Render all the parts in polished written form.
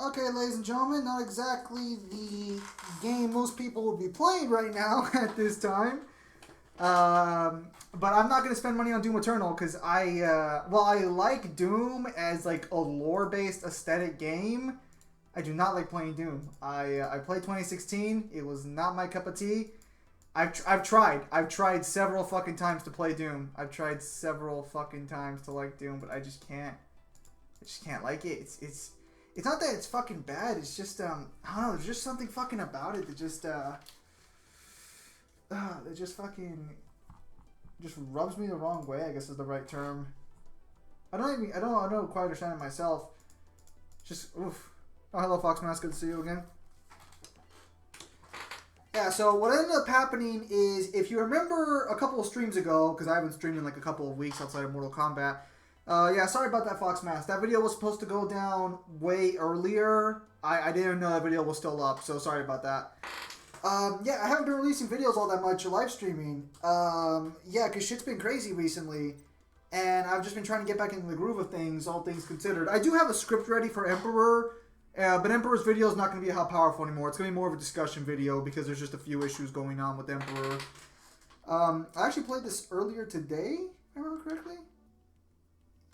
Okay, ladies and gentlemen, not exactly the game most people would be playing right now at this time. But I'm not going to spend money on Doom Eternal because I like Doom as like a lore-based aesthetic game. I do not like playing Doom. I played 2016. It was not my cup of tea. I've tried several fucking times to play Doom. I've tried several fucking times to like Doom, but I just can't. I just can't like it. It's not that it's fucking bad. It's just I don't know. There's just something fucking about it that just just rubs me the wrong way, I guess is the right term. I don't quite understand it myself. Just oof. Oh, hello Foxmask, good to see you again. Yeah, so what ended up happening is, if you remember a couple of streams ago, because I haven't streamed in like a couple of weeks outside of Mortal Kombat. Yeah, sorry about that, Foxmask. That video was supposed to go down way earlier. I didn't know that video was still up, so sorry about that. Yeah, I haven't been releasing videos all that much or live streaming. Yeah, because shit's been crazy recently. And I've just been trying to get back into the groove of things, all things considered. I do have a script ready for Emperor, but Emperor's video is not going to be how powerful anymore. It's going to be more of a discussion video because there's just a few issues going on with Emperor. I actually played this earlier today, if I remember correctly.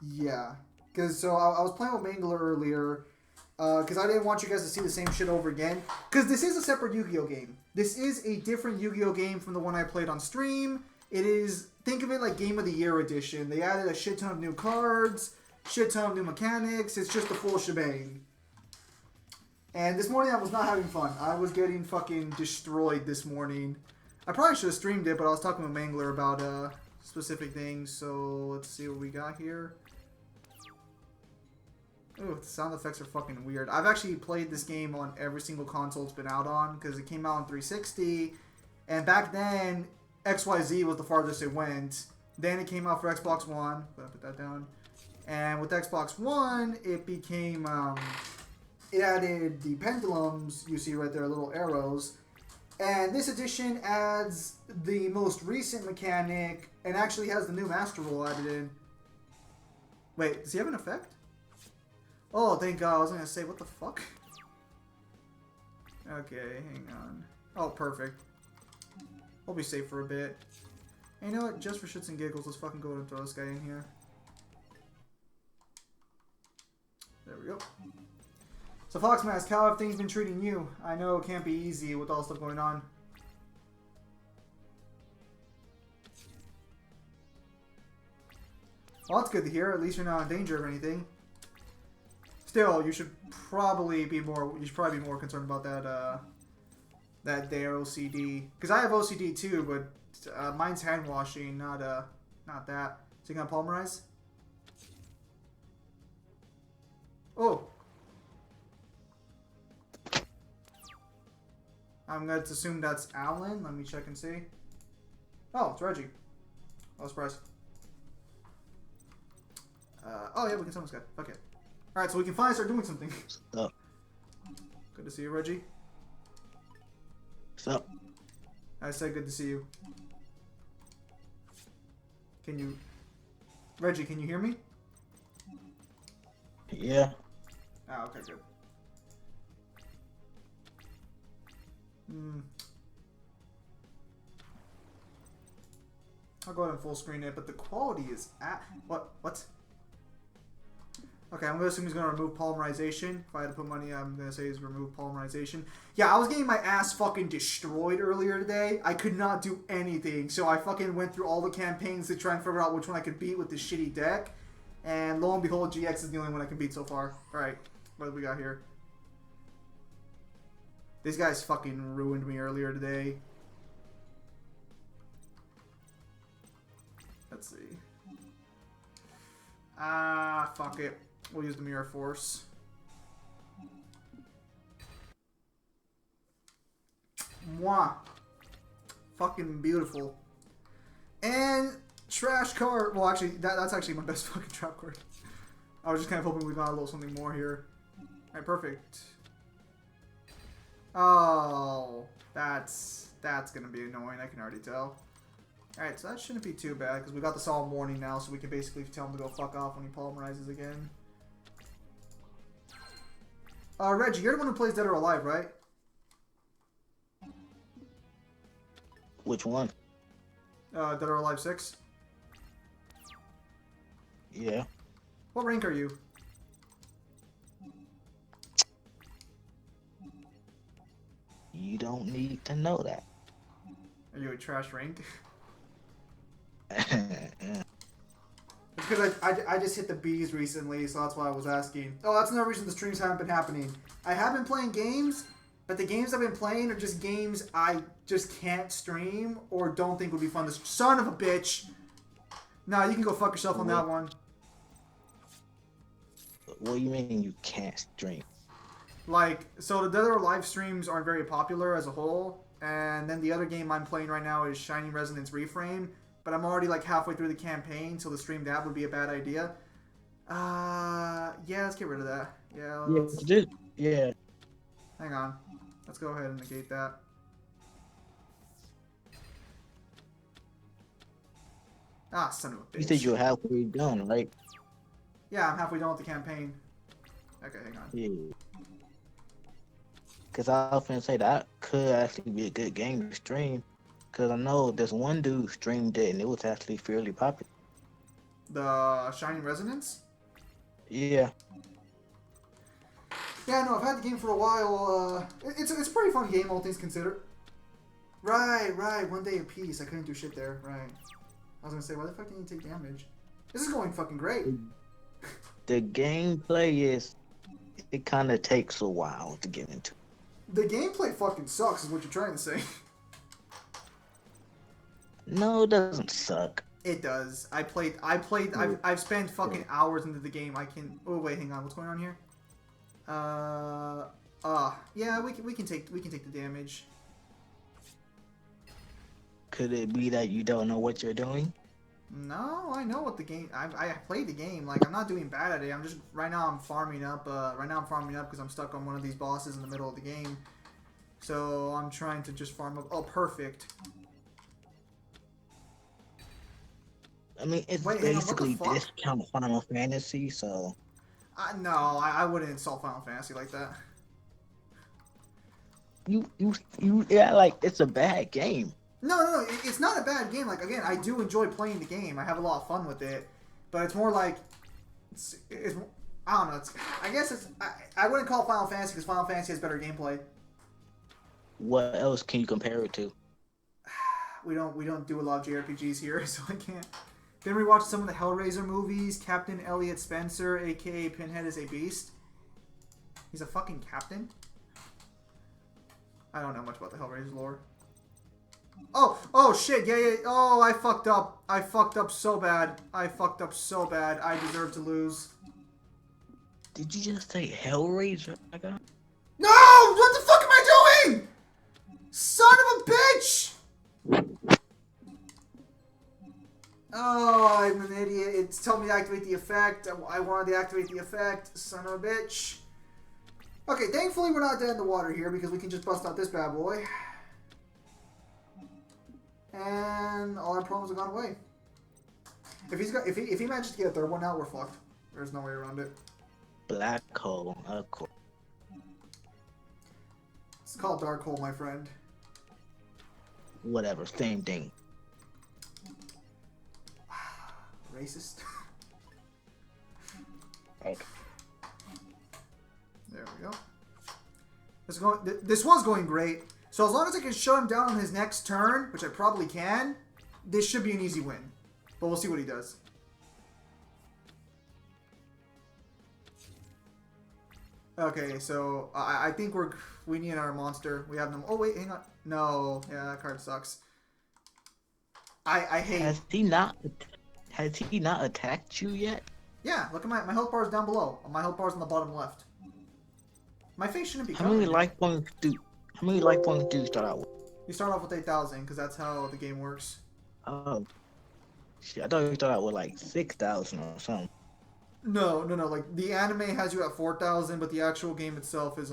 Yeah, because so I was playing with Mangler earlier. Because I didn't want you guys to see the same shit over again. Because this is a separate Yu-Gi-Oh game. This is a different Yu-Gi-Oh game from the one I played on stream. It is, think of it like Game of the Year edition. They added a shit ton of new cards, shit ton of new mechanics. It's just a full shebang. And this morning I was not having fun. I was getting fucking destroyed this morning. I probably should have streamed it, but I was talking with Mangler about specific things. So let's see what we got here. Ooh, the sound effects are fucking weird. I've actually played this game on every single console it's been out on, because it came out on 360, and back then, XYZ was the farthest it went. Then it came out for Xbox One. Gotta put that down. And with Xbox One, it became, it added the pendulums, you see right there, little arrows. And this edition adds the most recent mechanic, and actually has the new Master Roll added in. Wait, does he have an effect? Oh, thank God. I was going to say, what the fuck? Okay, hang on. Oh, perfect. We'll be safe for a bit. And you know what? Just for shits and giggles, let's fucking go and throw this guy in here. There we go. So, Foxmask, how have things been treating you? I know it can't be easy with all the stuff going on. Well, that's good to hear. At least you're not in danger of anything. Still, you should probably be more. You should probably be more concerned about that their OCD. Because I have OCD too, but mine's hand washing, not that. So you gonna polymerize? Oh, I'm gonna assume that's Alan. Let me check and see. Oh, it's Reggie. I was surprised. Oh yeah, we can summon this guy. Fuck it. Alright, so we can finally start doing something. What's up? Good to see you, Reggie. What's up? I said good to see you. Can you... Reggie, can you hear me? Yeah. Ah, okay, good. I'll go ahead and full screen it, but the quality is at... What? Okay, I'm going to assume he's going to remove polymerization. If I had to put money, I'm going to say he's remove polymerization. Yeah, I was getting my ass fucking destroyed earlier today. I could not do anything. So I fucking went through all the campaigns to try and figure out which one I could beat with this shitty deck. And lo and behold, GX is the only one I can beat so far. Alright, what do we got here? These guys fucking ruined me earlier today. Let's see. Ah, fuck it. We'll use the Mirror Force. Mwah. Fucking beautiful. And trash card. Well, actually, that's actually my best fucking trap card. I was just kind of hoping we got a little something more here. Alright, perfect. Oh, that's gonna be annoying. I can already tell. Alright, so that shouldn't be too bad because we got the Solemn Warning now, so we can basically tell him to go fuck off when he polymerizes again. Reggie, you're the one who plays Dead or Alive, right? Which one? Dead or Alive 6. Yeah. What rank are you? You don't need to know that. Are you a trash rank? It's because I just hit the B's recently, so that's why I was asking. Oh, that's another reason the streams haven't been happening. I have been playing games, but the games I've been playing are just games I just can't stream or don't think would be fun to... Son of a bitch! Nah, you can go fuck yourself on that one. What do you mean you can't stream? Like, so the Dead or Alive streams aren't very popular as a whole, and then the other game I'm playing right now is Shining Resonance Reframe, but I'm already like halfway through the campaign, so the stream that would be a bad idea. Yeah, let's get rid of that. Yeah, let's... Yeah. Hang on. Let's go ahead and negate that. Ah, son of a bitch. You said you're halfway done, right? Yeah, I'm halfway done with the campaign. Okay, hang on. Yeah. Because I was finna say that could actually be a good game to stream. Because I know this one dude streamed it and it was actually fairly popular. The Shining Resonance? Yeah. Yeah, no, I've had the game for a while. It's a pretty fun game, all things considered. Right. 1 day of peace. I couldn't do shit there. Right. I was gonna say, why the fuck didn't you take damage? This is going fucking great. The gameplay is... It kind of takes a while to get into. The gameplay fucking sucks, is what you're trying to say. No, it doesn't suck. It does. I've spent fucking hours into the game. I can... Oh, wait, hang on. What's going on here? Yeah, we can take the damage. Could it be that you don't know what you're doing? No, I know what the game... I played the game. Like, I'm not doing bad at it. I'm just... Right now, I'm farming up. Right now, I'm farming up because I'm stuck on one of these bosses in the middle of the game. So, I'm trying to just farm up... Oh, perfect. I mean, it's basically discount Final Fantasy, so... No, I wouldn't insult Final Fantasy like that. Yeah, like, it's a bad game. No, it's not a bad game. Like, again, I do enjoy playing the game. I have a lot of fun with it. But it's more like... It's I don't know. I guess it's... I wouldn't call it Final Fantasy because Final Fantasy has better gameplay. What else can you compare it to? We don't do a lot of JRPGs here, so I can't... Then we watched some of the Hellraiser movies. Captain Elliot Spencer, aka Pinhead, is a beast. He's a fucking captain? I don't know much about the Hellraiser lore. Oh shit, yeah. Oh, I fucked up. I fucked up so bad. I deserve to lose. Did you just say Hellraiser? No! What the fuck am I doing? Son of a bitch! Oh, I'm an idiot. It's telling me to activate the effect. I wanted to activate the effect. Son of a bitch. Okay, thankfully we're not dead in the water here because we can just bust out this bad boy. And all our problems have gone away. If he manages to get a third one out, we're fucked. There's no way around it. Black hole, of course. It's called dark hole, my friend. Whatever, same thing. Racist. Okay. There we go. This was going great. So as long as I can shut him down on his next turn, which I probably can, this should be an easy win. But we'll see what he does. Okay, so I think we need our monster. We have them. Oh wait, hang on. No, yeah, that card sucks. I hate. Has he not attacked you yet? Yeah, look at my health bar is down below. My health bar is on the bottom left. My face shouldn't be. How many life points do you start out with? You start off with 8,000 because that's how the game works. Oh, shit! I thought you started out with like 6,000 or something. No. Like the anime has you at 4,000, but the actual game itself is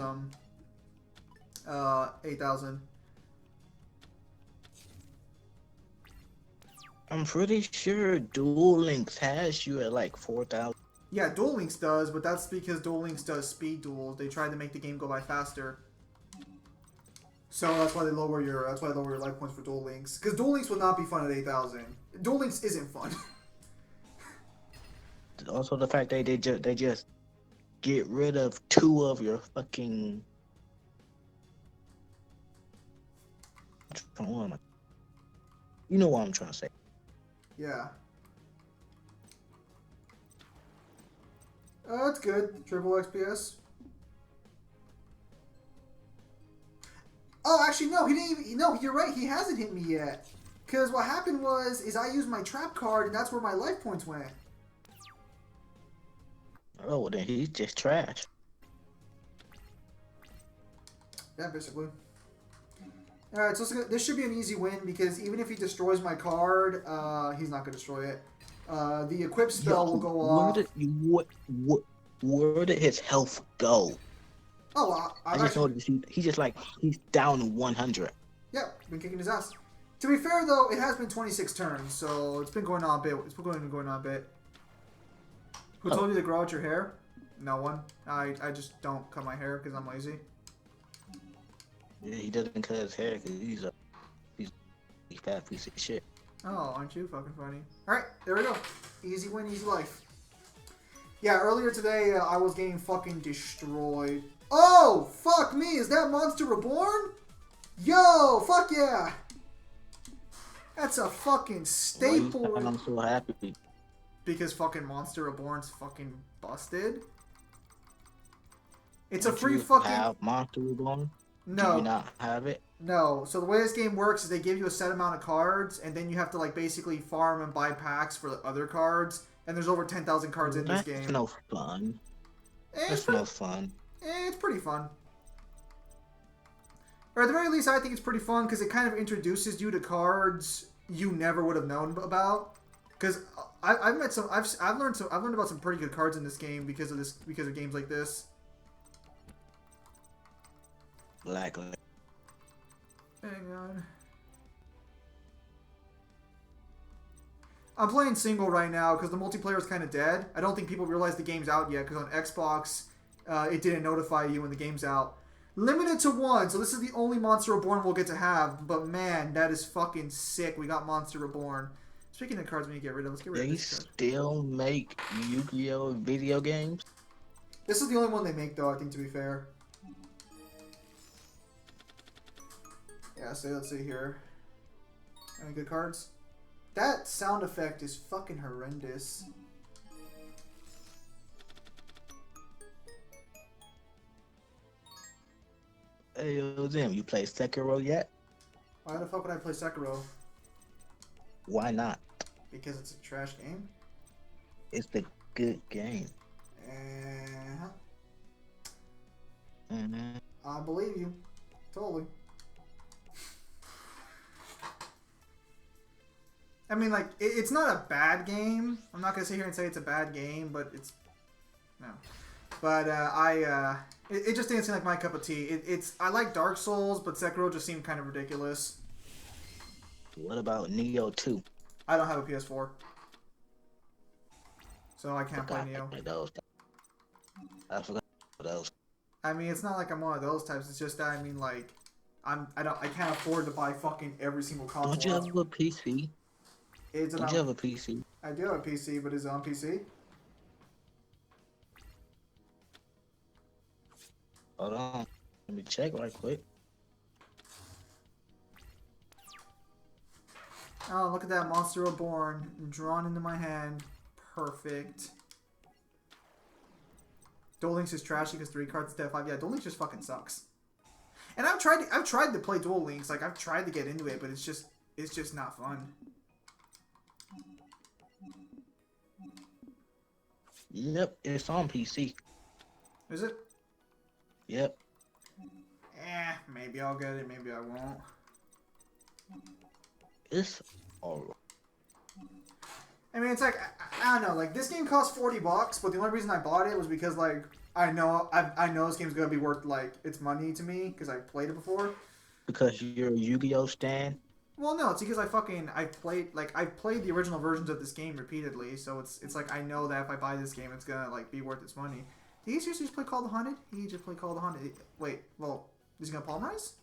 8,000. I'm pretty sure Duel Links has you at like 4,000. Yeah, Duel Links does, but that's because Duel Links does speed duels. They tried to make the game go by faster. So that's why they lower your life points for Duel Links. Because Duel Links would not be fun at 8,000. Duel Links isn't fun. Also, the fact that they just get rid of two of your fucking. You know what I'm trying to say. Yeah. That's good. Triple XPS. Oh, actually, no. He didn't even... No, you're right. He hasn't hit me yet. Because what happened is I used my trap card, and that's where my life points went. Oh, well, then he's just trash. Yeah, basically. Alright, so this should be an easy win, because even if he destroys my card, he's not going to destroy it. The equip spell will go off. Where did his health go? Oh, I just noticed he's down to 100. Yeah, been kicking his ass. To be fair, though, it has been 26 turns, so it's been going on a bit. Who told you to grow out your hair? No one. I just don't cut my hair because I'm lazy. Yeah, he doesn't cut his hair because he's a fat piece of shit. Oh, aren't you fucking funny? All right, there we go. Easy win, easy life. Yeah, earlier today I was getting fucking destroyed. Oh, fuck me! Is that Monster Reborn? Yo, fuck yeah! That's a fucking staple. Why I'm so happy. Because fucking Monster Reborn's fucking busted. It's a Don't free you fucking... have Monster Reborn? No. Do you not have it? No. So the way this game works is they give you a set amount of cards, and then you have to like basically farm and buy packs for the other cards. And there's over 10,000 cards in this game. That's no fun. That's no fun. It's pretty fun. Or at the very least, I think it's pretty fun because it kind of introduces you to cards you never would have known about. Because I've learned about some pretty good cards in this game because of games like this. Like. Hang on. I'm playing single right now because the multiplayer is kind of dead. I don't think people realize the game's out yet because on Xbox, it didn't notify you when the game's out. Limited to 1, so this is the only Monster Reborn we'll get to have. But man, that is fucking sick. We got Monster Reborn. Speaking of cards we need to get rid of, let's get rid of this card. They still make Yu-Gi-Oh! Video games? This is the only one they make, though, I think, to be fair. Yeah, so let's see here. Any good cards? That sound effect is fucking horrendous. Hey, yo, Zim, you play Sekiro yet? Why the fuck would I play Sekiro? Why not? Because it's a trash game? It's a good game. I believe you. Totally. I mean, like, it's not a bad game. I'm not gonna sit here and say it's a bad game, but it's... No. But, it just didn't seem like my cup of tea. I like Dark Souls, but Sekiro just seemed kind of ridiculous. What about Neo 2? I don't have a PS4. So I can't play Neo. I forgot those. I mean, it's not like I'm one of those types. It's just that, I mean, like, I can't afford to buy fucking every single console. Don't you have a PC? Don't you have a PC? I do have a PC, but is it on PC? Hold on. Let me check right quick. Oh, look at that. Monster Reborn drawn into my hand. Perfect. Duel Links is trashy because 3 cards to 5. Yeah, Duel Links just fucking sucks. And I've tried to play Duel Links. Like, I've tried to get into it, but it's just not fun. Yep, it's on PC. Is it? Yep. Maybe I'll get it, maybe I won't. It's alright. I mean, it's like, I don't know, like, this game cost $40, but the only reason I bought it was because, like, I know this game's gonna be worth, like, its money to me, because I played it before. Because you're a Yu-Gi-Oh! Stan? Well, no, it's because I've played the original versions of this game repeatedly, so it's like I know that if I buy this game, it's gonna like be worth its money. Did he seriously just play Call of the Haunted? He just played Call of the Haunted. Wait, well, is he gonna polymerize?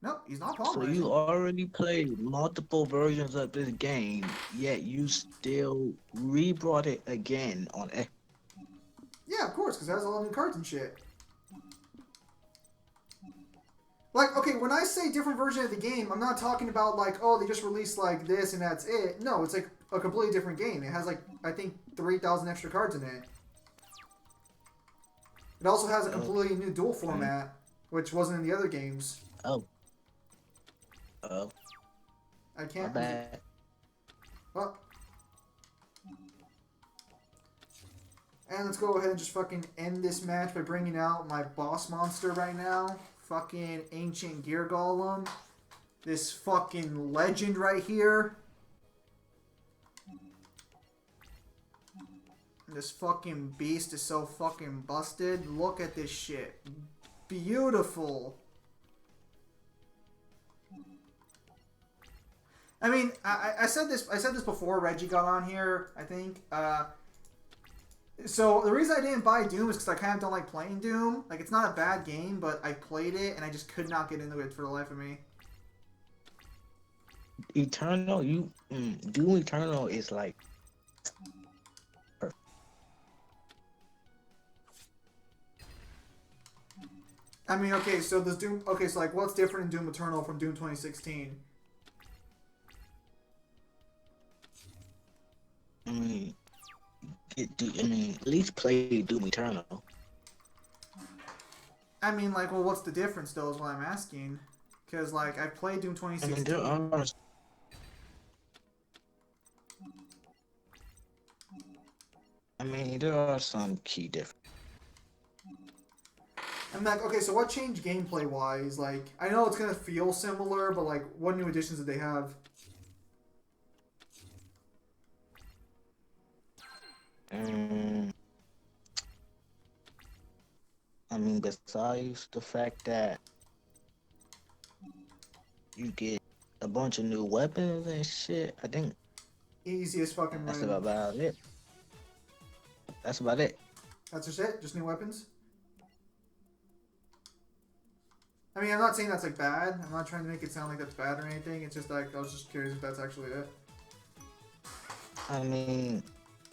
Nope, he's not So you polymerizing. already played multiple versions of this game, yet you still re-brought it again on X. Yeah, of course, because it has all new cards and shit. Like, okay, when I say different version of the game, I'm not talking about like, oh, they just released like this and that's it. No, it's like a completely different game. It has like I think 3,000 extra cards in it. It also has a completely new duel Okay. format, which wasn't in the other games. Oh, oh, I my can't. bad. Well, and let's go ahead and just fucking end this match by bringing out my boss monster right now. Fucking Ancient Gear Golem. This fucking legend right here. This fucking beast is so fucking busted. Look at this shit. Beautiful. I mean, I said this. I said this before Reggie got on here. I think. So the reason I didn't buy Doom is because I kind of don't like playing Doom. Like it's not a bad game, but I played it and I just could not get into it for the life of me. Eternal, Doom Eternal is like perfect. I mean, okay, so does Doom? Okay, so like, what's different in Doom Eternal from Doom 2016? I mean, at least play Doom Eternal. I mean, like, well, what's the difference though? Is what I'm asking. Because like, I played Doom I mean, there 2016. are. I mean, there are some key differences. I'm like, okay, so what changed gameplay wise? Like, I know it's gonna feel similar, but like, what new additions did they have? Um, I mean, besides the fact that you get a bunch of new weapons and shit, I think Easiest fucking that's win. about it. That's about it. That's just it. Just new weapons. I mean, I'm not saying that's like bad. I'm not trying to make it sound like that's bad or anything. It's just like I was just curious if that's actually it. I mean,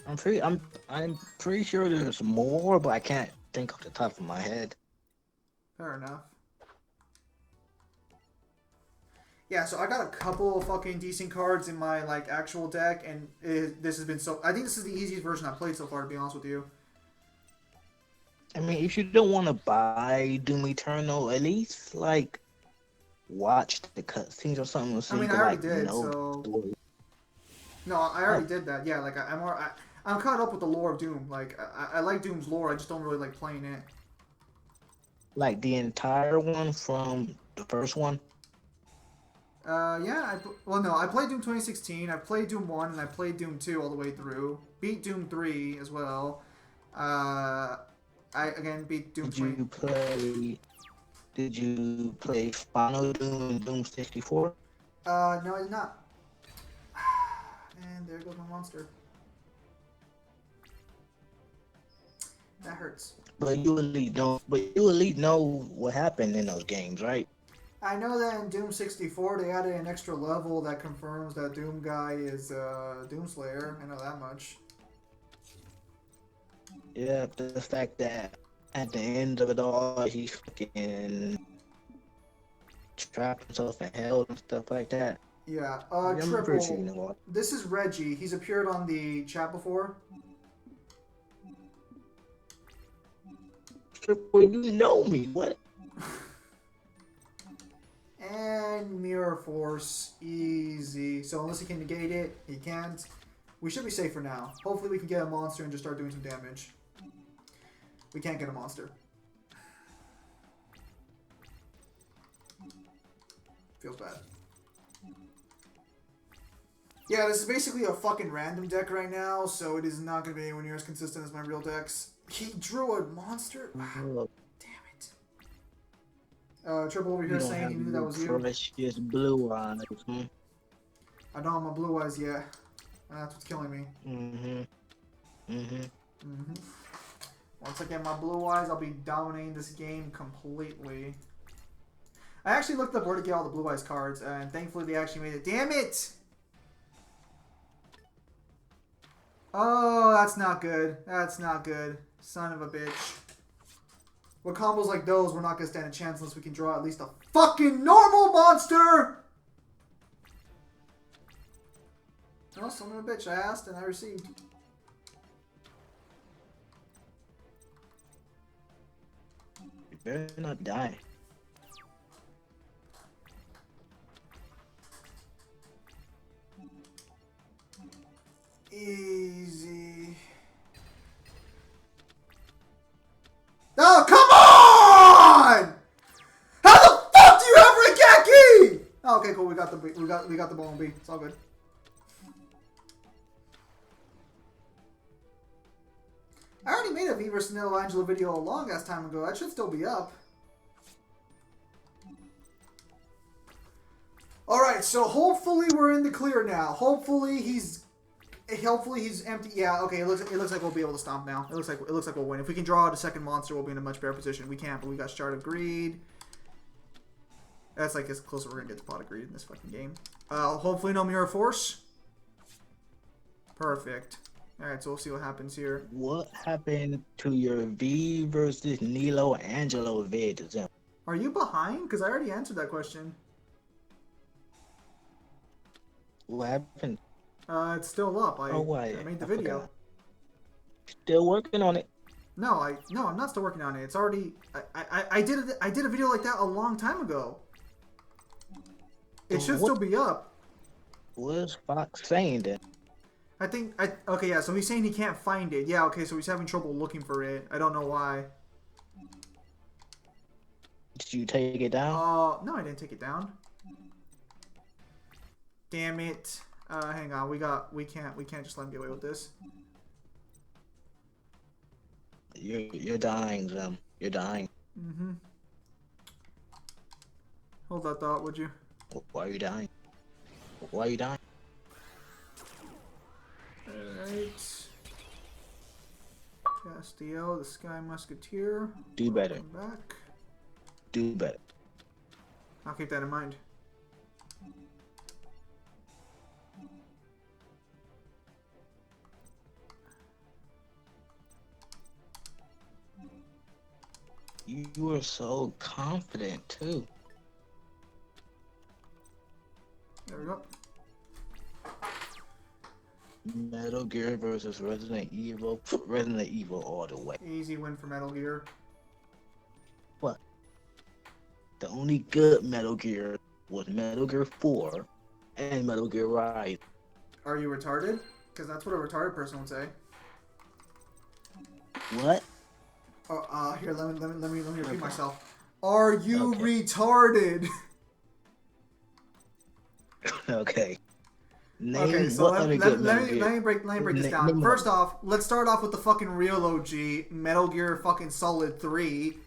I'm pretty sure there's more, but I can't think off the top of my head. Fair enough. Yeah, so I got a couple of fucking decent cards in my like actual deck, and this has been so. I think this is the easiest version I've played so far, to be honest with you. I mean, if you don't want to buy Doom Eternal, at least like watch the cutscenes or something so I you mean, I can already like did, know the so story. no, I already Oh, did that. Yeah, like I'm caught up with the lore of Doom. Like I like Doom's lore. I just don't really like playing it. like the entire one from the first one. Yeah. Well, no, I played Doom 2016. I played Doom 1 and I played Doom 2 all the way through. Beat Doom 3 as well. Uh, I again beat Doom Did 20. you play? Did you play Final Doom and Doom 64? No, I did not. And there goes my monster. That hurts. But you at least know. But you at least know what happened in those games, right? I know that in Doom 64 they added an extra level that confirms that Doom guy is Doomslayer. I know that much. Yeah, the fact that at the end of it all, he fucking trapped himself in hell and stuff like that. Yeah. Yeah, I'm pretty sure you Triple. know what. This is Reggie. He's appeared on the chat before. Triple, you know me. What? And Mirror Force. Easy. So unless he can negate it, he can't. We should be safe for now. Hopefully we can get a monster and just start doing some damage. We can't get a monster. Feels bad. Yeah, this is basically a fucking random deck right now, so it is not going to be anywhere near as consistent as my real decks. He drew a monster? Look, Damn it. Triple over You here don't saying have he knew that no was you. precious blue eyes. I don't have my blue eyes yet. That's what's killing me. Once I get my blue eyes, I'll be dominating this game completely. I actually looked up where to get all the blue eyes cards, and thankfully they actually made it. Damn it! Oh, that's not good. That's not good. Son of a bitch. With combos like those, we're not going to stand a chance unless we can draw at least a fucking normal monster! Oh, son of a bitch. I asked and I received. You better not die. Easy. Oh, come on! How the fuck do you have Rengeki? Oh, okay, cool. We got the ball and B. It's all good. I already made a V vs Nilo Angelo video a long ass time ago. That should still be up. Alright, so hopefully we're in the clear now. Hopefully he's empty. Yeah, okay, it looks like we'll be able to stomp now. It looks like we'll win. If we can draw out a second monster, we'll be in a much better position. We can't, but we got Shard of Greed. That's like as close as we're gonna get to Pot of Greed in this fucking game. Hopefully no Mirror Force. Perfect. Alright, so we'll see what happens here. What happened to your V versus Nilo Angelo vid? Are you behind? Because I already answered that question. What happened? It's still up. I made the video. Forgot. Still working on it. No, I'm not still working on it. It's already. I did a video like that a long time ago. It should still be up. What is Fox saying then? Okay, yeah. So he's saying he can't find it. Yeah, okay. So he's having trouble looking for it. I don't know why. Did you take it down? No, I didn't take it down. Damn it. Hang on. We can't just let him get away with this. You're dying, Zem. You're dying. Mm-hmm. Hold that thought, would you? Why are you dying? Why are you dying? Alright. Castiel, the Sky Musketeer. Do better. Welcome back. Do better. I'll keep that in mind. You are so confident too. There we go. Metal Gear versus Resident Evil. Resident Evil all the way. Easy win for Metal Gear. What? The only good Metal Gear was Metal Gear 4 and Metal Gear Rise. Are you retarded? Because that's what a retarded person would say. What? Oh, here, let me repeat myself. Are you retarded? Okay. Name Okay, so let me break this down. Name First off, let's start off with the fucking real OG, Metal Gear fucking Solid 3.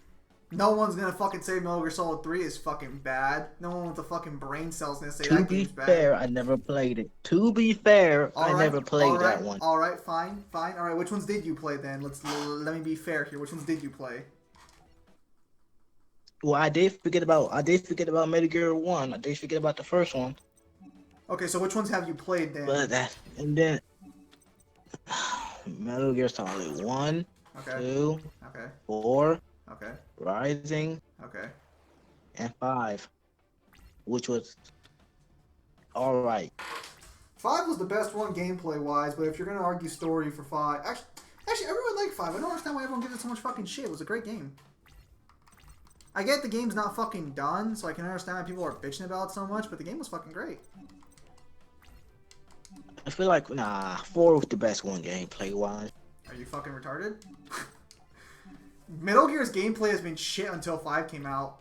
No one's gonna fucking say Metal Gear Solid 3 is fucking bad. No one with the fucking brain cells gonna say that game's bad. To be fair, I never played it. To be fair, I never played that one. Alright, fine. Alright, which ones did you play then? Let me be fair here. Which ones did you play? Well, I did forget about Metal Gear 1. I did forget about the first one. Okay, so which ones have you played then? And then Metal Gear Solid 1, okay. 2, okay. 4, okay. Rising, okay. and 5, which was alright. 5 was the best one gameplay wise, but if you're gonna argue story for 5, actually everyone liked 5. I don't understand why everyone gives it so much fucking shit. It was a great game. I get the game's not fucking done, so I can understand why people are bitching about it so much, but the game was fucking great. I feel like 4 was the best one gameplay wise. Are you fucking retarded? Metal Gear's gameplay has been shit until 5 came out.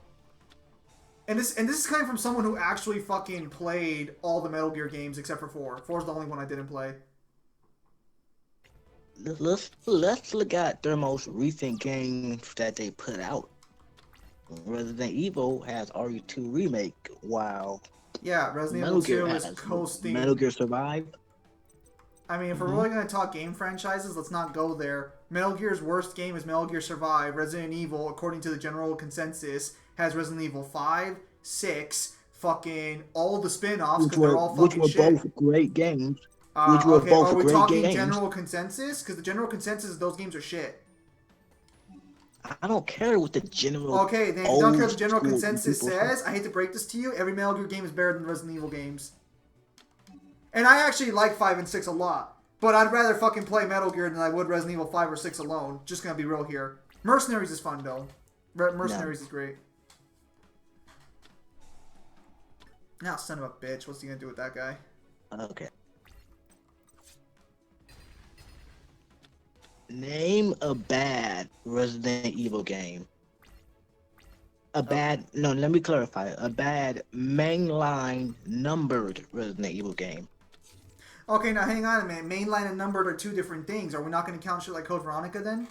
And this is coming from someone who actually fucking played all the Metal Gear games except for 4. 4's the only one I didn't play. Let's look at their most recent games that they put out. Resident Evil has RE2 remake, while Yeah, Resident Evil Metal Gear 2 is has Metal coasting. Gear Survive. I mean, if we're Hmm. really going to talk game franchises, let's not go there. Metal Gear's worst game is Metal Gear Survive. Resident Evil, according to the general consensus, has Resident Evil 5, 6, fucking all the spin offs because they're all Which fucking were shit. both great games. Which were Okay, are both we great talking games. general consensus? Because the general consensus is those games are shit. I don't care what the general Okay, then if you don't care what old the general school consensus people say. says, I hate to break this to you, every Metal Gear game is better than the Resident Evil games. And I actually like 5 and 6 a lot. But I'd rather fucking play Metal Gear than I would Resident Evil 5 or 6 alone. Just gonna be real here. Mercenaries is fun, though. Mercenaries is great. Now, son of a bitch. What's he gonna do with that guy? Okay. Name a bad Resident Evil game. No, let me clarify. A bad mainline numbered Resident Evil game. Okay, now hang on a minute. Mainline and numbered are two different things. Are we not gonna count shit like Code Veronica then?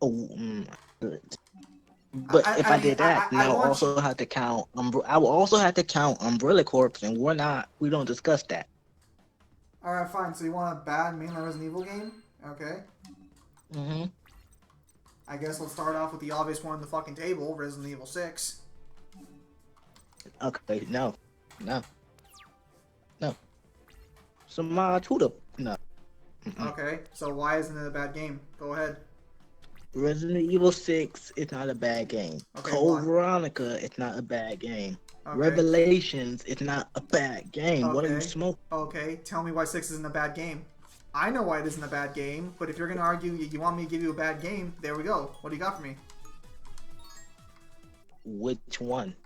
Oh, good. But if I did that, then I would also have to count. I will also have to count Umbrella Corps, and we don't discuss that. All right, fine. So you want a bad mainline Resident Evil game? Okay. Mhm. I guess let's start off with the obvious one on the fucking table, Resident Evil 6. Okay, no. So my tutor, no. Mm-mm. Okay, so why isn't it a bad game? Go ahead. Resident Evil 6 is not a bad game. Okay, Code why? Veronica is not a bad game. Okay. Revelations is not a bad game. What are you Okay. smoking? Okay, tell me why 6 isn't a bad game. I know why it isn't a bad game, but if you're gonna argue you want me to give you a bad game, there we go. What do you got for me? Which one?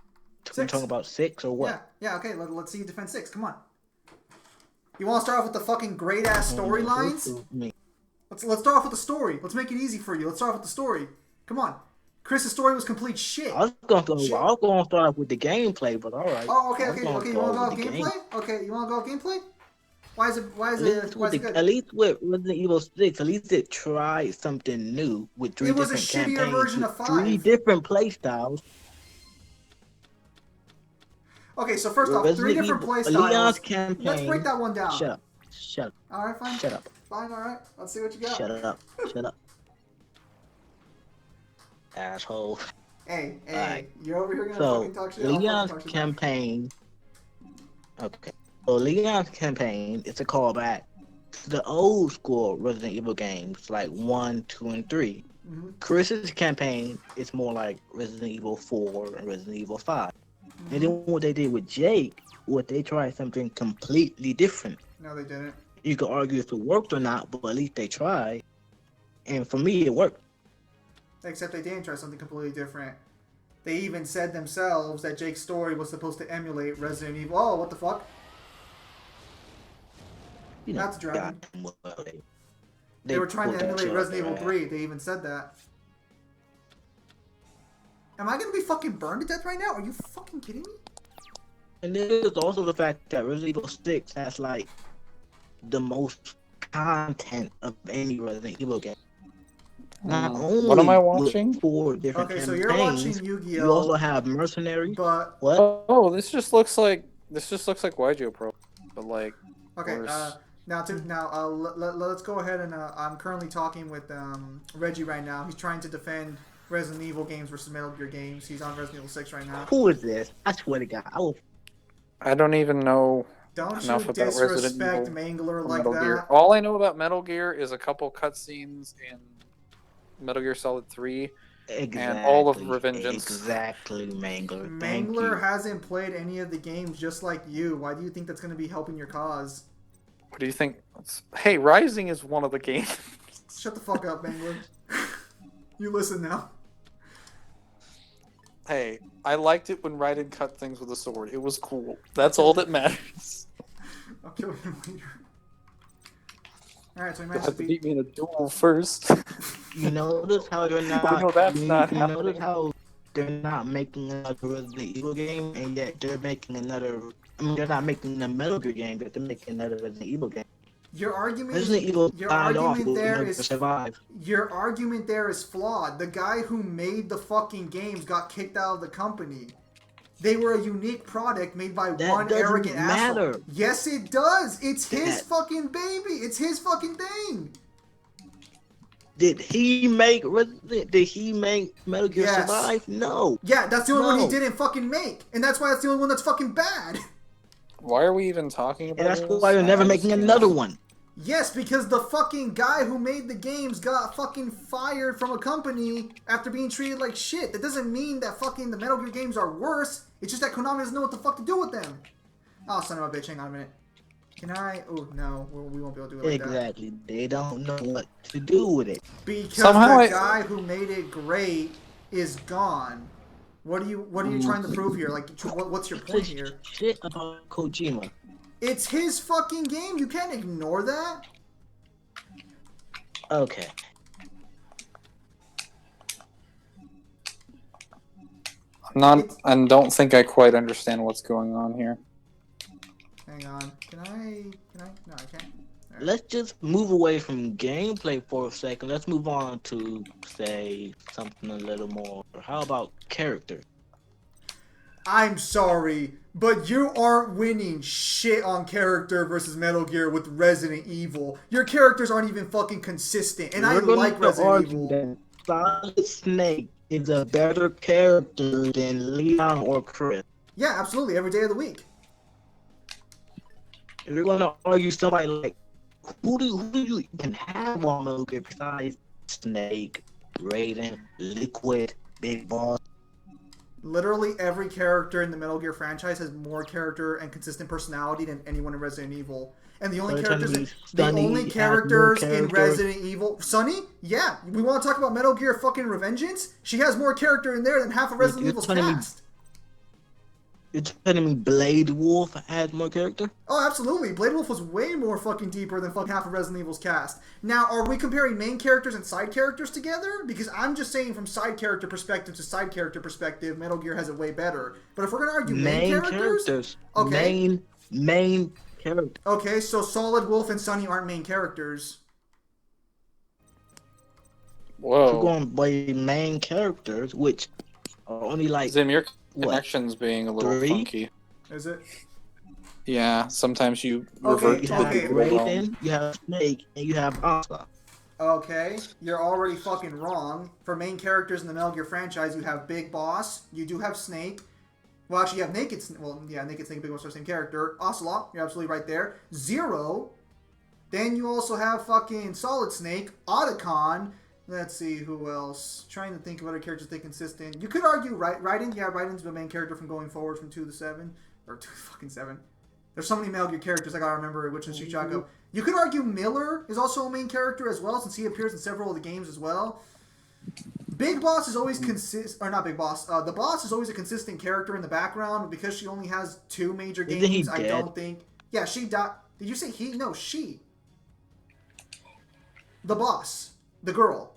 We're 6. talking about 6 or what? Yeah, okay, let's see you defend 6. Come on. You want to start off with the fucking great-ass storylines? Let's start off with the story. Let's make it easy for you. Let's start off with the story. Come on. Chris's story was complete shit. I was going to start off with the gameplay, but all right. Oh, okay. You want to go off gameplay? Okay, you want to go off gameplay? Why is it good? At least with Resident Evil 6, at least it tried something new with 3 different campaigns. It was a shittier version of 5. 3 different playstyles. Okay, so first off, 3 different playstyles. Leon's campaign. Let's break that one down. Shut up. All right, fine. Shut up. Fine, all right. Let's see what you got. Shut up. Asshole. Hey, right. You're over here gonna fucking talk shit. Leon's campaign. Okay. So Leon's campaign is a callback to the old school Resident Evil games like 1, 2, and 3. Mm-hmm. Chris's campaign is more like Resident Evil 4 and Resident Evil 5. Mm-hmm. And then what they did with Jake, they tried something completely different. No, they didn't. You could argue if it worked or not, but at least they tried. And for me, it worked. Except they didn't try something completely different. They even said themselves that Jake's story was supposed to emulate Resident Evil. Oh, what the fuck? That's a dragon. They were trying to emulate Resident Evil 3. They even said that. Am I going to be fucking burned to death right now? Are you fucking kidding me? And there's also the fact that Resident Evil 6 has, like, the most content of any Resident Evil game. Not only what am I watching? 4 different campaigns, so you're watching Yugioh. You also have Mercenaries. But what? Oh, this just looks like Yugioh Pro, but like. Okay. Let's go ahead and I'm currently talking with Reggie right now. He's trying to defend Resident Evil games versus Metal Gear games. He's on Resident Evil 6 right now. Who is this? I swear to God, I don't even know. Don't enough you about disrespect Resident Evil Mangler like Metal that. Gear. All I know about Metal Gear is a couple cutscenes in Metal Gear Solid 3 and all of Revengeance. Exactly, Mangler. Mangler hasn't played any of the games just like you. Why do you think that's going to be helping your cause? What do you think? Hey, Rising is one of the games. Shut the fuck up, Mangler. You listen now. Hey, I liked it when Raiden cut things with a sword. It was cool. That's all that matters. I'll kill him later. Alright, so he You managed have to to beat me in a duel first. You notice how they're not. Notice how they're not making another Resident Evil game, and yet they're making another. I mean, they're not making a Metal Gear game, but they're making another Resident Evil game. Your argument Resident Evil your died off. argument there is survive. your argument there is flawed. The guy who made the fucking games got kicked out of the company. They were a unique product made by one arrogant asshole. Yes, it does. It's his fucking baby. It's his fucking thing. Did he make Metal Gear Survive? No. Yeah, that's the only one he didn't fucking make, and that's why that's the only one that's fucking bad. Why are we even talking about this? That's why they're never making another one. Yes, because the fucking guy who made the games got fucking fired from a company after being treated like shit. That doesn't mean that fucking the Metal Gear games are worse. It's just that Konami doesn't know what the fuck to do with them. Oh, son of a bitch, hang on a minute. Can I? Oh, no, we won't be able to do it like that. Exactly. They don't know what to do with it. Because the guy who made it great is gone. What are you trying to prove here? Like, what's your point here? Shit about Kojima. It's his fucking game. You can't ignore that. Okay. I don't think I quite understand what's going on here. Hang on. Can I? No, I can't. Right. Let's just move away from gameplay for a second. Let's move on to, say, something a little more. How about character? I'm sorry, but you aren't winning shit on character versus Metal Gear with Resident Evil. Your characters aren't even fucking consistent, and I like Resident Evil. Solid Snake is a better character than Leon or Chris. Yeah, absolutely, every day of the week. If you're gonna argue somebody like, who do you even have on Metal Gear besides Snake, Raiden, Liquid, Big Boss? Literally every character in the Metal Gear franchise has more character and consistent personality than anyone in Resident Evil. And the only characters in Resident Evil, Sunny, yeah, we want to talk about Metal Gear fucking Revengeance. She has more character in there than half of Resident Evil's cast. You're telling me Blade Wolf had more character? Oh, absolutely. Blade Wolf was way more fucking deeper than fucking half of Resident Evil's cast. Now, are we comparing main characters and side characters together? Because I'm just saying from side character perspective to side character perspective, Metal Gear has it way better. But if we're going to argue main characters... Okay. Main characters. Okay, so Solid Wolf and Sunny aren't main characters. Whoa. We're going by main characters, which are only like... Zim, your connection's being a little funky. Is it? Yeah, sometimes you revert to the Raiden, you have Snake, and you have Asa. Okay, you're already fucking wrong. For main characters in the Metal Gear franchise, you have Big Boss, you do have Snake. Well, actually, you have Naked Snake. Well, yeah, Naked Snake and Big Boss are the same character. Ocelot, you're absolutely right there. Zero. Then you also have fucking Solid Snake, Otacon. Let's see, who else? Trying to think of other characters stay consistent. You could argue Raiden. Yeah, Raiden's the main character from going forward from 2 to 7. Or 2 to fucking 7. There's so many Metal Gear characters, I gotta remember which one's Chichako. You could argue Miller is also a main character as well, since he appears in several of the games as well. Big Boss is always or not Big Boss. The Boss is always a consistent character in the background, but because she only has 2 major games, I don't think... Yeah, she died. Did you say he? No, she. The Boss. The girl.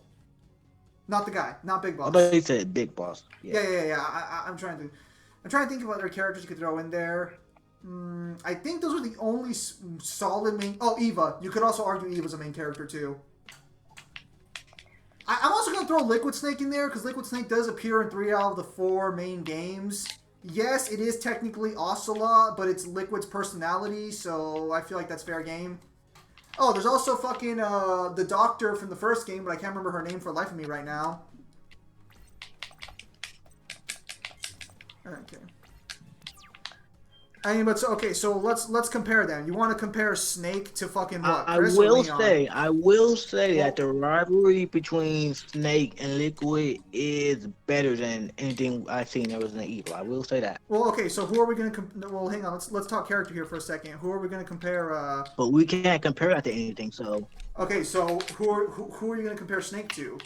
Not the guy. Not Big Boss. I thought you said Big Boss. Yeah. I'm trying to think of other characters you could throw in there. I think those are the only solid main... Oh, Eva. You could also argue Eva's a main character, too. I'm also going to throw Liquid Snake in there, because Liquid Snake does appear in 3 out of the 4 main games. Yes, it is technically Ocelot, but it's Liquid's personality, so I feel like that's fair game. Oh, there's also fucking the doctor from the first game, but I can't remember her name for the life of me right now. Okay. I mean, but so let's compare them. You want to compare Snake to fucking what? Chris I will say that the rivalry between Snake and Liquid is better than anything I've seen in Resident Evil. I will say that. Well, okay, so who are we going to well, hang on. Let's talk character here for a second. Who are we going to compare But we can't compare that to anything, so. Okay, so who are you going to compare Snake to?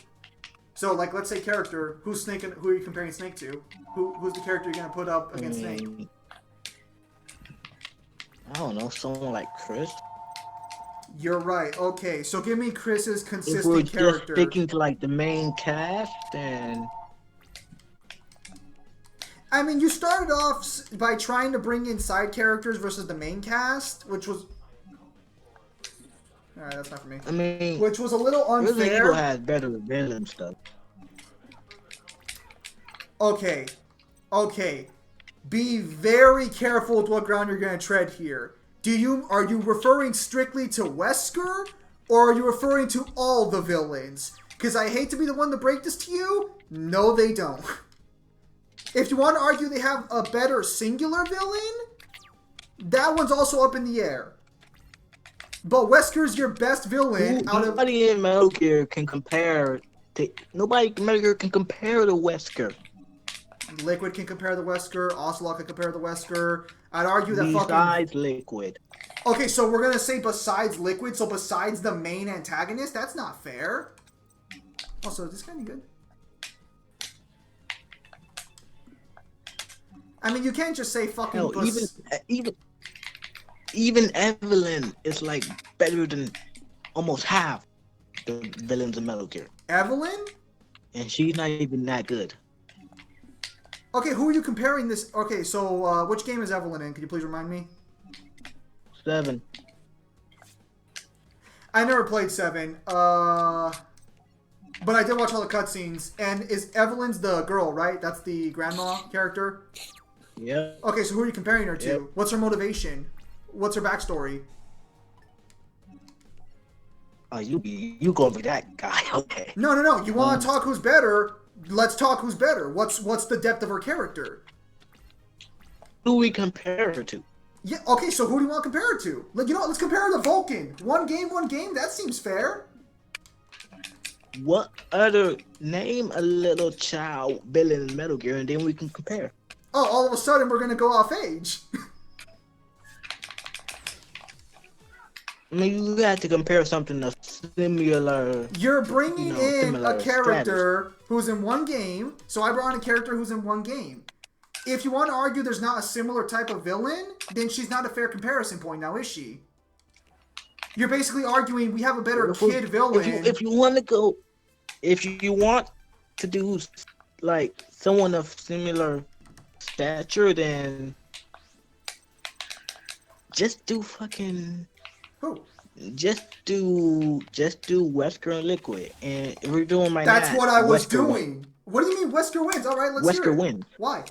So, like, let's say character, who are you comparing Snake to? Who's the character you're going to put up against Snake? I don't know, someone like Chris. You're right. Okay, so give me Chris's consistent character. If we're just sticking to like the main cast, then I mean, you started off by trying to bring in side characters versus the main cast, which was Alright, that's not for me. I mean, which was a little unfair. Resident Evil has better villain stuff. Okay. Be very careful with what ground you're going to tread here. Are you referring strictly to Wesker, or are you referring to all the villains? Because I hate to be the one to break this to you. No, they don't. If you want to argue they have a better singular villain, that one's also up in the air. But Wesker's your best villain nobody in Metal Gear can compare to Wesker. Liquid can compare the Wesker. Ocelot can compare the Wesker. I'd argue that besides Liquid. Okay, so we're gonna say besides Liquid, so besides the main antagonist? That's not fair. Also, is this guy any good? I mean, you can't just say fucking... Hell, even Evelyn is like better than almost half the villains in Metal Gear. Evelyn? And she's not even that good. Okay, who are you comparing this... Okay, so which game is Evelyn in? Could you please remind me? 7. I never played 7. But I did watch all the cutscenes. And is Evelyn's the girl, right? That's the grandma character? Yeah. Okay, so who are you comparing her to? Yep. What's her motivation? What's her backstory? You gonna be that guy, okay. No. You want to talk who's better? Let's talk who's better. What's the depth of her character? Who we compare her to? Yeah, okay, so who do you want to compare her to? Like, you know what, let's compare her to Vulcan. One game, that seems fair. What other... Name a little child villain in Metal Gear and then we can compare. Oh, all of a sudden we're going to go off age. I mean, you have to compare something of similar... You're bringing in a character status. who's in one game, so I brought in a character who's in one game. If you want to argue there's not a similar type of villain, then she's not a fair comparison point now, is she? You're basically arguing we have a better kid villain. If you want to go... If you want to do, like, someone of similar stature, then... Just do fucking... Who? Just do Wesker and Liquid, and if we're doing my That's what I was Wesker doing. Wins. What do you mean Wesker wins? All right, let's hear it. Wesker wins. Why?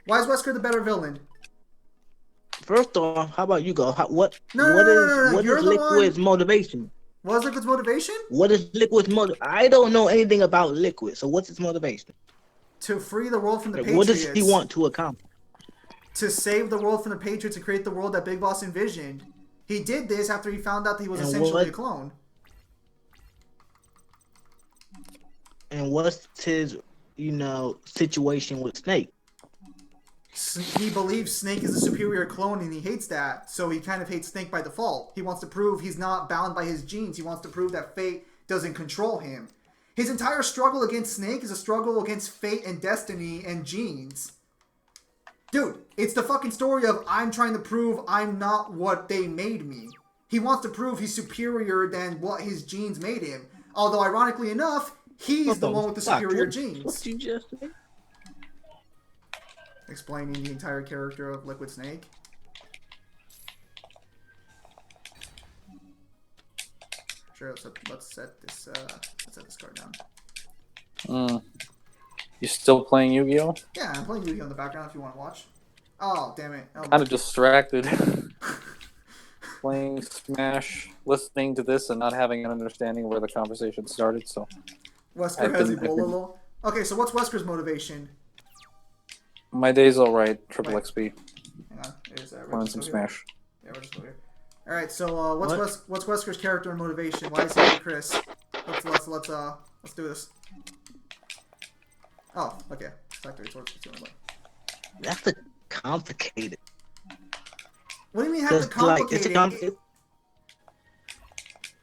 Why is Wesker the better villain? First off, how about you go? What is Liquid's motivation? What is Liquid's motivation? What is Liquid's motive? I don't know anything about Liquid, so what's his motivation? To free the world from the Patriots. What does he want to accomplish? To save the world from the Patriots and create the world that Big Boss envisioned. He did this after he found out that he was essentially a clone. And what's his, situation with Snake? He believes Snake is a superior clone and he hates that. So he kind of hates Snake by default. He wants to prove he's not bound by his genes. He wants to prove that fate doesn't control him. His entire struggle against Snake is a struggle against fate and destiny and genes. Dude, it's the fucking story of I'm trying to prove I'm not what they made me. He wants to prove he's superior than what his genes made him. Although, ironically enough, he's the one with the superior genes. What you just say? Explaining the entire character of Liquid Snake. Sure, let's set this card down. You still playing Yu-Gi-Oh? Yeah, I'm playing Yu-Gi-Oh in the background if you want to watch. Oh, damn it. Kind of distracted. Playing Smash, listening to this, and not having an understanding where the conversation started, so... Wesker has Ebola. Okay, so what's Wesker's motivation? My day's alright. Triple XP. Hang on. Playing some Smash. Yeah, we're just over here. Alright, so what's Wesker's character and motivation? Why is he with Chris? Let's do this. Oh, okay. Factory Torch is the only way. That's a complicated. What do you mean have to complicated?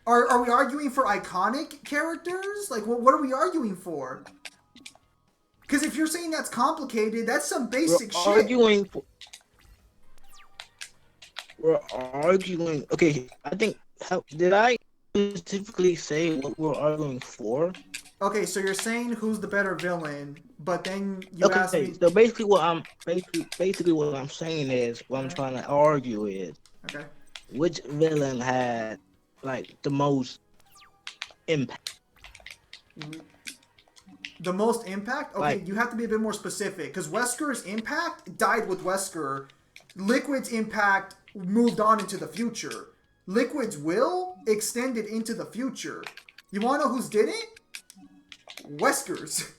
Are we arguing for iconic characters? Like, what are we arguing for? Because if you're saying that's complicated, that's some basic shit. We're arguing. Okay, I think. Did I specifically say what we're arguing for? Okay, so you're saying who's the better villain, but then you asked me. So basically what I'm saying is what I'm trying to argue is. Okay. which villain had like the most impact? The most impact? Okay, Like, you have to be a bit more specific because Wesker's impact died with Wesker. Liquid's impact moved on into the future. Liquid's will extended into the future. You want to know who's did it? Wesker's.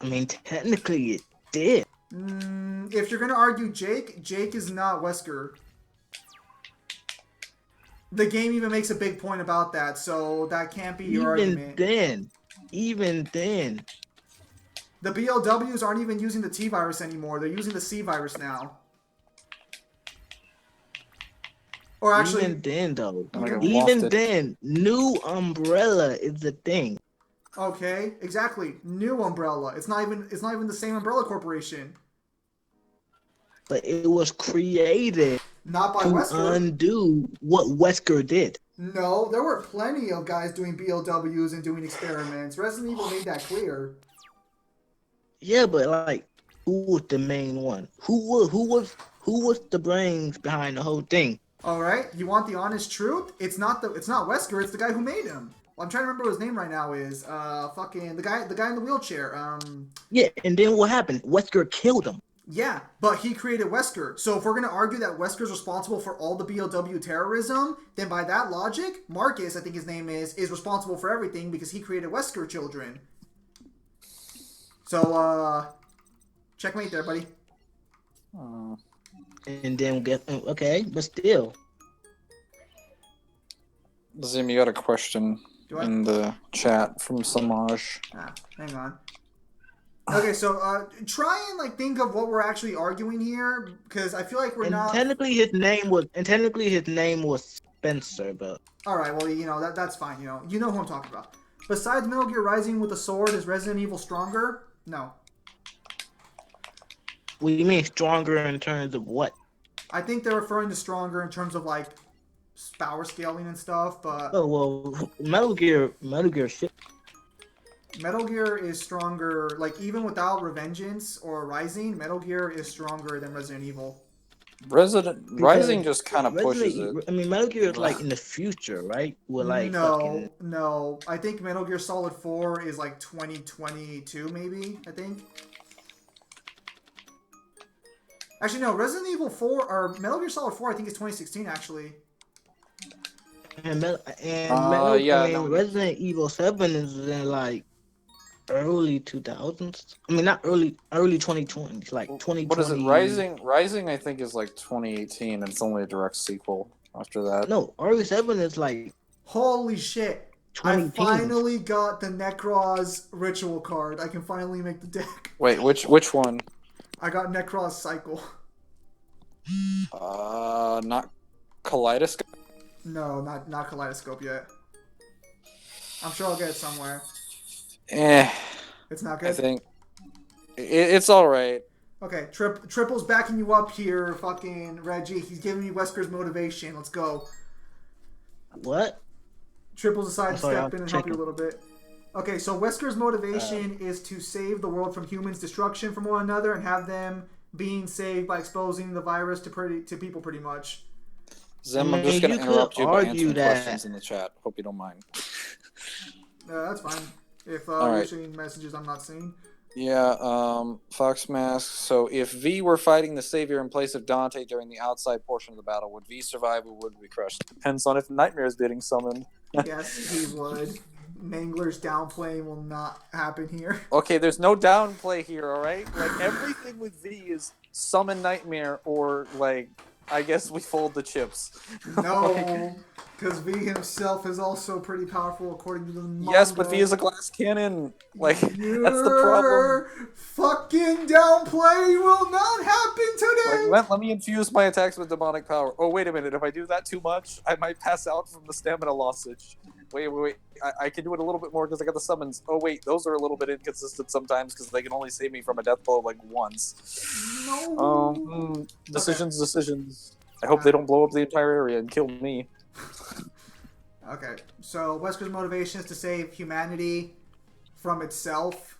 I mean, technically it did. If you're going to argue Jake is not Wesker. The game even makes a big point about that, so that can't be your argument. Even then. The BLWs aren't even using the T virus anymore. They're using the C virus now. Or actually, even then, though. Even then, new Umbrella is the thing. Okay, exactly. New Umbrella. It's not even the same Umbrella Corporation. But it was created not by to Wesker. undo what Wesker did. No, there were plenty of guys doing BLWs and doing experiments. Resident Evil made that clear. Yeah, but like, who was the main one? Who was the brains behind the whole thing? All right, you want the honest truth? It's not Wesker. It's the guy who made him. Well, I'm trying to remember what his name right now is. Fucking the guy in the wheelchair. Yeah, and then what happened? Wesker killed him. Yeah, but he created Wesker. So if we're going to argue that Wesker's responsible for all the BLW terrorism, then by that logic, Marcus, I think his name is responsible for everything because he created Wesker children. So, checkmate there, buddy. And then okay, but still. Zim, you got a question in the chat from Samaj. Hang on. Okay, so try and like think of what we're actually arguing here, because I feel like we're not. Technically, his name was Spencer, but. All right, well, you know that's fine. You know who I'm talking about. Besides Metal Gear Rising with a sword, is Resident Evil stronger? No. What do you mean stronger in terms of what? I think they're referring to stronger in terms of like power scaling and stuff, but. Oh well, Metal Gear shit. Metal Gear is stronger, like even without Revengeance or Rising, Metal Gear is stronger than Resident Evil. Rising just kind of pushes it. I mean, Metal Gear is like in the future, right? With like no. I think Metal Gear Solid 4 is like 2022, maybe. I think. Actually, no. Resident Evil 4 or Metal Gear Solid 4, I think is 2016 actually. Resident Evil 7 is in like early 2000s. I mean, not early 2020s, like 2020. What is it? Rising, I think, is like 2018, and it's only a direct sequel after that. No, RE7 is like. Holy shit! I finally got the Necros ritual card. I can finally make the deck. Wait, which one? I got Necros Cycle. Not Kaleidoscope. No, not Kaleidoscope yet. I'm sure I'll get it somewhere. It's not good? I think it's alright. Okay, Triple's backing you up here, fucking Reggie. He's giving me Wesker's motivation. Let's go. What? Triple's decided to step in and help you a little bit. Okay, so Wesker's motivation is to save the world from humans' destruction from one another and have them being saved by exposing the virus to people pretty much. Zim, I'm just going to interrupt you by answering questions in the chat. Hope you don't mind. That's fine. If you're seeing messages I'm not seeing. Yeah, Fox Mask. So if V were fighting the Savior in place of Dante during the outside portion of the battle, would V survive or would we crush? Depends on if Nightmare is getting summoned. Yes, he would. Mangler's downplay will not happen here. Okay, there's no downplay here, alright? Like, everything with V is summon Nightmare or, like, I guess we fold the chips. No, because V himself is also pretty powerful according to the manga. Yes, but V is a glass cannon. Like, that's the problem. Fucking downplay will not happen today. Like, let me infuse my attacks with demonic power. Oh, wait a minute. If I do that too much, I might pass out from the stamina lossage. Wait. I can do it a little bit more because I got the summons. Oh, wait. Those are a little bit inconsistent sometimes because they can only save me from a death blow like once. No. Decisions. I hope they don't blow up the entire area and kill me. Okay. So, Wesker's motivation is to save humanity from itself.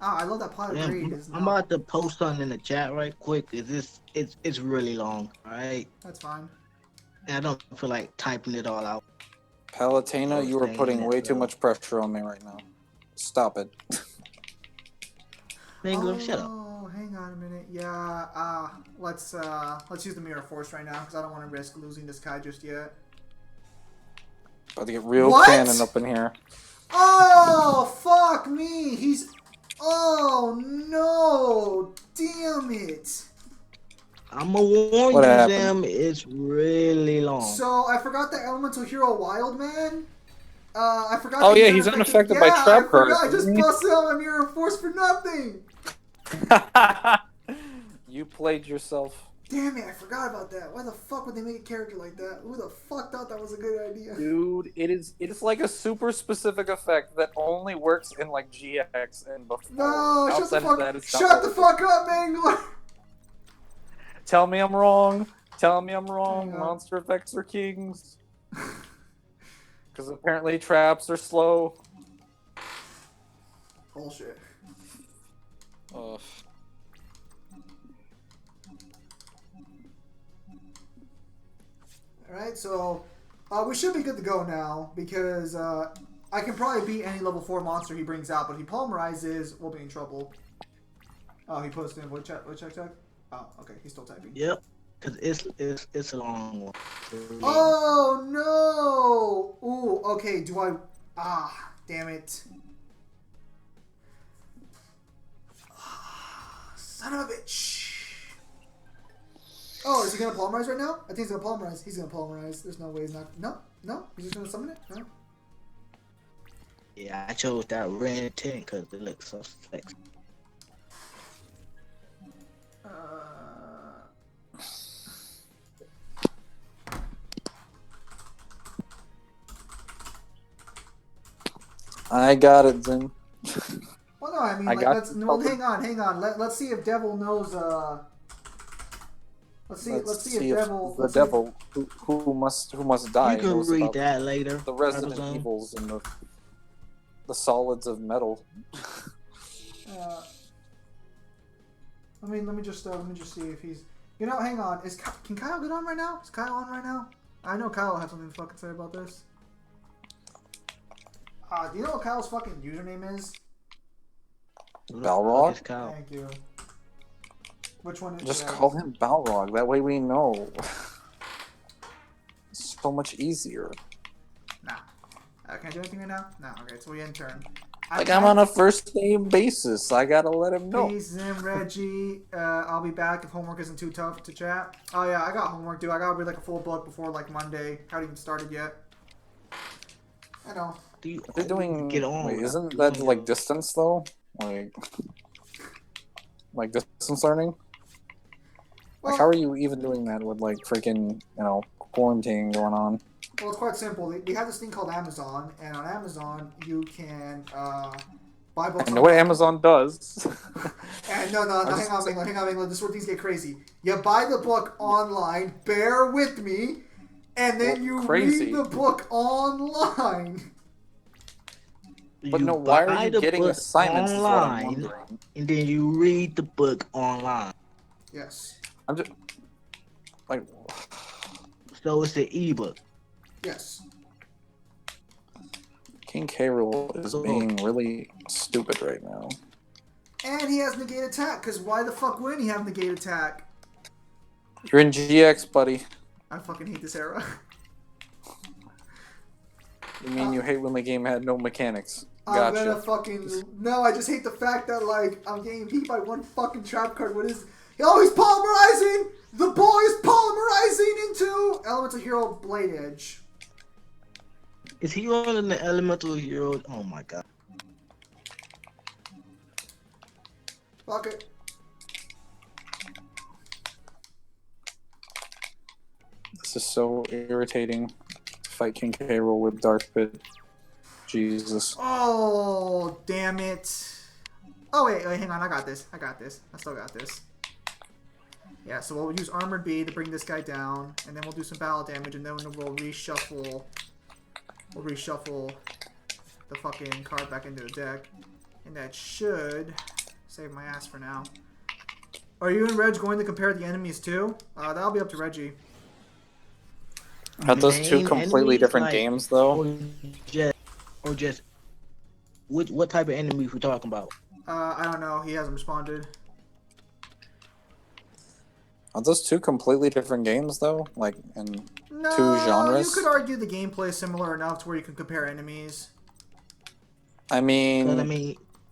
Oh, I love that pot of Damn, greed. I'm about to post something in the chat right quick. It's really long, alright? That's fine. And I don't feel like typing it all out. Palutena, So you are stay in putting it, way too so. much pressure on me right now. Stop it. Penguin, shut up. Oh, hang on a minute. Yeah, let's use the Mirror Force right now because I don't want to risk losing this guy just yet. About to get real What? cannon up in here. Oh, fuck me. Oh, no. Damn it. I'm gonna warn What you, happened? Sam. It's really long. So, I forgot the Elemental Hero Wild Man. I forgot Oh that yeah, he's unaffected by I trap forgot. cards. I just busted out my Mirror Force for nothing. You played yourself. Damn it, I forgot about that. Why the fuck would they make a character like that? Who the fuck thought that was a good idea? Dude, it's like a super specific effect that only works in like GX and before. No, Outside of that, it's not shut the really fuck up, Mangler! Tell me I'm wrong. Tell me I'm wrong. Hang on. Monster effects are kings. Because apparently traps are slow. Bullshit. Ugh. Alright, so we should be good to go now because I can probably beat any level 4 monster he brings out, but if he polymerizes, we'll be in trouble. Oh, he posted in voice chat. Oh, okay, he's still typing. Yep, because it's a long one. Oh no! Ooh, okay. Do I? Ah, damn it! Son of a bitch! Oh, is he gonna polymerize right now? I think he's gonna polymerize. He's gonna polymerize. There's no way he's not. No. He's just gonna summon it. No. Yeah, I chose that red tint because it looks so sexy. I got it, Zin. Well, no, I mean, hang on. Let's see if Devil knows. Let's see if Devil. The devil who must die. You can knows read about that later. The Resident Amazon. Evils and the solids of metal. Let me just see if he's. You know, hang on. Can Kyle get on right now? Is Kyle on right now? I know Kyle will have something to fucking say about this. Do you know what Kyle's fucking username is? Balrog? Thank you. Which one is Just it? call him Balrog. That way we know. It's so much easier. Nah. Can I do anything right now? No. Okay, so we end turn. I'm on a first name basis. I gotta let him know. Peace, Zim, Reggie. I'll be back if homework isn't too tough to chat. Oh yeah, I got homework, dude. I gotta read like a full book before like Monday. Haven't even started yet. I know. They're doing. Get on. Wait, isn't that like distance though? Like distance learning? Well, Like, how are you even doing that with like freaking quarantine going on? Well, it's quite simple. They have this thing called Amazon, and on Amazon you can buy books. I know what Amazon does. And no, hang on, England. This is where things get crazy. You buy the book online. Bear with me, and then you read the book online. But no, why are you getting assignments online, and then you read the book online? Yes. I'm just like. So it's an ebook. Yes. King K. Rool is being really stupid right now. And he has negate attack, because why the fuck wouldn't he have negate attack? You're in GX, buddy. I fucking hate this era. You mean you hate when the game had no mechanics? I'm gonna fucking... No, I just hate the fact that, like, I'm getting beat by one fucking trap card. What is... Oh, he's polymerizing! The boy is polymerizing into Elemental Hero Blade Edge. Is he on the Elemental Hero? Oh my god. Fuck it. This is so irritating. Fight King K. Rool with Dark Pit. Jesus. Oh, damn it. Oh, wait, hang on. I got this. I still got this. Yeah, so we'll use Armored B to bring this guy down, and then we'll do some battle damage, and then we'll reshuffle the fucking card back into the deck. And that should Save my ass for now. Are you and Reg going to compare the enemies too? That'll be up to Reggie. Are those two completely different like, games, though? Or just what type of enemies we talking about? I don't know. He hasn't responded. Are those two completely different games, though? Like, in No, two genres? you could argue the gameplay is similar enough to where you can compare enemies. I mean,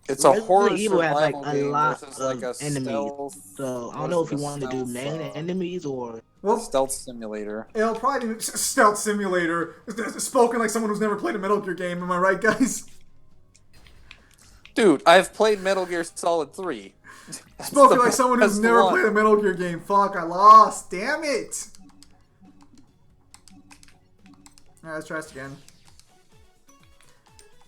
it's a Resident horror Evil has like survival a game lot versus of like a enemies. stealth. So I what don't know is if you it, a want to do stealth, main enemies or stealth simulator. It'll probably be Stealth Simulator. Spoken like someone who's never played a Metal Gear game. Am I right, guys? Dude, I've played Metal Gear Solid 3. Spoken like someone who's never played a Metal Gear game. Fuck, I lost. Damn it. Alright, let's try this again.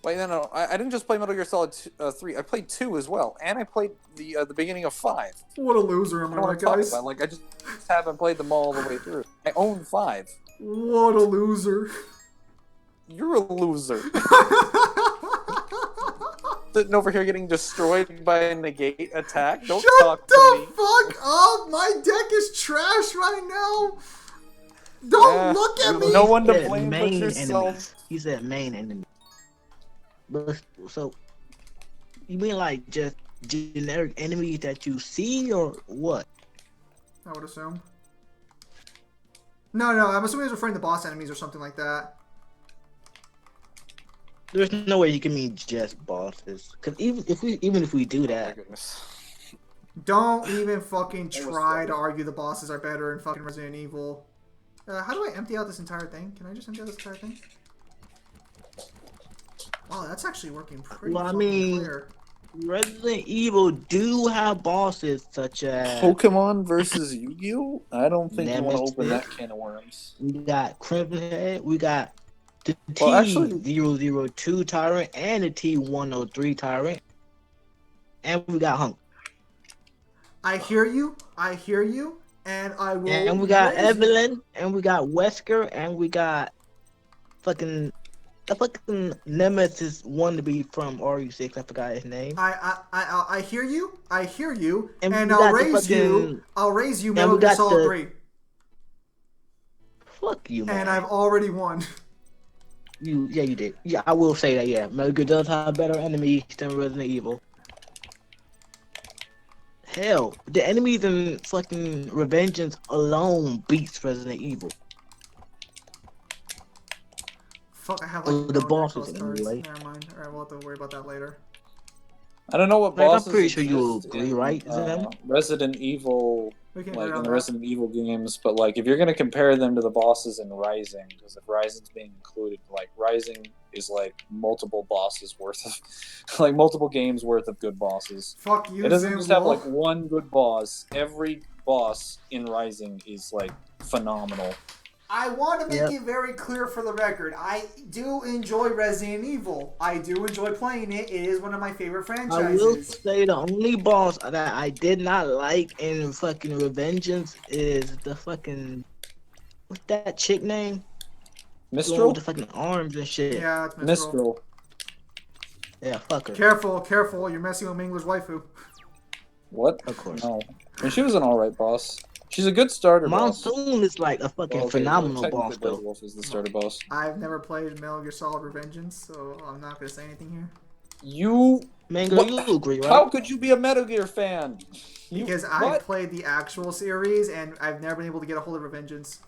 Wait, no. I didn't just play Metal Gear Solid 3. I played 2 as well, and I played the beginning of 5. What a loser am I, right, guys? Like, I just haven't played them all the way through. I own 5. What a loser. You're a loser. Sitting over here getting destroyed by a negate attack. Don't talk to me. Shut the fuck up! My deck is trash right now. Don't look at me. No one to blame but yourself. Enemies. He said main enemy. But so you mean like just generic enemies that you see or what? I would assume. No, I'm assuming he's referring to boss enemies or something like that. There's no way you can mean just bosses. Cause even if we do Oh that, my goodness. Don't even fucking try to argue the bosses are better in fucking Resident Evil. How do I empty out this entire thing? Can I just empty out this entire thing? Wow, that's actually working pretty clear. Resident Evil do have bosses such as Pokemon versus Yu-Gi-Oh? I don't think you want to Nemesis. open that can of worms. We got Crimson Head, we got the Well, T002 Tyrant and the T103 Tyrant. And we got Hunk. I hear you, and I will... And we got Evelyn, and we got Wesker, and we got fucking Nemesis wannabe from RU6. I forgot his name. I hear you, and we I'll got the raise you. I'll raise you and Metal we Gear got Solid the- 3. Fuck you, man. And I've already won. You did. Yeah, I will say that. Yeah, Metal Gear does have better enemies than Resident Evil. Hell, the enemies in fucking Revengeance alone beats Resident Evil. Fuck, I have Oh, like the no bosses Metal cards. anyway. Never mind. Alright, we'll have to worry about that later. I don't know what Like, bosses I'm pretty sure you exist agree, in, right, Zem? Resident Evil, We can like agree in on the that. Resident Evil games, but like if you're gonna compare them to the bosses in Rising, because if Rising's being included, like Rising is like multiple bosses worth of, like multiple games worth of good bosses. Fuck you, It doesn't Zim just have Wolf. like one good boss. Every boss in Rising is like phenomenal. I want to make it very clear for the record. I do enjoy Resident Evil. I do enjoy playing it. It is one of my favorite I will franchises. say the only boss that I did not like in fucking Revengeance is the fucking what's that chick name? The one Mistral? with the fucking arms and shit. Yeah, it's Mistral. Mistral. Yeah, fuck her. Careful. You're messing with Mingler's waifu. What? Of course. No. I mean, she was an alright boss. She's a good starter boss. Monsoon is like a fucking phenomenal technically boss Blaze though. Wolf is the starter boss. I've never played Metal Gear Solid Revengeance, so I'm not going to say anything here. You... Mango, What? you agree, right? How could you be a Metal Gear fan? Because I played the actual series, and I've never been able to get a hold of Revengeance.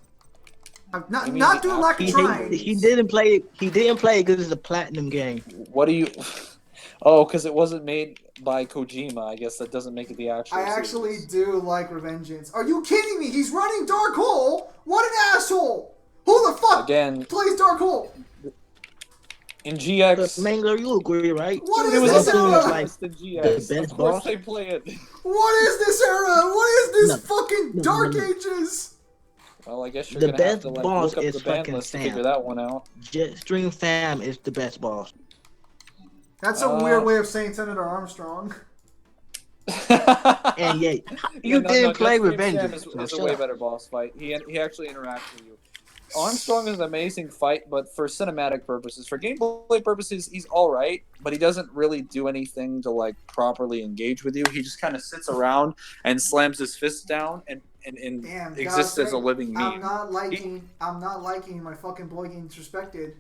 I'm not, You mean not the doing lack of actual- trying. He didn't play. He didn't play because it's a platinum game. What do you... Oh, because it wasn't made by Kojima. I guess that doesn't make it the actual I actually series. do like Revengeance. Are you kidding me? He's running Dark Hole? What an asshole! Who the fuck Again, plays Dark Hole? in But GX... Mango, you agree, right? What It is was this also era? like the GX. the best Of course boss. they play it. What is this era? What is this No. fucking No, Dark no. Ages? Well, I guess you're The gonna have best to like boss look up is the band fucking list to Sam. figure that one out. Jetstream Fam is the best boss. That's a weird way of saying Senator Armstrong. And yet, you didn't play Jetstream Revenge. Sam is a way better boss fight. He actually interacts with you. Armstrong is an amazing fight, but for cinematic purposes, for gameplay purposes, he's all right. But he doesn't really do anything to like properly engage with you. He just kind of sits around and slams his fists down and Damn, exists as a living meme. I'm not liking my fucking boy getting disrespected.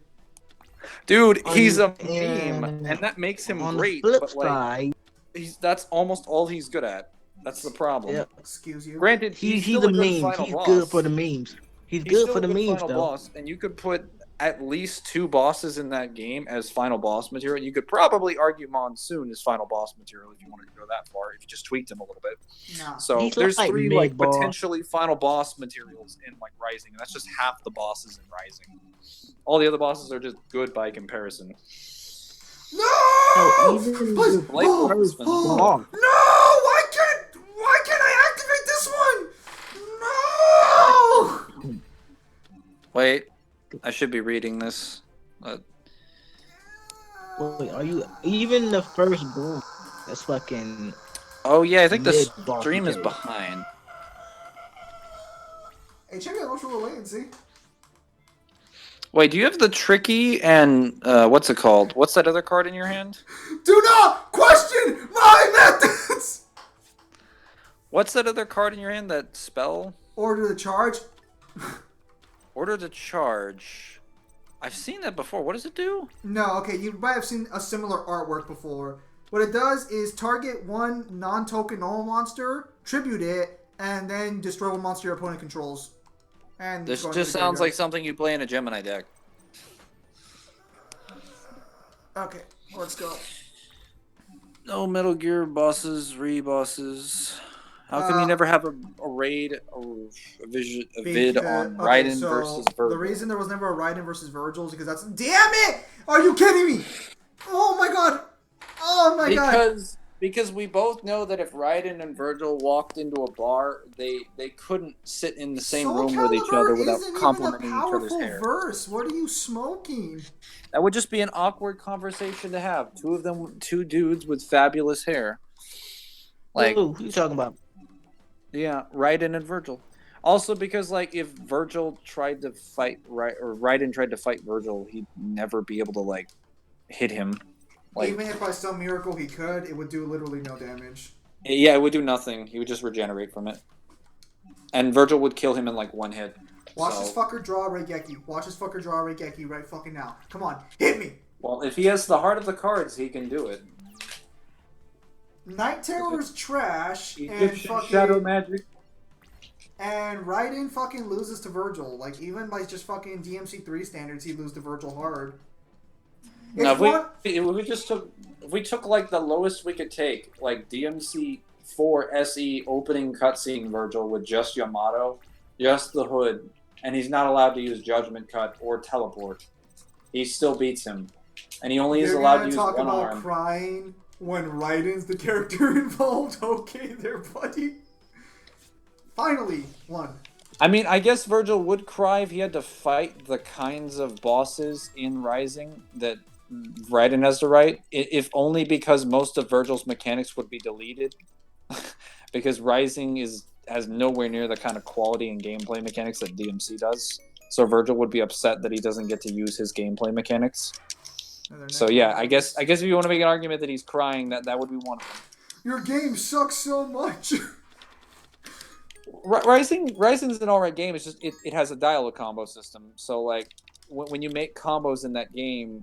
Dude, he's a meme, and that makes him on great. the flip But like, side, that's almost all he's good at. That's the problem. Yep. Excuse you. Granted, he's still a good meme. final He's boss. good for the memes. He's good still for the a good memes, final though. boss, and you could put at least 2 bosses in that game as final boss material. You could probably argue Monsoon is final boss material if you wanted to go that far, if you just tweaked him a little bit. Nah. So He's there's like 3 like mid-boss. potentially final boss materials in like Rising, and that's just half the bosses in Rising. All the other bosses are just good by comparison. No! even Please. the Blake Oh, Horseman. oh. Long. No! Why can't I activate this one? No! Wait, I should be reading this. Wait, are you even the first boom? That's fucking. Oh yeah, I think the Mid-boss stream is material. behind. Hey, check out ultra low latency. Wait, do you have the tricky and what's it called? What's that other card in your hand? Do not question my methods! What's that other card in your hand? That spell? Order the charge. Order to charge. I've seen that before. What does it do? No, okay, you might have seen a similar artwork before. What it does is target one non-token normal monster, tribute it, and then destroy one monster your opponent controls. And This go into just the sounds graveyard. like something you play in a Gemini deck. Okay, let's go. No Metal Gear bosses, re-bosses. How come you never have a raid or a vid on Raiden versus Virgil? The reason there was never a Raiden versus Virgil is because that's... Damn it! Are you kidding me? Oh my god! Oh my god! Because we both know that if Raiden and Virgil walked into a bar, they couldn't sit in the same Soul room with each Calibur other without isn't complimenting even a each other's powerful hair. verse. What are you smoking? That would just be an awkward conversation to have. Two dudes with fabulous hair. Like, Ooh, who you talking about? yeah, Raiden and Virgil. Also, because like if Virgil tried to fight or Raiden tried to fight Virgil, he'd never be able to like hit him. Like, Even if by some miracle he could, it would do literally no damage. yeah, it would do nothing. He would just regenerate from it, and Virgil would kill him in like 1 hit. Watch So- this fucker draw Reigeki. Watch this fucker draw Reigeki right fucking now. Come on, hit me! Well, if he has the heart of the cards, he can do it. Night Terror's trash, and Egyptian fucking... shadow magic. And Raiden fucking loses to Virgil. Like, even by just fucking DMC3 standards, he'd lose to Virgil hard. Now, If if we took like the lowest we could take, like DMC4 SE opening cutscene Virgil with just Yamato, just the hood, and he's not allowed to use Judgment Cut or Teleport, he still beats him, and he only is You're allowed to gonna use talk one about arm. crying when Raiden's the character involved? Okay, there, buddy. Finally, one. I mean, I guess Virgil would cry if he had to fight the kinds of bosses in Rising that Raiden has to write, if only because most of Virgil's mechanics would be deleted. Because Rising has nowhere near the kind of quality and gameplay mechanics that DMC does. So Virgil would be upset that he doesn't get to use his gameplay mechanics. So yeah, I guess if you want to make an argument that he's crying, that would be one of them. Your game sucks so much. Rising's an alright game. It's just it has a dialogue combo system. So like when you make combos in that game,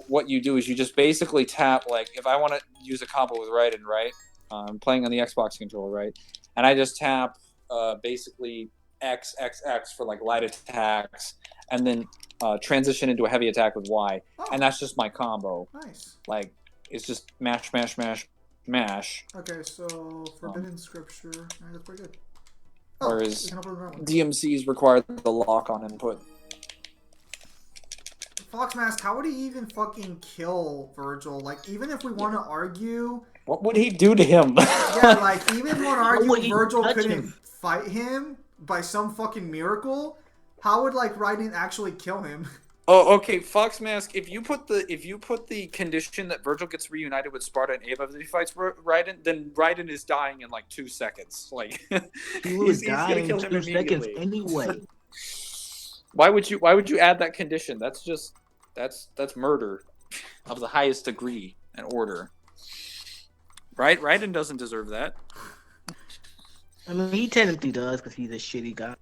what you do is you just basically tap, like if I want to use a combo with Raiden, right? I'm playing on the Xbox controller, right? And I just tap basically X for like light attacks, and then transition into a heavy attack with Y, and that's just my combo. Nice. Like it's just mash, mash, mash, mash. Okay, so Forbidden Scripture. That's pretty good. Whereas we can open that one. DMCs require the lock-on input. Foxmask, how would he even fucking kill Virgil? Like, even if we want to argue... What would he do to him? Yeah, like, even if we want to How would argue he Virgil touch couldn't him? fight him by some fucking miracle, how would, like, Raiden actually kill him? Oh, okay, Foxmask. If you put the condition that Virgil gets reunited with Sparta and Ava if he fights Raiden, then Raiden is dying in like 2 seconds. Like He was gonna dying kill in him 2 seconds immediately. anyway. Why would you add that condition? That's just that's murder of the highest degree and order. Right? Raiden doesn't deserve that. I mean, he technically does because he's a shitty guy.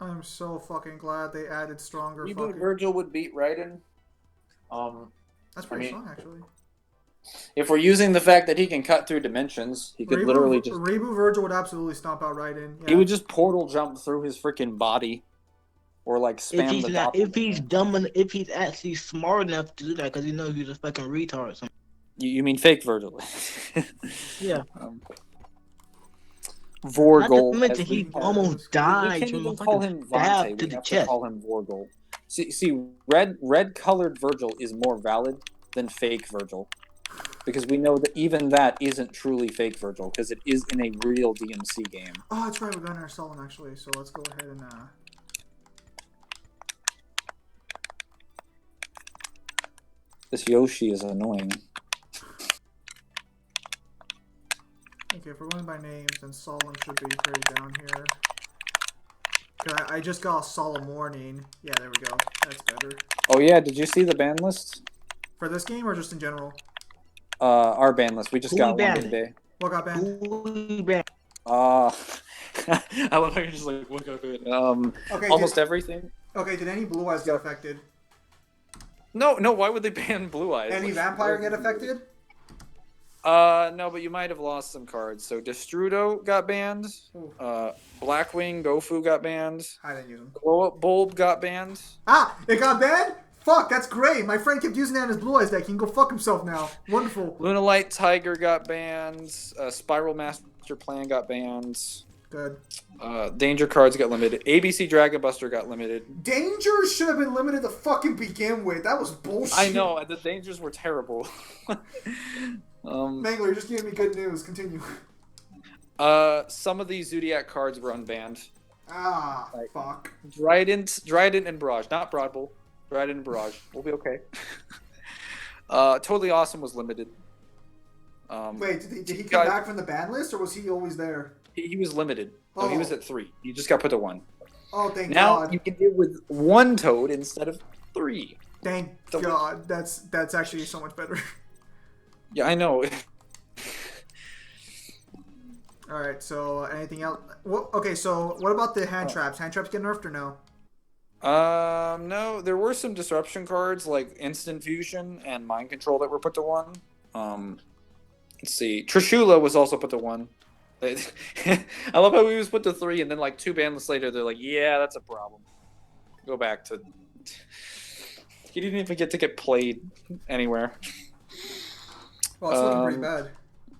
I'm so fucking glad they added stronger Reboot fucking... Virgil would beat Raiden. That's pretty strong, actually. If we're using the fact that he can cut through dimensions, he could literally just... Reboot Virgil would absolutely stomp out Raiden. Yeah. He would just portal jump through his freaking body. Or like spam if he's actually smart enough to do that because he knows he's a fucking retard or something. You mean fake Virgil? Yeah. Vorgol. Not to mention he almost died. We can't even call him Vante. We have to call him Vorgol. See, red colored Virgil is more valid than fake Virgil. Because we know that even that isn't truly fake Virgil, because it is in a real DMC game. Oh, that's right, we're going to our Sullen, actually, so let's go ahead and... This Yoshi is annoying. Okay, if we're going by names, then Sullen should be pretty down here. I just got a solemn warning. Yeah, there we go. That's better. Oh yeah, did you see the ban list? For this game or just in general? Our ban list. We just got one today. What got banned? I love how you're just like, what got banned? Okay, almost everything. Okay, did any Blue Eyes get affected? No, why would they ban Blue Eyes? Any Vampire get affected? No, but you might have lost some cards. So Destrudo got banned. Blackwing Gofu got banned. I didn't use them. Glow Up Bulb got banned. Ah, it got banned? Fuck, that's great. My friend kept using that in his Blue Eyes deck. He can go fuck himself now. Wonderful. Lunalight Tiger got banned. Spiral Master Plan got banned. Good. Danger cards got limited. ABC Dragon Buster got limited. Danger should have been limited to fucking begin with. That was bullshit. I know. The dangers were terrible. Mangler, you're just giving me good news. Continue. Some of these Zodiac cards were unbanned. Ah, fuck. Trident and Barrage. Not Broad Bull. Trident and Barrage. We'll be okay. Totally Awesome was limited. Wait, did he come back from the ban list, or was he always there? He was limited. Oh. No, he was at 3. He just got put to 1. Oh, thank God. Now you can deal with 1 Toad instead of 3. Thank God. That's actually so much better. Yeah, I know. Alright, so anything else? Okay, so what about the hand traps? Hand traps get nerfed or no? No. There were some disruption cards like Instant Fusion and Mind Control that were put to 1. Let's see. Trishula was also put to 1. I love how he was put to 3, and then like 2 ban lists later, they're like, "Yeah, that's a problem. Go back to." He didn't even get played anywhere. Well, it's looking pretty bad.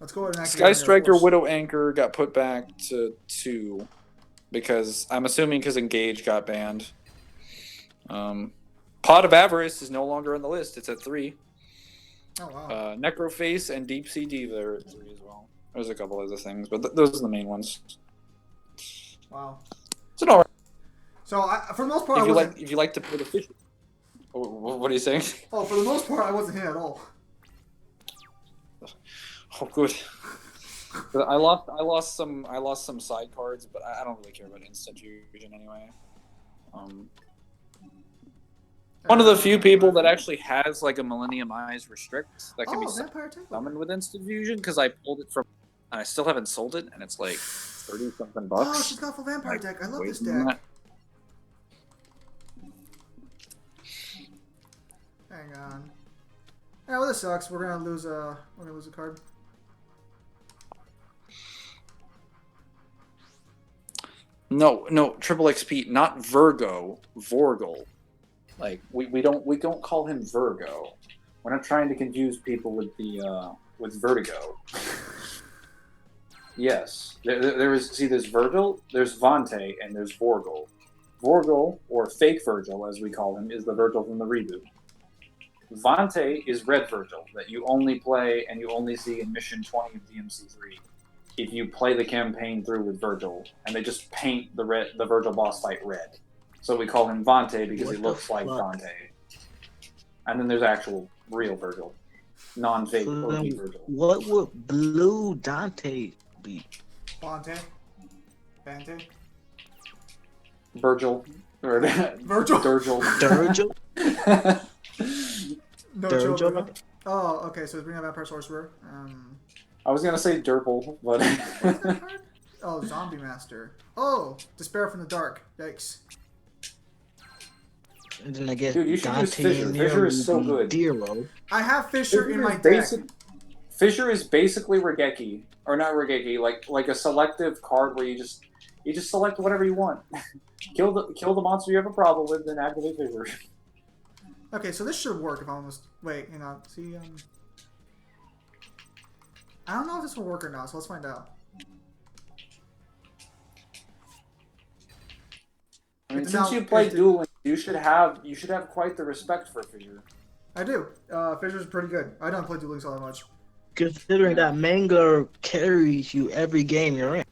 Let's go ahead and Sky Striker Widow Anchor got put back to 2 because I'm assuming because Engage got banned. Pot of Avarice is no longer on the list. It's at 3. Oh wow. Necroface and Deep Sea Diva are at 3 as well. There's a couple other things, but those are the main ones. Wow. It's an alright. So for the most part, if you like to play the fish. What are you saying? Oh, for the most part, I wasn't hit at all. Oh, good. I lost some side cards, but I don't really care about Instant Fusion anyway. One of the few people that actually has like a Millennium Eyes Restrict that can be summoned with Instant Fusion because I pulled it from, and I still haven't sold it, and it's like $30-something. Oh, she's got full Vampire deck. I love this deck. Hang on. Yeah, well, this sucks. We're gonna lose a card. No, triple XP, not Virgo, Vorgol. Like we don't call him Virgo. We're not trying to confuse people with the with Vertigo. Yes, there's Virgil, there's Vante, and there's Vorgol. Vorgol, or fake Virgil as we call him, is the Virgil from the reboot. Vante is Red Virgil that you only play and you only see in Mission 20 of DMC3. If you play the campaign through with Virgil, and they just paint the Virgil boss fight red. So we call him Vante because he looks like Dante. And then there's actual real Virgil. Non-fake OG Virgil. What would blue Dante be? Vante? Virgil. Or Virgil. Durgel. Durgel? No Durgel? joke. Oh, okay. So it's bringing up Vampire Sorcerer. I was gonna say Durble, but What's that card? Oh, Zombie Master. Oh, Despair from the Dark. Yikes. And then I guess dude, you should use Dante Fissure. and Fissure Nero is so will be good. Zero. I have Fissure in my deck. Basic. Fissure is basically Regeki, or not Regeki, like a selective card where you just select whatever you want. kill the monster you have a problem with, then activate Fissure. Okay, so this should work if I almost wait. Hang on. See, I don't know if this will work or not. So let's find out. I mean, since you play Duel Links, you should have quite the respect for Fissure. I do. Fissure's pretty good. I don't play Duel Links all that much. Considering that Mangler carries you every game you're in.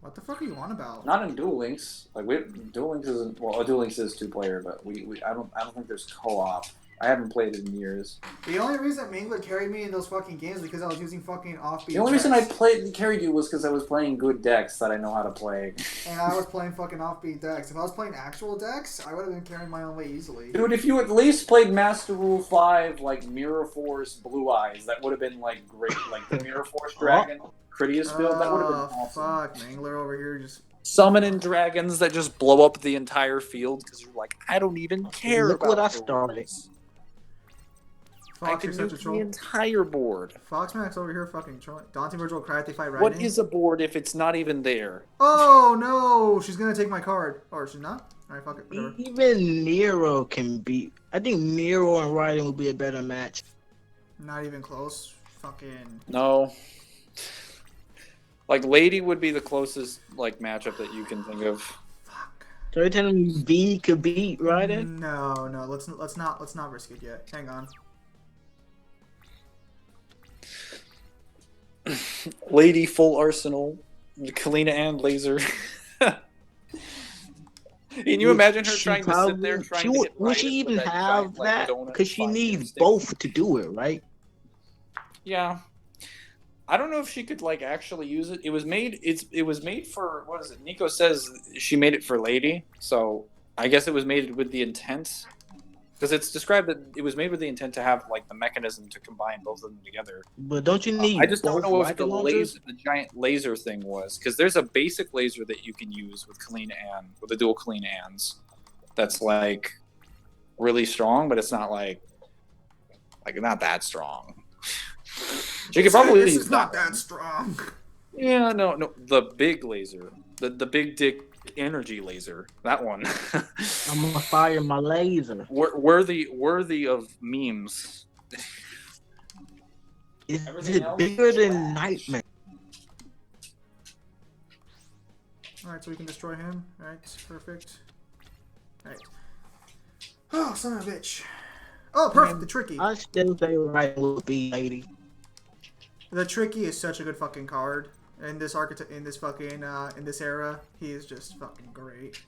What the fuck are you on about? Not in Duel Links. Like Duel Links isn't. Well, Duel Links is 2-player, but I don't think there's co-op. I haven't played it in years. The only reason Mangler carried me in those fucking games is because I was using fucking offbeat. The only reason I carried you was because I was playing good decks that I know how to play. And I was playing fucking offbeat decks. If I was playing actual decks, I would have been carrying my own way easily. Dude, if you at least played Master Rule 5, like Mirror Force Blue Eyes, that would have been like great. Like the Mirror Force Dragon, Critias build, that would have been awesome. Fuck, Mangler over here just summoning dragons that just blow up the entire field because you're like, I don't even care. Look about what I started. I can nuke the entire board. Foxmax over here fucking trolling. Dante Virgil cry if they fight right. What is a board if it's not even there? Oh no, she's gonna take my card. Or she's not? Alright, fuck it, whatever. Even Nero can beat. I think Nero and Raiden would be a better match. Not even close. Fucking no. Like Lady would be the closest like matchup that you can think of. Fuck. So you're telling me V could beat Raiden? No, let's not risk it yet. Hang on. Lady full arsenal, Kalina and laser. Can you imagine her trying to sit there trying to hit would she even have that? Because she needs both to do it, right? Yeah. I don't know if she could like actually use it. It was made for, what is it? Nico says she made it for Lady, so I guess it was made with the intent. Because it's described that it was made with the intent to have like the mechanism to combine both of them together. But don't you need? I just don't know if the giant laser thing was, because there's a basic laser that you can use with the dual Kalina Anns. That's like really strong, but it's not like not that strong. You could probably use it's not that strong. Yeah, no, the big laser, the big dick energy laser, that one. I'm gonna fire my laser. Worthy of memes. Is it bigger than Nightmare? Alright, so we can destroy him. Alright, perfect. Alright. Oh, son of a bitch. Oh, perfect, the Tricky. I still say Raiden will be Lady. The Tricky is such a good fucking card. In this in this era, he is just fucking great.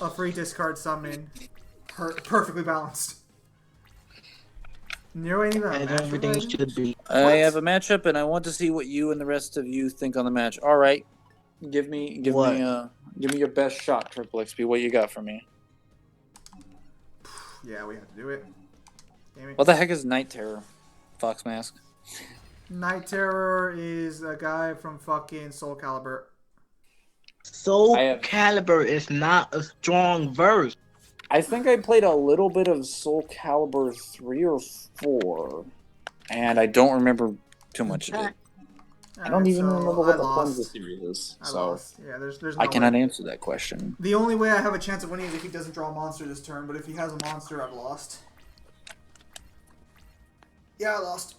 A free discard summon, perfectly balanced. Nero ain't even a match. Everything should be. I have a matchup, and I want to see what you and the rest of you think on the match. All right, give me your best shot, Triple XP. What you got for me? Yeah, we have to do it. Damn it. What the heck is Night Terror? Fox Mask. Night Terror is a guy from fucking Soul Calibur. Soul Calibur is not a strong verse. I think I played a little bit of Soul Calibur 3 or 4, and I don't remember too much of it. I don't even remember what the point of the series is. Yeah, there's no I cannot answer that question. The only way I have a chance of winning is if he doesn't draw a monster this turn, but if he has a monster, I've lost. Yeah, I lost.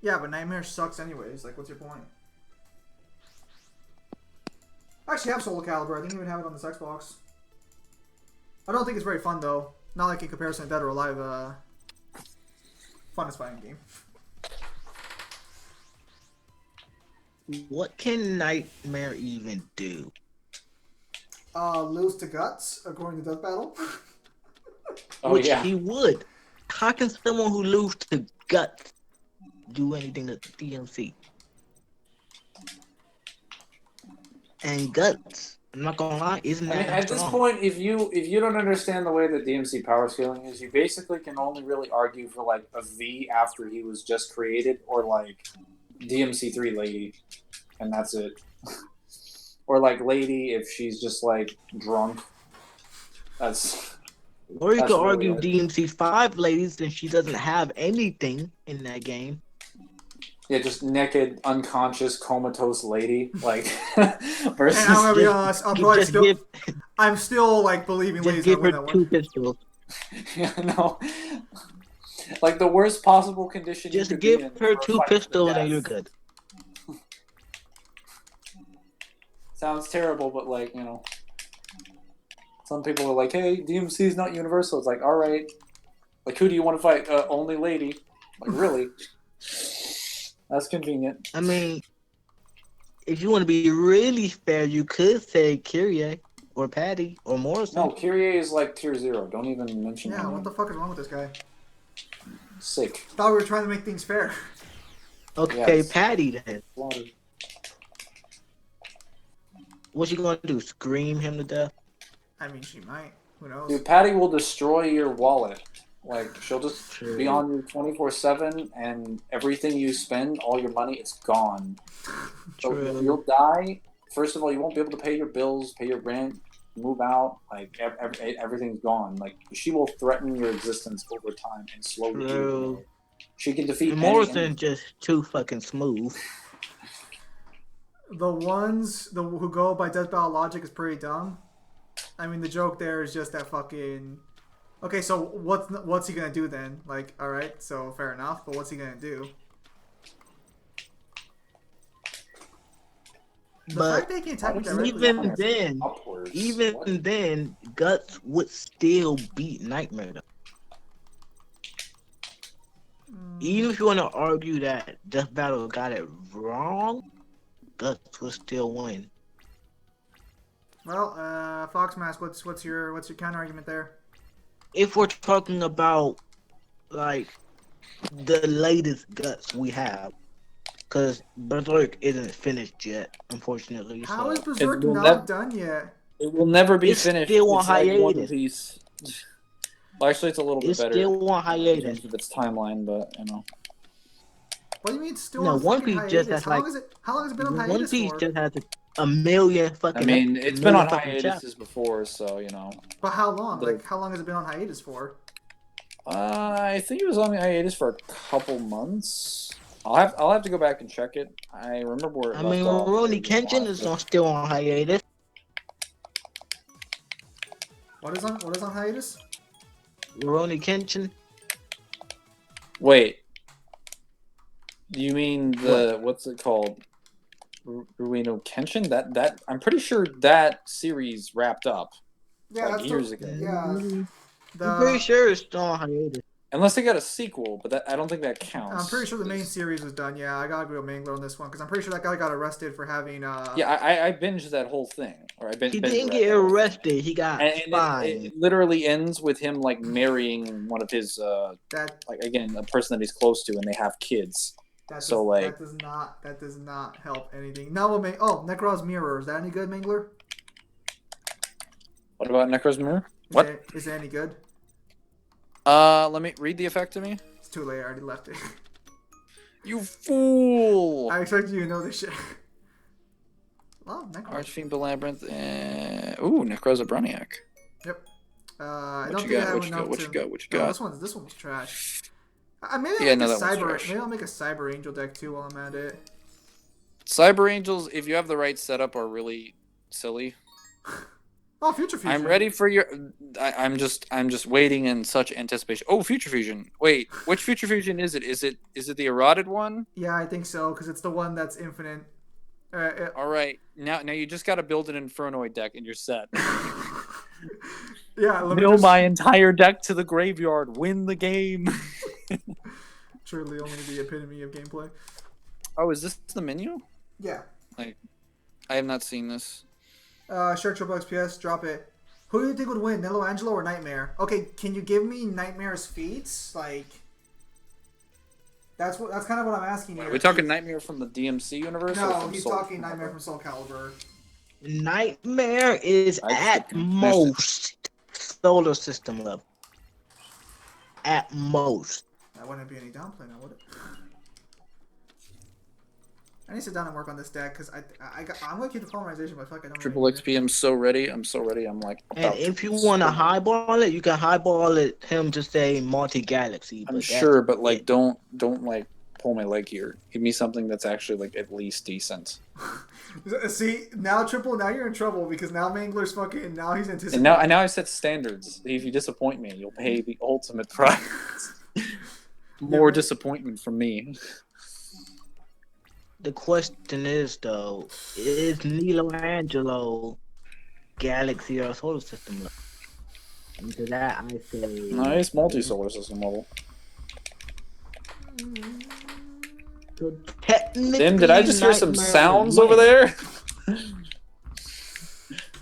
Yeah, but Nightmare sucks anyways. Like, what's your point? I actually have Soul Calibur. I didn't even have it on this Xbox. I don't think it's very fun, though. Not like in comparison to Dead or Alive, funnest fighting game. What can Nightmare even do? Lose to Guts, according to Death Battle. Oh Which yeah. he would. How can someone who lose to Guts do anything to DMC? And Guts, I'm not gonna lie, isn't I mean, that at this strong? point, if you don't understand the way that DMC power scaling is, you basically can only really argue for like a V after he was just created, or like DMC3 Lady, and that's it. Or like Lady if she's just like drunk. That's Or you that's could really argue it. DMC5 ladies since she doesn't have anything in that game. Yeah, just naked, unconscious, comatose lady, like And versus. I'm gonna be Just- honest, I'm still like believing Just Lady's give gonna her win that 2 one. pistols. Yeah, no. Like the worst possible condition you Just could give be in her for a 2 fight to the pistols and death. you're good. Sounds terrible, but like, you know. Some people are like, hey, DMC is not universal. It's like, alright. Like, who do you want to fight? Only Lady. Like, really? That's convenient. I mean, if you want to be really fair, you could say Kyrie or Patty or Morrison. No, Kyrie is like tier 0. Don't even mention Yeah, him. what the fuck is wrong with this guy? Sick. Thought we were trying to make things fair. Okay, Yes. Patty then. Slaughtered. What's she gonna do? Scream him to death? I mean, she might. Who knows? Dude, Patty will destroy your wallet. Like, she'll just True. be on you 24/7, and everything you spend, all your money, it's gone. So True. you'll die. First of all, you won't be able to pay your bills, pay your rent, move out. Like, everything's gone. Like, she will threaten your existence over time and slowly do True. it. She can defeat And any Morrison's enemy. just too fucking smooth. The ones who go by Death Battle logic is pretty dumb. I mean, the joke there is just that fucking. Okay, so what's he gonna do then? Like, all right, so fair enough, but what's he gonna do? The But fact they can attack me Even directly. even then, Upwards. even What? then, Guts would still beat Nightmare though. Even if you want to argue that Death Battle got it wrong, Guts would still win. Well, Fox Mask, what's your counter argument there? If we're talking about like the latest Guts we have, because Berserk isn't finished yet, unfortunately. How so. is Berserk will not nev- done yet? It will never be It's finished. still on It's like One hiatus. Piece. Well, actually, it's a little bit It's better still on in hiatus. terms of its timeline, but you know. What do you mean it's still No, on One fucking Piece hiatus? just has, How long is it? How long has it been on One hiatus Piece for? just has a million fucking. I mean, it's a been on million fucking chapters. hiatuses before, so you know. But how long? The- Like, how long has it been on hiatus for? I think it was on hiatus for a couple months. I'll have to go back and check it. I remember where it I left mean, off. Rurouni Kenshin is still on hiatus. What is on hiatus? Rurouni Kenshin. Wait. Do you mean the what's it called? Ruino Kenshin? That I'm pretty sure that series wrapped up Yeah, like that's years the, ago. Yeah, I'm pretty the sure it's still on hiatus. Unless they got a sequel, but I don't think that counts. I'm pretty sure the main series was done. Yeah, I gotta agree with Mangler on this one because I'm pretty sure that guy got arrested for having. Yeah, I binged that whole thing, or I binged. He binged didn't read get that whole thing. arrested. He got And fined. it literally ends with him like marrying one of his that like again a person that he's close to, and they have kids. that So, does, like- that does not help anything. Now we'll make Necro's Mirror. Is that any good, Mangler? What about Necro's Mirror? Is What? Is it any good? Let me read the effect to me. It's too late. I already left it. You fool! I expect you to know this shit. Well, Necro. Archfiend Labyrinth. Ooh, Necro's a Broniac. Yep. I What don't you think I got? have What you enough got? What to. you got? What you No, got? this one was trash. Maybe I'll Yeah, make no, a that one's cyber. trash. Maybe I'll make a Cyber Angel deck too while I'm at it. Cyber Angels, if you have the right setup, are really silly. Oh, Future Fusion. I'm ready for your. I'm just waiting in such anticipation. Oh, Future Fusion. Wait, which Future Fusion is it? Is it the eroded one? Yeah, I think so because it's the one that's infinite. All right, now you just got to build an Infernoid deck and you're set. Yeah, let me Mill just, my entire deck to the graveyard. Win the game. truly only the epitome of gameplay. Oh, is this the menu? Yeah. I have not seen this. Shirt Triple XPS, drop it. Who do you think would win, Nilo Angelo or Nightmare? Okay, can you give me Nightmare's feats? Like, that's kind of what I'm asking here. Are we talking Nightmare from the DMC universe? or No, from he's Soul talking Calibur? Nightmare from Soul Calibur. Nightmare is I at should confess most solar system level. At most. That wouldn't be any downplay now, would it? I need to sit down and work on this deck because I'm gonna keep the polymerization, but I feel like I don't. Triple really XP, I'm so ready. I'm so ready. I'm like. And about if to you want to spin. highball it, you can highball it him to say multi-galaxy. I'm But sure, but like, it. don't like pull my leg here. Give me something that's actually like at least decent. See, now you're in trouble because now Mangler's fucking, now he's anticipating. And now I set standards. If you disappoint me, you'll pay the ultimate price. More disappointment from me. The question is though, is Nilo Angelo galaxy or solar system level? And to that I say Nice multi-solar system level. So technically, Tim, did I just hear some Nightmare sounds would over win. there?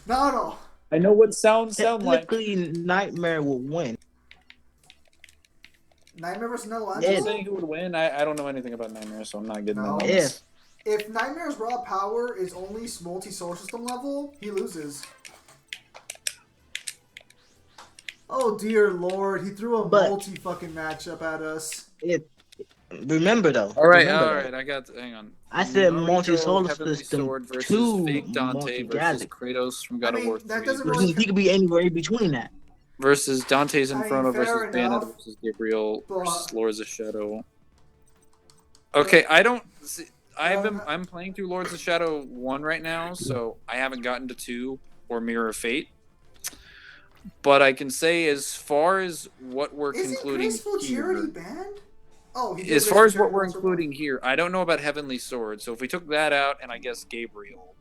Not at all. I know what sounds sound like. Technically, Nightmare will win. Nightmare versus Nilo I'm Angelo? saying who would win. I don't know anything about Nightmare, so I'm not getting No. in on this. If Nightmare's raw power is only multi-solar system level, he loses. Oh dear lord, he threw a But- multi-fucking matchup at us. Remember though. All right, remember though, I got. Hang on. I said Naruto, multi-solar Heavenly system Sword versus to Fake Dante versus multi-galaxy. Kratos from God of War that 3 doesn't versus, really- He could be anywhere in between that. versus Dante's Inferno fair versus enough, Bayonetta versus Gabriel but- versus Lords of Shadow. Okay, I don't. See, Well, I'm playing through Lords of Shadow 1 right now, so I haven't gotten to 2 or Mirror of Fate. But I can say, as far as what we're Isn't concluding Graceful here, Charity banned? Oh, he did as Graceful far as what Charity we're once or including here, I don't know about Heavenly Sword. So if we took that out, and I guess Gabriel,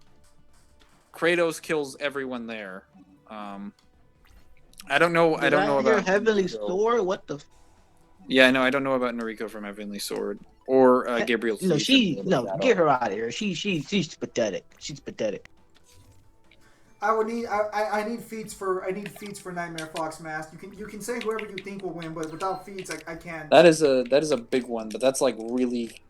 Kratos kills everyone there. I don't know. I don't know Your about Heavenly Nariko. Sword. What the? Yeah, no, I don't know about Noriko from Heavenly Sword or Gabriel's. No, Thief in Lord of Shadow. get her out of here. She's pathetic. She's pathetic. I need feats for Nightmare Fox Mask. You can say whoever you think will win, but without feats, I can't. That is a big one, but that's like really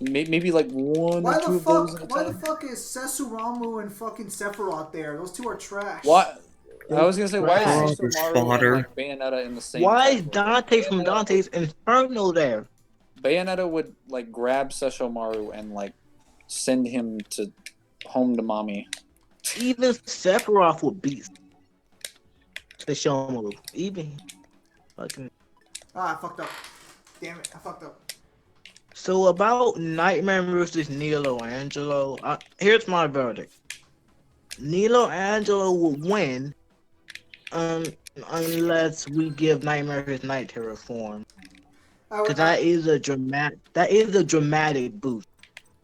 maybe like one Why or two the of those. fuck? Why the fuck is Sesuramu and fucking Sephiroth there? Those two are trash. What? I was gonna say, why Trash. is Sumaru Fodder. and like Bayonetta in the same? Why is category? Dante from Bayonetta- Dante's Inferno there? Bayonetta would like grab Sesshomaru and like send him to home to mommy. Even Sephiroth would beat the Shomaru. Even fucking. Ah, I fucked up. Damn it, I fucked up. So about Nightmare versus Nilo Angelo, here's my verdict. Nilo Angelo will win, unless we give Nightmare his Night Terror form, because that is a dramatic boost.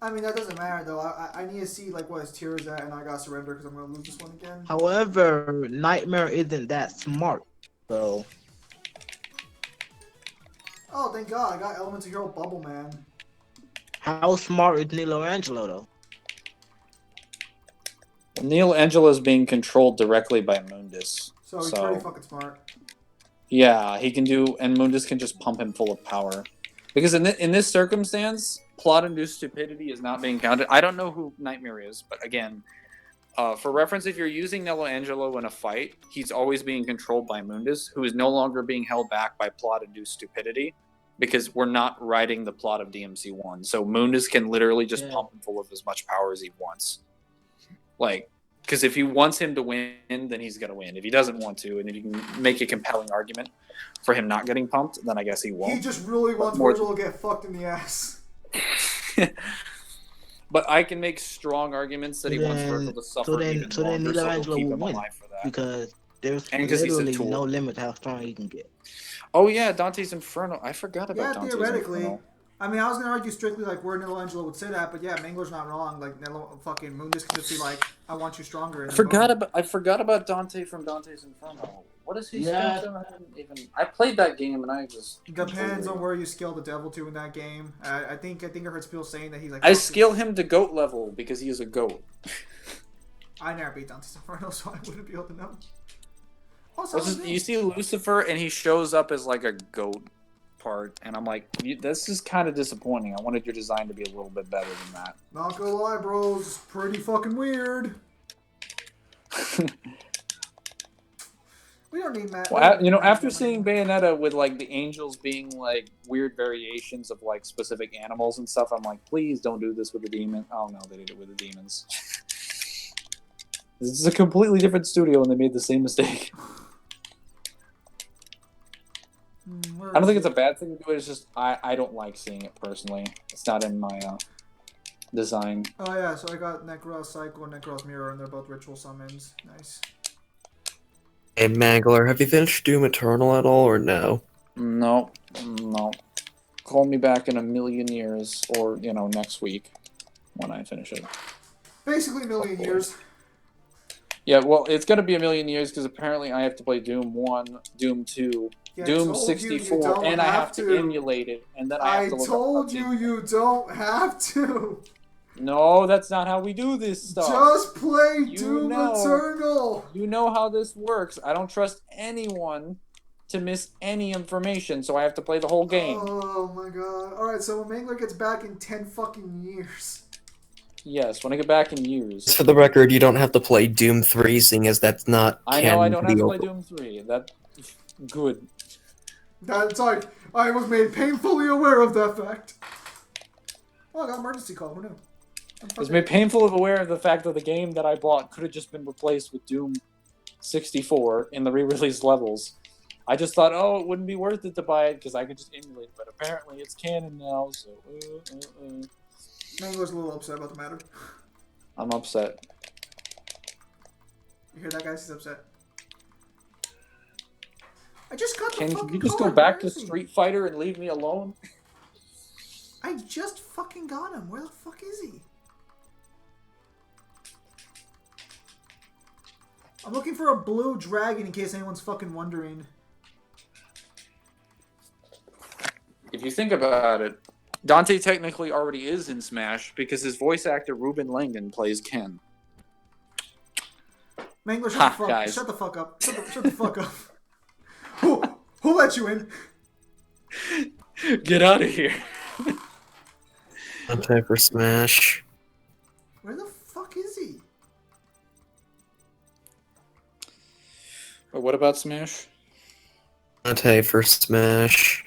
I mean, that doesn't matter though. I need to see like what his tier is at, and I gotta surrender because I'm gonna lose this one again. However, Nightmare isn't that smart, so Oh, thank God, I got Elemental Hero Bubble Man. how smart is Nilo Angelo though? Neil Angelo is being controlled directly by Mundus. So he's pretty fucking smart. Yeah, he can do, and Mundus can just pump him full of power. Because in this circumstance, plot-induced stupidity is not being counted. I don't know who Nightmare is, but again, for reference, if you're using Nilo Angelo in a fight, he's always being controlled by Mundus, who is no longer being held back by plot-induced stupidity, because we're not writing the plot of DMC1. So Mundus can literally just pump him full of as much power as he wants. Like, because if he wants him to win, then he's going to win. If he doesn't want to, and if you can make a compelling argument for him not getting pumped, then I guess he won't. He just really wants more- Virgil to get fucked in the ass. But I can make strong arguments that he wants Virgil to suffer even longer, Nilo so he'll Angelo keep will him win alive for that. because there's And 'cause he's a literally tool. no limit to how strong he can get. Oh yeah, Dante's Inferno. I forgot about Yeah, Dante's theoretically. Inferno. I mean, I was gonna argue strictly like where Nilo Angelo would say that, but yeah, Mangler's not wrong. Like Nilo fucking Mundus can just be like, I want you stronger. And I then forgot about Dante from Dante's Inferno. What is he Yeah. skilled to? I played that game and I just Depends on where you scale the devil to in that game. I think I heard people saying that he's like. I scale him to goat level because he is a goat. I never beat Dante's Inferno, so I wouldn't be able to know. Oh, You see Lucifer, and he shows up as like a goat part, and I'm like, this is kind of disappointing. I wanted your design to be a little bit better than that. Not gonna lie, bros, it's pretty fucking weird. We don't need Matt. Well, after seeing Bayonetta with like the angels being like weird variations of like specific animals and stuff, I'm like, please don't do this with the demon. Oh no, they did it with the demons. This is a completely different studio, and they made the same mistake. I don't think it's a bad thing to do it. It's just I don't like seeing it personally. It's not in my design. Oh yeah, so I got Necros Cycle and Necros Mirror, and they're both ritual summons. Nice. Hey Mangler, have you finished Doom Eternal at all, or no? No. Call me back in a million years, or next week when I finish it. Basically, a million years. Yeah, well, it's gonna be a million years because apparently I have to play Doom 1, Doom 2. Yeah, Doom 64, and I have to emulate it, and then I have to look told you don't have to. No, that's not how we do this stuff. Just play Doom Eternal. You know how this works. I don't trust anyone to miss any information, so I have to play the whole game. Oh my god. Alright, so when Mangler gets back in 10 fucking years. Yes, when I get back in years. For the record, you don't have to play Doom 3, seeing as that's not I know I don't have to play Doom 3. That's good. That's like, I was made painfully aware of that fact. Oh, I got emergency call. Who knew? I was made painfully aware of the fact that the game that I bought could have just been replaced with Doom 64 in the re-release levels. I just thought, it wouldn't be worth it to buy it because I could just emulate it, but apparently it's canon now, so... Mangler's a little upset about the matter. I'm upset. You hear that, guys? He's upset. I just got the Can fucking you just card. go back to Street Fighter and leave me alone? I just fucking got him. Where the fuck is he? I'm looking for a blue dragon in case anyone's fucking wondering. If you think about it, Dante technically already is in Smash because his voice actor Ruben Langan plays Ken. Mangler, shut the fuck up. Shut the fuck up. Who let you in? Get out of here. No time for Smash. Where the fuck is he? But what about Smash? Dante for Smash.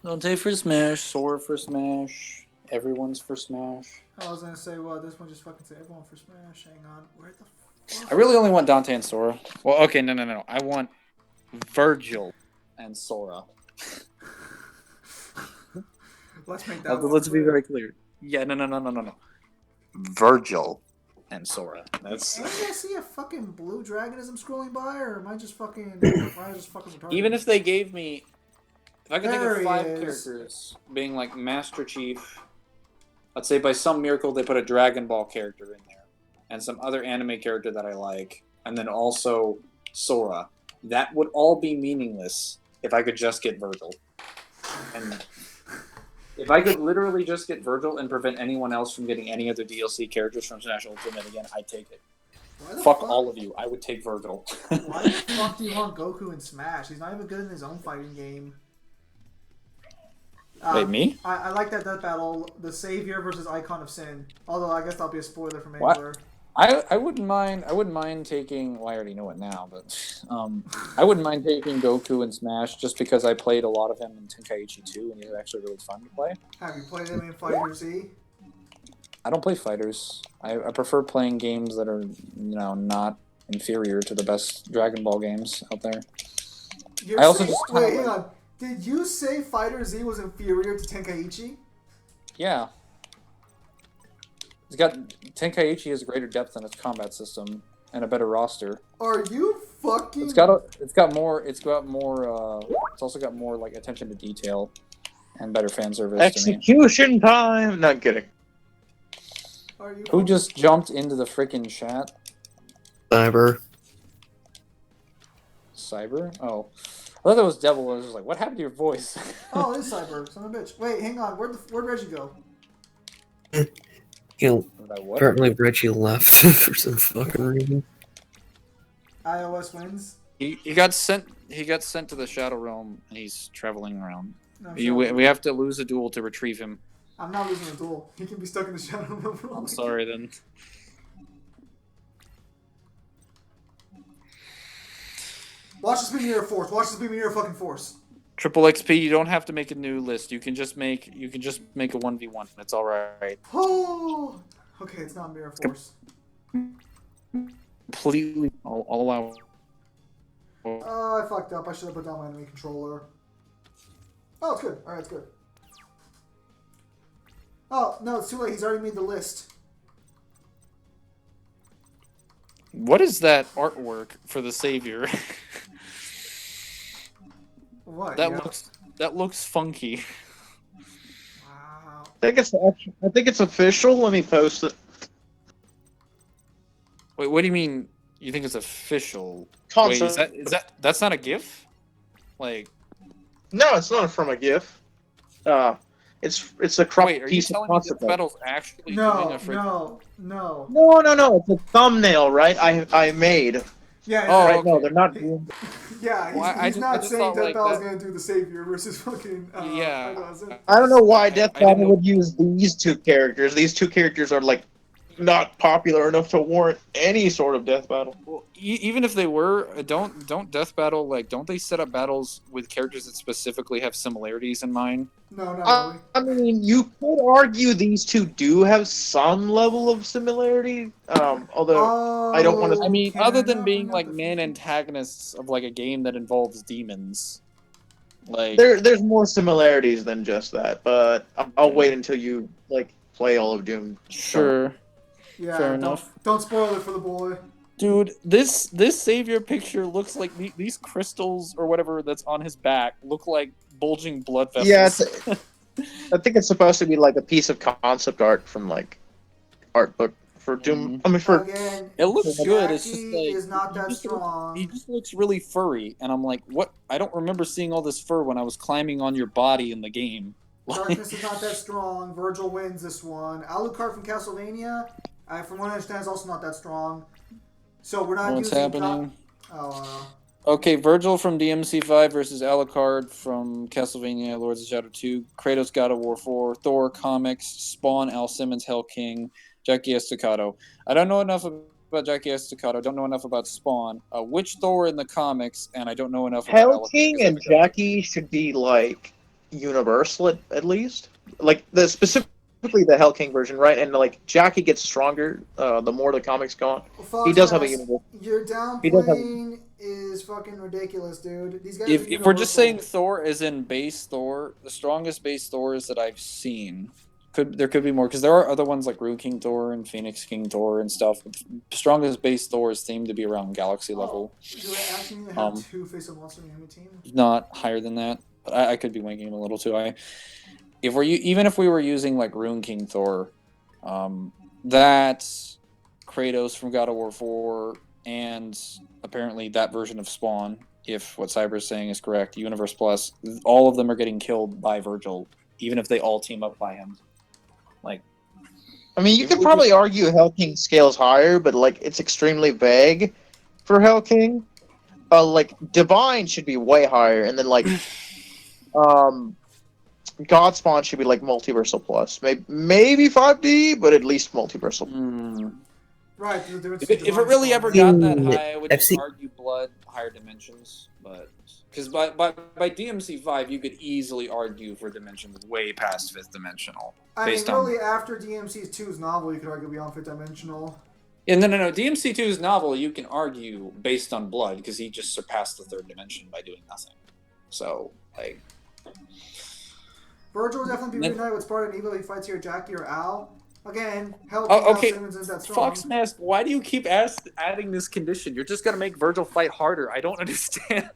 Dante for Smash, Sora for Smash, everyone's for Smash. I was gonna say, well, this one just fucking say everyone for Smash. Hang on. Where the fuck? I really only want Dante and Sora. Well, okay, no. I want Virgil and Sora. Let's make that Let's be very clear. Yeah, no. Virgil and Sora. That's. Am I gonna see a fucking blue dragon as I'm scrolling by, or am I just fucking retarded? Even if they gave me, if I could think There of he 5 is. characters being like Master Chief, let's say by some miracle they put a Dragon Ball character in there, and some other anime character that I like, and then also Sora. That would all be meaningless if I could just get Virgil. And if I could literally just get Virgil and prevent anyone else from getting any other DLC characters from Smash Ultimate again, I'd take it. Fuck all of you. I would take Virgil. Why the fuck do you want Goku in Smash? He's not even good in his own fighting game. Wait, me? I like that death battle, the Savior versus Icon of Sin. Although I guess that'll be a spoiler for What? Mangler. I wouldn't mind taking. Well, I already know it now, but I wouldn't mind taking Goku in Smash just because I played a lot of him in Tenkaichi 2, and he's actually really fun to play. Have you played him in Fighter Z? I don't play fighters. I prefer playing games that are not inferior to the best Dragon Ball games out there. You're I also saying, just wait, hang on. Did you say Fighter Z was inferior to Tenkaichi? Yeah. Tenkaichi has greater depth in its combat system and a better roster. Are you fucking? It's also got more like attention to detail and better fan service. Execution time. Not kidding. Are you Who just jumped into the freaking chat? Cyber. Cyber? Oh, I thought that was Devil. I was just like, what happened to your voice? Oh, it's Cyber, son of a bitch. Wait, hang on. Where'd Reggie go? You know, Did I what? apparently Reggie left for some fucking reason. iOS wins. He got sent. He got sent to the Shadow Realm, and he's traveling around. No, We have to lose a duel to retrieve him. I'm not losing a duel. He can be stuck in the shadow realm. I'm sorry then. Watch this be Mirror Force. Watch this be Mirror fucking Force. Triple XP. You don't have to make a new list. You can just make. You can just make a 1v1. It's all right. Oh. Okay, it's not Mirror Force. Completely. I'll allow. Oh, I fucked up. I should have put down my enemy controller. Oh, it's good. Alright, it's good. Oh, no, it's too late. He's already made the list. What is that artwork for the savior? What? that yeah. looks funky. Wow. I think it's official. Let me post it. Wait, what do you mean? You think it's official? Concept. Wait, is that's not a GIF? Like, No, it's not from a GIF. It's a crop wait, are you piece of telling me concept Death art. Battle's actually doing No, a freaking... no. No. It's a thumbnail, right? I made. Yeah, Oh, Right? okay. No, they're not. yeah. He's, Well, I he's just- not I just saying thought, Death like, Battle's that- gonna do the Savior versus fucking. Yeah. I don't know why Death I didn't Battle know- would use these two characters. These two characters are like not popular enough to warrant any sort of Death Battle. Well, even if they were, don't Death Battle, like, don't they set up battles with characters that specifically have similarities in mind? No, not really. I mean, you could argue these two do have some level of similarity. Although I don't wanna- I mean, can other I than not being bring up like the main feature? antagonists of like a game that involves demons, like there's more similarities than just that. But I'll wait until you like play all of Doom. sure, Yeah, fair don't, enough. Don't spoil it for the boy. dude, this savior picture looks like these crystals or whatever that's on his back look like bulging blood vessels. Yeah, I think it's supposed to be like a piece of concept art from like art book for Doom. I mean, for Again, It looks Jackie good. It's just like is not that he just strong. He just looks really furry, and I'm like, what? I don't remember seeing all this fur when I was climbing on your body in the game. Darkness is not that strong. Virgil wins this one. Alucard from Castlevania, from what I understand, is also not that strong. So we're not What's using. happening? Oh, Okay, Virgil from DMC5 versus Alucard from Castlevania, Lords of Shadow 2, Kratos, God of War 4, Thor Comics, Spawn, Al Simmons, Hell King, Jackie Estacado. I don't know enough about Jackie Estacado. I don't know enough about Spawn. Which Thor in the comics, and I don't know enough about Hell Alucard King because and I haven't done Jackie should be like universal at least. Like the specifically the Hell King version, right? And like Jackie gets stronger the more the comics go on. Fox He does have a Mass, universal. Your He does have- downplaying is fucking ridiculous, dude. These guys. If are we're just saying universal. Thor is in base Thor, the strongest base Thors that I've seen, there could be more because there are other ones like Rune King Thor and Phoenix King Thor and stuff. Strongest base Thors seem to be around galaxy level, Do I actually need to have two face of monster in the enemy team? not higher than that. But I could be winking a little too. Even if we were using like Rune King Thor, that's Kratos from God of War 4 and apparently that version of Spawn, if what Cyber is saying is correct, Universe Plus, all of them are getting killed by Virgil, even if they all team up by him. Like, I mean, you If could we probably argue Hell King scales higher, but like it's extremely vague for Hell King. Like Divine should be way higher, and then like Godspawn should be like Multiversal Plus, maybe 5D, but at least Multiversal. Right. There's a difference if between it divine really spawn ever and- got that high, I would I've just seen- argue Blood, higher dimensions. But because by DMC5, you could easily argue for dimensions way past fifth dimensional. I mean, based on- really, after DMC 2's novel, you could argue beyond fifth dimensional. Yeah, no. DMC2's novel, you can argue based on Blood because he just surpassed the third dimension by doing nothing. So, like, Virgil would definitely be Then- reunited with Spartan Eagle. He fights here Jackie or Al. Again, Hell Oh, King, Al okay. Simmons is that strong. Fox Mask, why do you keep adding this condition? You're just gonna make Virgil fight harder. I don't understand.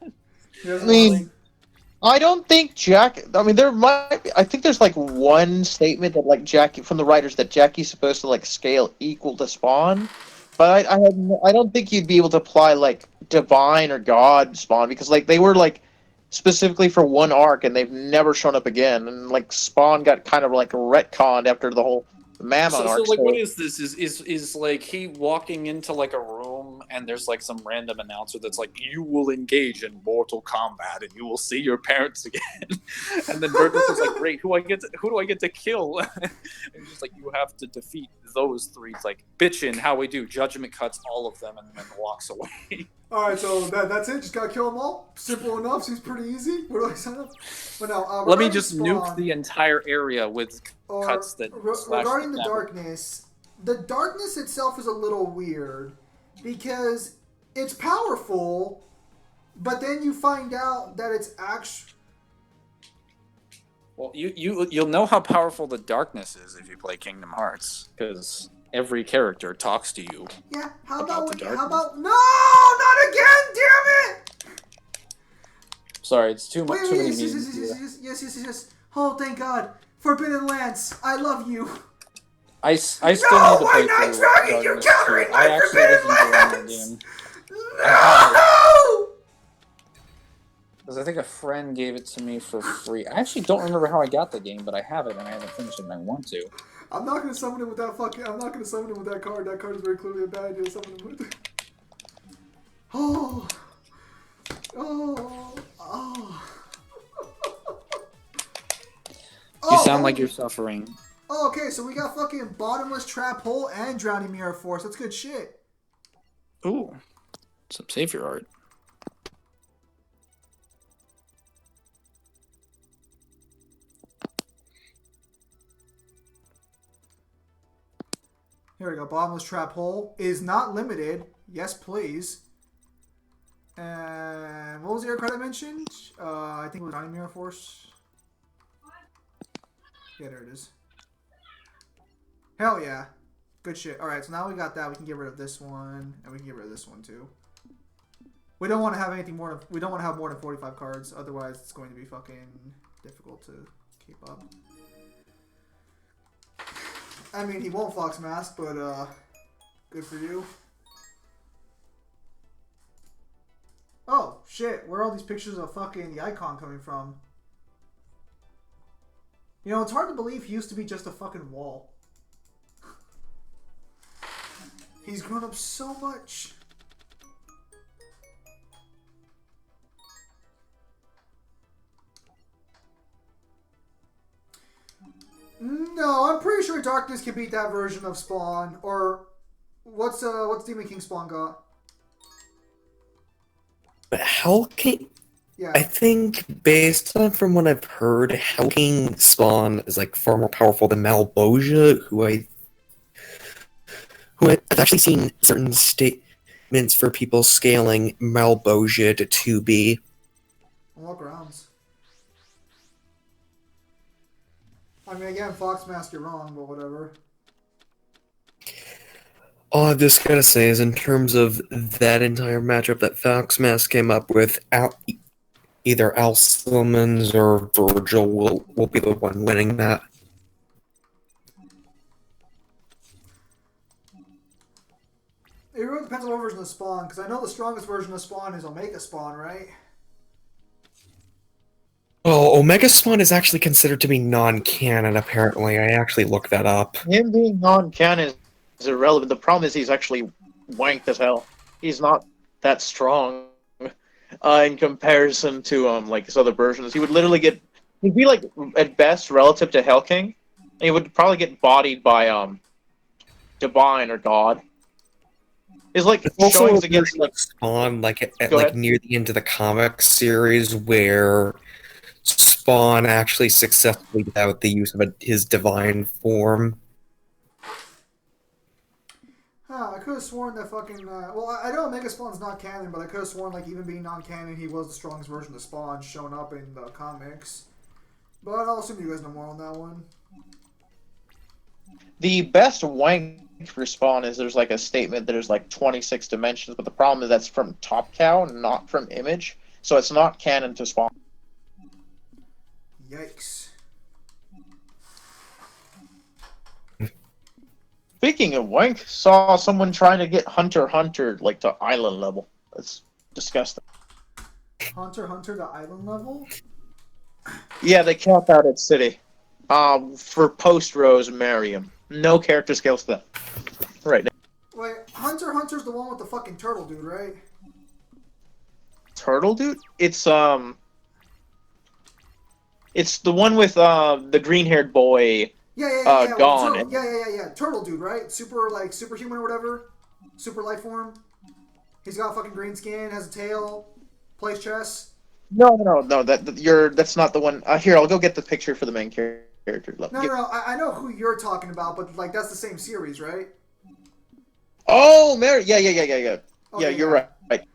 He doesn't I mean, really- I don't think I mean, there might be, I think there's like one statement that like Jackie from the writers that Jackie's supposed to like scale equal to Spawn, but I don't think you'd be able to apply like Divine or God Spawn because like they were like specifically for one arc and they've never shown up again, and like Spawn got kind of like retconned after the whole Mammoth So arc. like, what is this? Is like he walking into like a room and there's like some random announcer that's like, you will engage in Mortal Kombat and you will see your parents again. And then Burgos is like, great, who do I get to kill? And he's just like, you have to defeat those three. It's like, bitchin', how we do. Judgment cuts all of them and then walks away. All right, so that's it. Just gotta kill them all. Simple enough. Seems pretty easy. Where do I sign up? But no. Let me regarding just Spawn, nuke the entire area with cuts that slash regarding the fabric. darkness itself is a little weird because it's powerful, but then you find out that it's actually. Well, you'll know how powerful the darkness is if you play Kingdom Hearts, because every character talks to you. Yeah. About the How darkness. about no? Not again! Damn it! Sorry, it's too much. Wait, Too many yes, memes here. yes. Oh, thank God. Forbidden Lance, I love you. I still No, need to why play Night through Dragon? You're Darkness countering 2. my I actually Forbidden was enjoying that Lance! game. No! Because I think a friend gave it to me for free. I actually don't remember how I got the game, but I have it and I haven't finished it and I want to. I'm not gonna summon him with that I'm not gonna summon him with that card. That card is very clearly a bad idea to summon him with. Oh. You sound like you're suffering. Oh, okay, so we got fucking Bottomless Trap Hole and Drowning Mirror Force. That's good shit. Ooh. Some savior art. Here we go. Bottomless Trap Hole is not limited. Yes, please. And what was the other card I mentioned? I think it was Drowning Mirror Force. Yeah, there it is. Hell yeah. Good shit. Alright, so now we got that. We can get rid of this one. And we can get rid of this one too. We don't want to have anything more than... We don't want to have more than 45 cards. Otherwise, it's going to be fucking difficult to keep up. I mean, he won't Fox Mask, but, good for you. Oh, shit. Where are all these pictures of fucking the icon coming from? You know, it's hard to believe he used to be just a fucking wall. He's grown up so much. No, I'm pretty sure Darkness can beat that version of Spawn. Or what's Demon King Spawn got? But Hell King, Yeah. I think based on from what I've heard, Hell King Spawn is like far more powerful than Malboja, who I've actually seen certain statements for people scaling Malboja to 2B. On what grounds? I mean, again, Fox Mask, you're wrong, but whatever. All I've just gotta say is, in terms of that entire matchup that Fox Mask came up with, either Al Simmons or Virgil will be the one winning that. It really depends on what version of Spawn, because I know the strongest version of Spawn is Omega Spawn, right? Oh, Omega Spawn is actually considered to be non-canon, apparently. I actually looked that up. Him being non-canon is irrelevant. The problem is he's actually wanked as hell. He's not that strong in comparison to like his other versions. He would literally he'd be like at best relative to Hell King, and he would probably get bodied by Divine or God. Is like Also, showings against like Spawn, like at Go like ahead. near the end of the comic series, where Spawn actually successfully did out the use of his divine form. Huh, I could have sworn that fucking... well, I know Omega Spawn's not canon, but I could have sworn, like, even being non-canon, he was the strongest version of Spawn showing up in the comics. But I'll assume you guys know more on that one. the best wank for Spawn is there's like a statement that there's like 26 dimensions, but the problem is that's from Top Cow, not from Image, so it's not canon to Spawn. Yikes. Speaking of wank, saw someone trying to get Hunter x Hunter like to island level. That's disgusting. Hunter x Hunter to island level? Yeah, they cap out at City. For post Rose Mariam. No character scales to that. Right now. Wait, Hunter's the one with the fucking turtle dude, right? Turtle dude? It's the one with the green-haired boy. Yeah. With the Gone. turtle. Yeah. Turtle dude, right? Superhuman or whatever. Super life form. He's got fucking green skin, has a tail, plays chess. No. That's not the one. Here, I'll go get the picture for the main character. No. I know who you're talking about, but like that's the same series, right? Oh, Mary. Yeah. Yeah, Okay, you're right.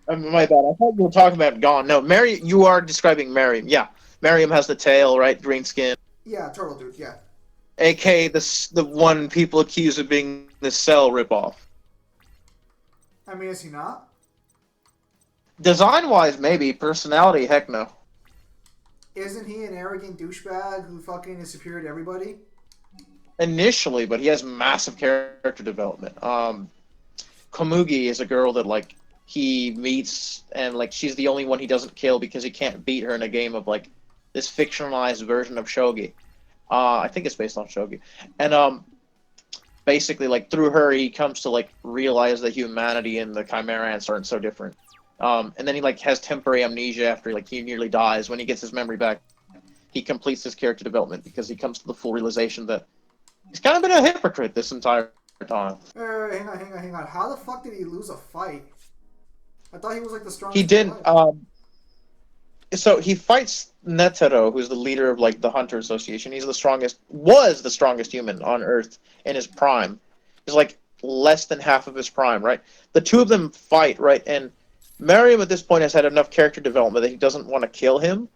My bad. I thought you were talking about Gone. No, Mary. You are describing Miriam. Yeah, Miriam has the tail, right? Green skin. Yeah, turtle dude. Yeah. AK the one people accuse of being the Cell ripoff. I mean, is he not? Design wise, maybe. Personality, heck no. Isn't he an arrogant douchebag who fucking is superior to everybody? Initially, but he has massive character development. Komugi is a girl that like he meets, and like she's the only one he doesn't kill because he can't beat her in a game of like this fictionalized version of shogi. I think it's based on shogi, and basically like through her he comes to like realize that humanity and the Chimera ants aren't so different. And then he like has temporary amnesia after like he nearly dies. When he gets his memory back, he completes his character development because he comes to the full realization that he's kind of been a hypocrite this entire time. Hang on. How the fuck did he lose a fight? I thought he was like the strongest. He did. So he fights Netero, who's the leader of like the Hunter Association. He's was the strongest human on Earth in his prime. He's like less than half of his prime, right? The two of them fight, right? And Mariam at this point has had enough character development that he doesn't want to kill him,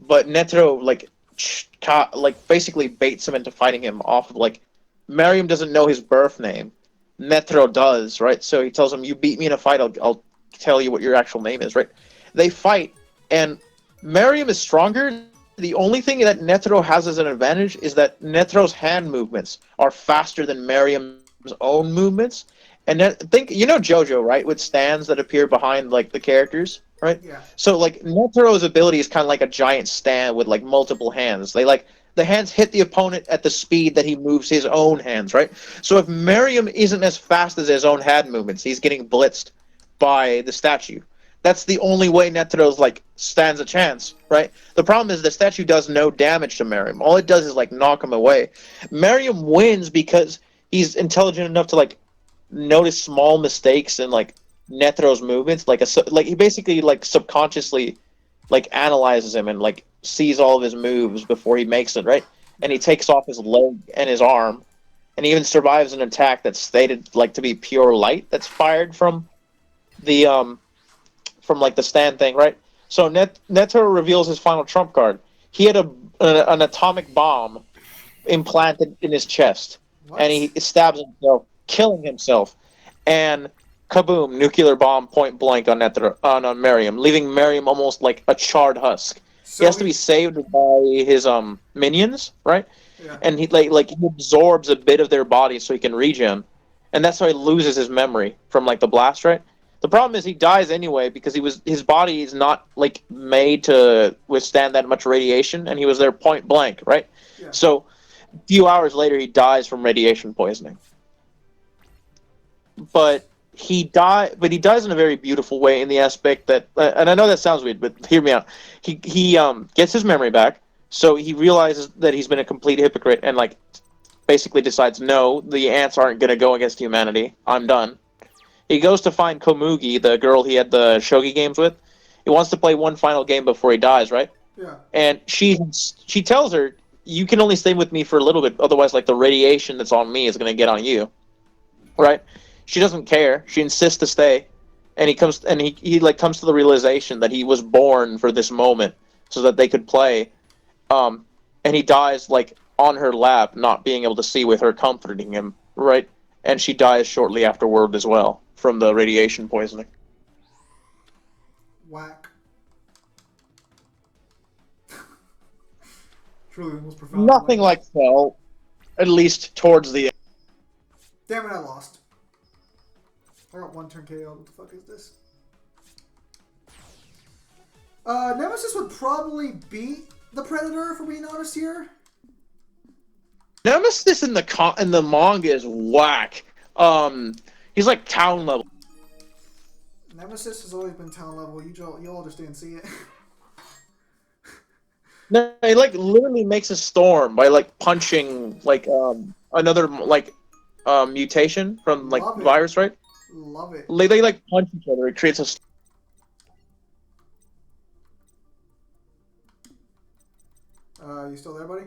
but Netero like basically baits him into fighting him off of like Mariam doesn't know his birth name. Netero does, right? So he tells him, "You beat me in a fight, I'll tell you what your actual name is," right? They fight, and Mariam is stronger. The only thing that Netero has as an advantage is that Netero's hand movements are faster than Mariam's own movements. And think, you know Yugioh, right? With stands that appear behind like the characters, right? Yeah. So like Netero's ability is kind of like a giant stand with like multiple hands. They like the hands hit the opponent at the speed that he moves his own hands, right? So if Mariam isn't as fast as his own hand movements, he's getting blitzed by the statue. That's the only way Netero's like stands a chance, right? The problem is the statue does no damage to Mariam. All it does is like knock him away. Mariam wins because he's intelligent enough to like notice small mistakes in like Netero's movements. Like he basically like subconsciously like analyzes him and like sees all of his moves before he makes it, right? And he takes off his leg and his arm, and he even survives an attack that's stated like to be pure light that's fired from the from like the stand thing, right? So Netero reveals his final trump card. He had an atomic bomb implanted in his chest, What? and he stabs himself, killing himself, and kaboom! Nuclear bomb point blank on on Mariam, leaving Mariam almost like a charred husk. So He has to be saved by his minions, right? Yeah. And he like he absorbs a bit of their body so he can regen, and that's how he loses his memory from like the blast, right? The problem is he dies anyway because his body is not like made to withstand that much radiation, and he was there point blank, right? Yeah. So a few hours later he dies from radiation poisoning. But he dies in a very beautiful way in the aspect that, and I know that sounds weird, but hear me out. He gets his memory back, so he realizes that he's been a complete hypocrite, and like basically decides, no, the ants aren't gonna go against humanity. I'm done. He goes to find Komugi, the girl he had the shogi games with. He wants to play one final game before he dies, right? Yeah. And she tells her, "You can only stay with me for a little bit, otherwise, like the radiation that's on me is gonna get on you." Right? She doesn't care. She insists to stay, and he comes to the realization that he was born for this moment, so that they could play. And he dies like on her lap, not being able to see, with her comforting him, right? And she dies shortly afterward as well from the radiation poisoning. Whack. Truly the most profound. Nothing like Cell, at least towards the end. Damn it, I lost. I got one turn KO. What the fuck is this? Nemesis would probably beat the Predator, if we're being honest here. Nemesis in the manga is whack. He's like town level. Nemesis has always been town level. You'll understand. See it. No, he like literally makes a storm by like punching like another like mutation from like Love it. virus, right? Love it. They like punch each other. It creates a. You still there, buddy?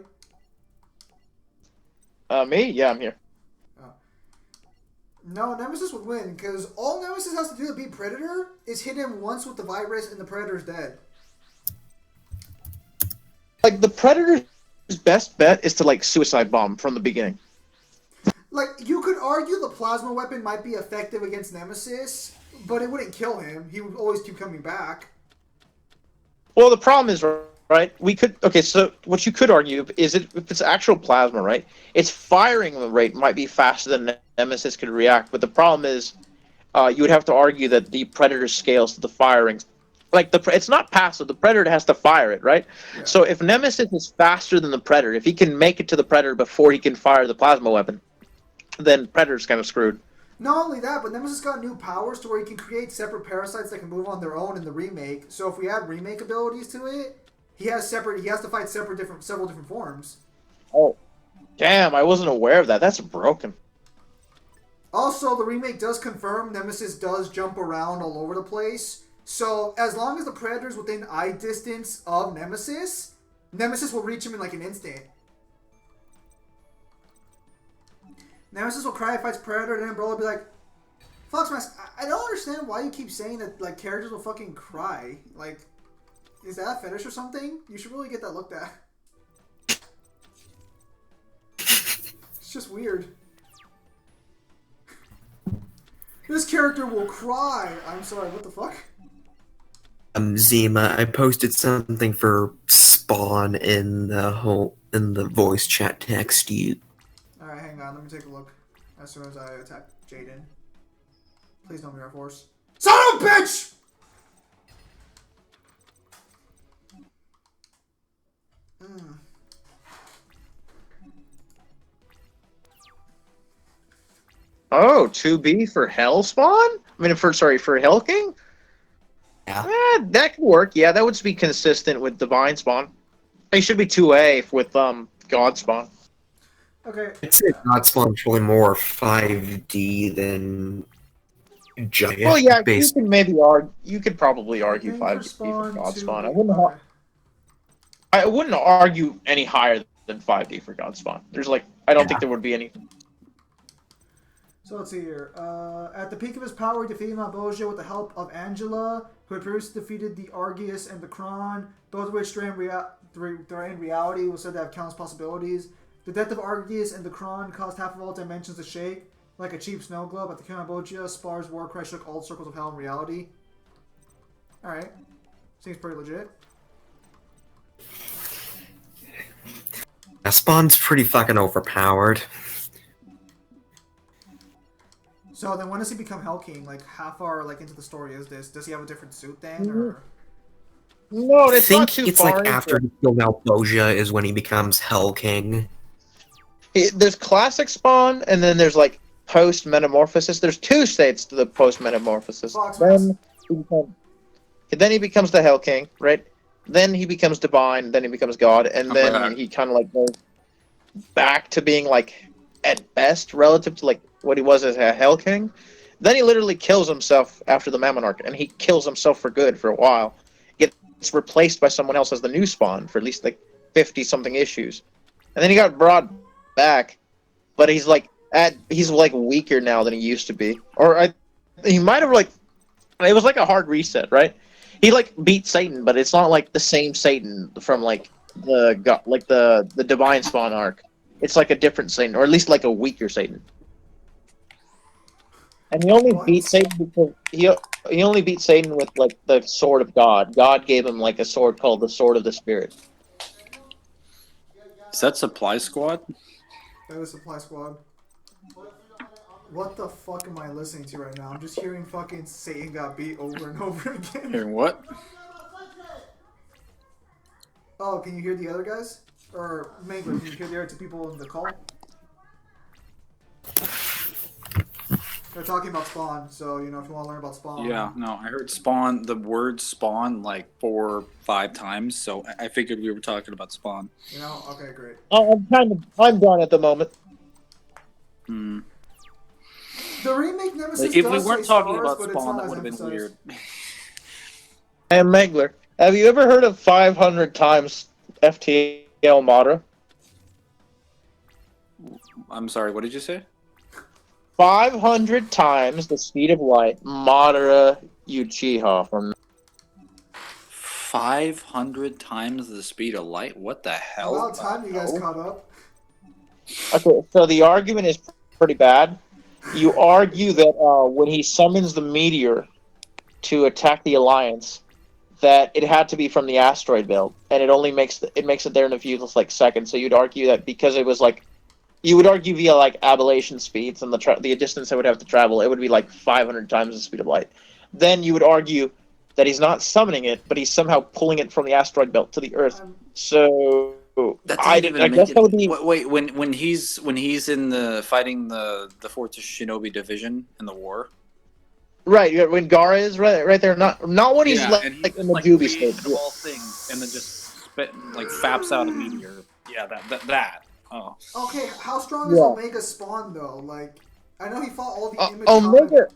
Me? Yeah, I'm here. No, Nemesis would win because all Nemesis has to do to beat Predator is hit him once with the virus and the Predator's dead. Like the Predator's best bet is to like suicide bomb from the beginning. Like, you could argue the plasma weapon might be effective against Nemesis, but it wouldn't kill him. He would always keep coming back. Well, the problem is, right? So what you could argue is if it's actual plasma, right? Its firing rate might be faster than Nemesis could react, but the problem is, you would have to argue that the Predator scales to the firing. Like it's not passive. The Predator has to fire it, right? Yeah. So if Nemesis is faster than the Predator, if he can make it to the Predator before he can fire the plasma weapon, then Predator's kind of screwed. Not only that, but Nemesis got new powers to where he can create separate parasites that can move on their own in the remake. So if we add remake abilities to it, he has to fight several different forms. Oh, damn! I wasn't aware of that. That's broken. Also, the remake does confirm Nemesis does jump around all over the place. So as long as the Predator's within eye distance of Nemesis, Nemesis will reach him in like an instant. Nemesis will cry, fights Predator, and then Umbrella will be like, Foxmask, I don't understand why you keep saying that like characters will fucking cry. Like, is that a fetish or something? You should really get that looked at. It's just weird. This character will cry. I'm sorry, what the fuck? Zima, I posted something for Spawn in the voice chat text you. Alright, hang on, let me take a look. As soon as I attack Jaden. Please don't be our force. Son of a bitch! Oh, 2B for Hellspawn? For Hell King? Yeah. That could work. Yeah, that would be consistent with Divine Spawn. It should be 2A with God Spawn. Okay. I'd say God Spawn's probably more 5D than Giant. Well, yeah, based. you could probably argue 5D for Spawn God Spawn. Okay. I wouldn't argue any higher than 5D for God Spawn. There's I don't think there would be any. So let's see here. At the peak of his power, he defeated Mabojia with the help of Angela, who had previously defeated the Argius and the Kron, both of which during reality was said to have countless possibilities. The death of Argius and the Kron caused half of all dimensions to shake, like a cheap snow globe. At the King of Mabojia, Spar's war cry shook all circles of hell in reality. Alright. Seems pretty legit. Yeah, Spawn's pretty fucking overpowered. So then when does he become Hell King? Like, how far into the story is this? Does he have a different suit then? Or... No, I it's not think too it's far like after he killed Malbosia is when he becomes Hell King. There's classic Spawn, and then there's post metamorphosis. There's two states to the post metamorphosis. Then he becomes the Hell King, right? Then he becomes divine. Then he becomes God, and then he kind of goes back to being at best relative to what he was as a Hell King. Then he literally kills himself after the Mammonarch, and he kills himself for good for a while. Gets replaced by someone else as the new Spawn for at least 50 something issues, and then he got brought back, but he's weaker now than he used to be, he might have it was a hard reset, right? He beat Satan, but it's not the same Satan from the Divine Spawn arc. It's a different Satan, or at least a weaker Satan. And he only beat Satan because he only beat Satan with the Sword of God. God gave him a sword called the Sword of the Spirit. Is that Supply Squad? That is Supply Squad. What the fuck am I listening to right now? I'm just hearing fucking Satan got beat over and over again. Hearing what? Oh, can you hear the other guys? Or Mangler, can you hear the other two people in the call? They're talking about Spawn, so if you want to learn about Spawn. Yeah, no, I heard Spawn, the word Spawn, like 4 or 5 times, so I figured we were talking about Spawn. Okay, great. I'm done at the moment. Hmm. The remake Nemesis If does we weren't say talking stars, about but it's Spawn, not that as would have been emphasized. weird. And Megler, have you ever heard of 500 times FTL Mata? I'm sorry, what did you say? 500 times the speed of light, Madara Yugioh from 500 times the speed of light? What the hell? About time you guys no. caught up. Okay, so the argument is pretty bad. You argue that when he summons the meteor to attack the Alliance, that it had to be from the asteroid belt, and it only makes it there in a few seconds. So you'd argue that because it was you would argue via aberration speeds and the distance it would have to travel, it would be 500 times the speed of light. Then you would argue that he's not summoning it, but he's somehow pulling it from the asteroid belt to the Earth. So I guess that would be Wait, when he's in the fighting the Fortress Shinobi division in the war. right when Gara is right there. Not when he's and he's in the Juby state. creation of all things, and then just faps out a meteor. Yeah, that. Oh. Okay, how strong is Yeah. Omega Spawn though? I know he fought all the image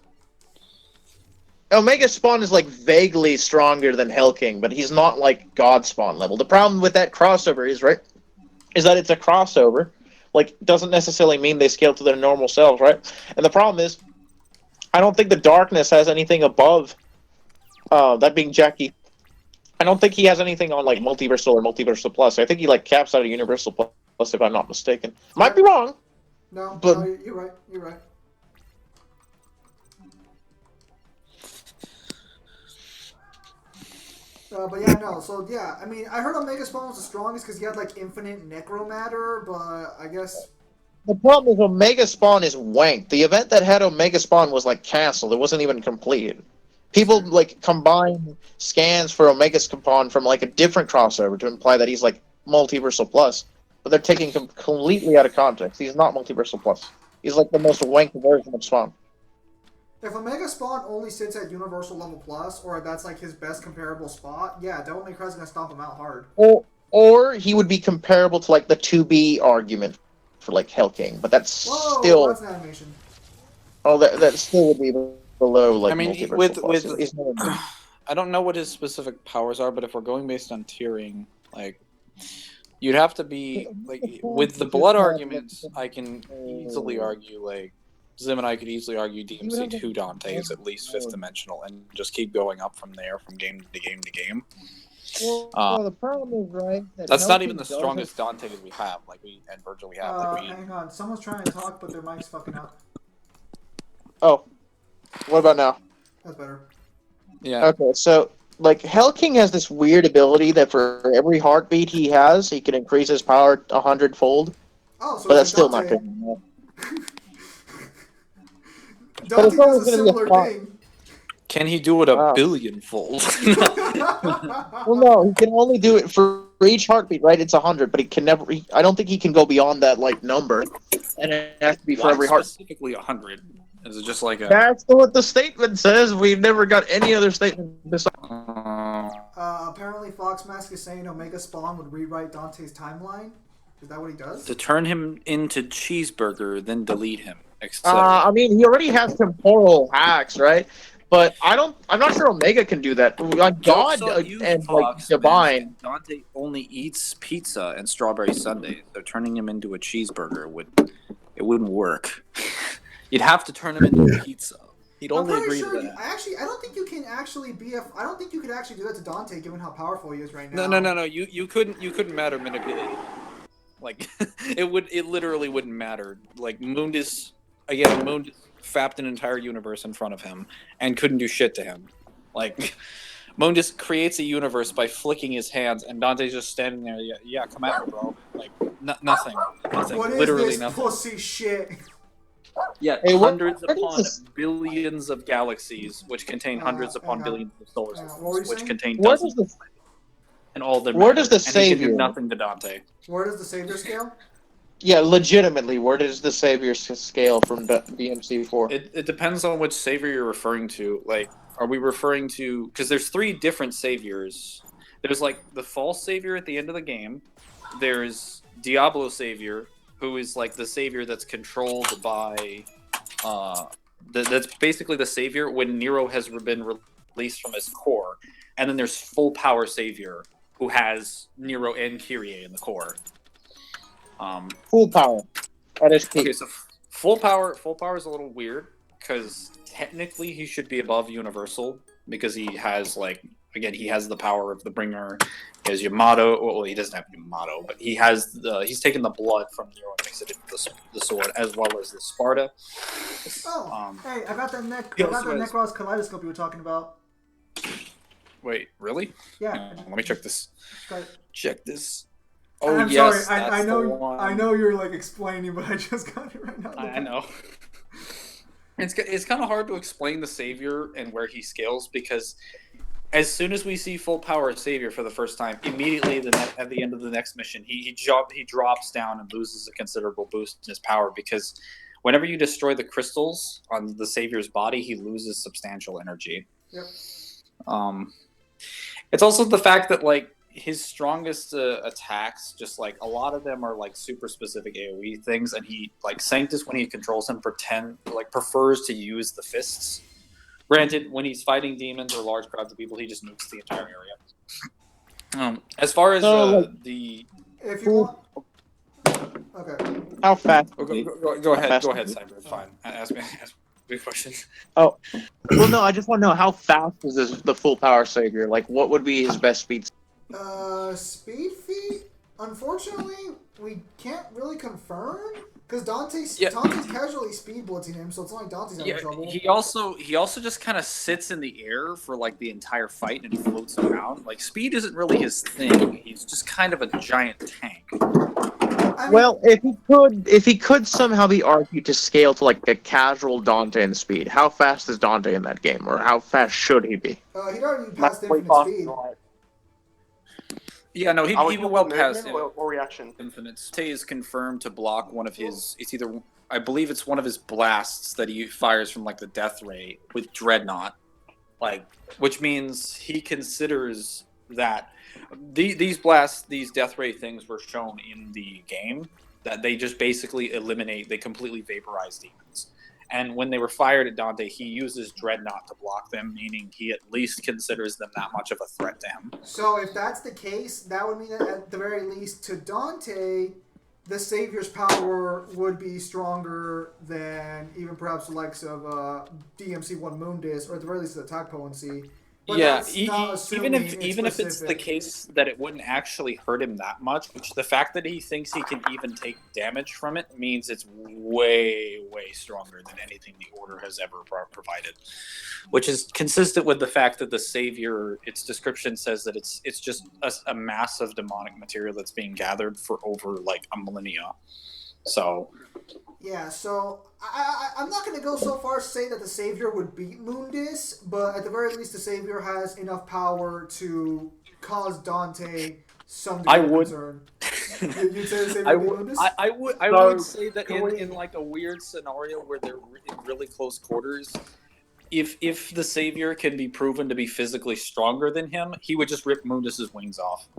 Omega Spawn is vaguely stronger than Hell King, but he's not God Spawn level. The problem with that crossover is that it's a crossover. Doesn't necessarily mean they scale to their normal selves, right? And the problem is, I don't think the Darkness has anything above that being Jackie. I don't think he has anything on Multiversal or Multiversal Plus. I think he caps out at Universal Plus, if I'm not mistaken. Might be wrong. No, but you're right. You're right. But yeah, no. So yeah, I mean, I heard Omega Spawn was the strongest because he had infinite necromatter, but I guess the problem is Omega Spawn is wank. The event that had Omega Spawn was canceled. It wasn't even completed. People combine scans for Omega Spawn from a different crossover to imply that he's Multiversal Plus, but they're taking him completely out of context. He's not Multiversal Plus. He's the most wank version of Spawn. if Omega Spawn only sits at Universal Level Plus, or that's his best comparable spot, yeah, Devil May Cry's gonna stomp him out hard. Or he would be comparable to the 2B argument for Hell King, but that's still that's an animation. Oh, that still would be below I mean, Multiversal Plus. He's not I don't know what his specific powers are, but if we're going based on tiering, you'd have to be with the blood arguments. I can easily argue Zim and I could easily argue DMC 2 Dante is at least 5th dimensional, and just keep going up from there, from game to game to game. Well, the problem is that's not even the strongest Dante we have. And Virgil we have. Hang on, someone's trying to talk, but their mic's fucking up. Oh, what about now? That's better. Yeah. Okay, so Hell King has this weird ability that for every heartbeat he has, he can increase his power 100-fold. Oh, so but that's still Dante. not good enough. Dante does a similar thing. Can he do it a billion-fold? Well, no, he can only do it for each heartbeat, right? It's 100, but he can never. I don't think he can go beyond that number, and it has to be for every heart. Specifically 100. Is it just a? That's what the statement says. We've never got any other statement besides. Apparently, Foxmask is saying Omega Spawn would rewrite Dante's timeline. Is that what he does? To turn him into Cheeseburger, then delete him. I mean, he already has temporal hacks, right? But I'm not sure Omega can do that. God and Divine. Dante only eats pizza and strawberry sundaes, so turning him into a cheeseburger wouldn't work. You'd have to turn him into a pizza. He'd only agree to that. I don't think you can actually I don't think you could actually do that to Dante, given how powerful he is right now. No. You couldn't matter manipulate. It literally wouldn't matter. Mundus fapped an entire universe in front of him and couldn't do shit to him. Mundus creates a universe by flicking his hands, and Dante's just standing there. Yeah, come at me, bro. Nothing. What Literally is this nothing. pussy shit? Yeah, hundreds upon billions of galaxies, which contain hundreds upon billions of solar systems, which contain dozens. and all of them. Where does the and he can do Savior- nothing to Dante. Where does the Savior scale? Yeah, legitimately, where does the Savior scale from DMC4? It depends on which savior you're referring to. Like, are we referring to? Because there's 3 different saviors. There's like the false savior at the end of the game. There's Diablo savior, who is like the savior that's controlled by. That's basically the savior when Nero has been released from his core, and then there's full power savior, who has Nero and Kyrie in the core. Full power. That is key. Okay, so full power is a little weird because technically he should be above universal because he has he has the power of the bringer. He has Yamato. Well, he doesn't have Yamato, but he's taken the blood from Nero and mixed it into the sword as well as the Sparta. Hey, I got that he I got also that has- Necros kaleidoscope you were talking about. Wait, really? Yeah. Let me check this. Got it. Check this. I'm yes, sorry. I that's know. the one. I know you're like explaining, but I just got it right now. I know. It's kind of hard to explain the Savior and where he scales because as soon as we see full power Savior for the first time, immediately at the end of the next mission, he drops down and loses a considerable boost in his power because whenever you destroy the crystals on the Savior's body, he loses substantial energy. Yep. It's also the fact that like his strongest attacks, just like a lot of them are like super specific AoE things, and he like Sanctus when he controls him prefers to use the fists. Granted, when he's fighting demons or large crowds of people, he just nukes the entire area. As far as the If you want. Okay. How fast? go ahead, Fast. Cyber. It's fine. Ask me a question. Oh, well, no. I just want to know how fast is the full power Savior? Like, what would be his best speed? Speed feat. Unfortunately, we can't really confirm because Dante's casually speed blitzing him, so it's not like Dante's having trouble. He also just kind of sits in the air for like the entire fight and floats around. Like speed isn't really his thing. He's just kind of a giant tank. I mean, Well, if he could somehow be argued to scale to like a casual Dante in speed, how fast is Dante in that game, or how fast should he be? he'd already passed infinite speed. Yeah, no, he'd be well past or reaction. infinite. Tay is confirmed to block one of his. It's either I believe it's one of his blasts that he fires from like the death ray with Dreadnought, like which means he considers that these blasts, these death ray things were shown in the game that they just basically eliminate. They completely vaporize demons. And when they were fired at Dante, he uses Dreadnought to block them, meaning he at least considers them that much of a threat to him. So if that's the case, that would mean that at the very least to Dante, the Savior's power would be stronger than even perhaps the likes of DMC1 Mundus, or at the very least the attack potency. But Yeah, that's not even assuming if it's the case that it wouldn't actually hurt him that much, which the fact that he thinks he can even take damage from it means it's way stronger than anything the Order has ever provided, which is consistent with the fact that the Savior, its description says that it's just a massive demonic material that's being gathered for over like a millennia. So yeah, so I'm not going to go so far as to say that the Savior would beat Mundus, but at the very least the Savior has enough power to cause Dante some degree of concern. You'd say the Savior would beat Mundus? I would say that in like a weird scenario where they're in really close quarters, if the Savior can be proven to be physically stronger than him, he would just rip Mundus's wings off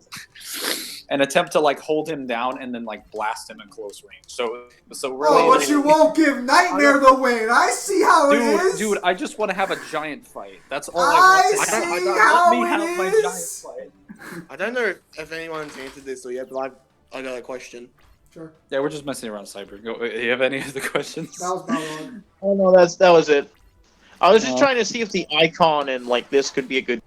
and attempt to like hold him down and then like blast him in close range. So really, but you won't give Nightmare the win. I see how it is. Dude, I just want to have a giant fight. That's all I want. see Let how me it have my is. giant fight. I don't know if anyone's answered this or yet, but I got a question. Sure. Yeah, we're just messing around, Cyber. Go. You have any other questions? That was Balrog. Oh no, that was it. I was just trying to see if the icon and like this could be a good.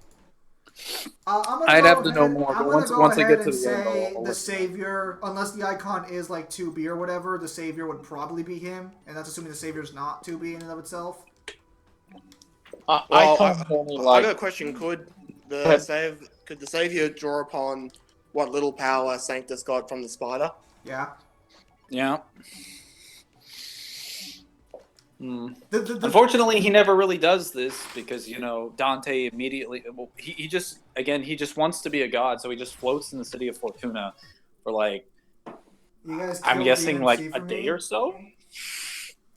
I'd have to know more, but once I get to the end, say I'll the Savior, unless the icon is like 2B or whatever, the Savior would probably be him, and that's assuming the Savior's not 2B in and of itself. Icon's only I like. got a question. Could the Savior draw upon what little power Sanctus got from the spider? Yeah. Yeah. Unfortunately, he never really does this because Dante immediately. Well, he just wants to be a god, so he just floats in the city of Fortuna for like You guys I'm killed guessing DMC like for a day me? or so,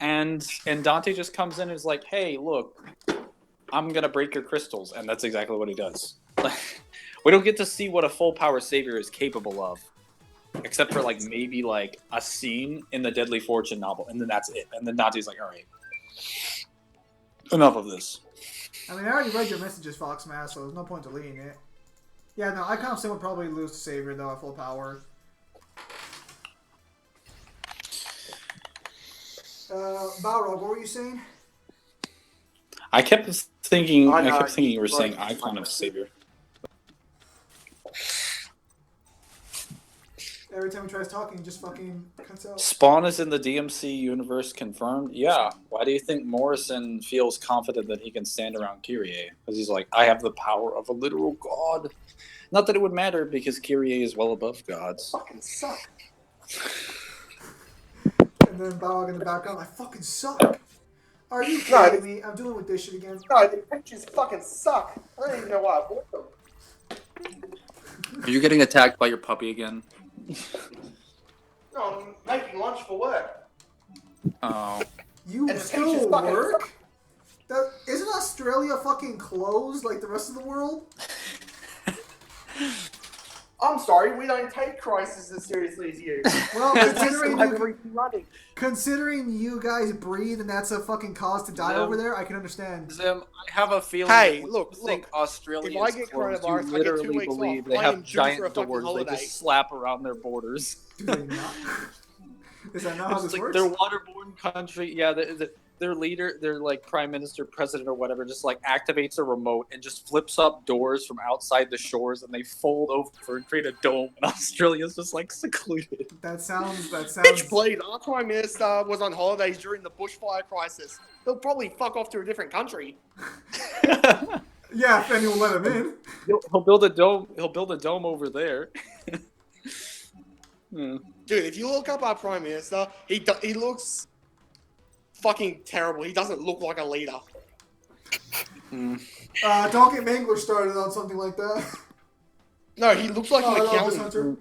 and Dante just comes in and is like, "Hey, look, I'm gonna break your crystals," and that's exactly what he does. We don't get to see what a full power savior is capable of. Except for like maybe like a scene in the Deadly Fortune novel, and then that's it. And then Dante's like, "All right, enough of this." I mean, I already read your messages, Foxmass, so there's no point deleting it. Yeah, no, I kind of would probably lose to Savior though at full power. Balrog, what were you saying? I kept thinking I know, you were like, saying Icon of Savior. Every time he tries talking, he just fucking cuts out. Spawn is in the DMC universe confirmed. Yeah. Why do you think Morrison feels confident that he can stand around Kyrie? Because he's like, I have the power of a literal god. Not that it would matter because Kyrie is well above gods. Fucking suck. And then Balrog in the background, I fucking suck. Are you kidding me? I'm dealing with this shit again. No, the pictures fucking suck. I don't even know why I bought them. Are you getting attacked by your puppy again? No, I'm making lunch for work. Oh. You And the still pictures fucking work? Isn't Australia fucking closed like the rest of the world? I'm sorry, we don't take crisis as seriously as you. Well, Running. considering you guys breathe and that's a fucking cause to die over there, I can understand. Zim, I have a feeling. Hey, that look, you think Australia if I is get closed, coronavirus, I you get 2 literally weeks believe off. they I am have due giant for a fucking doors they holiday. just slap around their borders. Do they not? Is that not how It's this like works? their waterborne country. Yeah, their leader, their like prime minister, president, or whatever, just like activates a remote and just flips up doors from outside the shores, and they fold over and create a dome. And Australia's just like secluded. That sounds. Bitch, please. Our Prime Minister was on holidays during the bushfire crisis. He'll probably fuck off to a different country. Yeah, if anyone will let him in. He'll build a dome. He'll build a dome over there. Dude, if you look up our Prime Minister, he looks fucking terrible. He doesn't look like a leader. Don't get Mangler started on something like that. No, he looks like an Hello, Miss accountant. Hunter.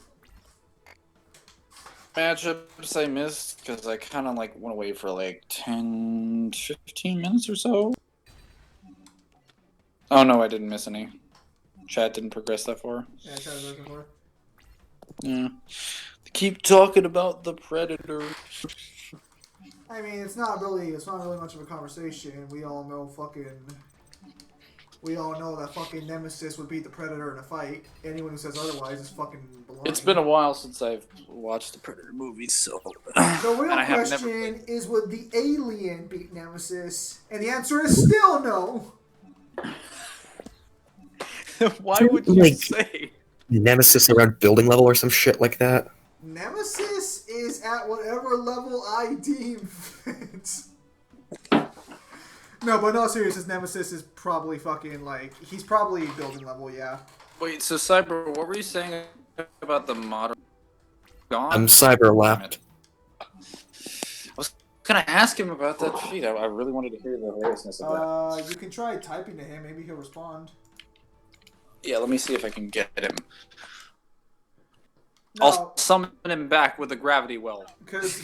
Matchups I missed because I kind of like went away for like 10, 15 minutes or so. Oh no, I didn't miss any. Chat didn't progress that far. Yeah, that's what I was looking for. Yeah. They keep talking about the Predator. I mean, it's not really much of a conversation. We all know that fucking Nemesis would beat the Predator in a fight. Anyone who says otherwise is fucking baloney. It's been a while since I've watched the Predator movies, so. The real question is, would the Alien beat Nemesis? And the answer is still no. Why would you Like- say? Nemesis around building level or some shit like that. Nemesis is at whatever level I deem fit. No, but no, seriously, Nemesis is probably fucking like he's probably building level, yeah. Wait, so Cyber, what were you saying about the modern? I'm cyber left. I was gonna ask him about that feat. I really wanted to hear the hilariousness of that. You can try typing to him. Maybe he'll respond. Yeah, let me see if I can get him. No, I'll summon him back with a gravity well. because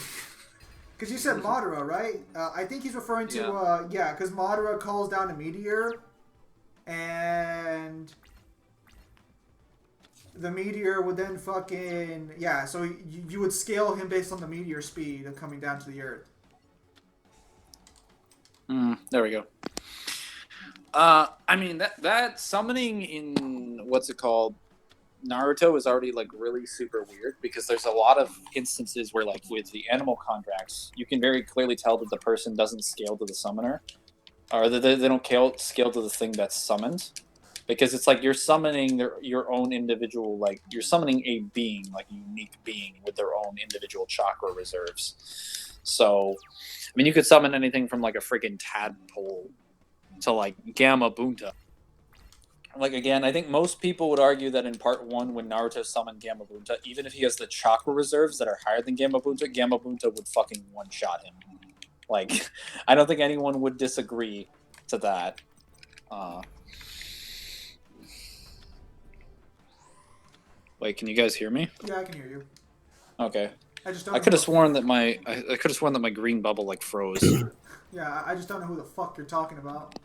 you said Madara, right? I think he's referring to because Madara calls down a meteor, and the meteor would then fucking So you would scale him based on the meteor speed of coming down to the earth. There we go. I mean that summoning in what's it called? Naruto is already like really super weird because there's a lot of instances where like with the animal contracts, you can very clearly tell that the person doesn't scale to the summoner, or that they don't scale to the thing that's summoned, because it's like you're summoning your own individual, like you're summoning a being, like a unique being with their own individual chakra reserves. So, I mean, you could summon anything from like a freaking tadpole to like Gamma Bunta. Like, again, I think most people would argue that in part 1, when Naruto summoned Gamma Bunta, even if he has the chakra reserves that are higher than Gamma Bunta would fucking one-shot him. Like, I don't think anyone would disagree to that. Wait, can you guys hear me? Yeah, I can hear you. Okay. I just don't. I could have sworn that my green bubble like froze. Yeah, I just don't know who the fuck you're talking about.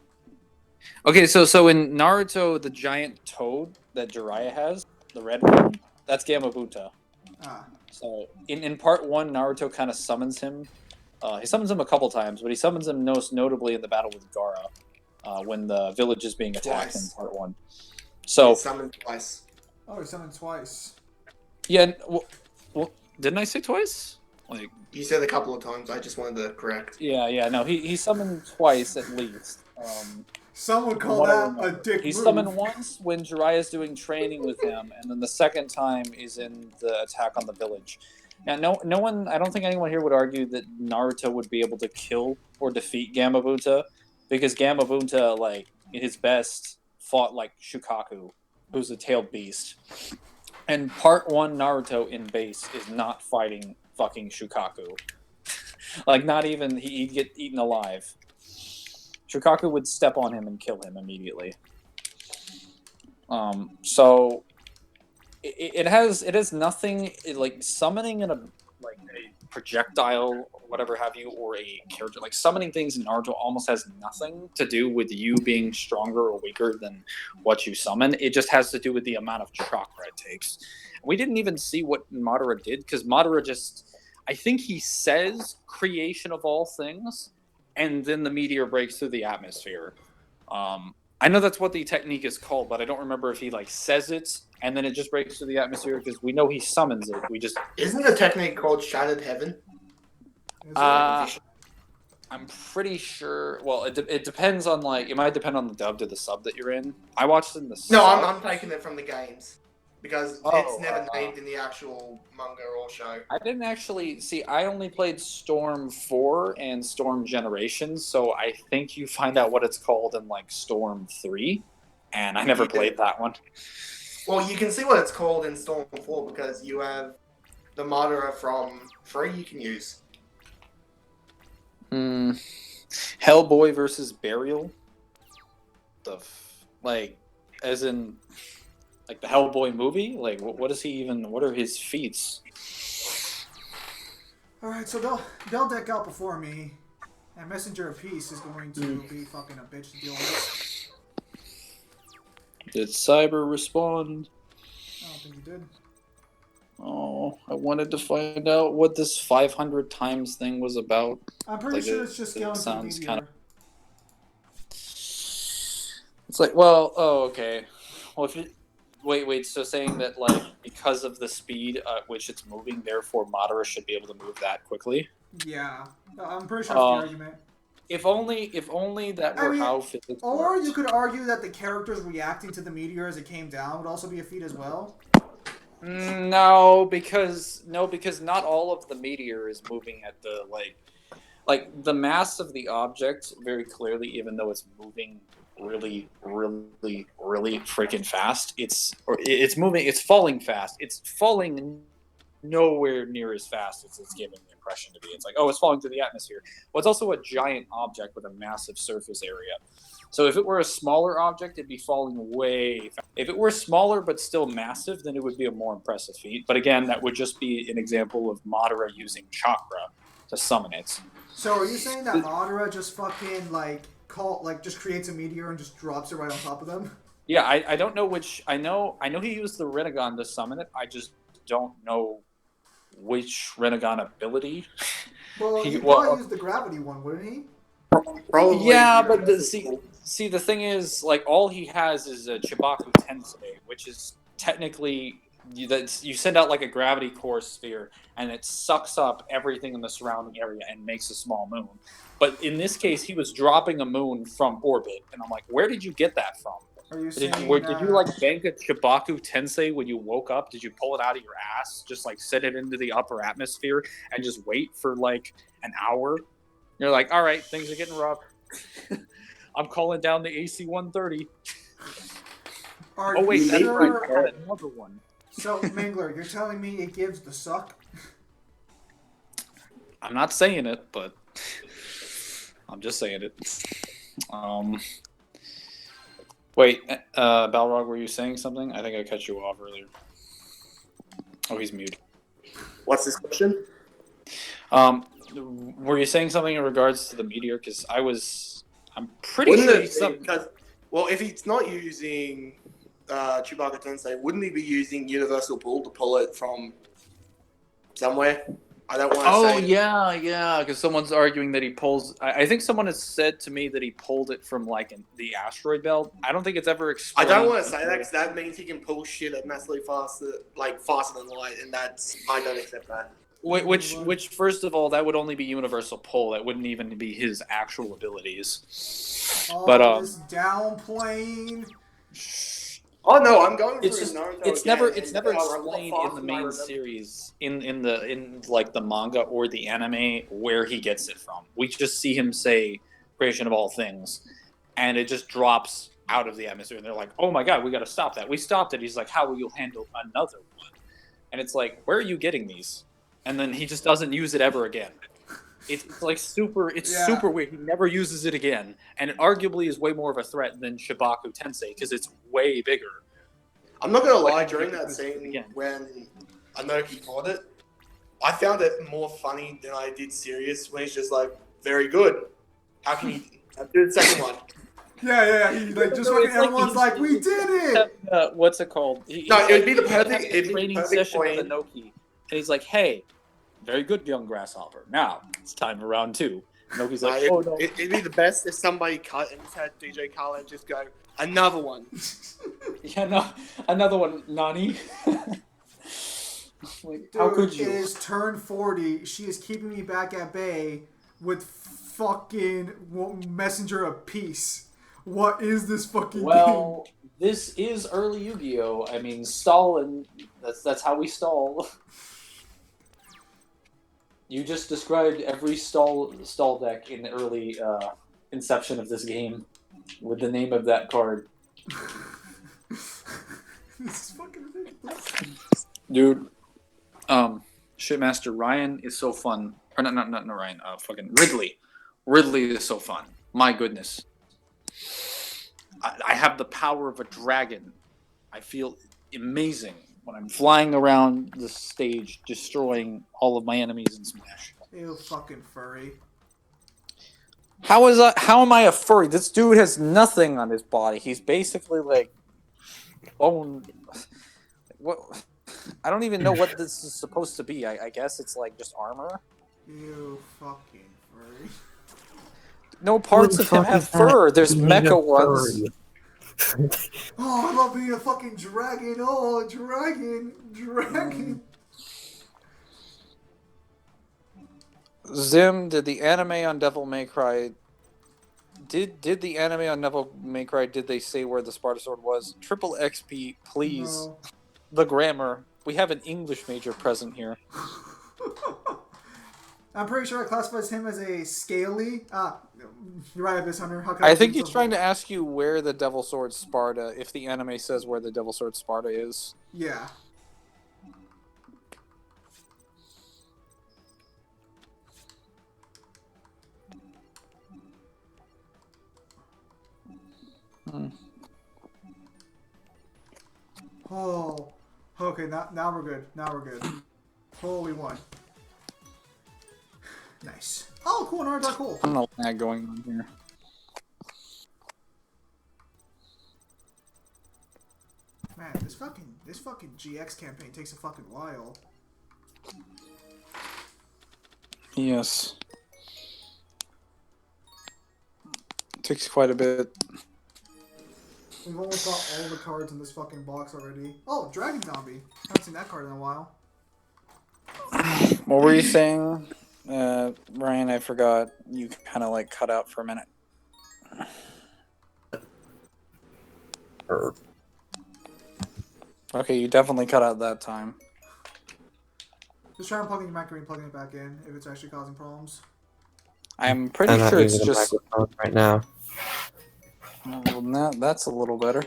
Okay, so in Naruto, the giant toad that Jiraiya has, the red one, that's Gamabuta. Ah. So in part 1, Naruto kind of summons him. He summons him a couple times, but he summons him most notably in the battle with Gaara, when the village is being attacked Twice. in part 1. So He's summoned twice. Oh, he summoned twice. yeah, well, didn't I say twice? Like, You said a couple of times. I just wanted to correct. yeah, no, he summoned twice at least. Some would call What I that a remember. dick He move. summoned once when Jiraiya's doing training with him, and then the second time is in the attack on the village. Now, no one, I don't think anyone here would argue that Naruto would be able to kill or defeat Gamabuta, because Gamabuta, like, at his best, fought like Shukaku, who's a tailed beast. And part 1 Naruto in base is not fighting fucking Shukaku. Like, not even, he'd get eaten alive. Shukaku would step on him and kill him immediately. So it has nothing like summoning a projectile or whatever have you, or a character like summoning things in Naruto almost has nothing to do with you being stronger or weaker than what you summon. It just has to do with the amount of chakra it takes. We didn't even see what Madara did, because Madara just, I think he says creation of all things, and then the meteor breaks through the atmosphere. I know that's what the technique is called, but I don't remember if he like says it and then it just breaks through the atmosphere, because we know he summons it. We just Isn't the technique called Shattered Heaven? I'm pretty sure. Well, it depends on like it might depend on the dub to the sub that you're in. I watched in the No, sub. I'm taking it from the games because Oh, it's never named in the actual manga or show. I didn't actually see. I only played Storm 4 and Storm Generations, so I think you find out what it's called in like Storm 3, and I never played that one. Well, you can see what it's called in Storm 4 because you have the Madara from 3 you can use. Hellboy versus Burial. Like, as in, like the Hellboy movie. Like, what is he even? What are his feats? All right, so they'll deck out before me, and Messenger of Peace is going to be fucking a bitch to deal with. Did Cyber respond? I don't think he did. Oh, I wanted to find out what this 500 times thing was about. I'm pretty sure it's just scaling to the sounds meteor. kind of. It's like, well, oh, okay. Well, if you wait, so saying that like because of the speed at which it's moving, therefore Madara should be able to move that quickly. Yeah, I'm pretty sure that's the argument. If only that were how physics Or works. you could argue that the characters reacting to the meteor as it came down would also be a feat as well. No, because not all of the meteor is moving at the like the mass of the object very clearly, even though it's moving really freaking fast. It's falling fast. It's falling nowhere near as fast as it's giving the impression to be. It's like, oh, it's falling through the atmosphere. Well, it's also a giant object with a massive surface area. So if it were a smaller object, it'd be falling way fast. If it were smaller but still massive, then it would be a more impressive feat. But again, that would just be an example of Madara using chakra to summon it. So are you saying that Madara just fucking just creates a meteor and just drops it right on top of them? Yeah, I don't know which. I know he used the Rinnegan to summon it. I just don't know which Rinnegan ability. Well, he probably used the gravity one, wouldn't he? Probably. Yeah, but see, the thing is, like, all he has is a Chibaku Tensei, which is technically you send out like a gravity core sphere, and it sucks up everything in the surrounding area and makes a small moon. But in this case, he was dropping a moon from orbit, and I'm like, where did you get that from? Are you Did saying you like bank a Chibaku Tensei when you woke up? Did you pull it out of your ass, just like set it into the upper atmosphere, and just wait for like an hour? You're like, all right, things are getting rough. I'm calling down the AC-130. Are Oh wait, you that's sure? right. I had another one. So, Mingler, you're telling me it gives the suck? I'm not saying it, but I'm just saying it. Wait, Balrog, were you saying something? I think I cut you off earlier. Oh, he's muted. What's this question? Were you saying something in regards to the meteor? Because I'm pretty Wouldn't sure it he's be, because, well, if he's not using Chewbacca Tensei, wouldn't he be using Universal Pull to pull it from somewhere? I don't want to Oh say. yeah, because someone's arguing that he pulls. I think someone has said to me that he pulled it from like the asteroid belt. I don't think it's ever I explained. don't want to say that because that means he can pull shit at massively faster, like faster than light, and I don't accept that. Which first of all, that would only be universal pull. That wouldn't even be his actual abilities. Oh, But this downplaying. Oh no, I'm going it's through just Naruto it's again, never and it's never they are a lot explained in faster the than I main remember. series in like the manga or the anime where he gets it from. We just see him say creation of all things, and it just drops out of the atmosphere, and they're like, oh my god, we got to stop that. We stopped it. He's like, how will you handle another one? And it's like, where are you getting these? And then he just doesn't use it ever again. It's like super weird. He never uses it again, and it arguably is way more of a threat than Shibaku Tensei because it's way bigger. I'm not gonna lie, Like, during he that uses it scene again. when Anoki fought it, I found it more funny than I did serious when he's just like, very good. How can you do the second one? Yeah. He like just No, fucking it's like everyone's he's- like, we did it. What's it called? No, it would be the he's perfect- having a it'd be the training perfect session with point. Anoki, and he's like, "Hey, very good, young grasshopper. Now it's time for round 2." Anoki's like, "Oh no." It'd be the best if somebody cut and just had DJ Khaled just go, another one. Yeah, no, another one, Nani. Like, Dude, how could you? It is turn 40. She is keeping me back at bay with fucking Messenger of Peace. What is this fucking Well, this is early Yu-Gi-Oh. I mean, Stalin. That's how we stall. You just described every stall deck in the early inception of this game with the name of that card. game? This is fucking ridiculous. Dude, Shitmaster Ryan is so fun. Or not Ryan. Fucking Ridley. Ridley is so fun. My goodness. I have the power of a dragon. I feel amazing when I'm flying around the stage, destroying all of my enemies in Smash. Ew, fucking furry. How am I a furry? This dude has nothing on his body. He's basically like bone. What? I don't even know what this is supposed to be. I guess it's like just armor. Ew, fucking furry. No parts of him have fur. There's mecha ones. Oh, I love being a fucking dragon. Oh, dragon. Zim, did the anime on Devil May Cry? Did the anime on Devil May Cry? Did they say where the Sparta Sword was? Triple XP, please. No. The grammar. We have an English major present here. I'm pretty sure it classifies him as a scaly. You're right, Abyss Hunter. How can I think he's trying to ask you where the Devil Sword Sparta, if the anime says where the Devil Sword Sparta is. Yeah. Oh. Okay, now we're good. Now we're good. Holy one. Nice. Oh, cool. Another dark hole. I'm not lag going on here. Man, this fucking GX campaign takes a fucking while. Yes. Takes quite a bit. We've almost got all the cards in this fucking box already. Oh, Dragon Zombie. Haven't seen that card in a while. What were you saying, Ryan? I forgot. You kind of like cut out for a minute. Okay, you definitely cut out that time. Just try unplugging your microphone and plugging it back in if it's actually causing problems. I'm pretty I'm not sure it's using a just. microphone right now. Well, that's a little better.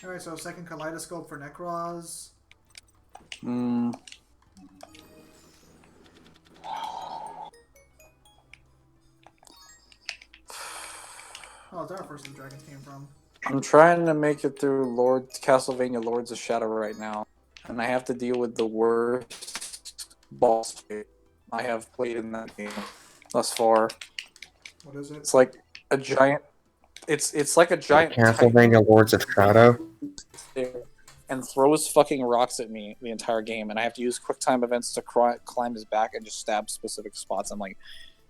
Alright, so second Kaleidoscope for Necros. Mm, Oh, is that our first the dragons came from? I'm trying to make it through Castlevania Lords of Shadow right now, and I have to deal with the worst boss fight I have played in that game thus far. What is it? It's like a giant. It's like a giant Castlevania Lords of Shadow. Titan and throws fucking rocks at me the entire game, and I have to use quick time events to climb his back and just stab specific spots. I'm like,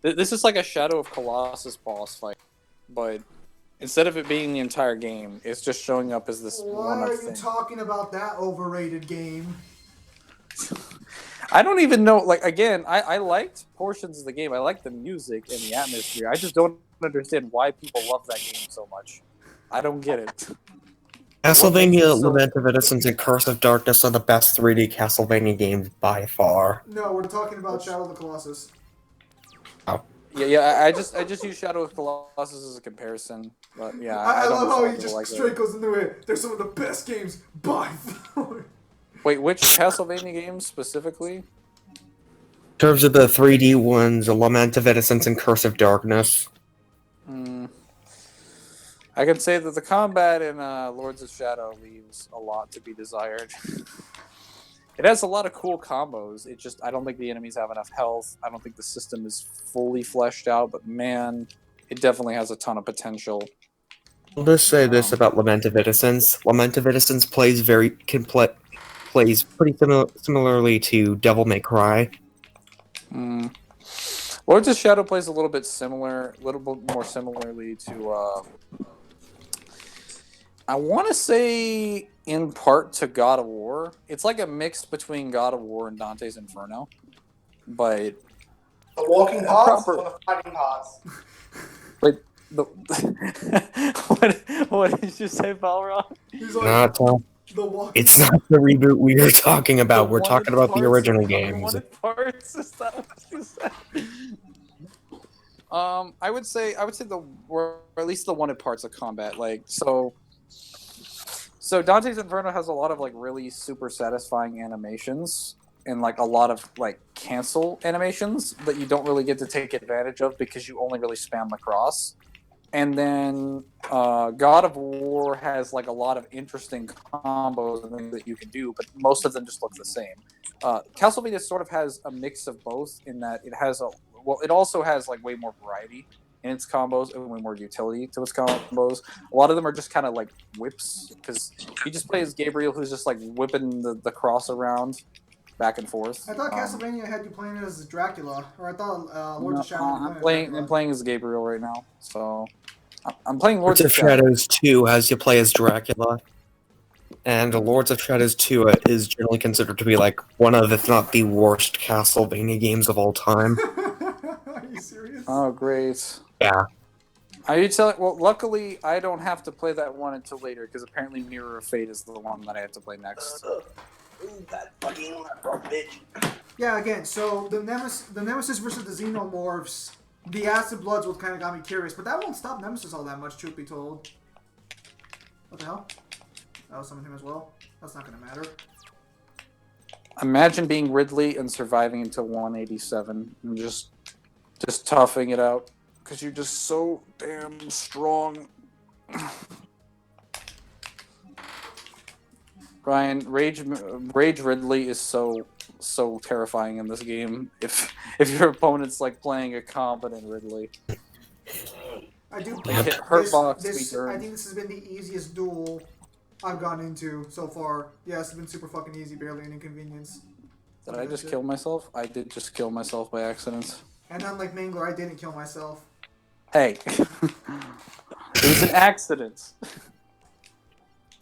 this is like a Shadow of Colossus boss fight, but instead of it being the entire game, it's just showing up as this Why one-up are you thing. talking about that overrated game? I don't even know. Like again, I liked portions of the game. I liked the music and the atmosphere. I just don't understand why people love that game so much. I don't get it. Castlevania So- Lament of Innocence and Curse of Darkness are the best 3D Castlevania games by far. No, we're talking about Shadow of the Colossus. Yeah. I just use Shadow of Colossus as a comparison, but yeah, I don't love how he really just like straight it. goes into it. They're some of the best games by far. Wait, which Castlevania games specifically? In terms of the 3D ones, Lament of Innocence and Curse of Darkness. I can say that the combat in Lords of Shadow leaves a lot to be desired. It has a lot of cool combos. It just, I don't think the enemies have enough health. I don't think the system is fully fleshed out, but man, it definitely has a ton of potential. I'll just say this about Lament of Innocence. Lament of Innocence plays plays pretty similarly to Devil May Cry. Lords of Shadow plays a little bit more similarly to, I want to say in part to God of War. It's like a mix between God of War and Dante's Inferno, but The walking parts proper- or the fighting parts? but the what did you say, Balrog? He's like, Not, the walking. it's not the reboot we are talking about. The We're talking about the original games. Wanted parts. Is that what you said? I would say or at least the wanted parts of combat. Like so Dante's Inferno has a lot of like really super satisfying animations and like a lot of like cancel animations that you don't really get to take advantage of because you only really spam the cross. And then God of War has like a lot of interesting combos and things that you can do, but most of them just look the same. Castlevania sort of has a mix of both in that it also has like way more variety in its combos and way more utility to its combos. A lot of them are just kind of like whips because you just play as Gabriel, who's just like whipping the cross around back and forth. I thought Castlevania had you playing as Dracula, or I thought Lords of Shadow. I'm playing as Gabriel right now, so I'm playing Lords of Shadows 2 has you play as Dracula. And Lords of Shadows 2 is generally considered to be like one of, if not the worst Castlevania games of all time. Are you serious? Oh, great. Yeah. Are you telling? Well, luckily, I don't have to play that one until later because apparently Mirror of Fate is the one that I have to play next. Ooh, that fucking bitch. Yeah, again, so the Nemesis versus the Xenomorphs, the Acid Bloods what kind of got me curious, but that won't stop Nemesis all that much, truth be told. What the hell? That was summoned him as well? That's not gonna matter. Imagine being Ridley and surviving until 187 and just toughing it out because you're just so damn strong. Ryan, Rage Ridley is so terrifying in this game. If your opponent's like playing a competent Ridley, I do. Like, hit hurt box, I speed turn. think this has been the easiest duel I've gone into so far. Yeah, it's been super fucking easy, barely an inconvenience. did I just kill myself? I did just kill myself by accident. And unlike Mangler, I didn't kill myself. Hey, it was an accident.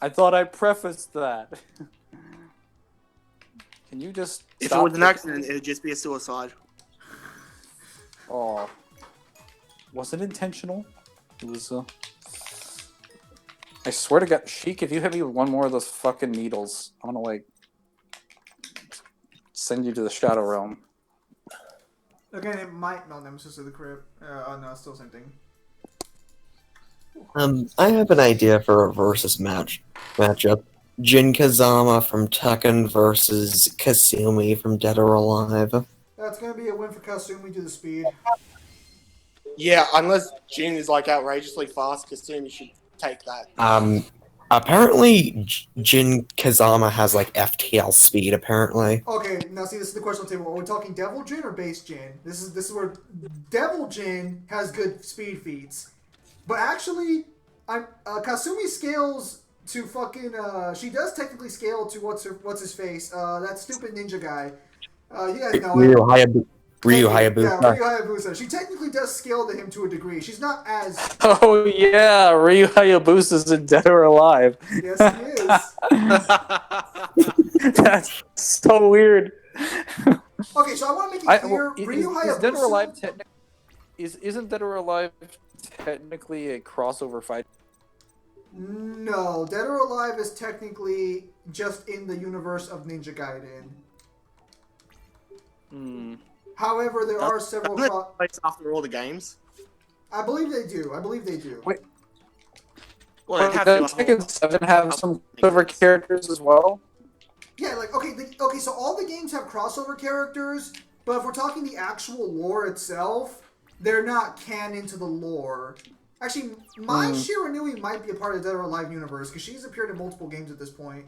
I thought I prefaced that. Can you just If stop it was an the- accident, it would just be a suicide. Oh, was it intentional? It was. I swear to God, Sheik, if you hit me with one more of those fucking needles, I'm gonna like send you to the Shadow Realm. Again, it might not Nemesis of the Crypt. No, it's still the same thing. I have an idea for a versus matchup. Jin Kazama from Tekken versus Kasumi from Dead or Alive. That's gonna be a win for Kasumi due to speed. Yeah, unless Jin is like outrageously fast, Kasumi should take that. Apparently Jin Kazama has like FTL speed. Apparently, Okay, now see, this is the question on the table. Are we talking Devil Jin or Base Jin? This is where Devil Jin has good speed feats, but actually, Kasumi scales to fucking. She does technically scale to what's his face? That stupid ninja guy. You guys know Ryu him. Hayabusa. Yeah, Ryu Hayabusa. She technically does scale to him to a degree. She's not as. Oh yeah, Ryu Hayabusa's in Dead or Alive. Yes, he is. That's so weird. Okay, so I want to make it clear. Ryu Hayabusa. Is Dead or Alive isn't Dead or Alive technically a crossover fight? No, Dead or Alive is technically just in the universe of Ninja Gaiden. However, there are several. Place after all the games. I believe they do. Wait. Well, Does Tekken 7 have some crossover characters as well? Yeah, like okay. So all the games have crossover characters, but if we're talking the actual lore itself, they're not canon to the lore. Actually, Mai Shiranui might be a part of the Dead or Alive universe because she's appeared in multiple games at this point.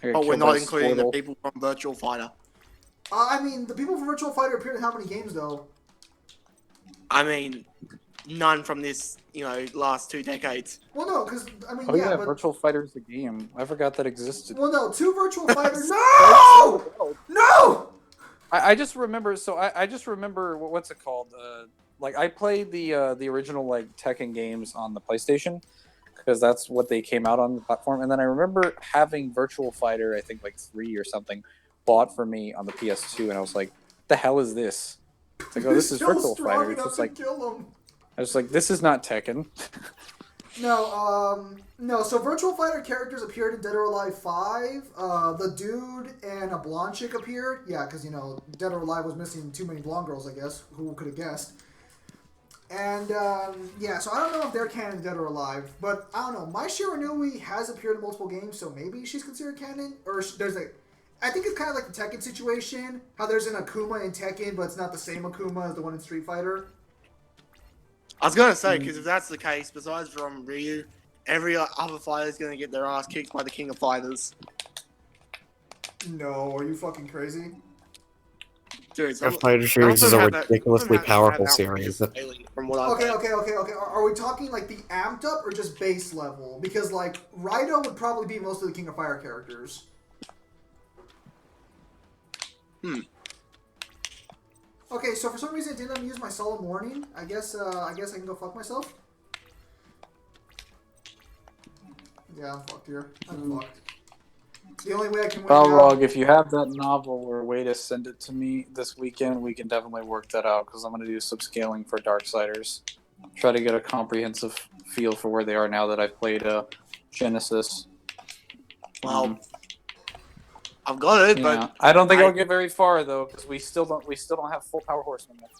Oh, we're not including the people from Virtual Fighter. I mean, the people from Virtual Fighter appeared in how many games though? I mean, none from this, last 2 decades. Well, no, because I mean, Oh yeah, but Virtual Fighter's the game. I forgot that existed. well, no, 2 Virtual Fighters. No, no. I just remember. So I just remember what's it called? Like I played the original like Tekken games on the PlayStation because that's what they came out on the platform. And then I remember having Virtual Fighter, I think like 3 or something, bought for me on the PS2, and I was like, "The hell is this?" It's like, "Oh, this is Virtual Fighter." It's just like, I was like, "This is not Tekken." No. So Virtual Fighter characters appeared in Dead or Alive 5. The dude and a blonde chick appeared. Yeah, because Dead or Alive was missing too many blonde girls. I guess who could have guessed. And yeah, so I don't know if they're canon Dead or Alive, but I don't know. Mai Shiranui has appeared in multiple games, so maybe she's considered canon. Or there's I think it's kind of like the Tekken situation. How there's an Akuma in Tekken, but it's not the same Akuma as the one in Street Fighter. I was going to say, because if that's the case, besides from Ryu, every other fighter is going to get their ass kicked by the King of Fighters. No, are you fucking crazy? Dude, The Fighter series is a ridiculously powerful series. From what I've Okay. Are we talking like the amped up or just base level? Because like Raito would probably be most of the King of Fire characters. Okay, so for some reason I didn't let me use my solemn warning. I guess I can go fuck myself. Yeah, I'm fucked here. I'm fucked. The only way I can win Balrog, if you have that novel or a way to send it to me this weekend, we can definitely work that out because I'm going to do some scaling for Darksiders. Try to get a comprehensive feel for where they are now that I've played Genesis. Well, I've got it, but I don't think I'll get very far though because we still don't have full power horsemen yet.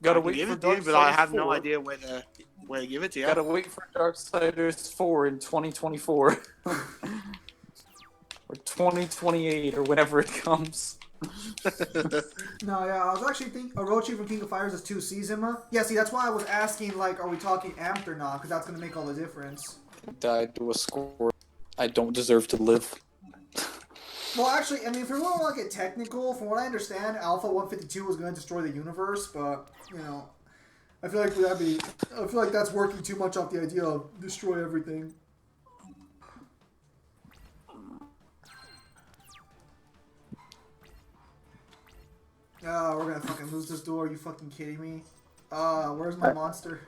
Gotta wait for Darksiders, but I have no idea where to give it to you. Gotta wait for Darksiders 4 in 2024. Or 2028 or whenever it comes. No, yeah, I was actually thinking Orochi from King of Fighters is 2 Seizuma. Yeah, see, that's why I was asking, like, are we talking amped or not? Because that's going to make all the difference. Died to a score. I don't deserve to live. Well, actually, I mean, if we want to get technical, from what I understand, Alpha 152 was going to destroy the universe, but, I feel like that's working too much off the idea of destroy everything. Oh, we're gonna fucking lose this duel. Are you fucking kidding me? Where's my monster?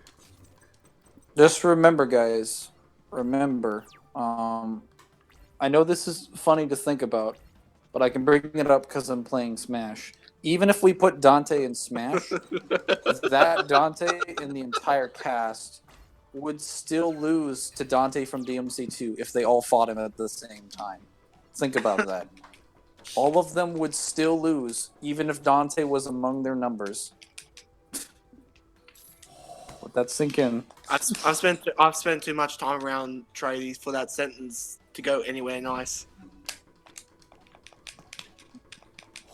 Just remember, guys. Remember. I know this is funny to think about, but I can bring it up because I'm playing Smash. Even if we put Dante in Smash, that Dante in the entire cast would still lose to Dante from DMC2 if they all fought him at the same time. Think about that. All of them would still lose, even if Dante was among their numbers. that sink in. I've spent too much time around tradies for that sentence to go anywhere nice.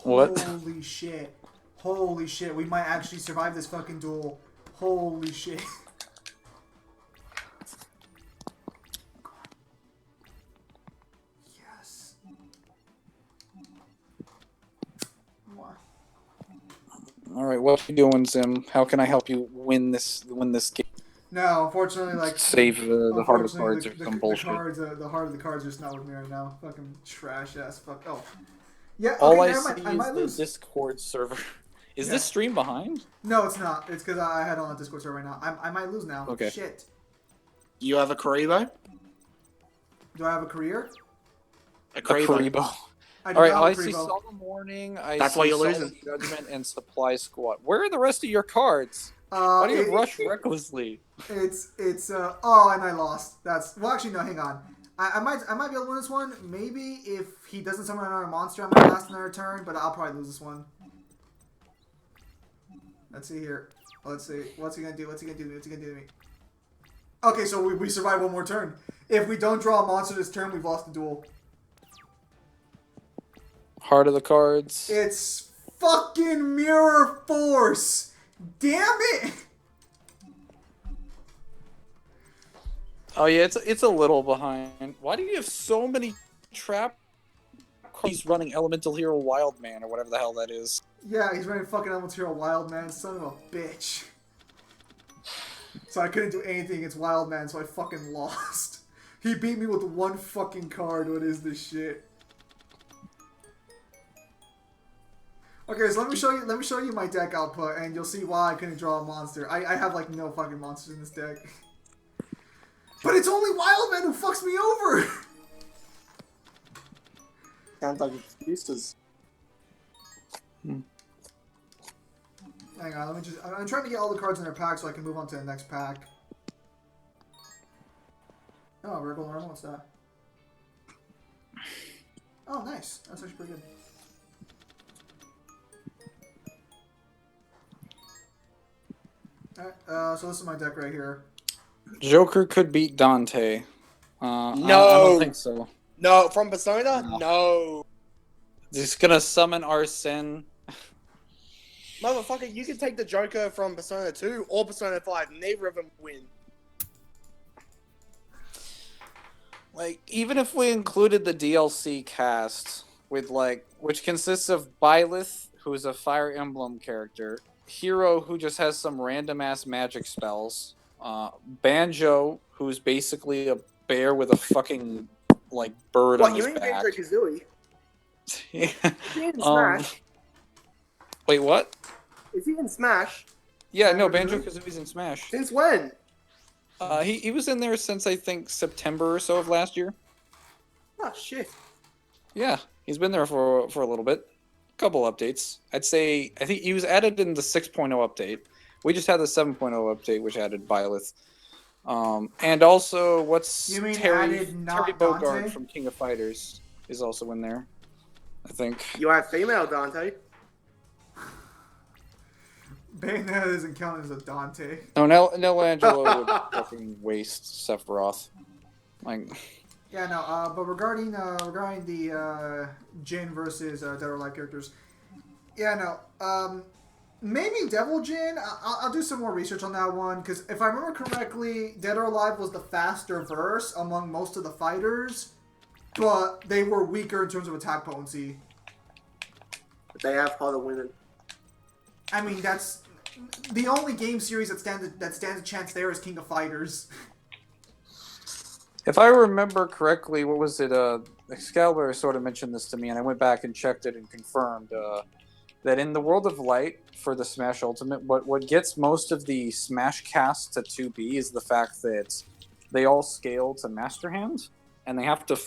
What? Holy shit. Holy shit. We might actually survive this fucking duel. Holy shit. Yes. Wow. All right, what you doing, Zim? How can I help you win this game? No, unfortunately, like Save the heart of the cards or some bullshit. The heart of the cards are just not with me right now. Fucking trash ass fuck. Oh. Yeah, okay, All I never see mind. I is might the lose. Discord server. Is Yeah. this stream behind? No, it's not. It's because I had on a Discord server right now. I might lose now. Okay. Shit. You have a Karibo? Do I have a career? A A Karibo. Karibo. I do All right, not I have a see Karibo. Solemn Warning. That's why you're losing. Judgment and Supply Squad. Where are the rest of your cards? Uh, Why do you it- rush recklessly? Oh, and I lost. Well, actually, no, hang on. I might be able to win this one. Maybe if he doesn't summon another monster, I might last another turn, but I'll probably lose this one. Let's see here. Let's see. What's he gonna do? What's he gonna do to me? Okay, so we survive one more turn. If we don't draw a monster this turn, we've lost the duel. Heart of the cards. It's fucking Mirror Force! Damn it! Oh yeah, it's a little behind. Why do you have so many trap cards? He's running Elemental Hero Wildman or whatever the hell that is. Yeah, he's running fucking Elemental Hero Wildman, son of a bitch. So I couldn't do anything against Wildman, so I fucking lost. He beat me with one fucking card. What is this shit? Okay, so let me show you my deck output, and you'll see why I couldn't draw a monster. I have like no fucking monsters in this deck. But it's only Wildman who fucks me over! Sounds like excuses. Hang on, I'm trying to get all the cards in their pack so I can move on to the next pack. Oh, Wriggle Armor, what's that? Oh, nice. That's actually pretty good. Alright, so this is my deck right here. Joker could beat Dante. I No. don't think so. No, from Persona? No. He's gonna summon Arsene. Motherfucker, you can take the Joker from Persona 2 or Persona 5. Neither of them win. Like, even if we included the DLC cast with which consists of Byleth, who's a Fire Emblem character, Hero, who just has some random ass magic spells, Banjo, who's basically a bear with a fucking bird on What, his you mean back. Banjo-Kazooie? Yeah. Is he in Smash? Wait, what? Is he in Smash? Yeah, no, Banjo-Kazooie's in Smash. Since when? He was in there since I think September or so of last year. Oh, shit. Yeah, he's been there for a little bit. Couple updates. I think he was added in the 6.0 update. We just had the 7.0 update, which added Byleth. And also, You mean Terry added not Bogard Dante? from King of Fighters is also in there, I think. You have female Dante. Bayonetta doesn't count as a Dante. No, Nell Angelo would fucking waste Sephiroth. Yeah, no, but regarding the Jin versus Dead or Alive characters, yeah, no, maybe Devil Jin. I'll do some more research on that one, because if I remember correctly, Dead or Alive was the faster verse among most of the fighters, but they were weaker in terms of attack potency. But they have harder women. I mean, that's the only game series that stands a chance there is King of Fighters. If I remember correctly, what was it? Excalibur sort of mentioned this to me, and I went back and checked it and confirmed that in the World of Light for the Smash Ultimate, what gets most of the Smash cast to 2B is the fact that they all scale to Master Hand, and they have to.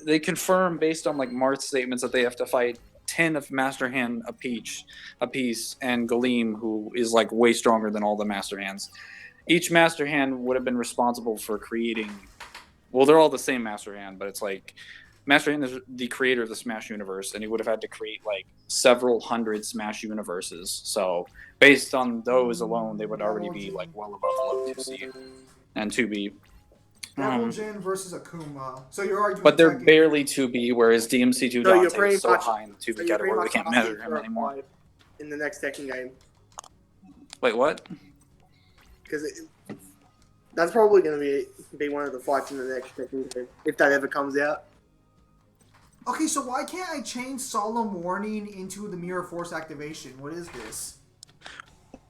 They confirm based on Marth's statements that they have to fight 10 of Master Hand apiece, and Galeem, who is way stronger than all the Master Hands. Each Master Hand would have been responsible for creating. Well, they're all the same Master Hand, but it's Master Hand is the creator of the Smash universe, and he would have had to create like several hundred Smash universes. So based on those alone, they would already be like well above low 2C and 2B. Devil Jin versus Akuma. So you're arguing. But they're technically- barely 2B, whereas DMC2 So you're Dante pretty is so much- high in the 2B So you're category pretty we much can't asking measure him for a anymore. 5 in the next Tekken game. Wait, what? Because that's probably going to be one of the fights in the next Tekken game, if that ever comes out. Okay, so why can't I change Solemn Warning into the Mirror Force activation? What is this?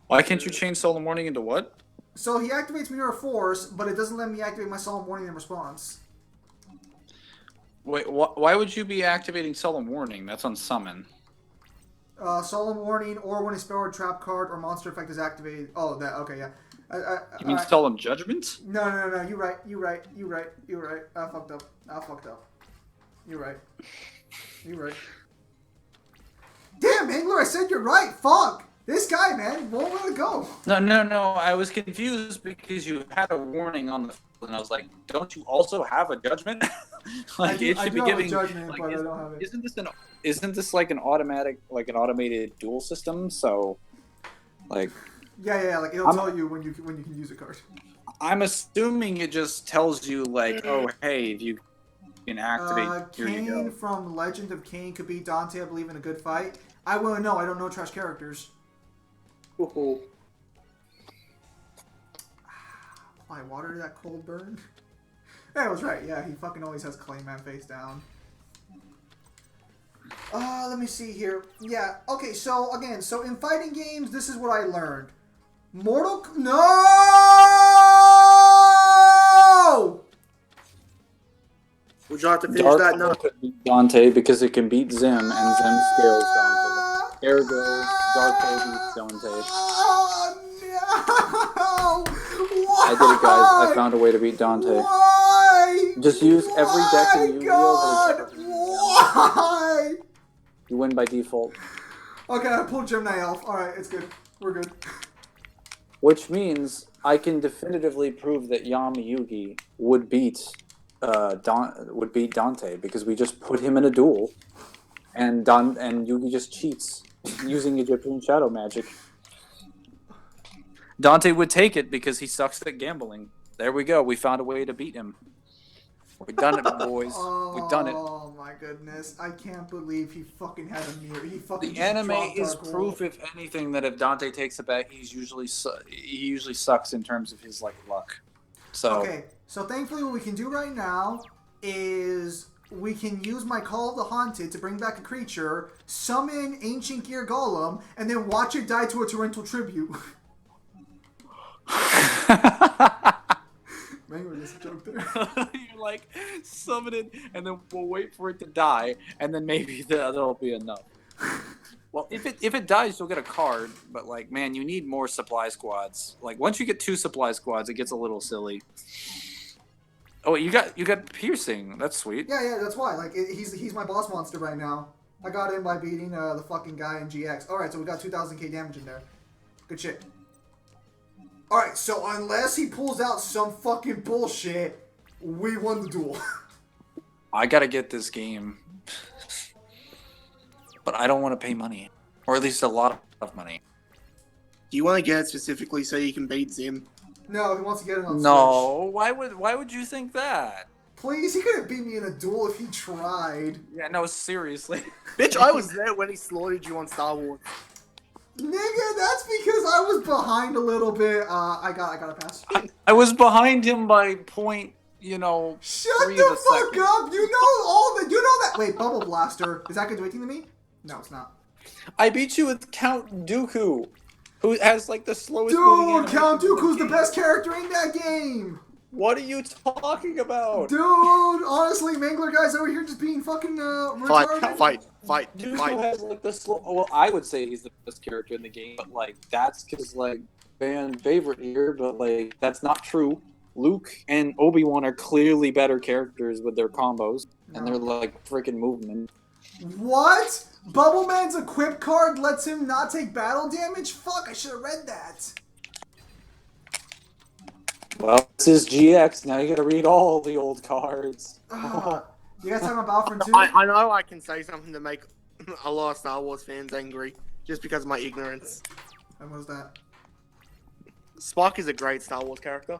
Why can't you change Solemn Warning into what? So he activates Mirror Force, but it doesn't let me activate my Solemn Warning in response. Wait, why would you be activating Solemn Warning? That's on Summon. Solemn Warning, or when a spell or trap card or monster effect is activated. Oh, that, okay, yeah. You mean Solemn Judgment? No, you're right. I fucked up. You're right. Damn, Angler, I said you're right. Fuck. This guy, man, won't let it go. No. I was confused because you had a warning on the field, and I was like, don't you also have a judgment? Like I it should do be have a giving. judgment, Like, but I don't have it. isn't this like an automated duel system? So, like. Yeah, like it'll tell you when you can use a card. I'm assuming it just tells you like, oh hey, if you can activate, here you Kane go. from Legend of Kane could beat Dante, I believe, in a good fight. I wouldn't know. I don't know trash characters. Ooh. Why water that cold burn? Yeah, I was right. Yeah, he fucking always has Clayman face down. Let me see here. Yeah, okay, so again, so in fighting games, this is what I learned. No! Would you like to finish Dark that now? could beat Dante because it can beat Zim, and Zim scales Dante. Ergo, Darko beats Dante. Oh, no! Why? I did it, guys. I found a way to beat Dante. Why? Just use every deck in Yu-Gi-Oh! God, why? You win by default. Okay, I pulled Gemini Elf. Alright, it's good. We're good. Which means I can definitively prove that Yami Yugi would beat Dante because we just put him in a duel, and Yugi just cheats using Egyptian shadow magic. Dante would take it because he sucks at gambling. There we go. We found a way to beat him. We've done it, boys. We've done it. Oh my goodness. I can't believe he fucking had a mirror. He fucking The just anime dropped is Dark proof, Wolf. if anything, that if Dante takes a bet, he usually sucks in terms of his like luck. So Okay, so thankfully what we can do right now is we can use my Call of the Haunted to bring back a creature, summon Ancient Gear Golem, and then watch it die to a torrential tribute. Man, there's a joke there. you like summon it, and then we'll wait for it to die, and then maybe that'll be enough. Well, if it dies, you'll get a card. But like, man, you need more supply squads. Like once you get 2 supply squads, it gets a little silly. Oh, you got piercing. That's sweet. Yeah, that's why. Like, he's my boss monster right now. I got him by beating the fucking guy in GX. Alright, so we got 2000k damage in there. Good shit. Alright, so unless he pulls out some fucking bullshit, we won the duel. I gotta get this game, but I don't want to pay money, or at least a lot of money. Do you want to get it specifically so you can beat Zim? No, he wants to get it on Switch. No, why would you think that? Please, he couldn't beat me in a duel if he tried. Yeah, no, seriously. Bitch, I was there when he slaughtered you on Star Wars. Nigga, that's because I was behind a little bit. I got a pass. I was behind him by point, you know. Shut 3 of the a fuck second. up! You know all the. You know that. Wait, Bubble Blaster. Is that gonna do anything to me? No, it's not. I beat you with Count Dooku, who has like the slowest moving Dude, animation Count in the Dooku's the game. best character in that game. What are you talking about? Dude, honestly, Mangler guy's over here just being fucking retarded. Fight. Dooku has like the slow. Well, I would say he's the best character in the game, but like that's because like fan favorite here, but like that's not true. Luke and Obi-Wan are clearly better characters with their combos and their like freaking movement. What? Bubbleman's equip card lets him not take battle damage? Fuck, I should have read that. Well, this is GX. Now you gotta read all the old cards. You guys talking about Battlefront 2? I know I can say something to make a lot of Star Wars fans angry, just because of my ignorance. And what was that? Spock is a great Star Wars character.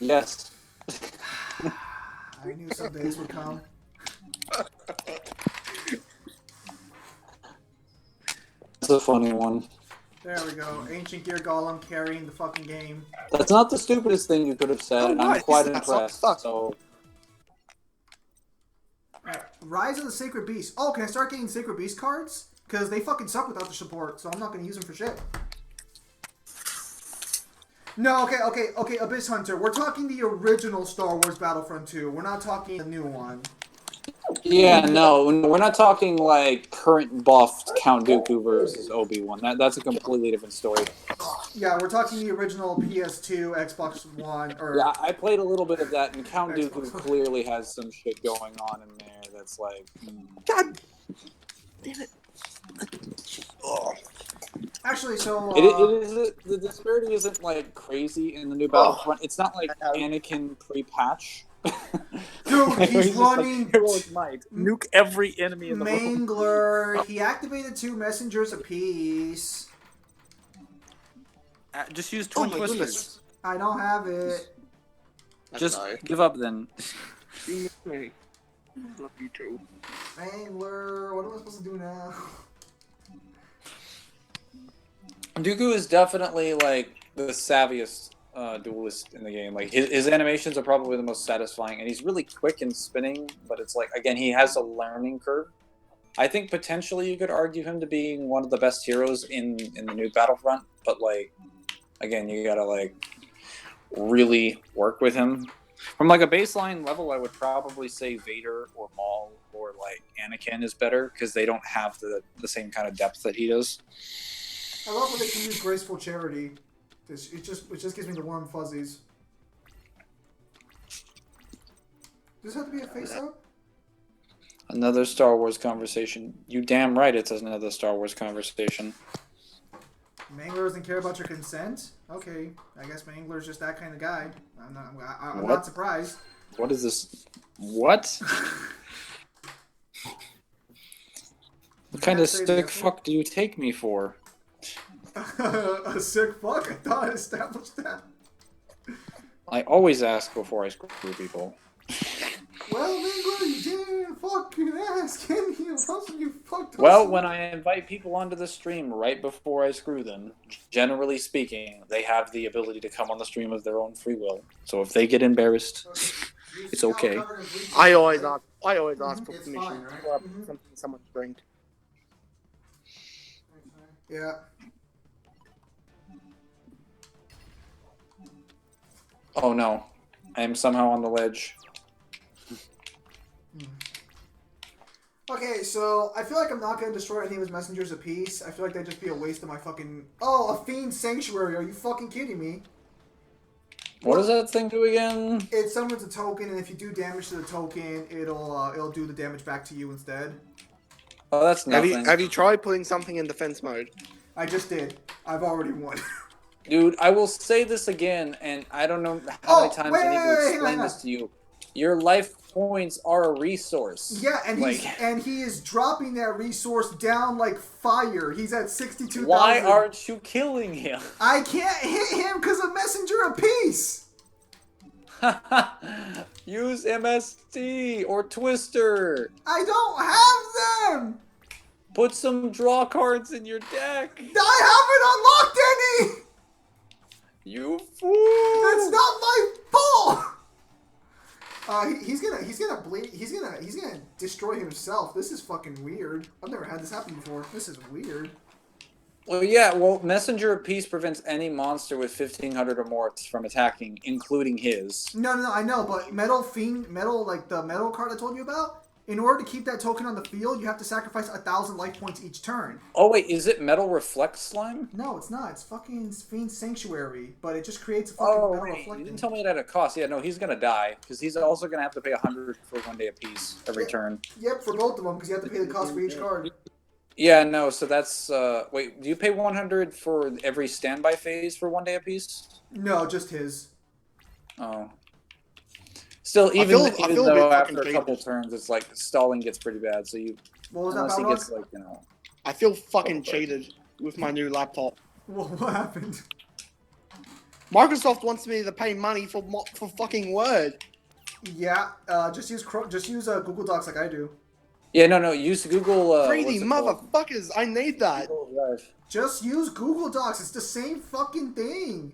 Yes. I knew some days would come. That's a funny one. There we go. Ancient Gear Golem carrying the fucking game. That's not the stupidest thing you could have said, and I'm what? quite That's impressed. not- So, Alright, Rise of the Sacred Beast. Oh, can I start getting Sacred Beast cards? Because they fucking suck without the support, so I'm not going to use them for shit. No, okay, Abyss Hunter. We're talking the original Star Wars Battlefront 2. We're not talking the new one. yeah, no, we're not talking like current buffed Count Dooku versus Obi-Wan. That's a completely different story. Yeah, we're talking the original PS2, Xbox One, or... Yeah, I played a little bit of that, and Count Xbox. Dooku clearly has some shit going on in there that's like... God damn it. Oh. Actually, so... The disparity isn't like crazy in the new Battlefront. It's not like Anakin pre-patch. Dude, He's he's just running... like, heroic might. Nuke every enemy in the world. Mangler. He activated 2 messengers apiece. Just use Oh twin my twisters. goodness. I don't have it. Just Sorry. give up then. You miss me. Love you too. Mangler. What am I supposed to do now? Dooku is definitely like the savviest duelist in the game. Like his animations are probably the most satisfying, and he's really quick in spinning. But it's like again, he has a learning curve. I think potentially you could argue him to being one of the best heroes in the new Battlefront. But like again, you gotta like really work with him. From like a baseline level, I would probably say Vader or Maul or like Anakin is better because they don't have the same kind of depth that he does. I love when they can use Graceful Charity. It just gives me the warm fuzzies. Does this have to be a face-up? Another Star Wars conversation. You damn right it's another Star Wars conversation. Mangler doesn't care about your consent? Okay, I guess Mangler's just that kind of guy. I'm What? not surprised. What is this? What? What kind of sick fuck do you take me for? A sick fuck? I thought I established that. I always ask before I screw people. Well, Mangler, you didn't fucking ask, can you? Something you fucked Well, us. when I invite people onto the stream right before I screw them, generally speaking, they have the ability to come on the stream of their own free will. So if they get embarrassed, it's okay. I always ask for It's permission fine, right? to up Mhm. something someone's doing. Yeah. Oh no, I am somehow on the ledge. Okay, so I feel like I'm not going to destroy any of his messengers apiece. I feel like that'd just be a waste of my fucking... Oh, a Fiend Sanctuary. Are you fucking kidding me? What does that thing do again? It summons a token, and if you do damage to the token, it'll do the damage back to you instead. Oh, that's Have nothing. you tried putting something in defense mode? I just did. I've already won. Dude, I will say this again, and I don't know how many times I need to explain this to you. Your life points are a resource. Yeah, and Like- he is dropping that resource down like fire. He's at 62,000. Why aren't you killing him? I can't hit him because of messenger apiece. Use MST or Twister. I don't have them. Put some draw cards in your deck. I haven't unlocked any. You fool. That's not my fault. He's gonna destroy himself. This is fucking weird. I've never had this happen before. This is weird. Well, yeah, Messenger of Peace prevents any monster with 1,500 or more from attacking, including his. No, I know, but metal, like the metal card I told you about, in order to keep that token on the field, you have to sacrifice 1,000 life points each turn. Oh, wait, is it Metal Reflect Slime? No, it's not. It's fucking Fiend Sanctuary, but it just creates a fucking metal Wait, you reflecting. didn't tell me it had a cost. Yeah, no, he's gonna die, because he's also gonna have to pay 100 for 1 day apiece every turn. Yep, for both of them, because you have to pay the cost for each card. Yeah, no, so that's, wait, do you pay 100 for every standby phase for 1 day apiece? No, just his. Oh. Still, I even feel a though bit after fucking a couple cheated. turns, it's like stalling gets pretty bad. So you, What was that, unless he Balrog? gets like, you know, I feel fucking cheated with my new laptop. What happened? Microsoft wants me to pay money for fucking Word. Yeah, just use Google Docs like I do. yeah, no, use Google. Greedy What's it called? motherfuckers, I need that. Google Drive. Just use Google Docs. It's the same fucking thing.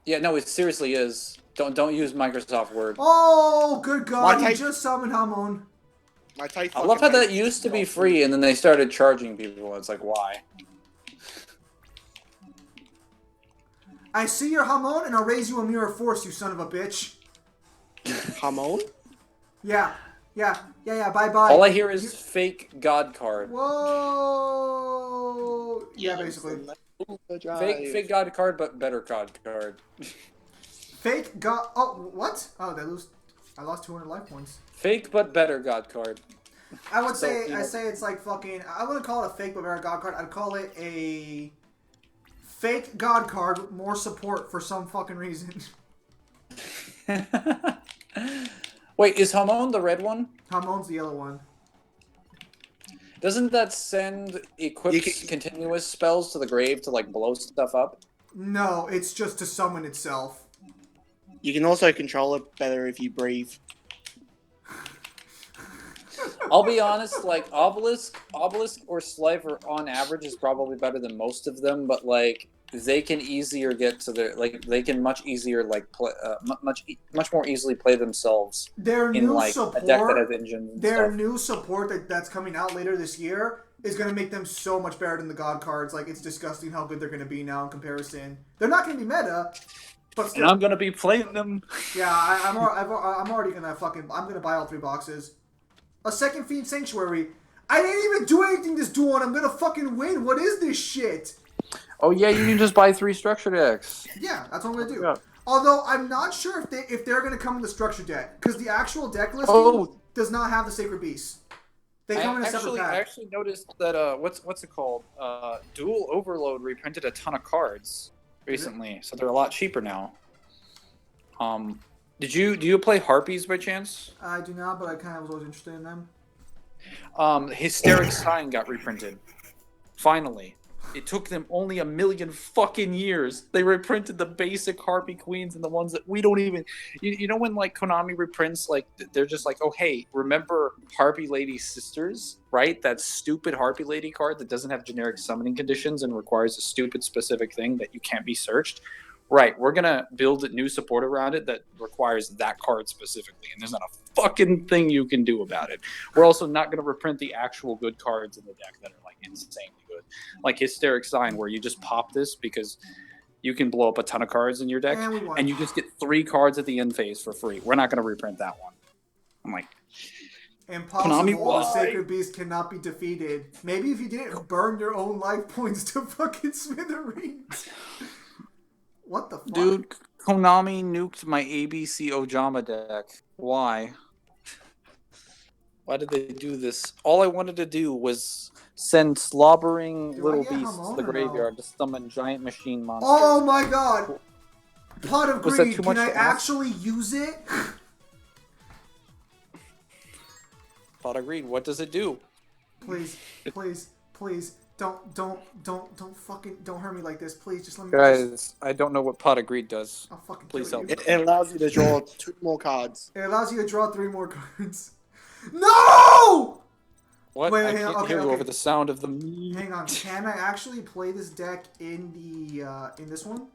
Yeah, no, it seriously is. Don't use Microsoft Word. Oh, good God! My He tape- just summoned Hamon. My tape I love how fucking that used to be free, and then they started charging people. It's like, why? I see your Hamon, and I'll raise you a mirror force, you son of a bitch. Hamon? Yeah. Bye bye. All I hear is fake God card. Whoa. Yeah, basically. Fake God card, but better God card. Fake God. Oh, what? Oh, I lost 200 life points. Fake but better God card. I would So, say you know- I say it's like fucking. I wouldn't call it a fake but better God card. I'd call it a fake God card with more support for some fucking reason. Wait, is Hamon the red one? Hamon's the yellow one. Doesn't that send equipped continuous spells to the grave to like blow stuff up? No, it's just to summon itself. You can also control it better if you breathe. I'll be honest, like Obelisk or Slifer on average is probably better than most of them, but like they can easier get to their they can much easier like play much more easily play themselves Their in new like support, a deck that has engines. And their stuff. new support that's coming out later this year is going to make them so much better than the God cards. Like, it's disgusting how good they're going to be now in comparison. They're not going to be meta, but still. And I'm gonna be playing them. Yeah, I'm already going to I'm going to buy all 3 boxes. A second Fiend Sanctuary. I didn't even do anything this duel, and I'm going to fucking win. What is this shit? Oh yeah, you can just buy 3 structure decks. Yeah, that's what I'm going to do. Yeah. Although I'm not sure if they're going to come in the structure deck, because the actual deck listing does not have the Sacred Beast. They come in a separate pack. I actually noticed that what's it called? Dual Overload reprinted a ton of cards recently, so they're a lot cheaper now. Do you play Harpies by chance? I do not, but I kind of was always interested in them. Hysteric Sign got reprinted. Finally. It took them only a million fucking years. They reprinted the basic Harpy Queens and the ones that we don't even... You know when, like, Konami reprints, like, they're just like, oh, hey, remember Harpy Lady Sisters, right? That stupid Harpy Lady card that doesn't have generic summoning conditions and requires a stupid specific thing that you can't be searched? Right, we're going to build a new support around it that requires that card specifically, and there's not a fucking thing you can do about it. We're also not going to reprint the actual good cards in the deck that are, like, insanely good. Like Hysteric Sign, where you just pop this because you can blow up a ton of cards in your deck, and you just get 3 cards at the end phase for free. We're not going to reprint that one. I'm like... Impossible. Konami, the Sacred Beast cannot be defeated. Maybe if you didn't burn your own life points to fucking smithereens. What the fuck? Dude, Konami nuked my ABC Ojama deck. Why? Why did they do this? All I wanted to do was send slobbering little beasts to the graveyard to summon giant machine monsters. Oh my god! Pot of Was that Greed, too can much I to ask? actually use it? Pot of Greed, what does it do? Please, please, please. Don't hurt me like this. Please, just let me. Guys, I don't know what Pot of Greed does. I'll fucking Please kill help. you. It allows you to draw 2 more cards. It allows you to draw 3 more cards. No! What? Wait, I hang on, can't okay, hear you okay. over the sound of the me. Hang on. Can I actually play this deck in the in this one?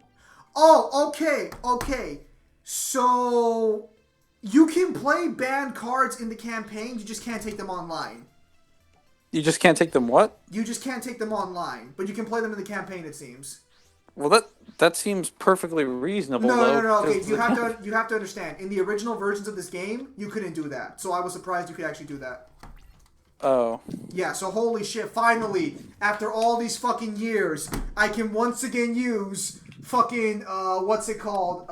Oh, okay. So you can play banned cards in the campaign. You just can't take them online. You just can't take them what? You just can't take them online, but you can play them in the campaign. It seems. Well, that seems perfectly reasonable. No. Okay, 'cause- you have to understand. In the original versions of this game, you couldn't do that. So I was surprised you could actually do that. Oh. Yeah. So holy shit! Finally, after all these fucking years, I can once again use fucking what's it called?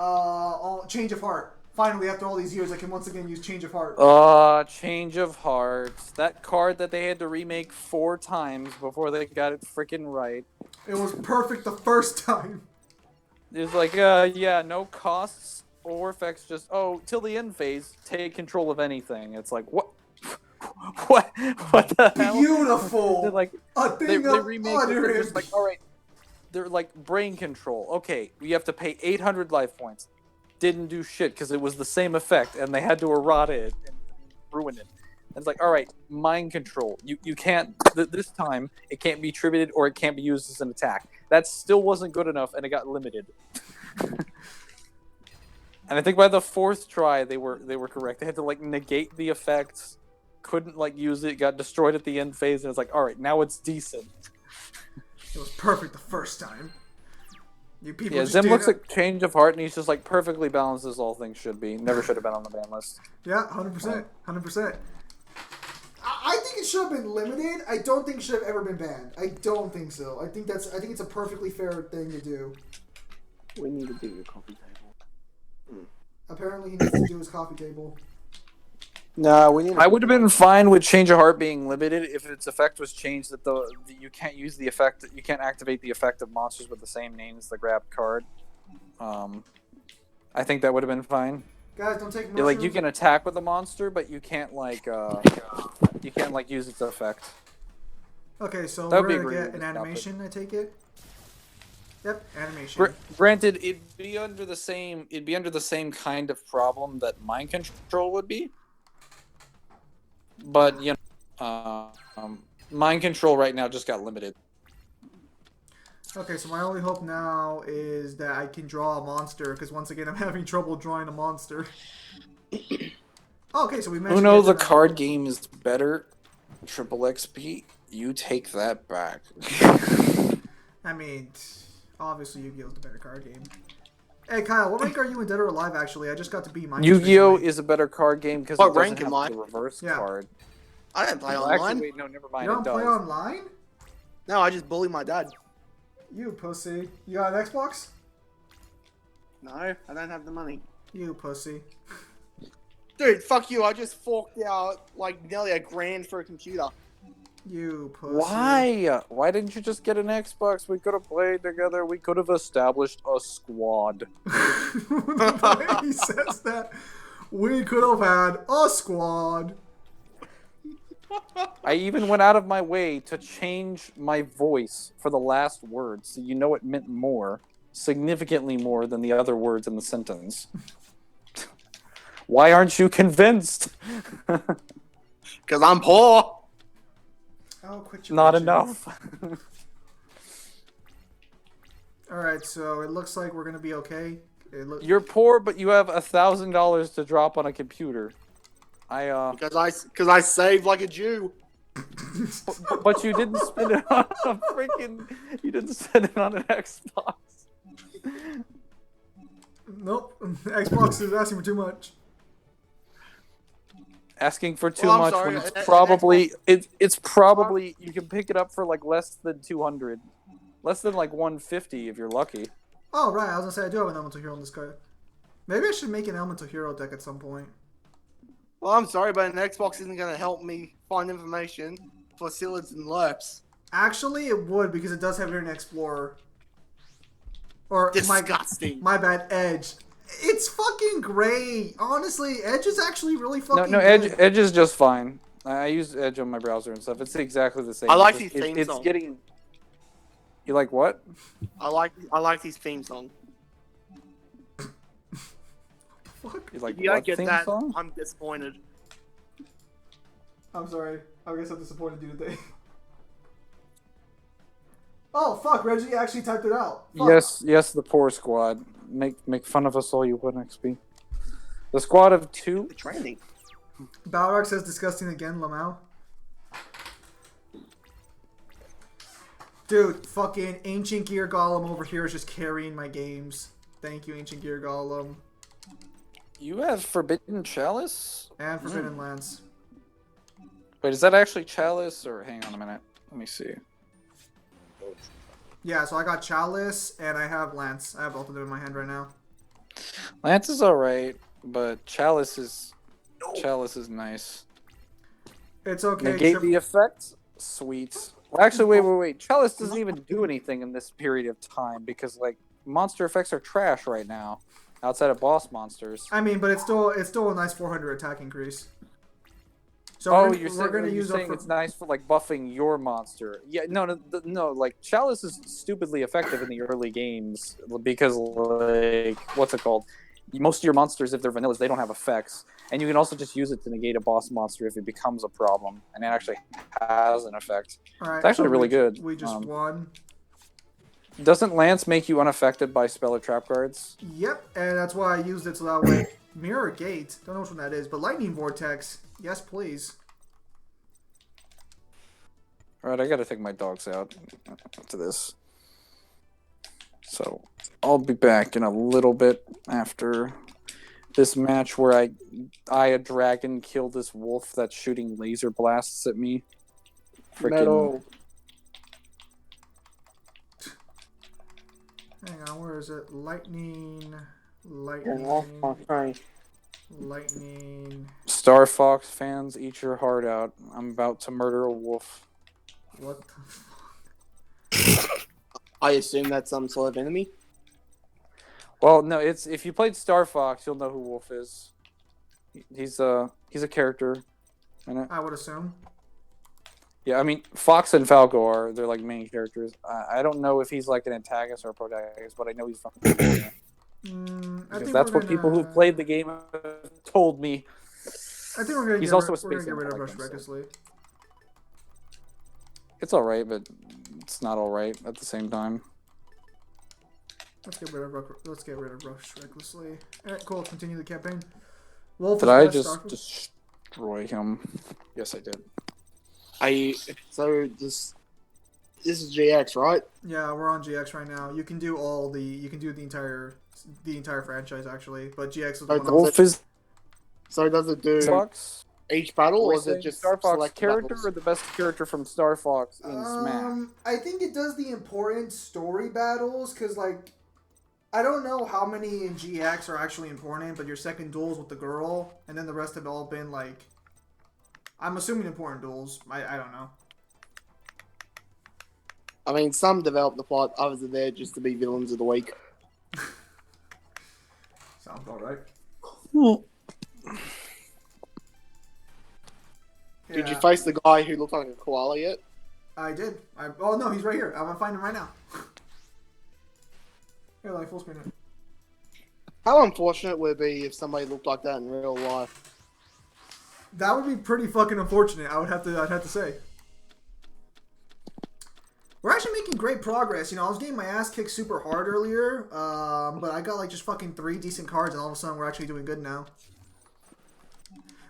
Change of Heart. Finally, after all these years, I can once again use Change of Heart. Change of Hearts. That card that they had to remake 4 times before they got it freaking right. It was perfect the first time. It was like, yeah, no costs, or effects just till the end phase, take control of anything. It's like what, what the hell? Beautiful. They're like A they thing of remake it. They're just like, all right, they're like brain control. Okay, you have to pay 800 life points. Didn't do shit because it was the same effect, and they had to errata it and ruin it. And it's like, all right, mind control. You can't this time. It can't be attributed or it can't be used as an attack. That still wasn't good enough, and it got limited. And I think by the 4th try, they were correct. They had to like negate the effects. Couldn't like use it. Got destroyed at the end phase, and it's like, all right, now it's decent. It was perfect the first time. You people Yeah, just Zim did looks it. like change of heart, and he's just like perfectly balanced as all things should be. Never should have been on the ban list. Yeah, 100%. 100%. I think it should have been limited. I don't think it should have ever been banned. I don't think so. I think it's a perfectly fair thing to do. We need to do your coffee table. Apparently he needs to do his coffee table. No, we need. I would have been fine with change of heart being limited if its effect was changed that you can't use the effect, you can't activate the effect of monsters with the same name as the grab card. I think that would have been fine. Guys, don't take Yeah, mushrooms. like you can attack with the monster, but you can't like use its effect. Okay, so That would we're be gonna agreeable get an to stop it. animation, I take it? Yep, animation. Granted, it'd be under the same kind of problem that mind control would be. But mind control right now just got limited. Okay, so my only hope now is that I can draw a monster, because once again I'm having trouble drawing a monster. Okay, so we mentioned... Who knows the card game is better? Triple XP? You take that back. I mean, obviously Yu-Gi-Oh's the better card game. Hey Kyle, what rank are you in Dead or Alive actually? I just got to beat mine. Yu-Gi-Oh is a better card game because it What doesn't rank have am I? the reverse Yeah. card. I didn't play Well, online. actually, wait, no, never mind. You don't It does. play online? No, I just bully my dad. You pussy. You got an Xbox? No, I don't have the money. You pussy. Dude, fuck you. I just forked out like nearly $1,000 for a computer. You pussy. Why? Why didn't you just get an Xbox? We could have played together. We could have established a squad. The way he says that. We could have had a squad. I even went out of my way to change my voice for the last word, so you know it meant more, significantly more than the other words in the sentence. Why aren't you convinced? Because I'm poor. Oh, quit your Not bitching. enough. Alright, so it looks like we're gonna be okay. You're poor, but you have $1,000 to drop on a computer. Because I saved like a Jew. But you didn't spend it on a freaking. You didn't spend it on an Xbox. Nope. Xbox is asking for too much. Asking for too Well, I'm much sorry, when it's an probably it's probably you can pick it up for like less than 200, less than like 150 if you're lucky. Oh, right. I was gonna say I do have an Elemental Hero in this card. Maybe I should make an Elemental Hero deck at some point. Well, I'm sorry, but an Xbox isn't going to help me find information for Sillids and Lerps. Actually, it would because it does have Internet Explorer. Or Disgusting. my bad, Edge. It's fucking great. Honestly, Edge is actually really fucking No, good. Edge is just fine. I use Edge on my browser and stuff. It's exactly the same. I like It's his theme it's song. getting. You like what? I like his theme song. Fuck. You like If you don't what get theme that, song? I'm disappointed. I'm sorry. I guess I'm disappointed in you today. Oh, fuck. Reggie actually typed it out. Fuck. Yes, the poor squad. Make fun of us all you want, XP. The squad of 2. The training. Balrog says disgusting again, Lamau. Dude, fucking Ancient Gear Golem over here is just carrying my games. Thank you, Ancient Gear Golem. You have Forbidden Chalice? And Forbidden Lance. Wait, is that actually Chalice or hang on a minute? Let me see. Yeah, so I got Chalice and I have Lance. I have both of them in my hand right now. Lance is alright, but Chalice is nice. It's okay. Negate the effect? Sweet. Well, actually, wait. Chalice doesn't even do anything in this period of time because, like, monster effects are trash right now. outside of boss monsters. I mean, but it's still a nice 400 attack increase. So Oh, we're gonna you're use saying it's nice for like buffing your monster. Yeah, no. Like Chalice is stupidly effective in the early games because like what's it called? Most of your monsters, if they're vanillas, they don't have effects, and you can also just use it to negate a boss monster if it becomes a problem, and it actually has an effect. All right, It's actually really good. We just won. Doesn't Lance make you unaffected by spell or trap cards? Yep, and that's why I used it so that way. Mirror Gate. Don't know which one that is, but Lightning Vortex. Yes, please. Alright, I gotta take my dogs out to this. So, I'll be back in a little bit after this match where a dragon kill this wolf that's shooting laser blasts at me. Freaking Metal. Hang on, where is it? Lightning. Getting off my face. Lightning. Star Fox fans, eat your heart out. I'm about to murder a wolf. What the fuck? I assume that's some sort of enemy. Well, no, it's if you played Star Fox, you'll know who Wolf is. He's a character in it. I would assume. Yeah, I mean Fox and Falco they're like main characters. I don't know if he's like an antagonist or a protagonist, but I know he's from the game. Because that's what people who've played the game have told me. I think we're gonna He's get also a we're gonna space get rid of alien, Rush like him, so. recklessly. It's all right, but it's not all right at the same time. Let's get rid of Rush recklessly. All right, cool. Continue the campaign. Wolf Did is I best just Starfish. destroy him? Yes, I did. So this is GX, right? Yeah, we're on GX right now. You can do the entire franchise actually, but GX is the one. Wolf is So does it do Fox. each battle, or Or is it just Star Fox select character battles? or the best character from Star Fox in Smash? I think it does the important story battles because like I don't know how many in GX are actually important, but your second duels with the girl, and then the rest have all been like, I'm assuming important duels. I don't know. I mean, some develop the plot, others are there just to be villains of the week. Sounds about right. Did you Yeah, face the guy who looked like a koala yet? I did. Oh no, he's right here. I'm gonna find him right now. Here, like full screen it. How unfortunate would it be if somebody looked like that in real life? That would be pretty fucking unfortunate. I'd have to say. We're actually making great progress. You know, I was getting my ass kicked super hard earlier, but I got like just fucking 3 decent cards, and all of a sudden we're actually doing good now.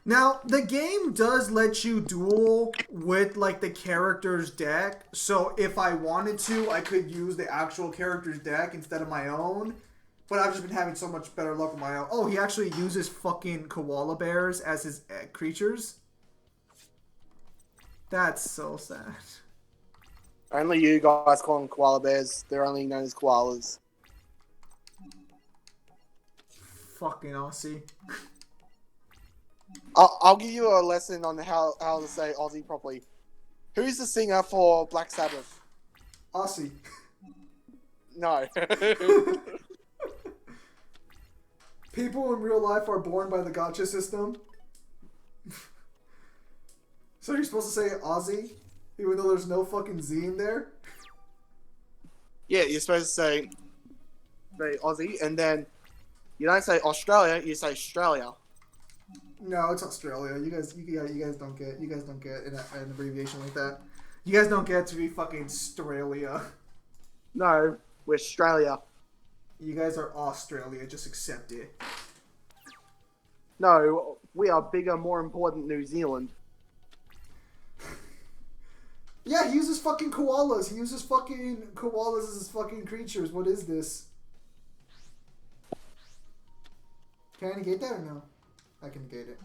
Now, the game does let you duel with like the character's deck, so if I wanted to, I could use the actual character's deck instead of my own. But I've just been having so much better luck with my own. Oh, he actually uses fucking koala bears as his creatures? That's so sad. Only you guys call them koala bears. They're only known as koalas. Fucking Aussie. I'll give you a lesson on how to say Aussie properly. Who's the singer for Black Sabbath? Aussie. No. People in real life are born by the gotcha system. So you're supposed to say Aussie, even though there's no fucking Z in there? Yeah, you're supposed to say Aussie, and then you don't say Australia, you say Australia. No, it's Australia. You guys don't get an abbreviation like that. You guys don't get to be fucking Australia. No, we're Australia. You guys are Australia. Just accept it. No, we are bigger, more important New Zealand. Yeah, he uses fucking koalas. He uses fucking koalas as his fucking creatures. What is this? Can I negate that or no? I can negate it.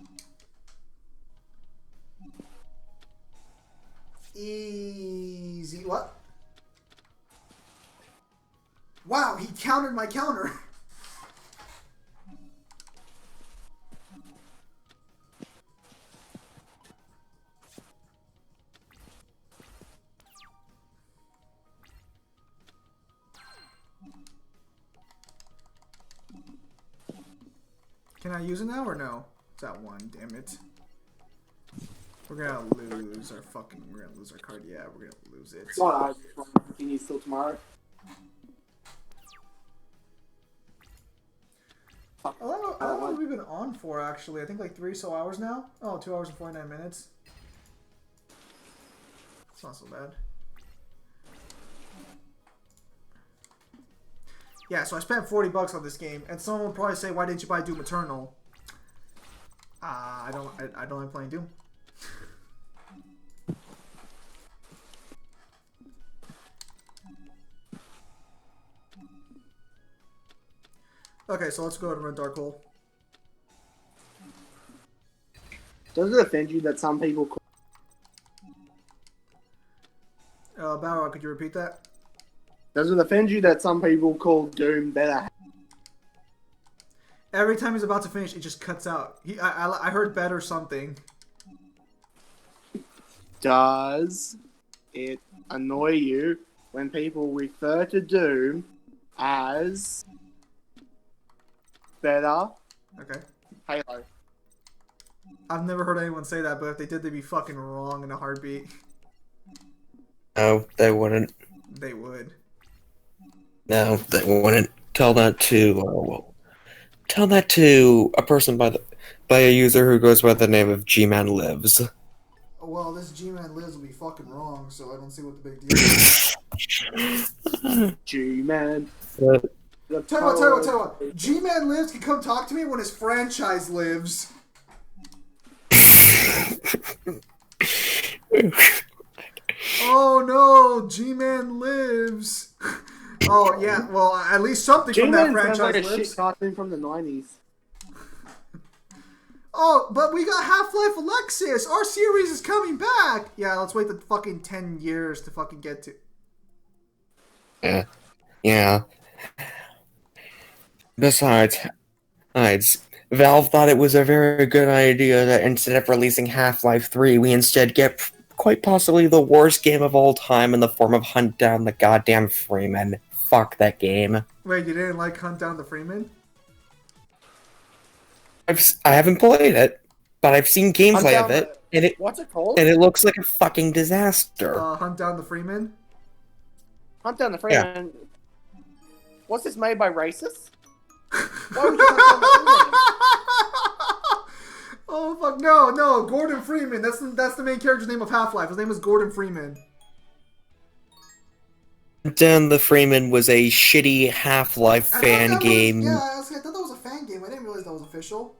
Easy. What? Wow, he countered my counter. Can I use it now or no? It's that one, damn it. We're gonna lose our card. Yeah, we're gonna lose it. It's not continue till tomorrow. How long have we been on for, actually? I think like 3 hours now? Oh, 2 hours and 49 minutes. It's not so bad. Yeah, so I spent $40 on this game, and someone will probably say, why didn't you buy Doom Eternal? I don't like playing Doom. Okay, so let's go to Red Dark Hole. Does it offend you that some people call Balrog, could you repeat that? Does it offend you that some people call Doom better? Every time he's about to finish, it just cuts out. I heard better something. Does it annoy you when people refer to Doom as better Okay. Halo? I've never heard anyone say that, but if they did, they'd be fucking wrong in a heartbeat. No, they wouldn't. They would. No, they wouldn't. Tell that to tell that to a person by a user who goes by the name of G-Man Lives. Well, this G-Man Lives will be fucking wrong, so I don't see what the big deal is. G-Man. Tell you what. G-Man Lives can come talk to me when his franchise lives. Oh no, G-Man Lives. Oh yeah, well at least something from that G-Man sounds franchise like a lives. shit cartoon from the 90s. Oh, but we got Half-Life Alexis. Our series is coming back. Yeah, let's wait the fucking 10 years to fucking get to. Yeah. Besides, Valve thought it was a very good idea that instead of releasing Half-Life 3, we instead get quite possibly the worst game of all time in the form of Hunt Down the Goddamn Freeman. Fuck that game. Wait, you didn't like Hunt Down the Freeman? I haven't played it, but I've seen gameplay of it, and What's it called? it looks like a fucking disaster. Hunt Down the Freeman? Hunt Down the Freeman. What's this made by racists? Why would you hunt down the Freeman? Oh fuck no, Gordon Freeman. That's the main character's name of Half-Life. His name is Gordon Freeman. Down the Freeman was a shitty Half-Life fan game. I thought that was a fan game. I didn't realize that was official.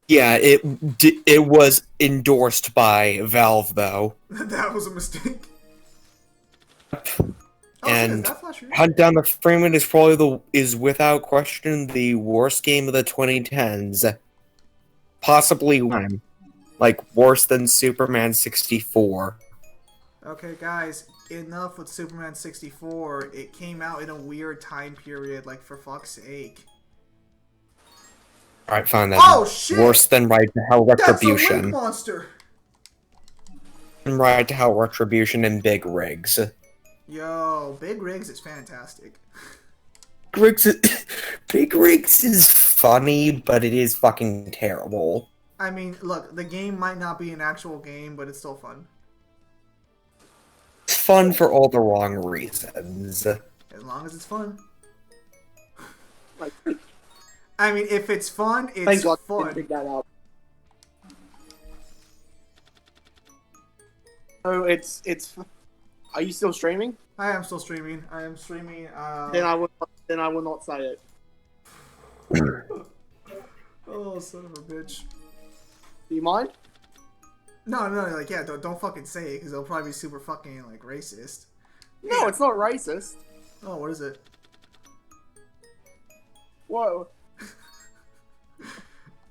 Yeah, it was endorsed by Valve though. That was a mistake. And Hunt Down the Freeman is probably is without question the worst game of the 2010s. Possibly one. Like worse than Superman 64. Okay, guys, enough with Superman 64. It came out in a weird time period, like for fuck's sake. Alright, fine then. Oh shit! Worse than Ride to Hell Retribution. That's a link monster! Ride to Hell Retribution and Big Rigs. Yo, Big Rigs is fantastic. Big Rigs is funny, but it is fucking terrible. I mean, look, the game might not be an actual game, but it's still fun. It's fun for all the wrong reasons. As long as it's fun. Like, I mean, if it's fun, it's thank God I fun. didn't pick that up. So it's. Are you still streaming? I am still streaming. I am streaming. Then I will not say it. Oh, son of a bitch. Do you mind? No, like, yeah, don't fucking say it, because it'll probably be super fucking, like, racist. No, it's not racist. Oh, what is it? Whoa.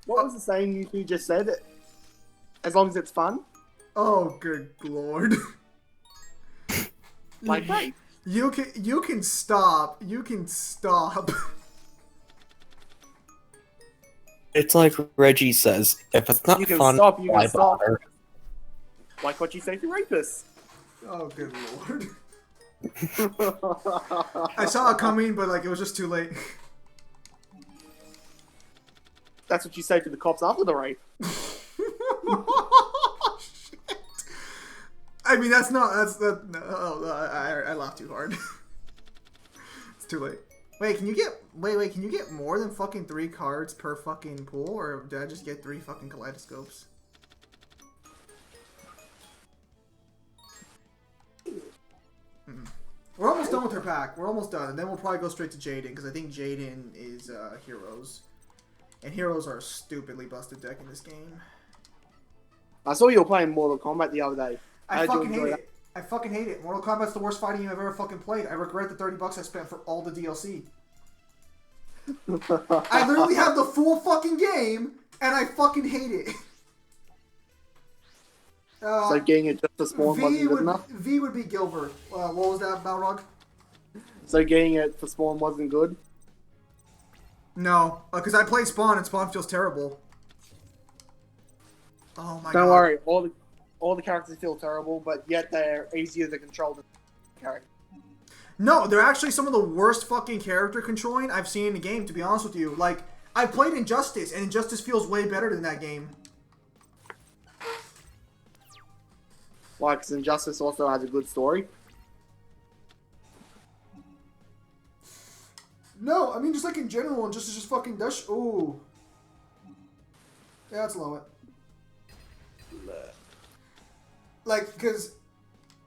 What was the saying you two just said? As long as it's fun? Oh, good lord. Like, hey. You can stop. You can stop. It's like Reggie says, if it's not You can fun, stop, you can why stop. bother? Like what you say to rapists. Oh, good lord. I saw it coming, but, like, it was just too late. That's what you say to the cops after the raid. Shit. I mean, that's not. No, I laughed too hard. It's too late. Wait, can you get? Wait. Can you get more than fucking 3 cards per fucking pool, or did I just get 3 fucking kaleidoscopes? We're almost done with her pack. We're almost done, and then we'll probably go straight to Jaden because I think Jaden is heroes, and heroes are a stupidly busted deck in this game. I saw you were playing Mortal Kombat the other day. I fucking hate it. I fucking hate it. Mortal Kombat's the worst fighting game I've ever fucking played. I regret the $30 I spent for all the DLC. I literally have the full fucking game, and I fucking hate it. So getting it just to spawn wasn't good enough? V would be Gilbert. What was that, Balrog? So getting it for spawn wasn't good? No, because I played Spawn, and Spawn feels terrible. Oh my god. Don't worry, all the characters feel terrible, but yet they're easier to control than characters. No, they're actually some of the worst fucking character controlling I've seen in the game, to be honest with you. Like, I've played Injustice, and Injustice feels way better than that game. Why? Because Injustice also has a good story. No, I mean just like in general, Injustice just fucking does. Ooh. Yeah, let's low it. Like, because...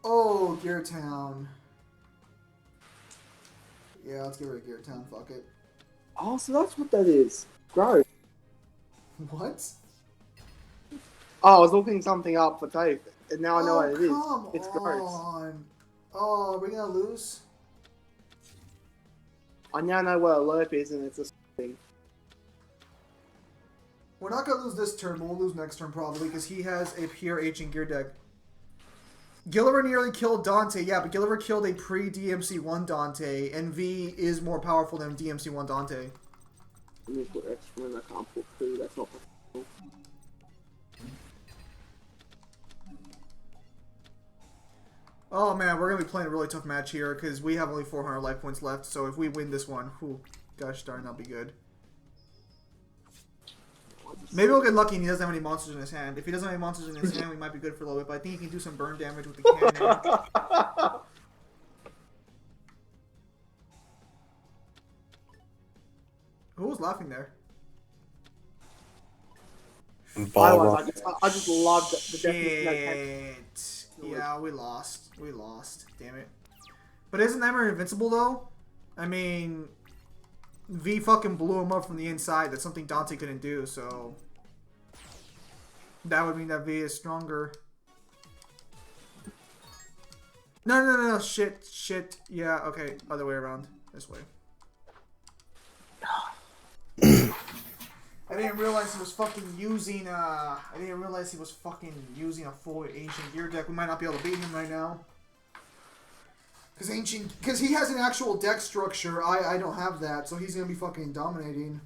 Oh, Gear Town. Yeah, let's get rid of Gear Town, fuck it. Oh, so that's what that is. Gross. What? Oh, I was looking something up for tape, and now I know what it is. Come It's gross. on. Oh, are we gonna lose? I now know what a lerp is, and it's a thing. We're not gonna lose this turn, but we'll lose next turn probably, because he has a pure ancient gear deck. Gilliver nearly killed Dante, yeah, but Gilliver killed a pre-DMC1 Dante, and V is more powerful than DMC1 Dante. Let me put extra in, I can't put 2, that's not possible. Oh man, we're gonna be playing a really tough match here, because we have only 400 life points left, so if we win this one, whew, gosh darn, that'll be good. Maybe we'll get lucky and he doesn't have any monsters in his hand. If he doesn't have any monsters in his hand, we might be good for a little bit, but I think he can do some burn damage with the cannon. Who was laughing there? I just loved the definition. Shit. Yeah, we lost. We lost. Damn it. But isn't Nightmare invincible, though? I mean... V fucking blew him up from the inside. That's something Dante couldn't do, so... That would mean that V is stronger. No. Shit. Yeah, okay. Other way around. This way. I didn't realize he was fucking using, I didn't realize he was fucking using a full ancient gear deck. We might not be able to beat him right now. Because he has an actual deck structure. I don't have that, so he's gonna be fucking dominating.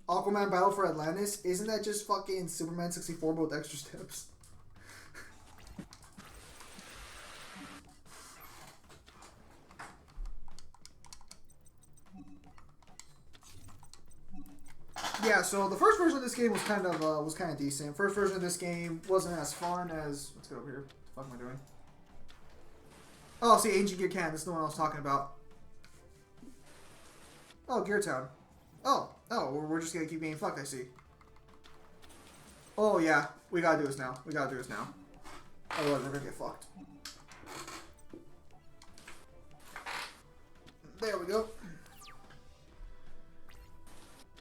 Aquaman Battle for Atlantis? Isn't that just fucking Superman 64 but with extra steps? Yeah, so the first version of this game was kind of decent. First version of this game wasn't as fun as... Let's get over here. What the fuck am I doing? Oh, see, Ancient Gear Can. This is the one I was talking about. Oh, Gear Town. Oh, we're just gonna keep getting fucked, I see. Oh, yeah. We gotta do this now. Otherwise, we're gonna get fucked. There we go.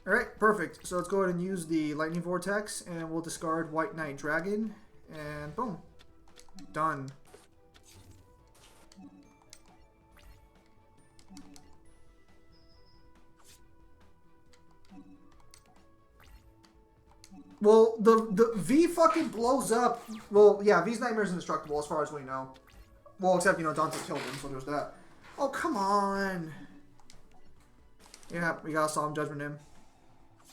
Alright, perfect. So let's go ahead and use the Lightning Vortex, and we'll discard White Knight Dragon, and boom. Done. Well, the V fucking blows up. Well, yeah, V's Nightmare is indestructible as far as we know. Well, except, Dante killed him, so there's that. Oh, come on. Yeah, we gotta Solemn Judgment him.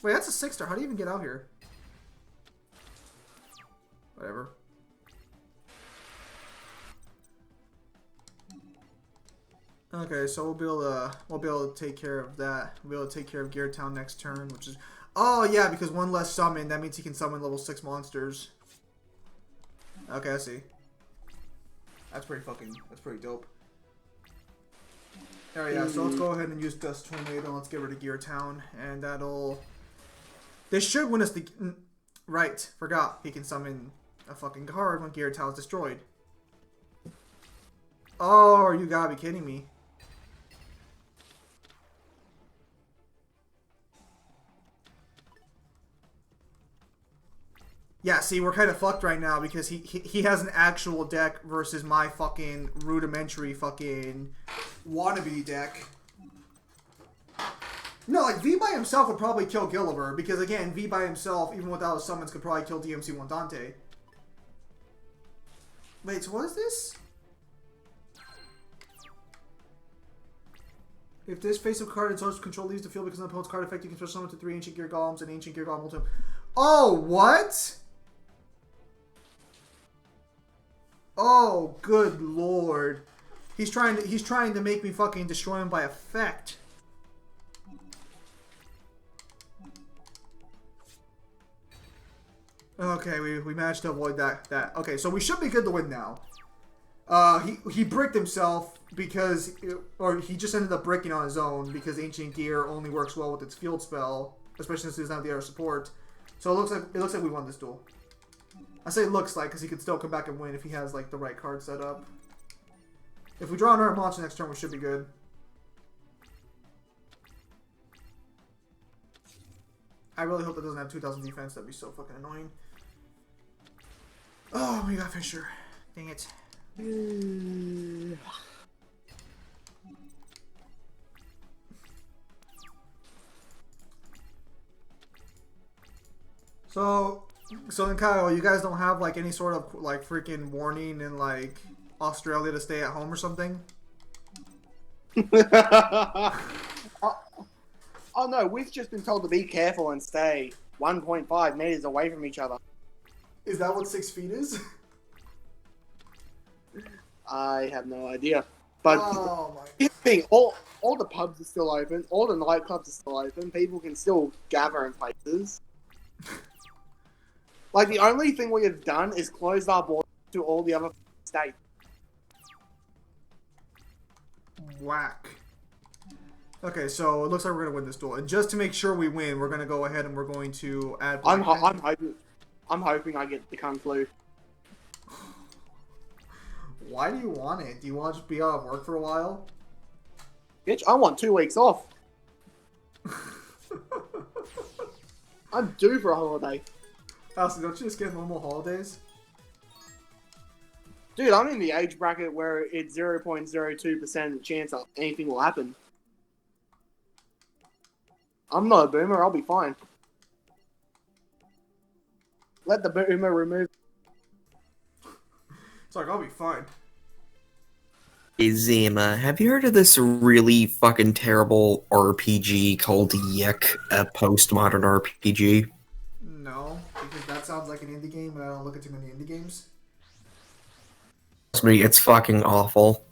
Wait, that's a 6-star. How do you even get out here? Whatever. Okay, so we'll be able to take care of that. We'll be able to take care of Gear Town next turn, which is oh yeah, because one less summon, that means he can summon level 6 monsters. Okay, I see. That's pretty dope. Alright, yeah, so let's go ahead and use Dust Tornado. Let's get rid of Gear Town, and that'll. This should win us the. Right, forgot. He can summon a fucking card when Gear Town is destroyed. Oh, you gotta be kidding me. Yeah, see, we're kind of fucked right now because he has an actual deck versus my fucking rudimentary fucking wannabe deck. No, like, V by himself would probably kill Gilliver because, again, V by himself, even without his summons, could probably kill DMC1 Dante. Wait, so what is this? If this face-up card and source control leaves the field because of the opponent's card effect, you can switch summon to 3 Ancient Gear Golems and Ancient Gear Golem ultimate. Oh, what? Oh, good lord. He's trying to make me fucking destroy him by effect. Okay, we managed to avoid that. Okay, so we should be good to win now. He bricked himself because, or he just ended up bricking on his own because Ancient Gear only works well with its field spell, especially since he doesn't have the air support. So it looks like we won this duel. I say looks like because he could still come back and win if he has like the right card set up. If we draw another monster next turn, we should be good. I really hope that doesn't have 2,000 defense. That'd be so fucking annoying. Oh, we got Fisher. Dang it. So then Kyle, you guys don't have like any sort of like freaking warning in like Australia to stay at home or something? Oh no, we've just been told to be careful and stay 1.5 meters away from each other. Is that what 6 feet is? I have no idea. But oh my here's the thing, all the pubs are still open, all the nightclubs are still open, people can still gather in places. Like, the only thing we have done is closed our borders to all the other states. Whack. Okay, so it looks like we're going to win this duel. And just to make sure we win, we're going to go ahead and we're going to add... I'm hoping I get the Kung Flu. Why do you want it? Do you want to just be out of work for a while? Bitch, I want 2 weeks off. I'm due for a holiday. Austin, don't you just get normal holidays? Dude, I'm in the age bracket where it's 0.02% chance of anything will happen. I'm not a boomer, I'll be fine. Let the boomer remove. It's like, I'll be fine. Hey Zima, have you heard of this really fucking terrible RPG called Yek, a postmodern RPG? No, because that sounds like an indie game, and I don't look at too many indie games. Trust me, it's fucking awful.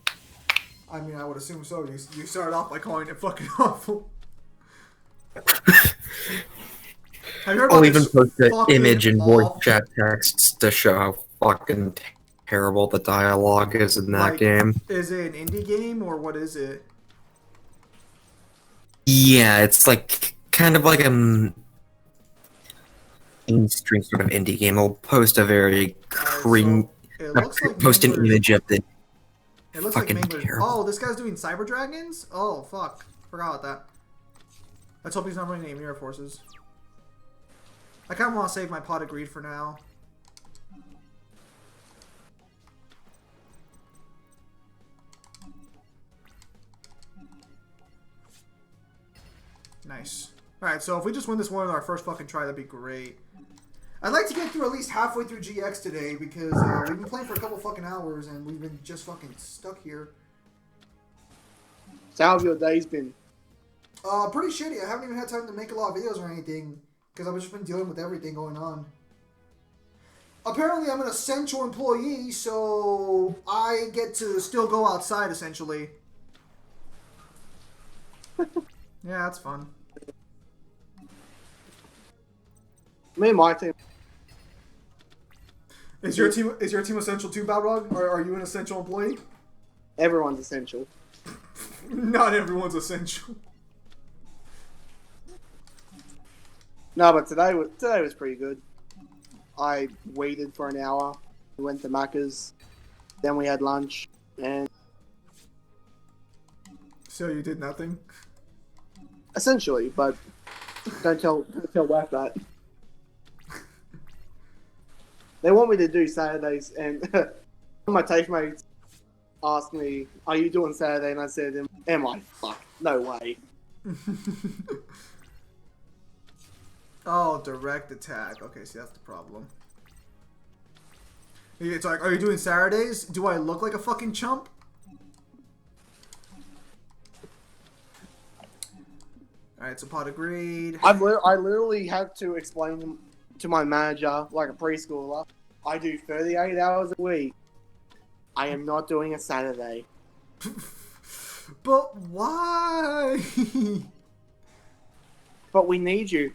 I mean, I would assume so. You started off by calling it fucking awful. Have you heard about I'll even this post the fucking image and voice awful- chat texts to show how fucking terrible the dialogue is in that Like, game. Is it an indie game, or what is it? Yeah, it's like kind of like a mainstream sort of indie game. I'll post a very It looks like post an Mangler's- image of the It looks fucking like Mangler's- terrible. Oh, this guy's doing Cyber Dragons? Oh, fuck. Forgot about that. Let's hope he's not running any Mirror Forces. I kind of want to save my Pot of Greed for now. Nice. Alright, so if we just win this one on our first fucking try, that'd be great. I'd like to get through at least halfway through GX today because we've been playing for a couple fucking hours and we've been just fucking stuck here. So how have your days been? Pretty shitty. I haven't even had time to make a lot of videos or anything because I've just been dealing with everything going on. Apparently, I'm an essential employee, so I get to still go outside, essentially. Yeah, that's fun. Me and my team. Is your team essential too, Balrog? Or are you an essential employee? Everyone's essential. Not everyone's essential. No, but today was pretty good. I waited for an hour. We went to Macca's. Then we had lunch, and So you did nothing? essentially, but don't tell WAC that. They want me to do Saturdays, and one of my TAFE mates asked me, "Are you doing Saturday?" And I said, "Am I? Fuck, no way." Oh, direct attack. Okay, see, that's the problem. It's like, are you doing Saturdays? Do I look like a fucking chump? Alright, so pot agreed. I literally had to explain to my manager, like a preschooler, I do 38 hours a week. I am not doing a Saturday. But why? But we need you.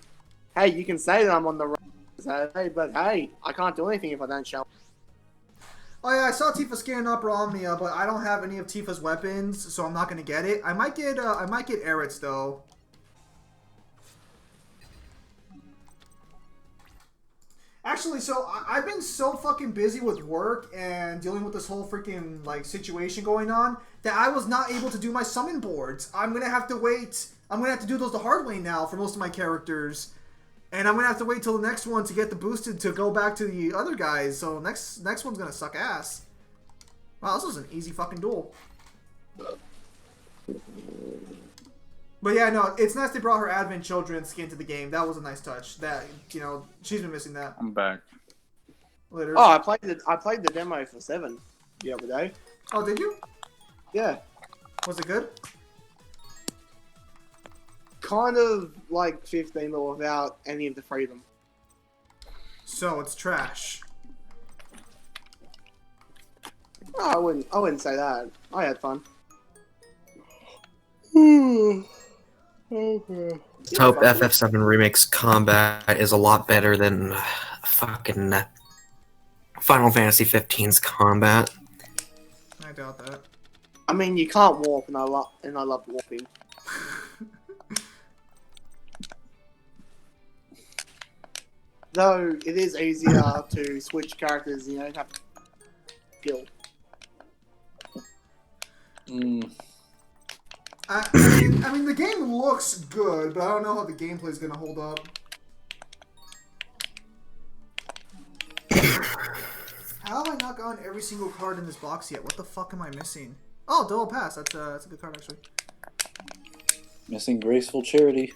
Hey, you can say that I'm on the right Saturday, but hey, I can't do anything if I don't show up. Oh yeah, I saw Tifa scaling Opera Omnia, but I don't have any of Tifa's weapons, so I'm not gonna get it. I might get Eretz though. Actually, so I've been so fucking busy with work and dealing with this whole freaking like situation going on that I was not able to do my summon boards. I'm gonna have to wait. I'm gonna have to do those the hard way now for most of my characters, and I'm gonna have to wait till the next one to get the boosted to go back to the other guys. So next one's gonna suck ass. Wow, this was an easy fucking duel. But yeah, no, it's nice they brought her Advent Children skin to the game. That was a nice touch. That, you know, she's been missing that. I'm back. Later. Oh, I played the demo for 7 the other day. Oh, did you? Yeah, Was it good? kind of like 15, but without any of the freedom. So it's trash. Oh, I wouldn't say that. I had fun. Hope FF7 Remix combat is a lot better than fucking Final Fantasy 15's combat. I doubt that. I mean, you can't warp, and I love warping. Though it is easier to switch characters, you know, have skill. I mean, the game looks good, but I don't know how the gameplay is gonna hold up. How have I not gotten every single card in this box yet? What the fuck am I missing? Oh, double pass. That's a good card actually. Missing Graceful Charity.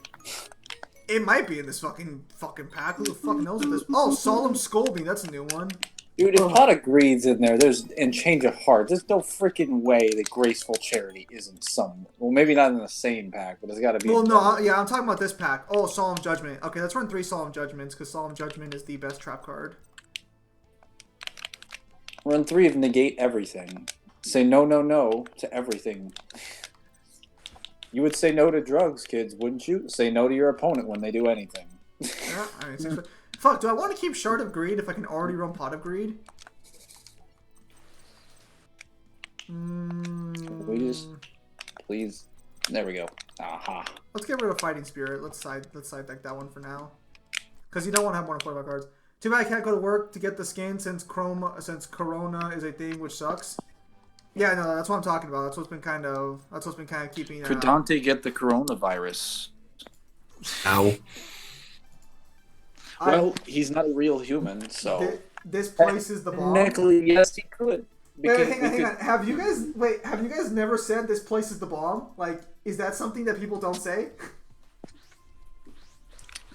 It might be in this fucking pack. Who the fuck knows what this? Oh, Solemn Scolding. That's a new one. Dude, if Pot of Greed's in there, and Change of Heart, there's no freaking way that Graceful Charity isn't some. Well, maybe not in the same pack, but it's got to be. Well, no, yeah, I'm talking about this pack. Oh, Solemn Judgment. Okay, let's run 3 Solemn Judgments because Solemn Judgment is the best trap card. Run 3 of Negate Everything. Say no, no, no to everything. You would say no to drugs, kids, wouldn't you? Say no to your opponent when they do anything. Yeah, I mean, fuck, do I want to keep Shard of Greed if I can already run Pot of Greed? Please. There we go. Aha. Let's get rid of Fighting Spirit. Let's side deck that one for now. Because you don't want to have more than 45 cards. Too bad I can't go to work to get the skin since Corona is a thing, which sucks. Yeah, no, that's what I'm talking about. That's what's been kind of keeping. Could Dante get the coronavirus? Ow. Well, he's not a real human, so. This place is the bomb. Technically, yes, he could. Wait, hang on. Have you guys never said this place is the bomb? Like, is that something that people don't say?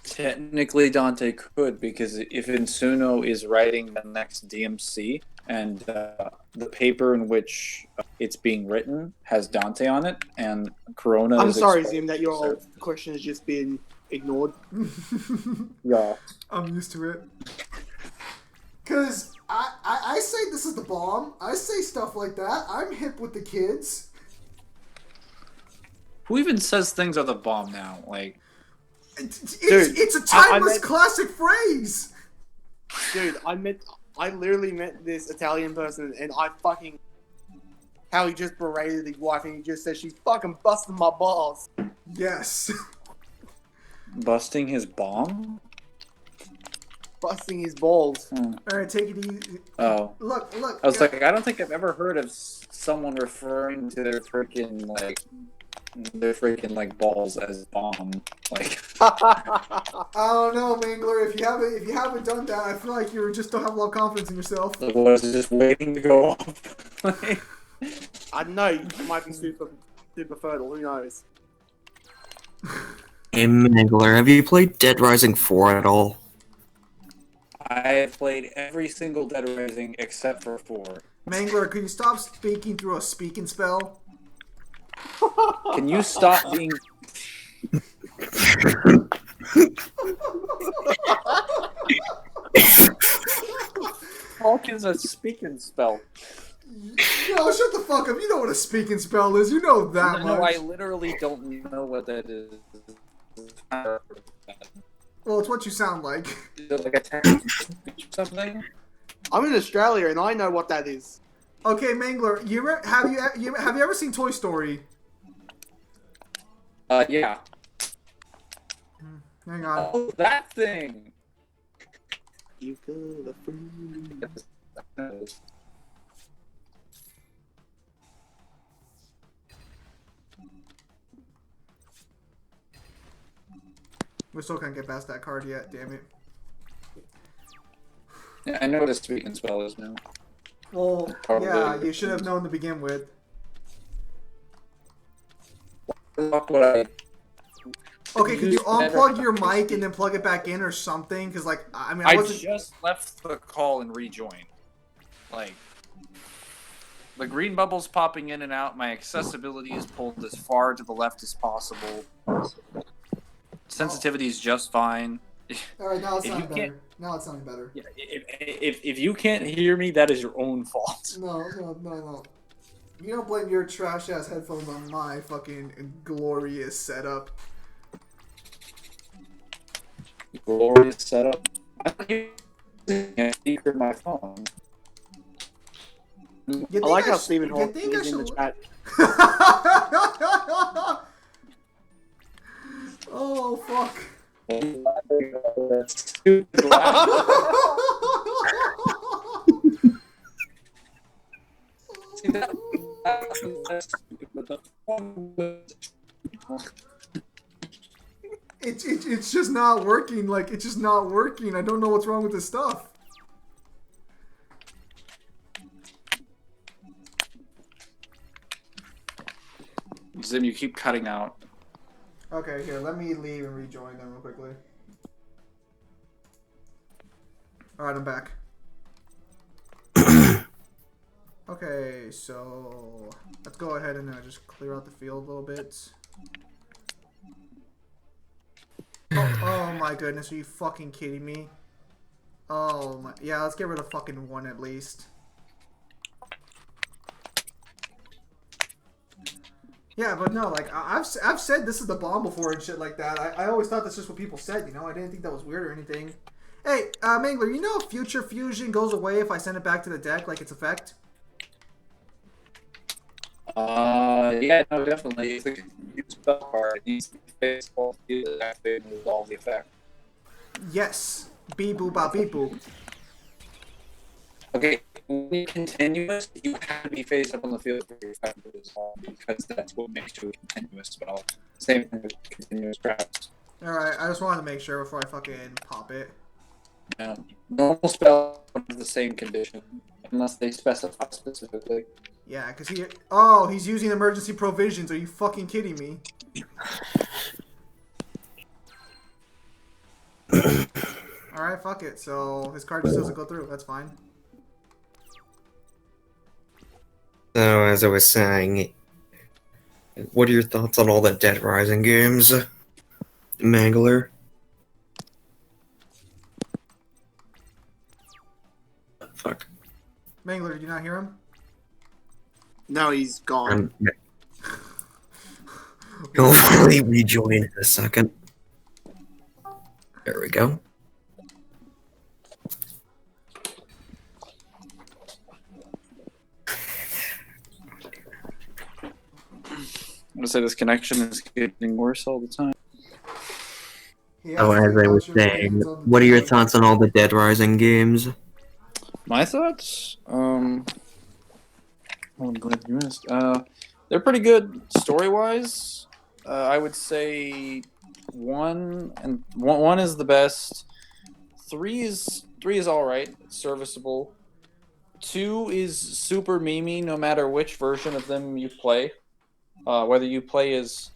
Technically, Dante could, because if Insuno is writing the next DMC, and the paper in which it's being written has Dante on it, and Corona I'm is sorry, exposed. Zim, that your question has just been ignored. Yeah. I'm used to it. Because I say this is the bomb. I say stuff like that. I'm hip with the kids. Who even says things are the bomb now? Like, It's a timeless classic phrase. Dude, I literally met this Italian person, and how he just berated his wife, and he just said she's fucking busting my balls. Yes. busting his bomb? Busting his balls. All right, take it easy. Oh. Look. I was like, I don't think I've ever heard of someone referring to their freaking balls as bomb. Like, I don't know, Mangler. If you haven't done that, I feel like you just don't have a lot of confidence in yourself. was it just waiting to go off? I don't know, you might be super fertile, who knows? Hey, Mangler, have you played Dead Rising 4 at all? I have played every single Dead Rising except for 4. Mangler, could you stop speaking through a speaking spell? Can you stop being... Hulk is a speaking spell. No, shut the fuck up. You know what a speaking spell is. You know that No, much. I literally don't know what that is. Well, it's what you sound like. Is it like a text speech or something? I'm in Australia, and I know what that is. Okay, Mangler, have you ever seen Toy Story? Yeah. Hang on. Oh, that thing! You could We still can't get past that card yet. Damn it. Yeah, I know what a speaking spell is now. Well, yeah, you should have known to begin with. What I... Okay, could you unplug your mic and then plug it back in or something? Because, like, I mean, I wasn't... just left the call and rejoined. Like, the green bubble's popping in and out. My accessibility is pulled as far to the left as possible. Sensitivity is just fine. All right, now it's If sounding you better. Now it's sounding better. Yeah, if you can't hear me, that is your own fault. No. You don't blame your trash-ass headphones on my fucking glorious setup. Glorious setup. I'm using a speaker on my phone. You I like how think Stephen you Hawking think I is in the should- chat. Oh, fuck. That's stupid laugh. See, that's stupid, but the phone was... It's just not working. Like, it's just not working. I don't know what's wrong with this stuff. Zim, you keep cutting out. Okay, here, let me leave and rejoin them real quickly. Alright, I'm back. Okay, so let's go ahead and just clear out the field a little bit. Oh my goodness, are you fucking kidding me? Oh my, yeah, let's get rid of fucking one at least. Yeah, but no, like, I've said this is the bomb before and shit like that. I always thought that's just what people said, you know? I didn't think that was weird or anything. Hey, Mangler, you know Future Fusion goes away if I send it back to the deck, like its effect? Yeah, no, definitely. It's like a spell card. It needs to be baseball to activate and resolve the effect. Yes. Beep boop ba beep boop. Okay, when you're continuous, you have to be face up on the field for your effect to resolve because that's what makes you a continuous spell. Same thing with continuous traps. Alright, I just wanted to make sure before I fucking pop it. Yeah. Normal spell have the same condition unless they specify specifically. Yeah, because he's using emergency provisions. Are you fucking kidding me? Alright, fuck it. So his card just doesn't go through. That's fine. So, as I was saying, what are your thoughts on all the Dead Rising games, Mangler? Fuck. Mangler, did you not hear him? No, he's gone. He'll hopefully rejoin in a second. There we go. I'm gonna say this connection is getting worse all the time. He So has as to I was watch your saying, games on the what are your TV. thoughts on all the Dead Rising games? My thoughts? I'm glad you asked. They're pretty good story-wise. I would say one is the best. Three is all right, serviceable. 2 is super memey, no matter which version of them you play. Whether you play as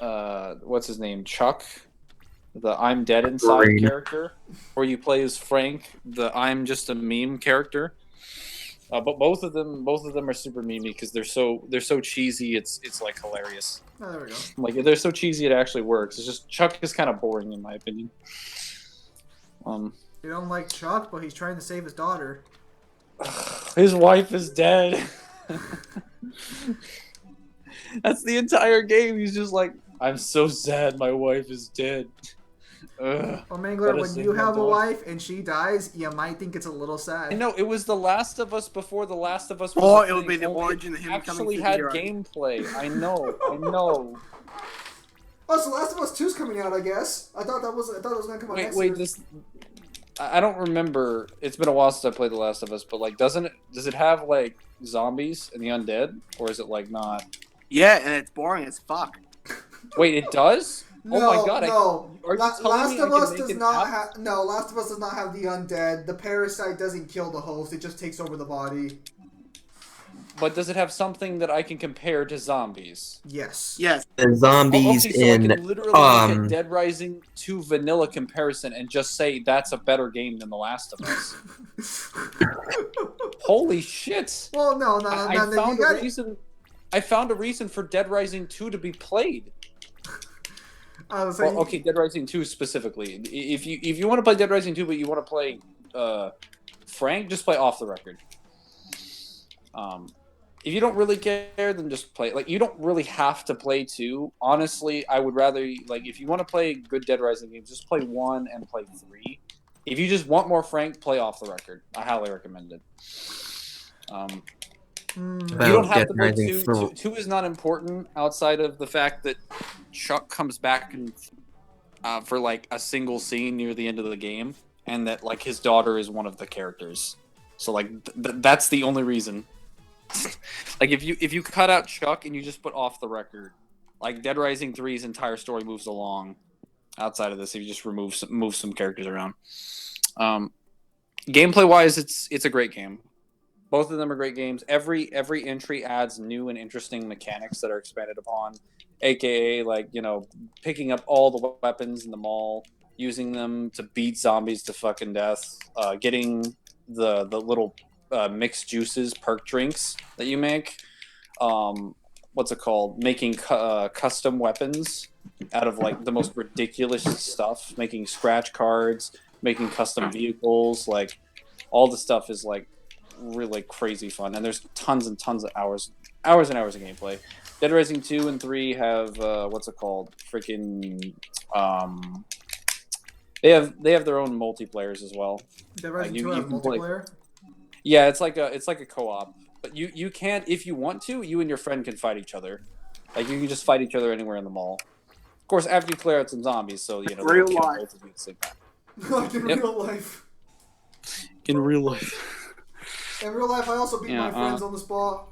what's his name, Chuck, the I'm dead inside Green. character, or you play as Frank, the I'm just a meme character. But both of them are super memey because they're so cheesy. It's like hilarious. Oh, there we go. Like they're so cheesy it actually works. It's just Chuck is kind of boring in my opinion. You don't like Chuck, but he's trying to save his daughter. His wife is dead. That's the entire game. He's just like, I'm so sad my wife is dead. Ugh. Well, Mangler, Gotta when save you my have a daughter. wife and she dies, you might think it's a little sad. I know it was The Last of Us before The Last of Us was Or a it would thing. be the Only origin of it him becoming actually had superhero. gameplay. I know. Oh, so Last of Us 2's coming out, I guess. I thought it was gonna come out next Wait, year. this. I don't remember. It's been a while since I played The Last of Us, but like, does it have like zombies and the undead, or is it like not? Yeah, and it's boring as fuck. Wait, it does. No, Oh my god! no. Are you telling Last me of I can Us make does an not app? have no. Last of Us does not have the undead. The parasite doesn't kill the host; it just takes over the body. But does it have something that I can compare to zombies? Yes. Yes. The zombies Okay, so I in can literally look at Dead Rising 2 vanilla comparison and just say that's a better game than The Last of Us. Holy shit! Well, no. I You found a got it. reason. I found a reason for Dead Rising 2 to be played. I was saying, Well, okay, Dead Rising 2 specifically. If you want to play Dead Rising 2, but you want to play Frank, just play Off the Record. If you don't really care, then just play. Like, you don't really have to play 2. Honestly, I would rather, like, if you want to play good Dead Rising games, just play 1 and play 3. If you just want more Frank, play Off the Record. I highly recommend it. You don't have to play 2. 2 is not important outside of the fact that Chuck comes back and for like a single scene near the end of the game, and that like his daughter is one of the characters. So like that's the only reason. Like if you cut out Chuck and you just put Off the Record, like Dead Rising 3's entire story moves along. Outside of this, if you just move some characters around, gameplay wise, it's a great game. Both of them are great games. Every entry adds new and interesting mechanics that are expanded upon, aka like picking up all the weapons in the mall, using them to beat zombies to fucking death, getting the little mixed juices perk drinks that you make. What's it called? Making custom weapons out of like the most ridiculous stuff. Making scratch cards, making custom vehicles. Like all the stuff is like really crazy fun, and there's tons and tons of hours and hours of gameplay. Dead Rising 2 and 3 have what's it called? Freaking they have their own multiplayers as well. Dead Rising Like, 2 you has can play- multiplayer. Yeah, it's like a co-op. But you can't, if you want to, you and your friend can fight each other. Like you can just fight each other anywhere in the mall. Of course, after you clear out some zombies, so they Real don't kill life. both of you at the same time. Like in Yep. real life. In real life. In real life, I also beat Yeah, my friends on the spot.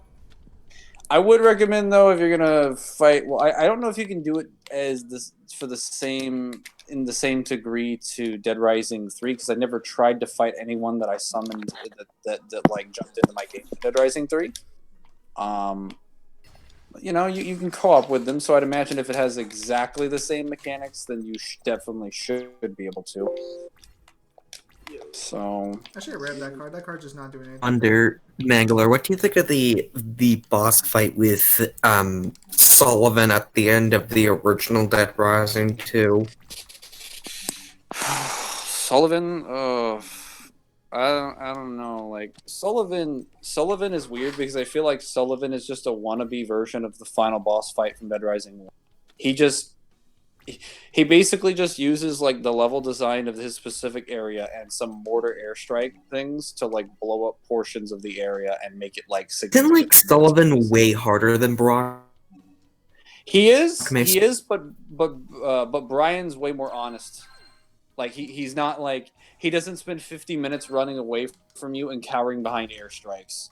I would recommend though if you're gonna fight. Well, I don't know if you can do it as this for the same in the same degree to Dead Rising 3 because I never tried to fight anyone that I summoned that like jumped into my game. Dead Rising 3. You can co-op with them, so I'd imagine if it has exactly the same mechanics, then you definitely should be able to. So I should have read that card. That card's just not doing anything. Under Mangler, what do you think of the boss fight with Sullivan at the end of the original Dead Rising 2? Sullivan, I don't know. Like Sullivan is weird because I feel like Sullivan is just a wannabe version of the final boss fight from Dead Rising 1. He just he basically just uses like the level design of his specific area and some mortar airstrike things to like blow up portions of the area and make it like Isn't like Sullivan way harder than Brock? He is, but Brian's way more honest. Like he's not like he doesn't spend 50 minutes running away from you and cowering behind airstrikes.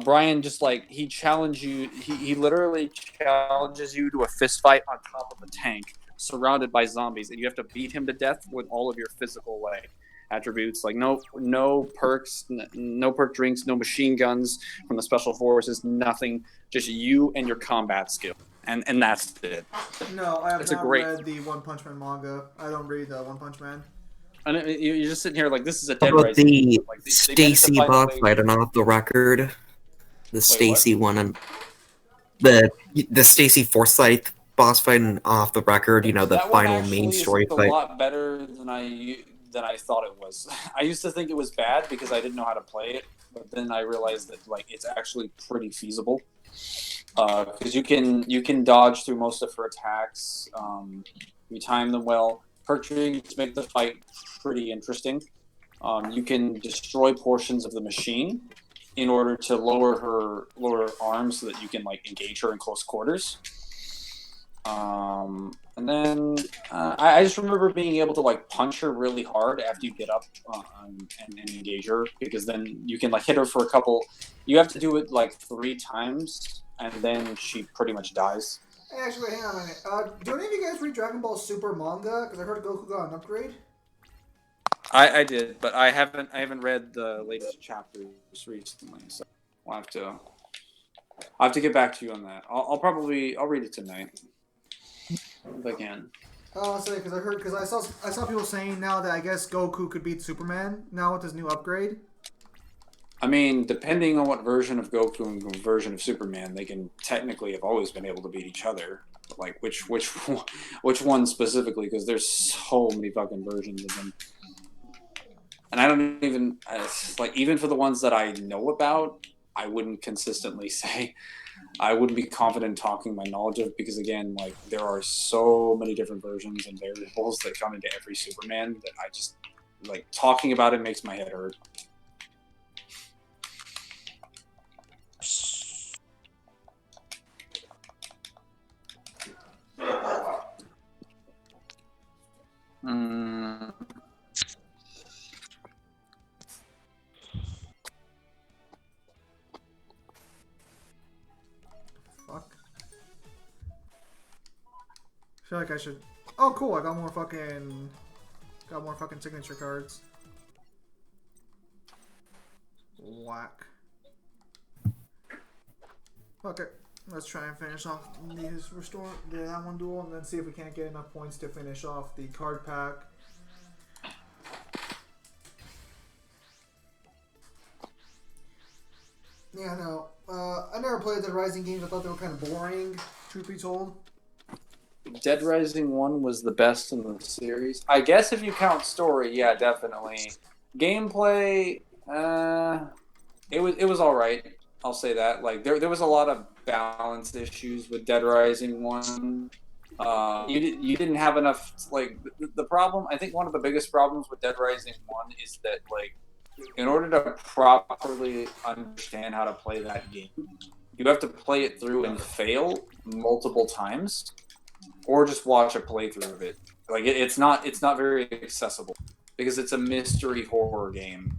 Brian just like he literally challenges you to a fist fight on top of a tank, surrounded by zombies, and you have to beat him to death with all of your physical like attributes, like no perks, no perk drinks, no machine guns from the special forces, nothing, just you and your combat skill. And that's it. No, I have not read the One Punch Man manga. I don't read the One Punch Man. And you're just sitting here like this is a Dead How about Rising. the Like, Stacy boss fight and off the record? The Stacy one and the Stacy Forsyth boss fight and off the record. You know, the that final one main story is fight. a lot better than I thought it was. I used to think it was bad because I didn't know how to play it, but then I realized that like it's actually pretty feasible. Because you can dodge through most of her attacks. You time them well. Perk drinks make the fight pretty interesting. You can destroy portions of the machine in order to lower her arms so that you can like engage her in close quarters. And then I just remember being able to like punch her really hard after you get up and engage her, because then you can like hit her for a couple. You have to do it like 3 times, and then she pretty much dies. Hey, actually, hang on a minute. Do any of you guys read Dragon Ball Super manga? Because I heard Goku got an upgrade. I did, but I haven't read the latest chapters recently, so I'll have to get back to you on that. I'll read it tonight if I can. Oh, sorry, because I saw people saying now that I guess Goku could beat Superman now with his new upgrade. I mean, depending on what version of Goku and version of Superman, they can technically have always been able to beat each other. But like which one specifically? Because there's so many fucking versions of them. And I don't even like, even for the ones that I know about, I wouldn't consistently say, I wouldn't be confident talking my knowledge of, because again, like there are so many different versions and variables that come into every Superman that I just like talking about it makes my head hurt. Fuck. I feel like I should. Oh, cool! I got more fucking signature cards. Whack. Okay, let's try and finish off these that one duel, and then see if we can't get enough points to finish off the card pack. Yeah, no. I never played the Rising games. I thought they were kind of boring, truth be told. Dead Rising 1 was the best in the series. I guess if you count story, yeah, definitely. Gameplay, it was all right. I'll say that. Like there was a lot of balance issues with Dead Rising 1. You didn't have enough, like the problem. I think one of the biggest problems with Dead Rising 1 is that like, in order to properly understand how to play that game, you have to play it through and fail multiple times, or just watch a playthrough of it. Like it's not very accessible because it's a mystery horror game.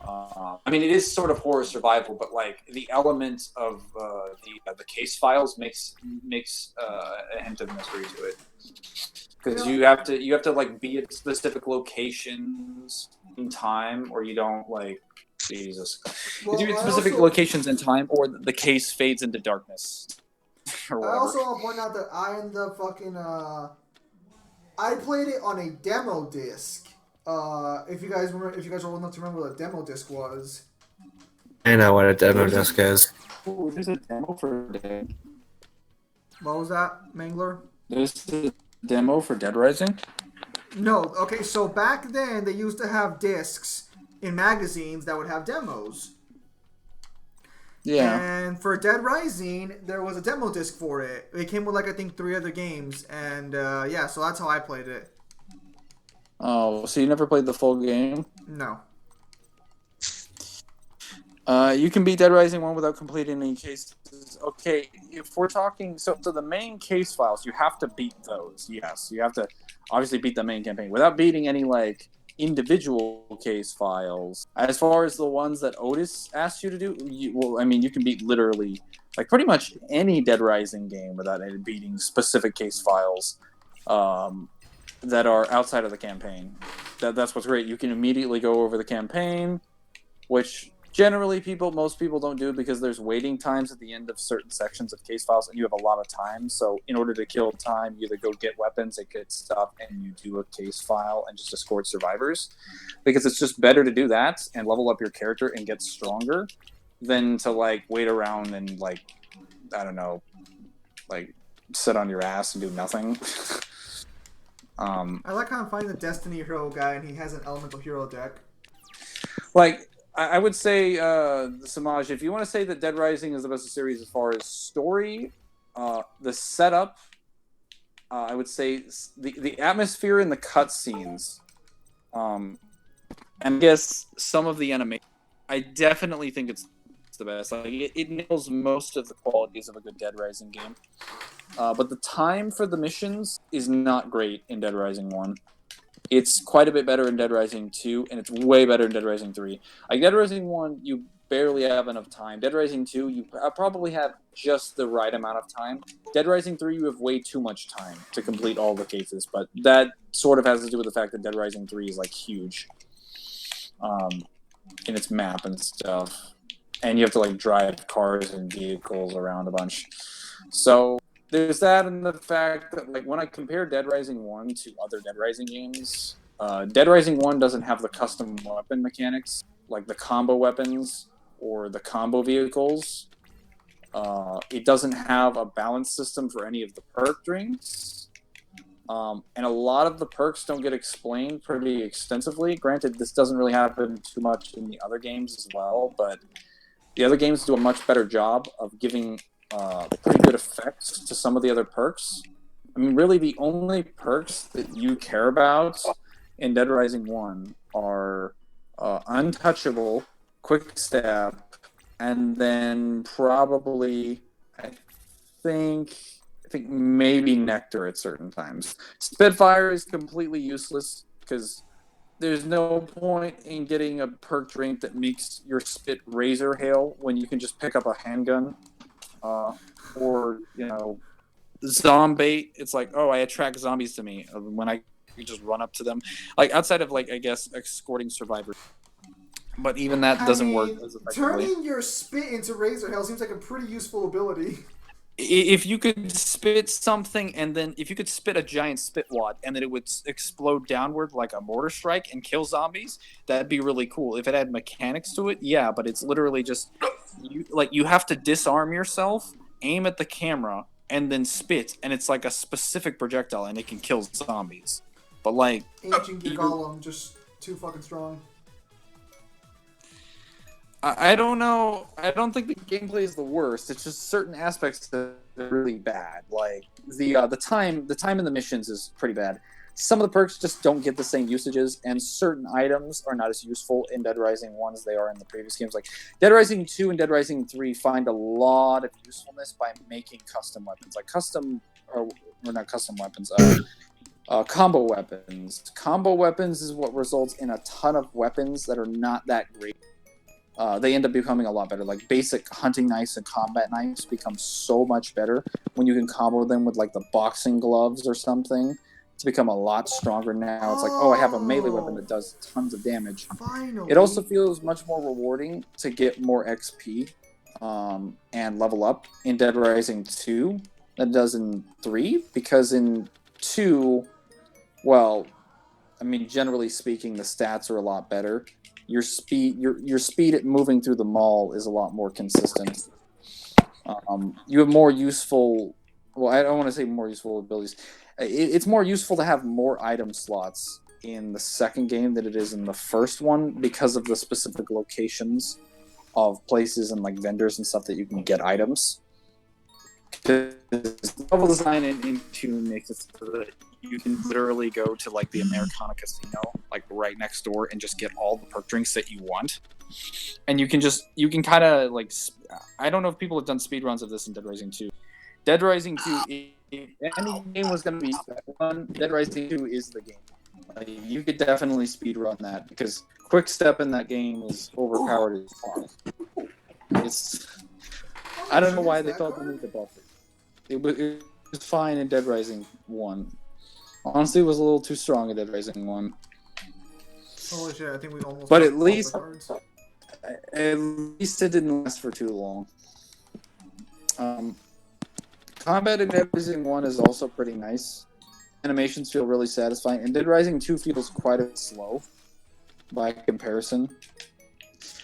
I mean, it is sort of horror survival, but like the element of the case files makes a hint of mystery to it, because you have to like be at specific locations in time, or you don't like Jesus. Well, You at specific locations in time, or the case fades into darkness. Or I also want to point out that I ended up fucking I played it on a demo disc. If you guys are old enough to remember what a demo disc was. I know what a demo disc is. Ooh, there's a demo for Dead. What was that, Mangler? There's a demo for Dead Rising. No, okay, so back then they used to have discs in magazines that would have demos. Yeah. And for Dead Rising, there was a demo disc for it. It came with like I think 3 other games, and yeah, so that's how I played it. Oh, so you never played the full game? No. You can beat Dead Rising 1 without completing any cases. Okay, if we're talking... So the main case files, you have to beat those. Yes, you have to obviously beat the main campaign. Without beating any, like, individual case files. As far as the ones that Otis asked you to do, you can beat literally, like, pretty much any Dead Rising game without beating specific case files that are outside of the campaign. That's what's great. You can immediately go over the campaign, which... Generally, most people don't do it because there's waiting times at the end of certain sections of case files, and you have a lot of time. So, in order to kill time, you either go get weapons and get stuff, and you do a case file and just escort survivors, because it's just better to do that and level up your character and get stronger than to like wait around and like I don't know, like sit on your ass and do nothing. I like how I'm finding the Destiny Hero guy, and he has an Elemental Hero deck. Like. I would say, Samaj, if you want to say that Dead Rising is the best of the series as far as story, the setup, I would say the atmosphere and the cutscenes, and I guess some of the animation, I definitely think it's the best. Like it nails most of the qualities of a good Dead Rising game, but the time for the missions is not great in Dead Rising 1. It's quite a bit better in Dead Rising 2, and it's way better in Dead Rising 3. Like, Dead Rising 1, you barely have enough time. Dead Rising 2, you probably have just the right amount of time. Dead Rising 3, you have way too much time to complete all the cases, but that sort of has to do with the fact that Dead Rising 3 is, like, huge in its map and stuff. And you have to, like, drive cars and vehicles around a bunch. So... There's that and the fact that, like, when I compare Dead Rising 1 to other Dead Rising games, Dead Rising 1 doesn't have the custom weapon mechanics, like the combo weapons or the combo vehicles. It doesn't have a balance system for any of the perk drinks. And a lot of the perks don't get explained pretty extensively. Granted, this doesn't really happen too much in the other games as well, but the other games do a much better job of giving... pretty good effects to some of the other perks. I mean, really, the only perks that you care about in Dead Rising 1 are Untouchable, Quick Step, and then probably, I think maybe Nectar at certain times. Spitfire is completely useless because there's no point in getting a perk drink that makes your spit razor hail when you can just pick up a handgun. Or, you know, zombie. It's like, oh, I attract zombies to me when I just run up to them. Like, outside of, like, I guess, escorting survivors. But even that doesn't work as effectively. Turning your spit into razor hail seems like a pretty useful ability. If you could spit something and then if you could spit a giant spit wad and then it would explode downward like a mortar strike and kill zombies, that'd be really cool. If it had mechanics to it, yeah, but it's literally just you have to disarm yourself, aim at the camera, and then spit, and it's like a specific projectile and it can kill zombies. But like Ancient Gear Golem, just too fucking strong. I don't know. I don't think the gameplay is the worst. It's just certain aspects that are really bad. Like the time in the missions is pretty bad. Some of the perks just don't get the same usages, and certain items are not as useful in Dead Rising 1 as they are in the previous games. Like Dead Rising 2 and Dead Rising 3 find a lot of usefulness by making custom weapons, like not custom weapons. Combo weapons. Combo weapons is what results in a ton of weapons that are not that great. They end up becoming a lot better. Like basic hunting knives and combat knives become so much better when you can combo them with like the boxing gloves or something to become a lot stronger now. It's like, oh, I have a melee weapon that does tons of damage. Finally. It also feels much more rewarding to get more XP and level up in Dead Rising 2 than it does in 3, because in 2, well, I mean, generally speaking, the stats are a lot better. Your speed at moving through the mall is a lot more consistent. You have more useful... Well, I don't want to say more useful abilities. It's more useful to have more item slots in the second game than it is in the first one because of the specific locations of places and like vendors and stuff that you can get items. Level design in 2 makes it so that you can literally go to like the Americana Casino, like right next door, and just get all the perk drinks that you want. And you can kind of like, I don't know if people have done speedruns of this in Dead Rising 2. Dead Rising 2, if any game was going to be one, Dead Rising 2 is the game. Like, you could definitely speedrun that because quick step in that game is overpowered as fuck. I don't know why they thought they needed to buff it. It was fine in Dead Rising 1. Honestly, it was a little too strong in Dead Rising 1. Holy shit, I think we almost... But at least it didn't last for too long. Combat in Dead Rising 1 is also pretty nice. Animations feel really satisfying, and Dead Rising 2 feels quite a bit slow by comparison.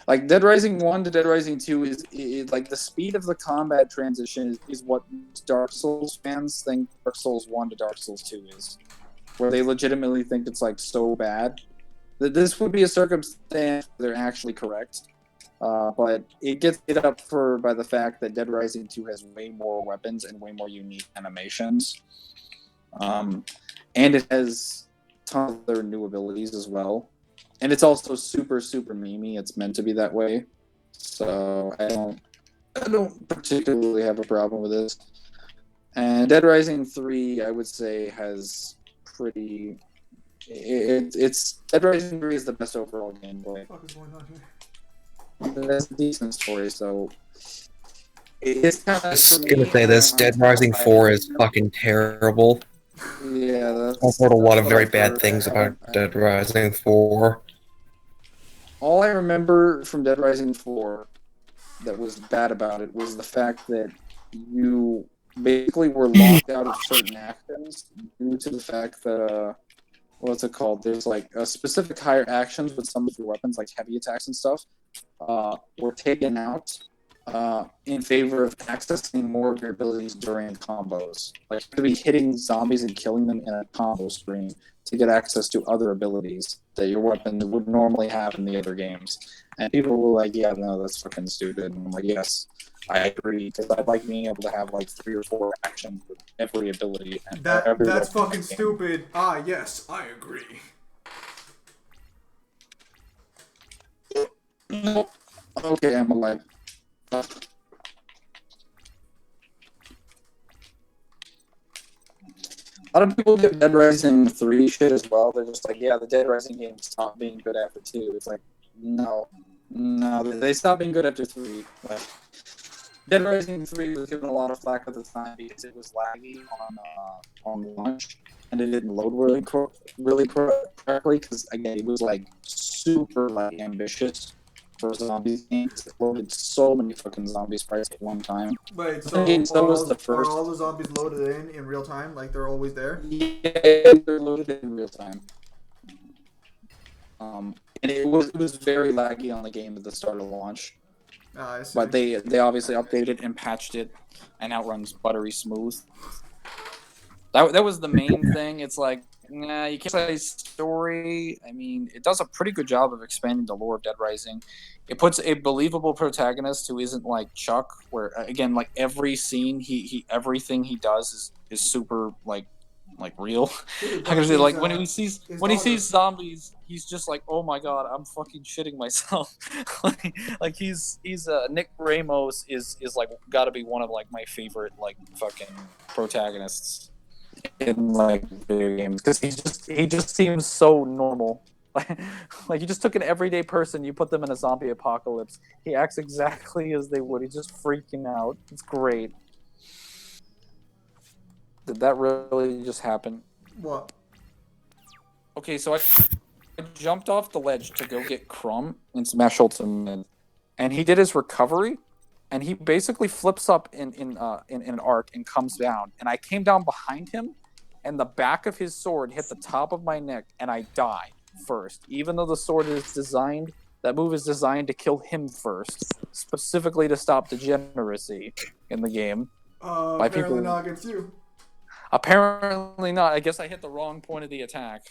Like, Dead Rising 1 to Dead Rising 2 is like, the speed of the combat transition is what Dark Souls fans think Dark Souls 1 to Dark Souls 2 is. Where they legitimately think it's, like, so bad. This would be a circumstance where they're actually correct. But it gets hit up by the fact that Dead Rising 2 has way more weapons and way more unique animations. And it has tons of other new abilities as well. And it's also super, super memey. It's meant to be that way. So I don't particularly have a problem with this. And Dead Rising 3, I would say, has pretty... It's Dead Rising 3 is the best overall gameplay. What the fuck is going on here? That's a decent story, so... It's kind of... I was gonna say this, Dead Rising 4 is fucking terrible. Yeah, that's... I've heard a lot of what very I've bad heard. things about Dead Rising 4. All I remember from Dead Rising 4 that was bad about it was the fact that you basically were locked out of certain actions due to the fact that, what's it called? There's like a specific higher actions with some of your weapons, like heavy attacks and stuff, were taken out in favor of accessing more of your abilities during combos. Like, you could be hitting zombies and killing them in a combo screen to get access to other abilities that your weapon would normally have in the other games. And people were like, yeah, no, that's fucking stupid. And I'm like, yes, I agree, because I'd like being able to have like 3 or 4 actions with every ability. And every That's weapon fucking in the game. stupid. Ah, yes, I agree. Nope. Okay, I'm alive. A lot of people get Dead Rising 3 shit as well. They're just like, yeah, the Dead Rising games stopped being good after 2. It's like, no, they stopped being good after 3. Like, Dead Rising 3 was given a lot of flack at the time because it was laggy on launch, and it didn't load really correctly, because, again, it was, like, super, like, ambitious for zombies games. It loaded so many fucking zombie sprites at one time. Wait, And so was the are first. all the zombies loaded in real time? Like, they're always there? Yeah, they're loaded in real time. And it was very laggy on the game at the start of launch. Ah, I see. But they obviously updated and patched it, and now it runs buttery smooth. That was the main thing. It's like, nah, you can't say story. I mean, it does a pretty good job of expanding the lore of Dead Rising. It puts a believable protagonist who isn't like Chuck, where again, like every scene, he everything he does is super like real. Dude, I can say, like when he his sees daughter. zombies, he's just like, oh my god, I'm fucking shitting myself. like he's Nick Ramos is like got to be one of like my favorite like fucking protagonists in like video games, because he just seems so normal. Like you just took an everyday person, you put them in a zombie apocalypse, he acts exactly as they would. He's just freaking out. It's great. Did that really just happen? What? Okay, so I jumped off the ledge to go get Crumb in Smash Ultimate, and he did his recovery, and he basically flips up in an arc and comes down, and I came down behind him, and the back of his sword hit the top of my neck, and I died first, even though the sword is designed. That move is designed to kill him first, specifically to stop degeneracy in the game. By Apparently people. not against you. Apparently not. I guess I hit the wrong point of the attack.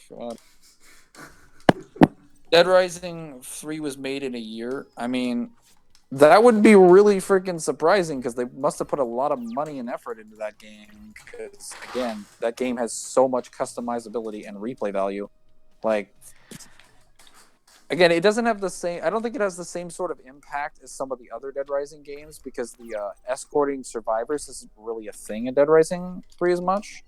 Dead Rising 3 was made in a year. I mean, that would be really freaking surprising because they must have put a lot of money and effort into that game. Because again, that game has so much customizability and replay value. Like, again, it doesn't have the same. I don't think it has the same sort of impact as some of the other Dead Rising games because the escorting survivors isn't really a thing in Dead Rising 3 as much.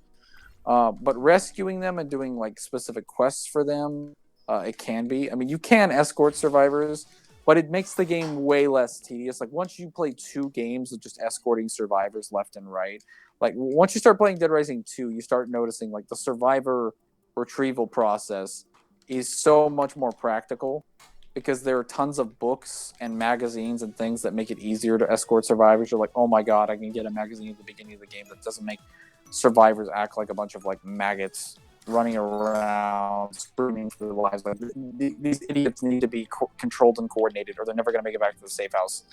But rescuing them and doing like specific quests for them, it can be. I mean, you can escort survivors. But it makes the game way less tedious. Like, once you play 2 games of just escorting survivors left and right, like, once you start playing Dead Rising 2, you start noticing, like, the survivor retrieval process is so much more practical because there are tons of books and magazines and things that make it easier to escort survivors. You're like, oh my god, I can get a magazine at the beginning of the game that doesn't make survivors act like a bunch of, like, maggots running around screaming for their lives. Like, these idiots need to be controlled and coordinated or they're never going to make it back to the safe house.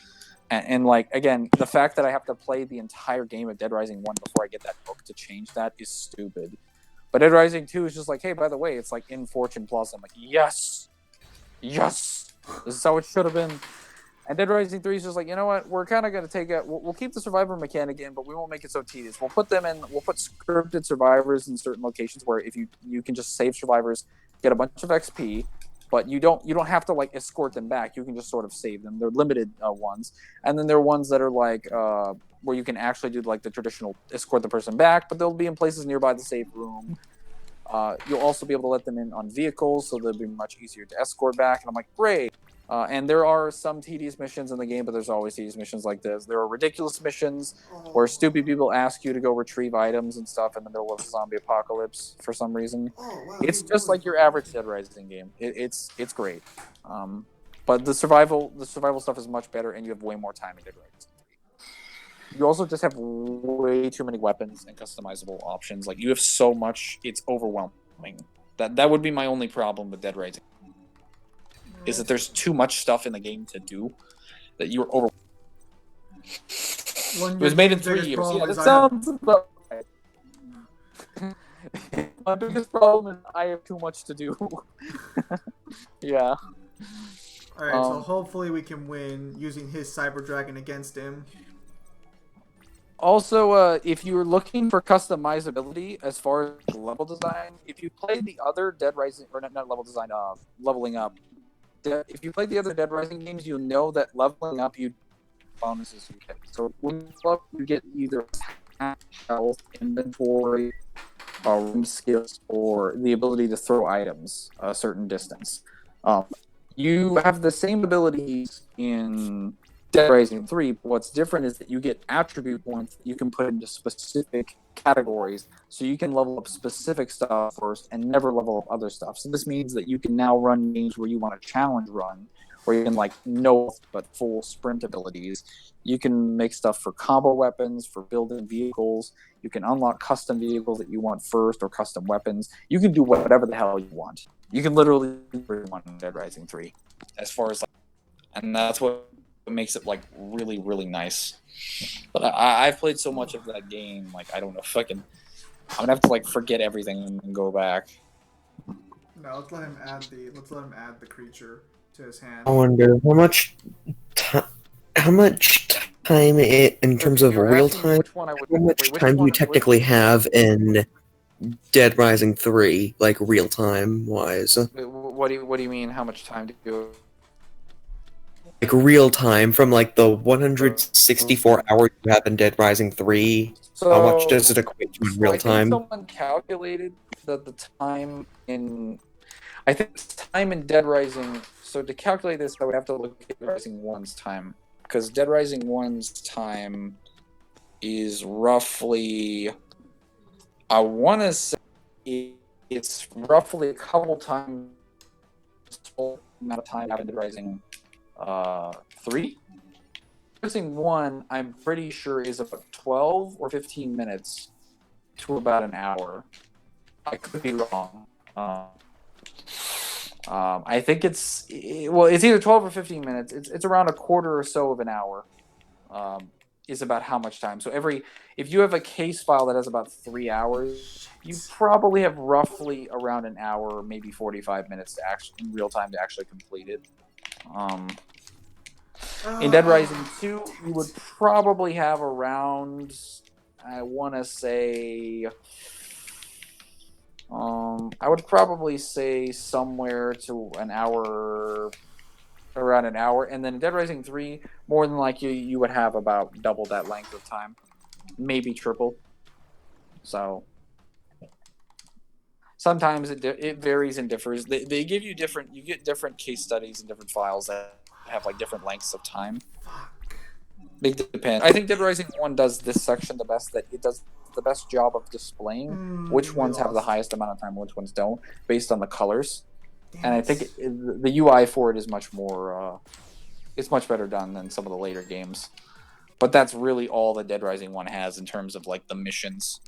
And like, again, the fact that I have to play the entire game of Dead Rising 1 before I get that book to change that is stupid. But Dead Rising 2 is just like, hey, by the way, it's like in Fortune Plus. I'm like, yes, this is how it should have been. And Dead Rising 3 is just like, you know what? We're kind of going to take it. We'll keep the survivor mechanic in, but we won't make it so tedious. We'll put scripted survivors in certain locations where if you can just save survivors, get a bunch of XP, but you don't have to like escort them back. You can just sort of save them. They're limited ones, and then there are ones that are like where you can actually do like the traditional escort the person back, but they'll be in places nearby the safe room. You'll also be able to let them in on vehicles, so they'll be much easier to escort back. And I'm like, great. And there are some tedious missions in the game, but there's always tedious missions like this. There are ridiculous missions where stupid people ask you to go retrieve items and stuff in the middle of a zombie apocalypse for some reason. Wow, It's just like your average Dead Rising game. It's great. But the survival stuff is much better, and you have way more time in Dead Rising. You also just have way too many weapons and customizable options. Like, you have so much, it's overwhelming. That would be my only problem with Dead Rising. Is that there's too much stuff in the game to do that you're over. It was made in 3 years. Yeah, that sounds about right. My biggest problem is I have too much to do. Yeah. Alright, so hopefully we can win using his Cyber Dragon against him. Also, if you're looking for customizability as far as level design, if you play the other Dead Rising, or not level design, leveling up, if you play the other Dead Rising games, you'll know that leveling up, you bonuses you get. So when you level up, you get either health, inventory, room skills, or the ability to throw items a certain distance. You have the same abilities in Dead Rising 3, but what's different is that you get attribute points that you can put into specific categories, so you can level up specific stuff first and never level up other stuff. So this means that you can now run games where you want a challenge run, where you can like no but full sprint abilities. You can make stuff for combo weapons, for building vehicles. You can unlock custom vehicles that you want first, or custom weapons. You can do whatever the hell you want. You can literally do whatever you want in Dead Rising 3, as far as like, and that's what makes it like really, really nice. But I've played so much of that game, like I don't know if I'm gonna have to like forget everything and go back. No, let's let him add the creature to his hand. I wonder how much time in terms of real time. How much time do you technically have in Dead Rising 3, like real time wise? What do you mean? How much time do you? Like real time from like the 164 hours you have in Dead Rising 3. So, how much does it equate to in real time? Someone calculated that the time in, I think time in Dead Rising. So to calculate this, I would have to look at Dead Rising 1's time, because Dead Rising 1's time is roughly, I want to say it's roughly a couple times the amount of time I have in Dead Rising 3. Rising 1, I'm pretty sure, is about 12 or 15 minutes to about an hour. I could be wrong. I think it's either 12 or 15 minutes. It's around a quarter or so of an hour. is about how much time. So if you have a case file that has about 3 hours, you probably have roughly around an hour, maybe 45 minutes to actually in real time to actually complete it. In Dead Rising 2, you would probably have around, I want to say, I would probably say somewhere to an hour, around an hour, and then in Dead Rising 3, more than likely you would have about double that length of time, maybe triple. So sometimes it varies and differs. They give you different, you get different case studies and different files that have like different lengths of time. It depends. I think Dead Rising 1 does this section the best. That it does the best job of displaying which ones have the highest amount of time, which ones don't, based on the colors. And I think the UI for it is much more. It's much better done than some of the later games. But that's really all that Dead Rising 1 has in terms of like the missions.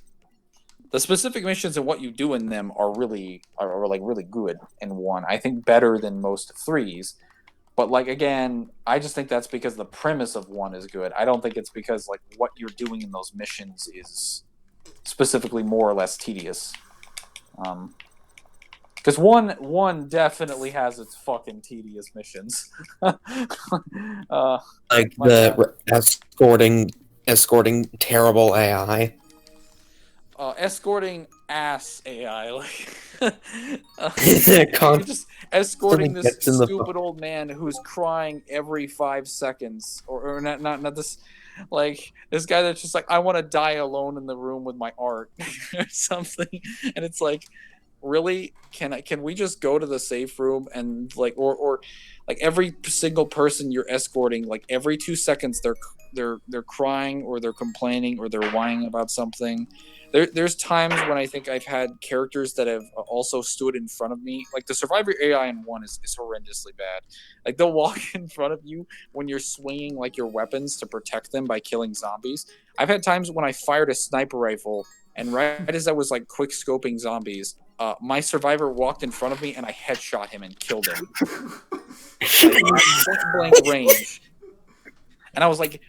The specific missions and what you do in them are really good in 1. I think better than most 3s. But like again, I just think that's because the premise of 1 is good. I don't think it's because like what you're doing in those missions is specifically more or less tedious. Because one definitely has its fucking tedious missions. Like the escorting terrible AI. Escorting ass AI, like Con- you're just escorting this gets in the stupid old man who's crying every 5 seconds, or not this, like this guy that's just like, I want to die alone in the room with my art or something, and it's like, really, can we just go to the safe room and like, or like every single person you're escorting, like every 2 seconds they're crying or they're complaining or they're whining about something. There's times when I think I've had characters that have also stood in front of me. Like the Survivor AI in 1 is horrendously bad. Like they'll walk in front of you when you're swinging like your weapons to protect them by killing zombies. I've had times when I fired a sniper rifle and right as I was like quick scoping zombies, my survivor walked in front of me and I headshot him and killed him. Like point blank range. And I was like,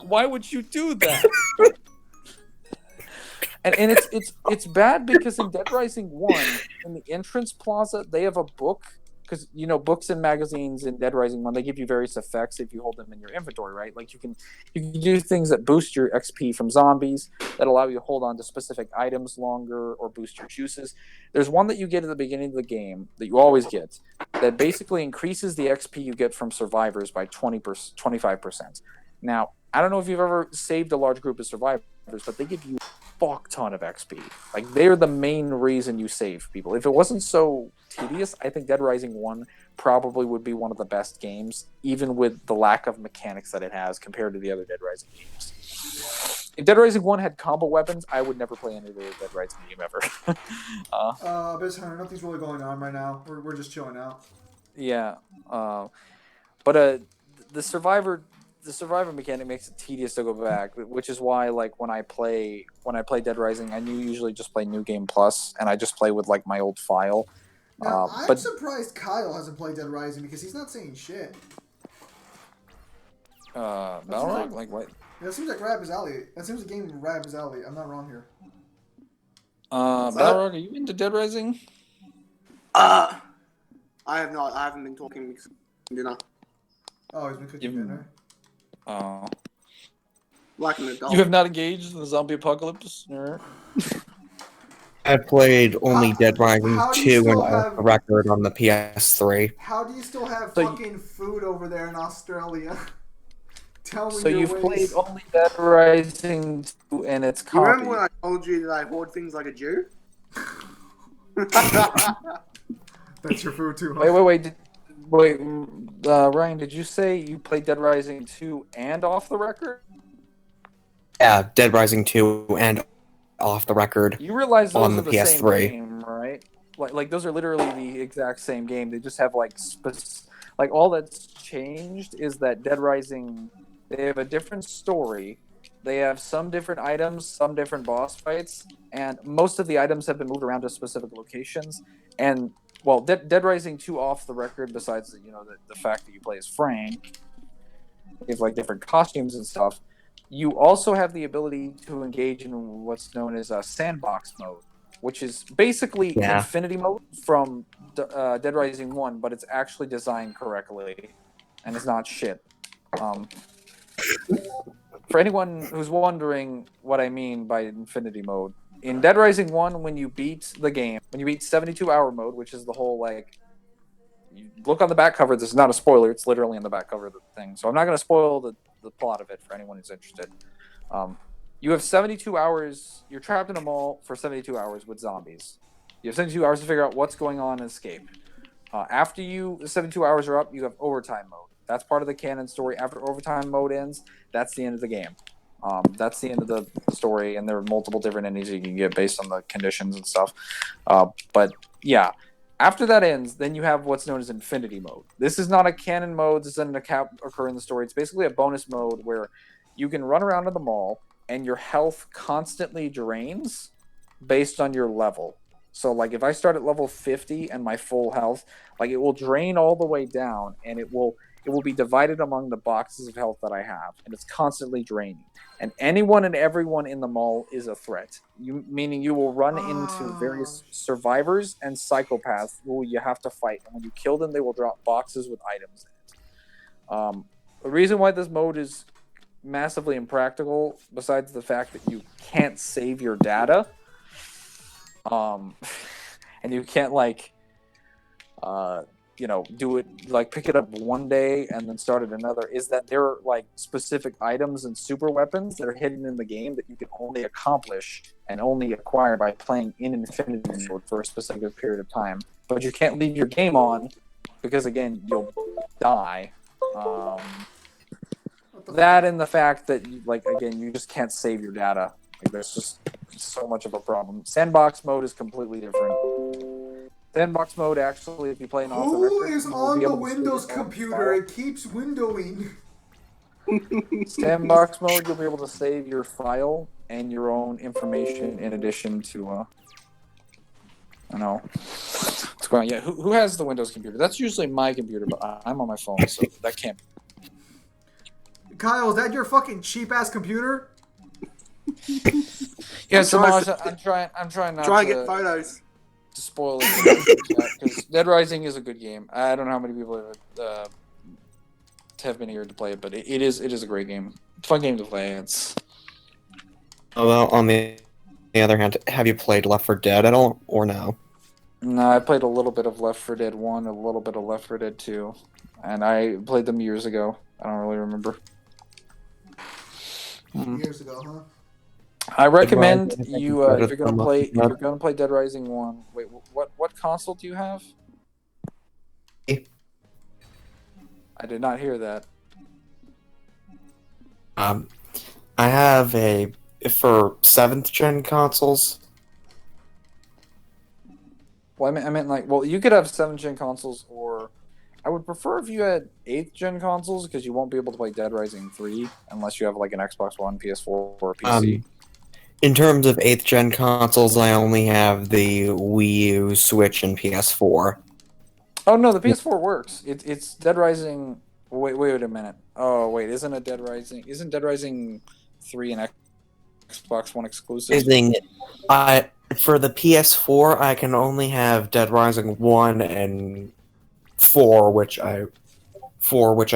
why would you do that? And it's bad because in Dead Rising 1, in the entrance plaza, they have a book, because books and magazines in Dead Rising 1, they give you various effects if you hold them in your inventory, right? Like you can do things that boost your XP from zombies, that allow you to hold on to specific items longer, or boost your juices. There's one that you get at the beginning of the game that you always get that basically increases the XP you get from survivors by 25%. Now, I don't know if you've ever saved a large group of survivors, but they give you fuck ton of XP. Like they're the main reason you save people. If it wasn't so tedious, I think Dead Rising 1 probably would be one of the best games, even with the lack of mechanics that it has compared to the other Dead Rising games. If Dead Rising 1 had combo weapons, I would never play any other Dead Rising game ever. Biz Hunter, nothing's really going on right now. We're just chilling out. Yeah. But the survivor mechanic makes it tedious to go back, which is why like when I play Dead Rising, I usually just play New Game Plus, and I just play with like my old file. Now, I'm surprised Kyle hasn't played Dead Rising because he's not saying shit. Balrog? Like what? That seems like right up his alley. That seems a game right up his alley. I'm not wrong here. Balrog, are you into Dead Rising? I have not. I haven't been talking because dinner. Oh, he's been cooking dinner. Oh. Like an adult. You have not engaged in the zombie apocalypse? I played only Dead Rising 2 and off the record on the PS3. How do you still have fucking food over there in Australia? Tell me so your you've ways. played only Dead Rising 2 and its copy. You remember when I told you that I hoard things like a Jew? That's your food too, huh? Wait, Ryan, did you say you played Dead Rising 2 and off the record? Yeah, Dead Rising 2 and off the record. You realize those on are the the PS3. same game, right? Like those are literally the exact same game. They just have like all that's changed is that Dead Rising, they have a different story. They have some different items, some different boss fights, and most of the items have been moved around to specific locations. And well, Dead Rising 2 off the record, besides the fact that you play as Frank, have like different costumes and stuff. You also have the ability to engage in what's known as a sandbox mode, which is basically Yeah. infinity mode from Dead Rising 1, but it's actually designed correctly and it's not shit. For anyone who's wondering what I mean by infinity mode, in Dead Rising 1, when you beat the game, when you beat 72-hour mode, which is the whole, like, you look on the back cover, this is not a spoiler, it's literally in the back cover of the thing, so I'm not going to spoil the plot of it for anyone who's interested. You have 72 hours, you're trapped in a mall for 72 hours with zombies. You have 72 hours to figure out what's going on and escape. After the 72 hours are up, you have overtime mode. That's part of the canon story. After overtime mode ends, that's the end of the game. That's the end of the story, and there are multiple different endings you can get based on the conditions and stuff. But yeah, after that ends, then you have what's known as infinity mode. This is not a canon mode. This doesn't occur in the story. It's basically a bonus mode where you can run around in the mall, and your health constantly drains based on your level. So, like, if I start at level 50 and my full health, like, it will drain all the way down, and it will be divided among the boxes of health that I have, and it's constantly draining. And anyone and everyone in the mall is a threat. Meaning you will run into various survivors and psychopaths who you have to fight, and when you kill them, they will drop boxes with items in it. The reason why this mode is massively impractical, besides the fact that you can't save your data, and you can't do it, like, pick it up one day and then start it another, is that there are, like, specific items and super weapons that are hidden in the game that you can only accomplish and only acquire by playing in infinity mode for a specific period of time. But you can't leave your game on because, again, you'll die. That and the fact that, again, you just can't save your data. Like, there's just so much of a problem. Sandbox mode is completely different. Sandbox mode, actually, if you play an off the record, Who is on the Windows computer? It keeps windowing. Sandbox mode, you'll be able to save your file and your own information in addition to, I don't know what's going on. Yeah, who has the Windows computer? That's usually my computer, but I'm on my phone, so that can't. Kyle, is that your fucking cheap ass computer? Yeah, Samaj, I'm trying not Try to and get photos. to spoil it, because Dead Rising is a good game. I don't know how many people have been here to play it, but it is a great game. It's a fun game to play. It's Well, on the other hand, have you played Left 4 Dead at all, or no? No, I played a little bit of Left 4 Dead 1, a little bit of Left 4 Dead 2, and I played them years ago. I don't really remember. Years ago, huh? I recommend Dead Rising you is if you're gonna better than play Dead Rising 1. Wait, what console do you have? I did not hear that. I have for 7th gen consoles. Well, I meant like, well, you could have 7th gen consoles, or I would prefer if you had 8th gen consoles, because you won't be able to play Dead Rising 3 unless you have like an Xbox One, PS4, or a PC. In terms of 8th gen consoles, I only have the Wii U, Switch, and PS4. Oh no, the PS4 works. It's Dead Rising. Wait a minute. Oh wait, isn't Dead Rising 3 an Xbox One exclusive? For the PS4, I can only have Dead Rising 1 and 4, which I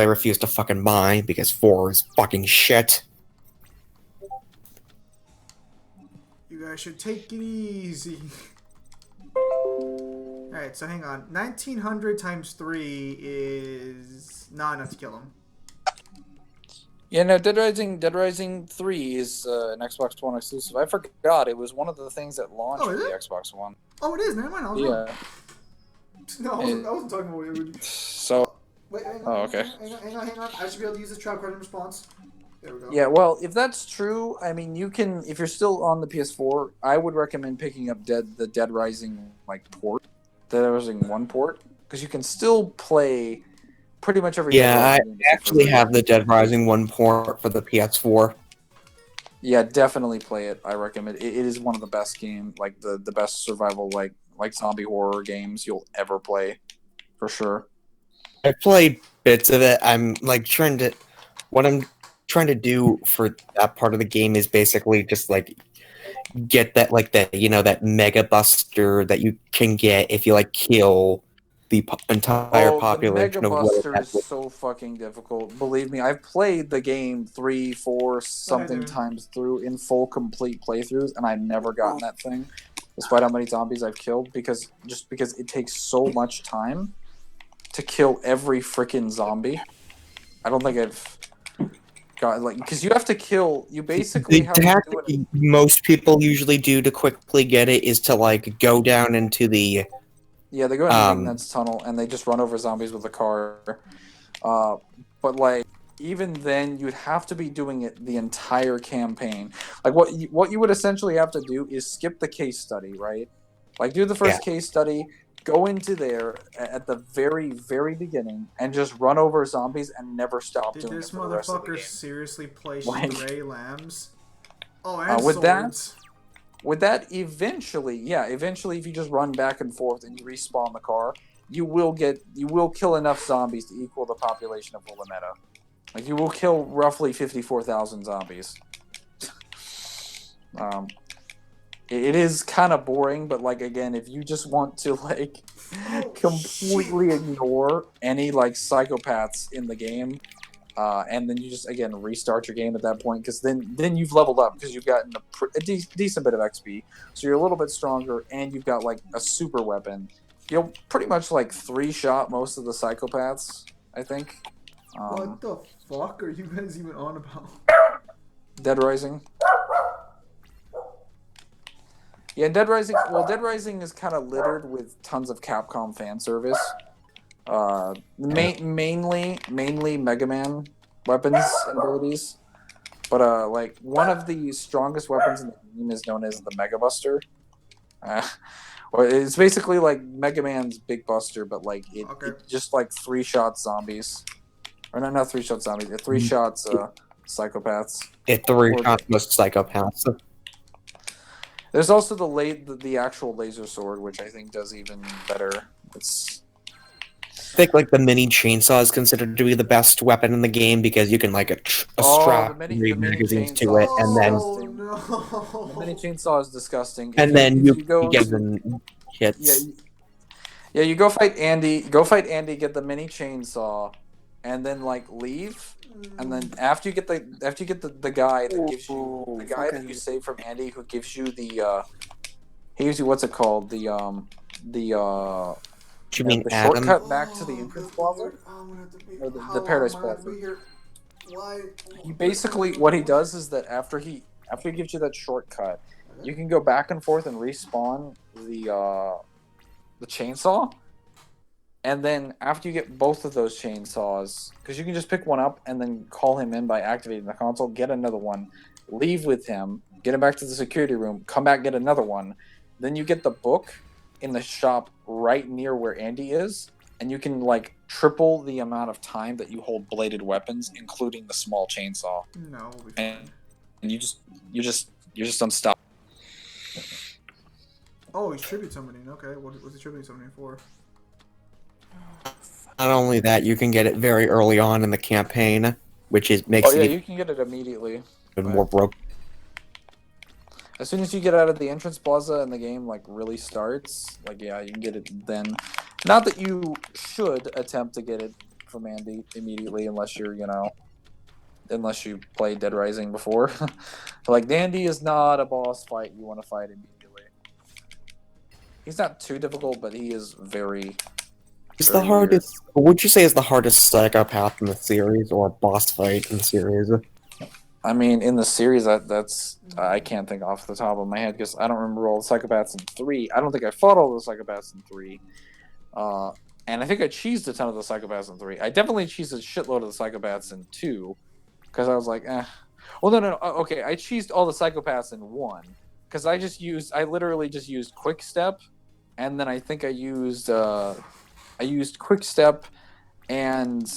refuse to fucking buy because 4 is fucking shit. You guys should take it easy. Alright, so hang on. 1900 times 3 is not enough to kill him. Yeah, no, Dead Rising 3 is an Xbox One exclusive. I forgot it was one of the things that launched for the Xbox One. Oh, it is. Never mind. I was wrong. No, I wasn't talking about it. So. Wait, hang on. Oh, okay. Hang on. I should be able to use this trap card in response. There we go. Yeah, well, if that's true, I mean, you can. If you're still on the PS4, I would recommend picking up the Dead Rising port, Dead Rising 1 port, because you can still play pretty much every. Yeah, I actually have the Dead Rising 1 port for the PS4. Yeah, definitely play it. I recommend it. It is one of the best games, like the best survival like zombie horror games you'll ever play, for sure. I played bits of it. I'm trying to. what I'm trying to do for that part of the game is basically just like get that that mega buster that you can get if you like kill the entire Oh, the Mega population of whatever Buster that is so fucking difficult. Believe me, I've played the game 3, 4 something dude. times through in full complete playthroughs, and I've never gotten that thing, despite how many zombies I've killed, because it takes so much time to kill every freaking zombie. I don't think I've got because you have to kill. You basically the have to tactic do it. most people usually do to quickly get it is to like go down into the Yeah, they go in the maintenance tunnel and they just run over zombies with a car. But like even then, you'd have to be doing it the entire campaign. Like what you would essentially have to do is skip the case study, right? Like do the first case study, go into there at the very very beginning, and just run over zombies and never stop Did doing this it for the rest of the motherfucker game. seriously play Like- stray lambs? Oh, and with that- swords. With that, eventually, if you just run back and forth and you respawn the car, you will kill enough zombies to equal the population of Willamette. Like you will kill roughly 54,000 zombies. It is kind of boring, but like again, if you just want to like completely ignore any like psychopaths in the game, and then you just again restart your game at that point, because then you've leveled up because you've gotten a decent bit of XP, so you're a little bit stronger, and you've got like a super weapon. You'll pretty much like 3-shot most of the psychopaths, I think. What the fuck are you guys even on about? Dead Rising. Yeah, Dead Rising. Well, Dead Rising is kind of littered with tons of Capcom fan service. Mainly Mega Man weapons and abilities, but like one of the strongest weapons in the game is known as the Mega Buster. Or it's basically like Mega Man's Big Buster, but like it just like 3-shot zombies, or not 3-shot zombies, it 3-shots psychopaths. It 3-shot most psychopaths. There's also the actual laser sword, which I think does even better. I think like the mini chainsaw is considered to be the best weapon in the game because you can like strap the three mini magazines to chainsaw it, and then no. the mini chainsaw is disgusting. and then you get them hits. Yeah, you go fight Andy. Go fight Andy. Get the mini chainsaw, and then like leave. And then after you get the guy that gives you that you save from Andy, who gives you he gives you what's it called Do you mean the Adam? shortcut back to the entrance plaza, or the Paradise Plaza. Why? He basically what he does is that after he gives you that shortcut, you can go back and forth and respawn the chainsaw, and then after you get both of those chainsaws, because you can just pick one up and then call him in by activating the console, get another one, leave with him, get him back to the security room, come back, get another one, then you get the book in the shop right near where Andy is, and you can like triple the amount of time that you hold bladed weapons, including the small chainsaw. No, we'll be fine. And you're just unstoppable. Oh, he's tribute summoning. Okay, what's he tribute summoning for? Not only that, you can get it very early on in the campaign, which makes it You can get it immediately. even more broken. As soon as you get out of the entrance plaza and the game like really starts, like you can get it then. Not that you should attempt to get it from Andy immediately unless unless you played Dead Rising before. Like Andy is not a boss fight you want to fight immediately. He's not too difficult, but he is very. It's the hardest. What would you say is the hardest psychopath in the series, or boss fight in the series? I mean, in the series, that's I can't think off the top of my head because I don't remember all the psychopaths in 3. I don't think I fought all the psychopaths in 3. And I think I cheesed a ton of the psychopaths in 3. I definitely cheesed a shitload of the psychopaths in 2 because I was like, eh. Well, no. Okay, I cheesed all the psychopaths in 1 because I literally just used Quick Step, and then I think I used Quick Step and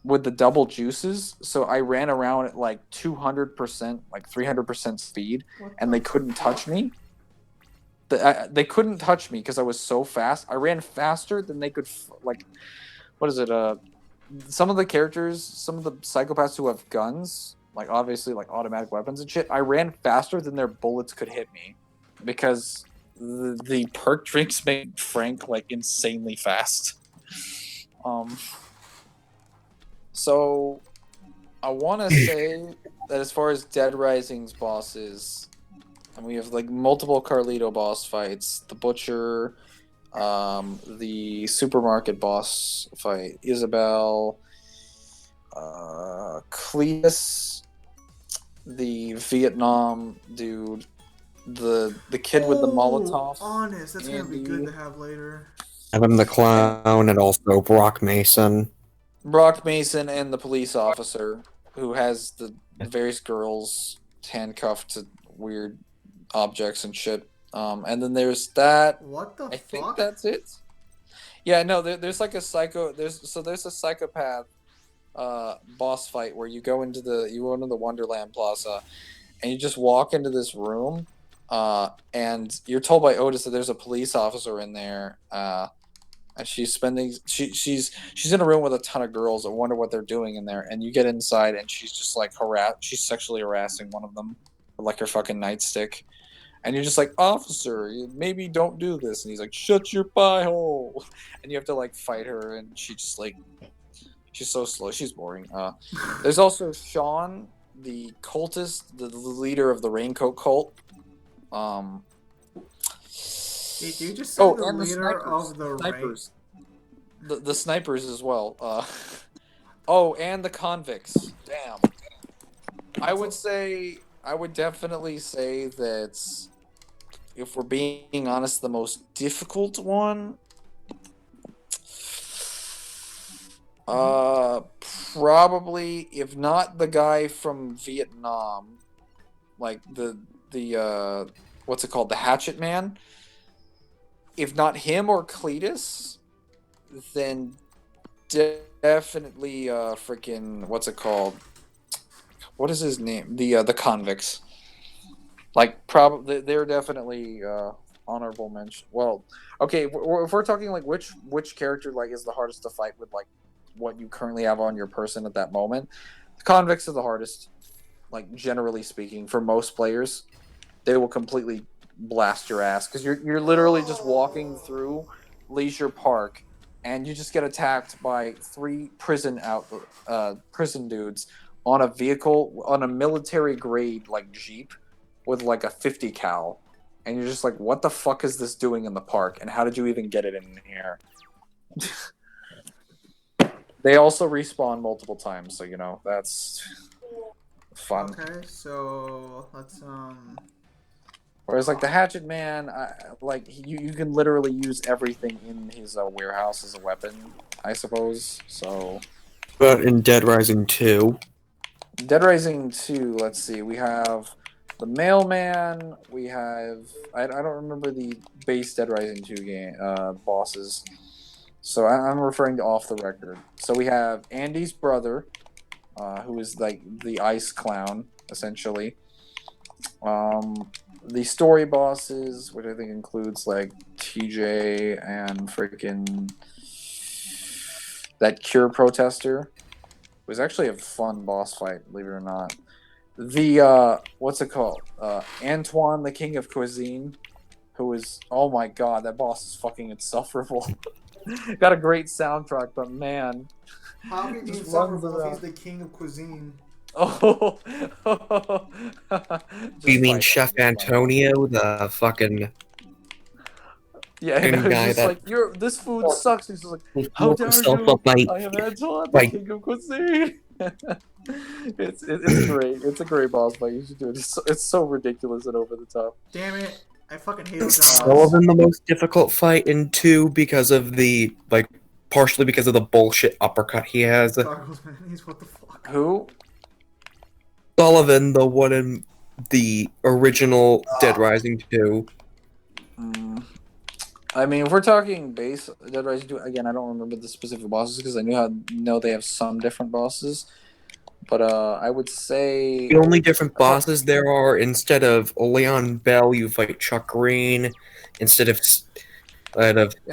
with the double juices, so I ran around at like 200%, like 300% speed, and they couldn't touch me. They couldn't touch me because I was so fast. I ran faster than they could. What is it? some of the characters, some of the psychopaths who have guns, like obviously like automatic weapons and shit, I ran faster than their bullets could hit me because the perk drinks make Frank like insanely fast. So I want to say that as far as Dead Rising's bosses, and we have like multiple Carlito boss fights, the Butcher, the supermarket boss fight, Isabel, Cletus, the Vietnam dude, the kid with the Molotovs. Honest, that's gonna be good Andy. to have later. Evan the Clown, and also Brock Mason. Brock Mason and the police officer who has the various girls handcuffed to weird objects and shit. And then there's that. What the I fuck? think that's it. Yeah, no, there's like a psycho. There's a psychopath boss fight where you go into the Wonderland Plaza, and you just walk into this room, and you're told by Otis that there's a police officer in there, and she's in a room with a ton of girls. I wonder what they're doing in there, and you get inside, and she's just like she's sexually harassing one of them with like her fucking nightstick. And you're just like, officer, maybe don't do this. And he's like, shut your pie hole. And you have to like fight her, and she just like, she's so slow. She's boring. There's also Sean, the cultist, the leader of the Raincoat cult. Did you just say the and leader of the snipers. The snipers as well. Oh, and the convicts. Damn. I would definitely say that, if we're being honest, the most difficult one, probably, if not the guy from Vietnam, like the what's it called, the Hatchet Man. If not him or Cletus, then definitely freaking what's it called? What is his name? The convicts. Like, probably they're definitely honorable mention. Well, okay, if we're talking like which character like is the hardest to fight with, like what you currently have on your person at that moment, the convicts are the hardest. Like, generally speaking, for most players, they will completely blast your ass because you're literally just walking through Leisure Park, and you just get attacked by 3 prison dudes on a vehicle, on a military grade like Jeep with like a 50 cal, and you're just like, what the fuck is this doing in the park, and how did you even get it in here? They also respawn multiple times, so that's fun. Okay, so let's Whereas like the Hatchet Man, like you can literally use everything in his warehouse as a weapon, I suppose. So, But in Dead Rising 2, Dead Rising 2, let's see, we have the Mailman, we have I don't remember the base Dead Rising 2 game bosses, so I'm referring to off the record. So we have Andy's brother, who is like the ice clown essentially. The story bosses, which I think includes like TJ and freaking that Cure protester, was actually a fun boss fight, believe it or not. The what's it called? Antoine, the King of Cuisine, who is, oh my god, that boss is fucking insufferable. Got a great soundtrack, but man, how can you just insufferable runs if around. he's the king of cuisine? Oh, you mean Chef Antonio, the fucking Yeah, I know. He's guy just that like, this food sucks. He's just like, how blew dare himself you? up by I am Antoine, the by- King of Cuisine. It's great. It's a great boss fight. You should do it. It's so ridiculous and over the top. Damn it! I fucking hate those guys. Sullivan the most difficult fight in 2 because of the partially because of the bullshit uppercut he has. Goggles, man. What the fuck? Who? Sullivan, the one in the original Dead Rising 2. I mean, if we're talking base Dead Rising 2, again, I don't remember the specific bosses because I know they have some different bosses. But I would say The only different bosses there are, instead of Leon Bell, you fight Chuck Green. Instead of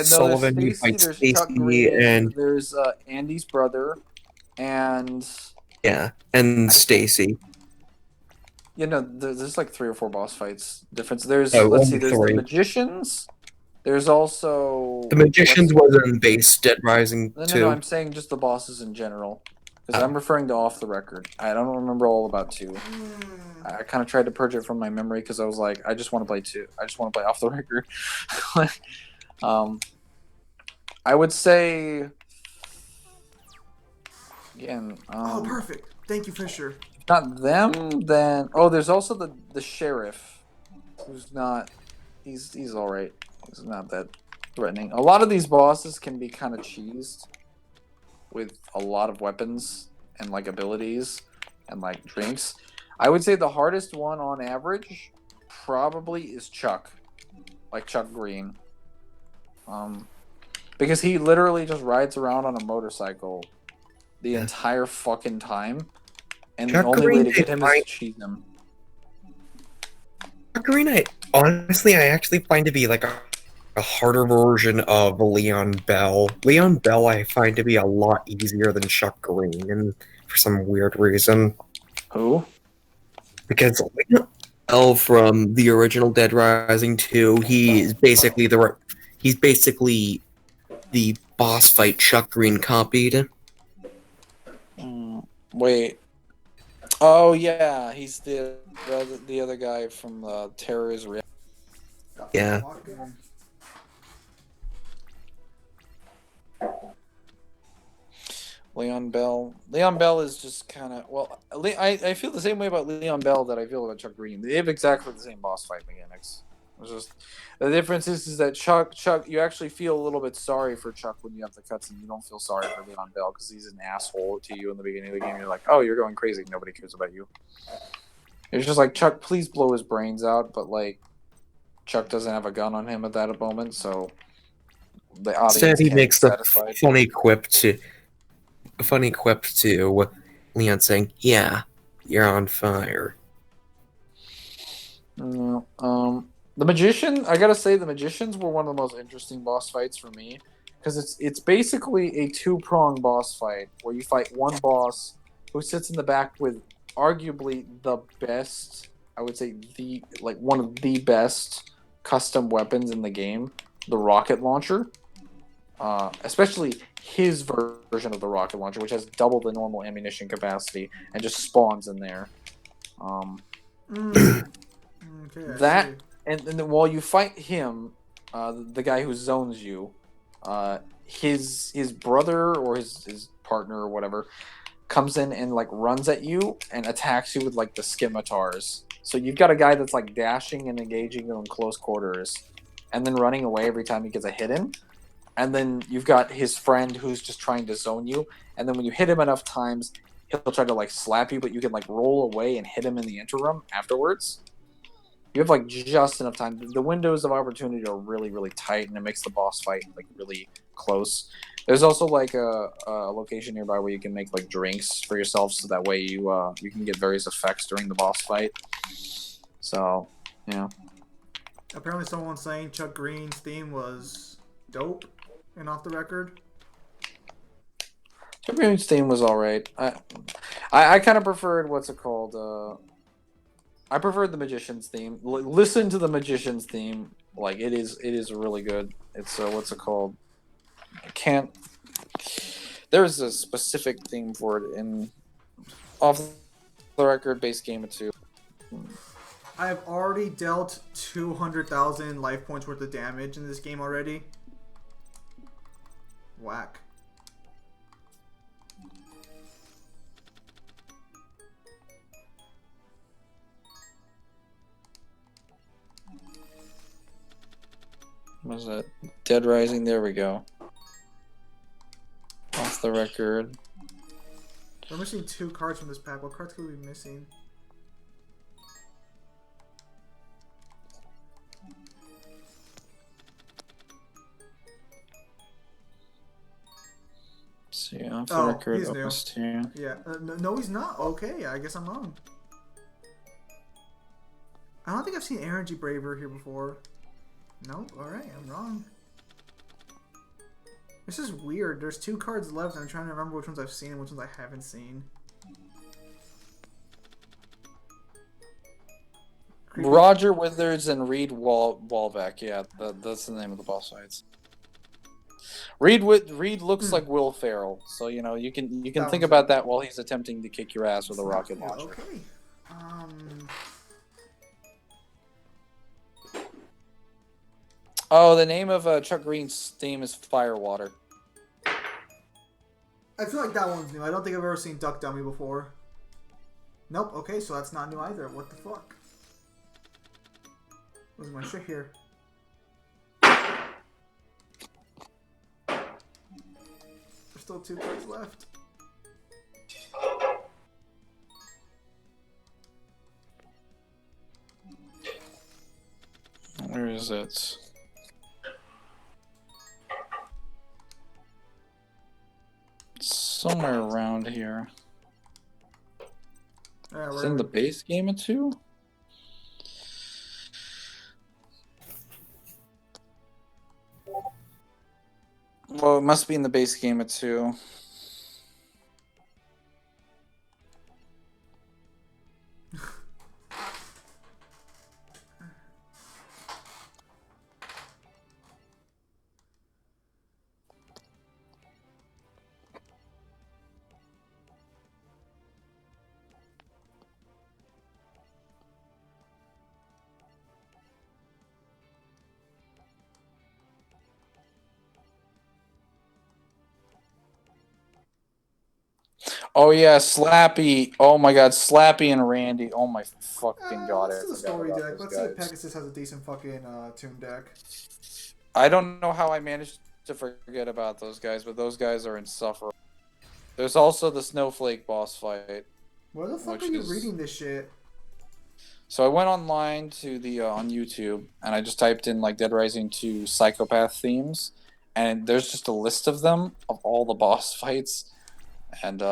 Sullivan, you fight there's Chuck Stacy, Green, and there's Andy's brother, and Yeah, and Stacy. there's like 3 or 4 boss fights difference. There's Oh, let's see, only there's the 3. magicians. There's also The Magicians was in base Dead Rising no, 2. I'm saying just the bosses in general. Because Oh. I'm referring to off the record. I don't remember all about 2. I kind of tried to purge it from my memory because I was like, I just want to play 2. I just want to play off the record. I would say again. Oh, perfect. Thank you, Fisher. If not them, then there's also the sheriff, who's not. He's all right. He's not that threatening. A lot of these bosses can be kind of cheesed with a lot of weapons and like abilities and like drinks. I would say the hardest one on average probably is Chuck, like Chuck Green, because he literally just rides around on a motorcycle the entire fucking time, and Chuck the only Green way to get him is to cheat him. Chuck Green, I actually find to be like a harder version of Leon Bell. Leon Bell I find to be a lot easier than Chuck Green, and for some weird reason. Who? Because Leon Bell from the original Dead Rising 2, he's basically the boss fight Chuck Green copied. Wait. Oh yeah, he's the other guy from Terror is Real. Yeah. Leon Bell. Leon Bell is just kind of I feel the same way about Leon Bell that I feel about Chuck Green. They have exactly the same boss fight mechanics. It's just the difference is that Chuck you actually feel a little bit sorry for Chuck when you have the cutscene. You don't feel sorry for Leon Bell because he's an asshole to you in the beginning of the game. You're like, oh, you're going crazy. Nobody cares about you. It's just like, Chuck, please blow his brains out, but like Chuck doesn't have a gun on him at that moment, so the audience Instead, he can't makes be a satisfied. funny quip to Leon saying, "Yeah, you're on fire." No, the magician. I gotta say, the magicians were one of the most interesting boss fights for me because it's basically a 2-pronged boss fight where you fight one boss who sits in the back with arguably the best. I would say one of the best custom weapons in the game, the rocket launcher. Especially his version of the rocket launcher, which has double the normal ammunition capacity and just spawns in there. Okay, and then while you fight him, the guy who zones you, his brother or his partner or whatever comes in and like runs at you and attacks you with like the scimitars. So you've got a guy that's like dashing and engaging you in close quarters, and then running away every time he gets a hit in. And then you've got his friend who's just trying to zone you. And then when you hit him enough times, he'll try to like slap you, but you can like roll away and hit him in the interim afterwards. You have like just enough time. The windows of opportunity are really, really tight, and it makes the boss fight like really close. There's also like a location nearby where you can make like drinks for yourself, so that way you can get various effects during the boss fight. So yeah. Apparently, someone's saying Chuck Green's theme was dope and off the record. Chuck Green's theme was alright. I kind of preferred what's it called. I preferred the Magician's theme. Listen to the Magician's theme. Like it is really good. It's what's it called? I can't. There's a specific theme for it in off the record base game of 2. I have already dealt 200,000 life points worth of damage in this game already. Whack. What was that? Dead Rising, there we go. Off the record. We're missing 2 cards from this pack. What cards could we be missing? See, off the record. He's new. Yeah. No, he's not. Okay, I guess I'm wrong. I don't think I've seen Energy Braver here before. Nope. Alright, I'm wrong. This is weird. There's 2 cards left, and I'm trying to remember which ones I've seen and which ones I haven't seen. Creepy. Roger Withers and Reed Wallback. Yeah, that's the name of the boss fights. Reed looks like Will Ferrell, so you know you can That think one's about that while he's attempting to kick your ass with a rocket Yeah, launcher. okay. Oh, the name of Chuck Green's theme is Firewater. I feel like that one's new. I don't think I've ever seen Duck Dummy before. Nope. Okay, so that's not new either. What the fuck? Where's my shit here? There's still 2 cards left. Where is it? Somewhere around here. It's in the base game of 2? Well, it must be in the base game of 2. Oh yeah, Slappy. Oh my god, Slappy and Randy. Oh my fucking god. Let's do the story deck. Let's see if guys. Pegasus has a decent fucking tune deck. I don't know how I managed to forget about those guys, but those guys are insufferable. There's also the Snowflake boss fight. Where the fuck are you reading this shit? So I went online to the on YouTube and I just typed in like Dead Rising 2 psychopath themes, and there's just a list of them of all the boss fights, and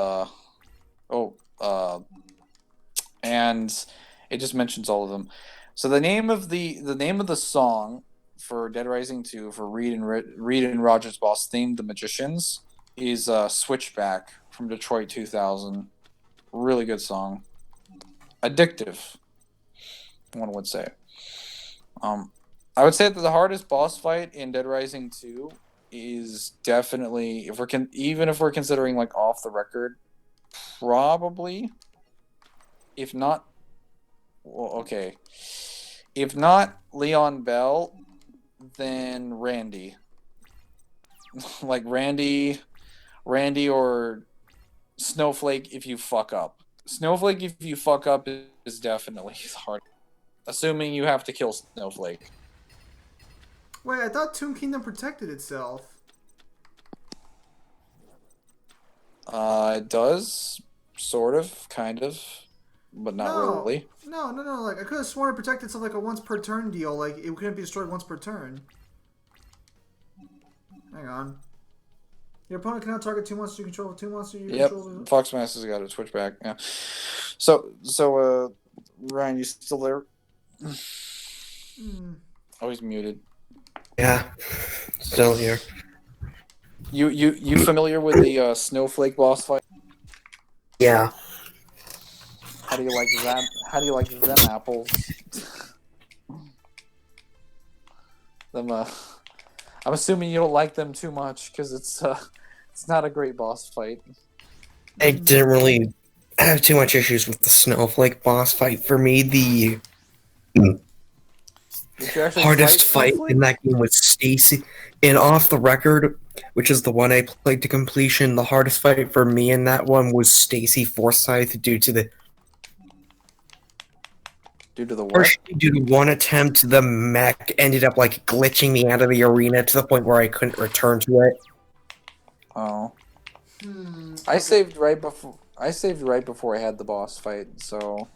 and it just mentions all of them. So the name of the song for Dead Rising 2 for Reed and Roger's boss theme, The Magicians, is Switchback from Detroit 2000. Really good song. Addictive, one would say. I would say that the hardest boss fight in Dead Rising 2 is definitely, even if we're considering like off the record, probably, if not, well, okay, if not Leon Bell, then Randy. Like Randy or Snowflake if you fuck up. Snowflake if you fuck up is definitely hard. Assuming you have to kill Snowflake. Wait, I thought Toon Kingdom protected itself. It does, sort of, kind of, but not really. No. Like I could have sworn it protected itself like a once per turn deal. Like it couldn't be destroyed once per turn. Hang on. Your opponent cannot target 2 monsters you control with 2 monsters you control. Yep, Foxmaster's got a switchback. Yeah. So, Ryan, you still there? Oh, he's muted. Yeah, still here. You familiar with the Snowflake boss fight? Yeah. How do you like that? How do you like them apples? Them I'm assuming you don't like them too much because it's not a great boss fight. I didn't really have too much issues with the Snowflake boss fight. For me, the hardest fight in that game was Stacy. And Off the Record, which is the one I played to completion, the hardest fight for me in that one was Stacy Forsyth due to the what? Partially due to one attempt, the mech ended up like glitching me out of the arena to the point where I couldn't return to it. Oh. I saved right before I had the boss fight, so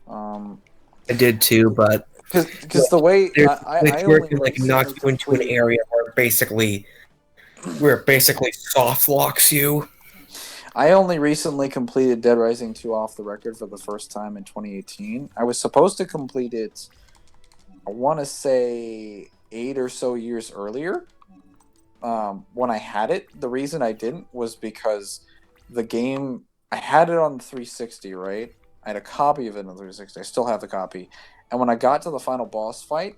I did too, but because the way I only can like knock you into an area where it basically soft locks you. I only recently completed Dead Rising 2 Off the Record for the first time in 2018. I was supposed to complete it, I want to say 8 or so years earlier. when I had it. The reason I didn't was because the game, I had it on the 360, right? I had a copy of it on the 360. I still have the copy. And when I got to the final boss fight,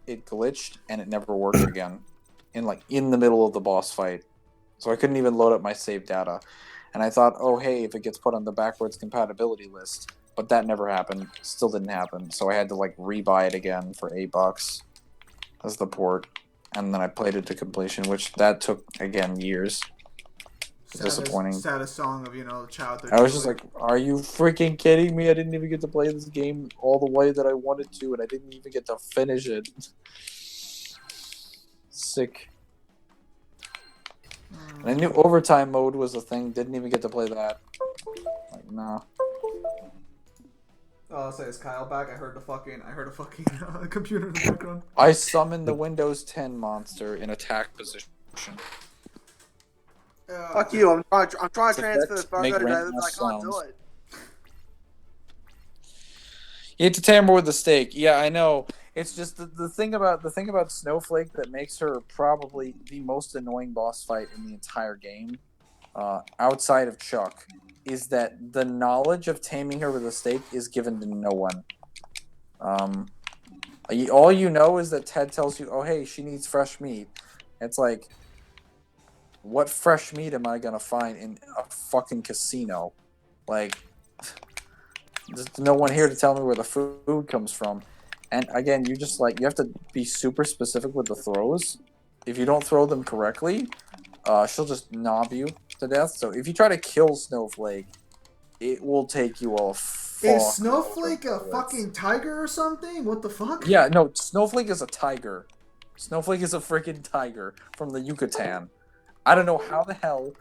it glitched and it never worked again. In the middle of the boss fight. So I couldn't even load up my save data. And I thought, oh hey, if it gets put on the backwards compatibility list. But that never happened. Still didn't happen. So I had to like rebuy it again for $8 as the port. And then I played it to completion, which that took again years. Disappointing. Saddest song of the childhood. I was just like, are you freaking kidding me? I didn't even get to play this game all the way that I wanted to, and I didn't even get to finish it. Sick. And I knew overtime mode was a thing. Didn't even get to play that. Like, nah. Oh, say is Kyle back? I heard a fucking computer in the background. I summoned the Windows 10 monster in attack position. Fuck you! I'm trying to transfer this Make barcode random over, but I can't do sounds. it. You hit to tamper with the stake. Yeah, I know. It's just the thing about Snowflake that makes her probably the most annoying boss fight in the entire game, outside of Chuck, is that the knowledge of taming her with a stake is given to no one. All you know is that Ted tells you, "Oh, hey, she needs fresh meat." It's like, what fresh meat am I gonna find in a fucking casino? Like, there's no one here to tell me where the food comes from. And again, you have to be super specific with the throws. If you don't throw them correctly, she'll just knob you to death. So if you try to kill Snowflake, it will take you a Is Snowflake a fucking tiger or something? What the fuck? Yeah, no, Snowflake is a tiger. Snowflake is a freaking tiger from the Yucatan. I don't know how the hell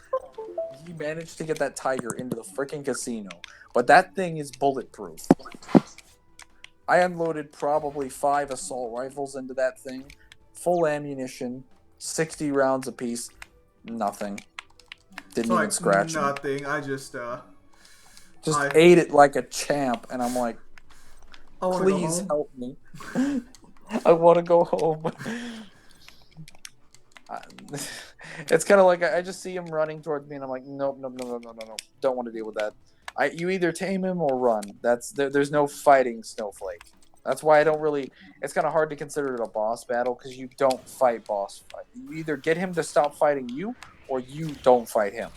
he managed to get that tiger into the freaking casino, but that thing is bulletproof. I unloaded probably 5 assault rifles into that thing, full ammunition, 60 rounds apiece, nothing. Didn't even scratch me. Nothing. I just ate it like a champ, and I'm like, please help me. I want to go home. It's kind of like I just see him running towards me, and I'm like, nope, don't want to deal with that. You either tame him or run. There's no fighting Snowflake. That's why I don't really. It's kind of hard to consider it a boss battle because you don't fight boss fight. You either get him to stop fighting you, or you don't fight him.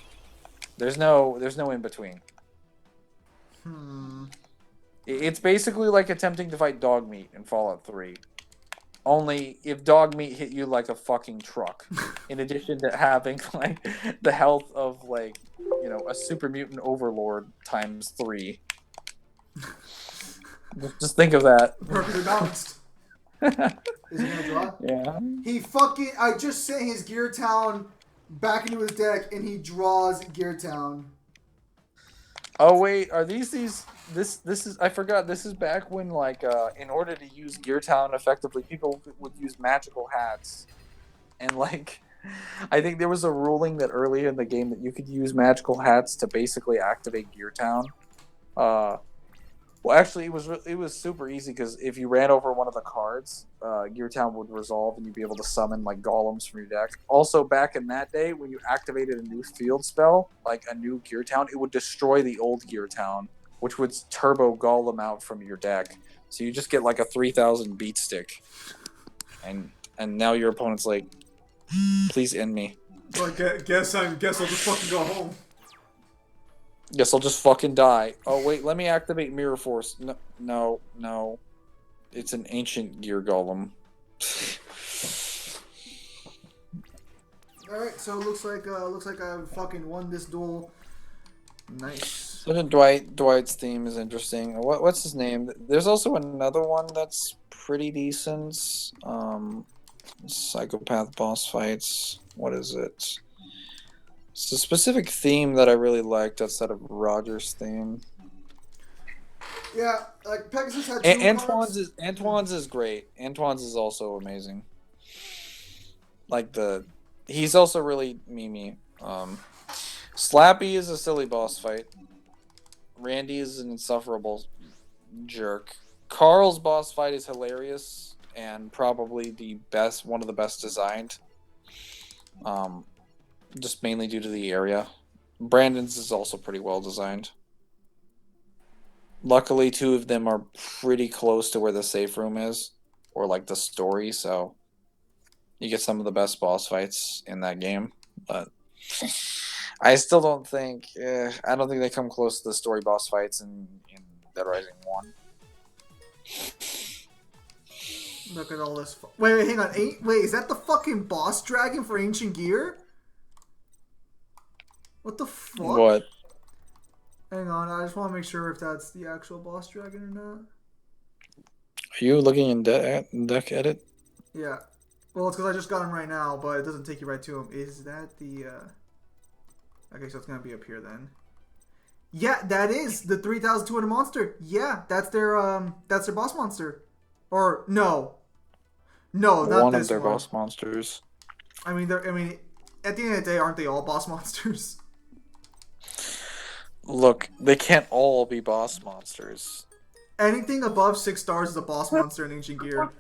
There's no in between. It's basically like attempting to fight dog meat in Fallout 3. Only if dog meat hit you like a fucking truck, in addition to having like the health of like a super mutant overlord times 3. Just think of that. Perfectly balanced. Is he gonna draw? Yeah. I just sent his Gear Town back into his deck, and he draws Gear Town. Oh wait, are these? This is, I forgot. This is back when like in order to use Gear Town effectively, people would use magical hats, and like I think there was a ruling that earlier in the game that you could use magical hats to basically activate Gear Town. Well, actually, it was super easy because if you ran over one of the cards, Gear Town would resolve and you'd be able to summon like golems from your deck. Also, back in that day, when you activated a new field spell, like a new Gear Town, it would destroy the old Gear Town, which would turbo golem out from your deck. So you just get like a 3,000 beat stick, and now your opponent's like, please end me. Well, guess I'll just fucking go home. Guess I'll just fucking die. Oh wait, let me activate Mirror Force. No. It's an ancient gear golem. All right, so it looks like I fucking won this duel. Nice. So Dwight's theme is interesting. What's his name? There's also another one that's pretty decent. Psychopath boss fights. What is it? It's a specific theme that I really liked outside of Roger's theme. Yeah, like Pegasus had two cards. Antoine's is great. Antoine's is also amazing. He's also really memey. Slappy is a silly boss fight. Randy is an insufferable jerk. Carl's boss fight is hilarious and probably one of the best designed. just mainly due to the area. Brandon's is also pretty well designed. Luckily, 2 of them are pretty close to where the safe room is, or like the story, so you get some of the best boss fights in that game. But I still don't think I don't think they come close to the story boss fights in Dead Rising 1. Look at all this. Wait, hang on. Wait, is that the fucking boss dragon for Ancient Gear? What the fuck? What? Hang on, I just want to make sure if that's the actual boss dragon or not. Are you looking in deck edit? Yeah. Well, it's because I just got him right now, but it doesn't take you right to him. Is that the... Okay, so it's going to be up here then. Yeah, that is the 3,200 monster. Yeah, that's their boss monster. Or, no. No, not One this of their one. boss monsters. I mean, at the end of the day, aren't they all boss monsters? Look, they can't all be boss monsters. Anything above 6 stars is a boss monster in Ancient Gear.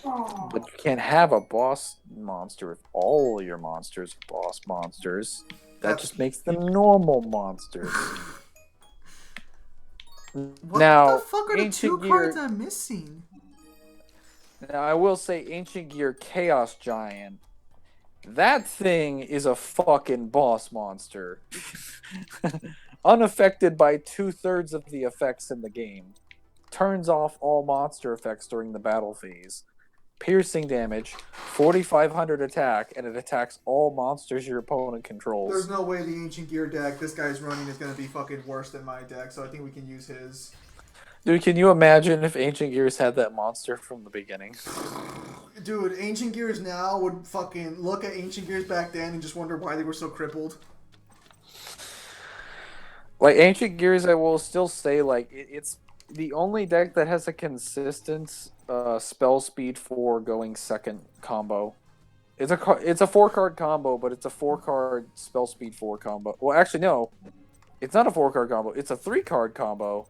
But you can't have a boss monster if all your monsters are boss monsters. That just makes them normal monsters. What Now, the fuck are the 2 cards I'm missing? Now, I will say Ancient Gear Chaos Giant. That thing is a fucking boss monster. Unaffected by 2/3 of the effects in the game. Turns off all monster effects during the battle phase. Piercing damage, 4,500 attack, and it attacks all monsters your opponent controls. There's no way the Ancient Gear deck this guy's running is going to be fucking worse than my deck, so I think we can use his. Dude, can you imagine if Ancient Gears had that monster from the beginning? Dude, Ancient Gears now would fucking look at Ancient Gears back then and just wonder why they were so crippled. Like, Ancient Gears, I will still say, like, it's the only deck that has a consistent spell speed 4 going second combo. It's a 4-card combo, but it's a 4-card spell speed 4 combo. Well, actually, no. It's not a 4-card combo. It's a 3-card combo.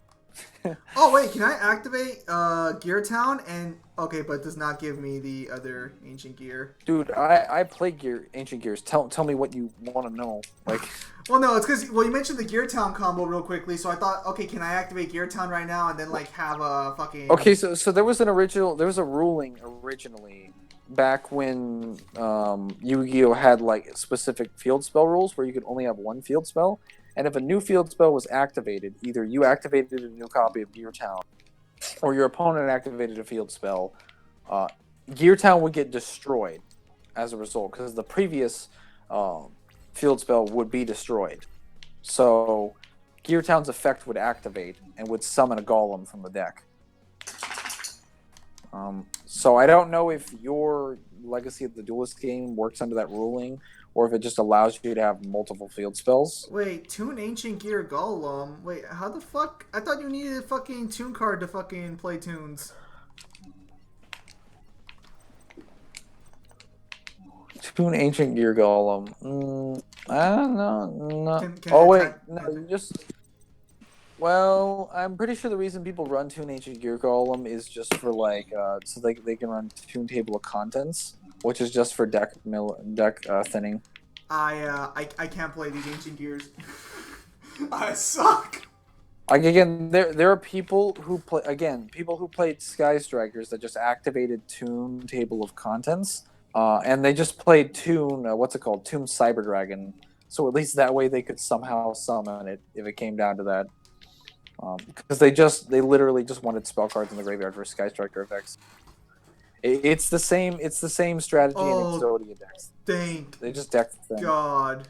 Oh, wait, can I activate Gear Town? And okay, but it does not give me the other Ancient Gear. Dude, I play Ancient Gears. Tell me what you want to know. Like, well, no, it's because you mentioned the Gear Town combo real quickly, so I thought, okay, can I activate Gear Town right now and then like have a fucking... Okay, so there was a ruling originally back when Yu-Gi-Oh had like specific field spell rules where you could only have one field spell, and if a new field spell was activated, either you activated a new copy of Gear Town or your opponent activated a field spell, Gear Town would get destroyed as a result because the previous field spell would be destroyed. So Gear Town's effect would activate and would summon a golem from the deck. So I don't know if your Legacy of the Duelist game works under that ruling, or if it just allows you to have multiple field spells. Wait, Toon Ancient Gear Golem. Wait, how the fuck? I thought you needed a fucking Toon card to fucking play tunes. Toon Ancient Gear Golem. I don't know. You just... Well, I'm pretty sure the reason people run Toon Ancient Gear Golem is just for like, so they can run Toon Table of Contents, which is just for deck thinning. I can't play these Ancient Gears. I suck. Like, again, there are people who played Sky Strikers that just activated Toon Table of Contents, and they just played Toon Toon Cyber Dragon. So at least that way they could somehow summon it if it came down to that. Because they literally just wanted spell cards in the graveyard for Sky Striker effects. It's the same strategy in Exodia decks. Thank they just deck the thing. God.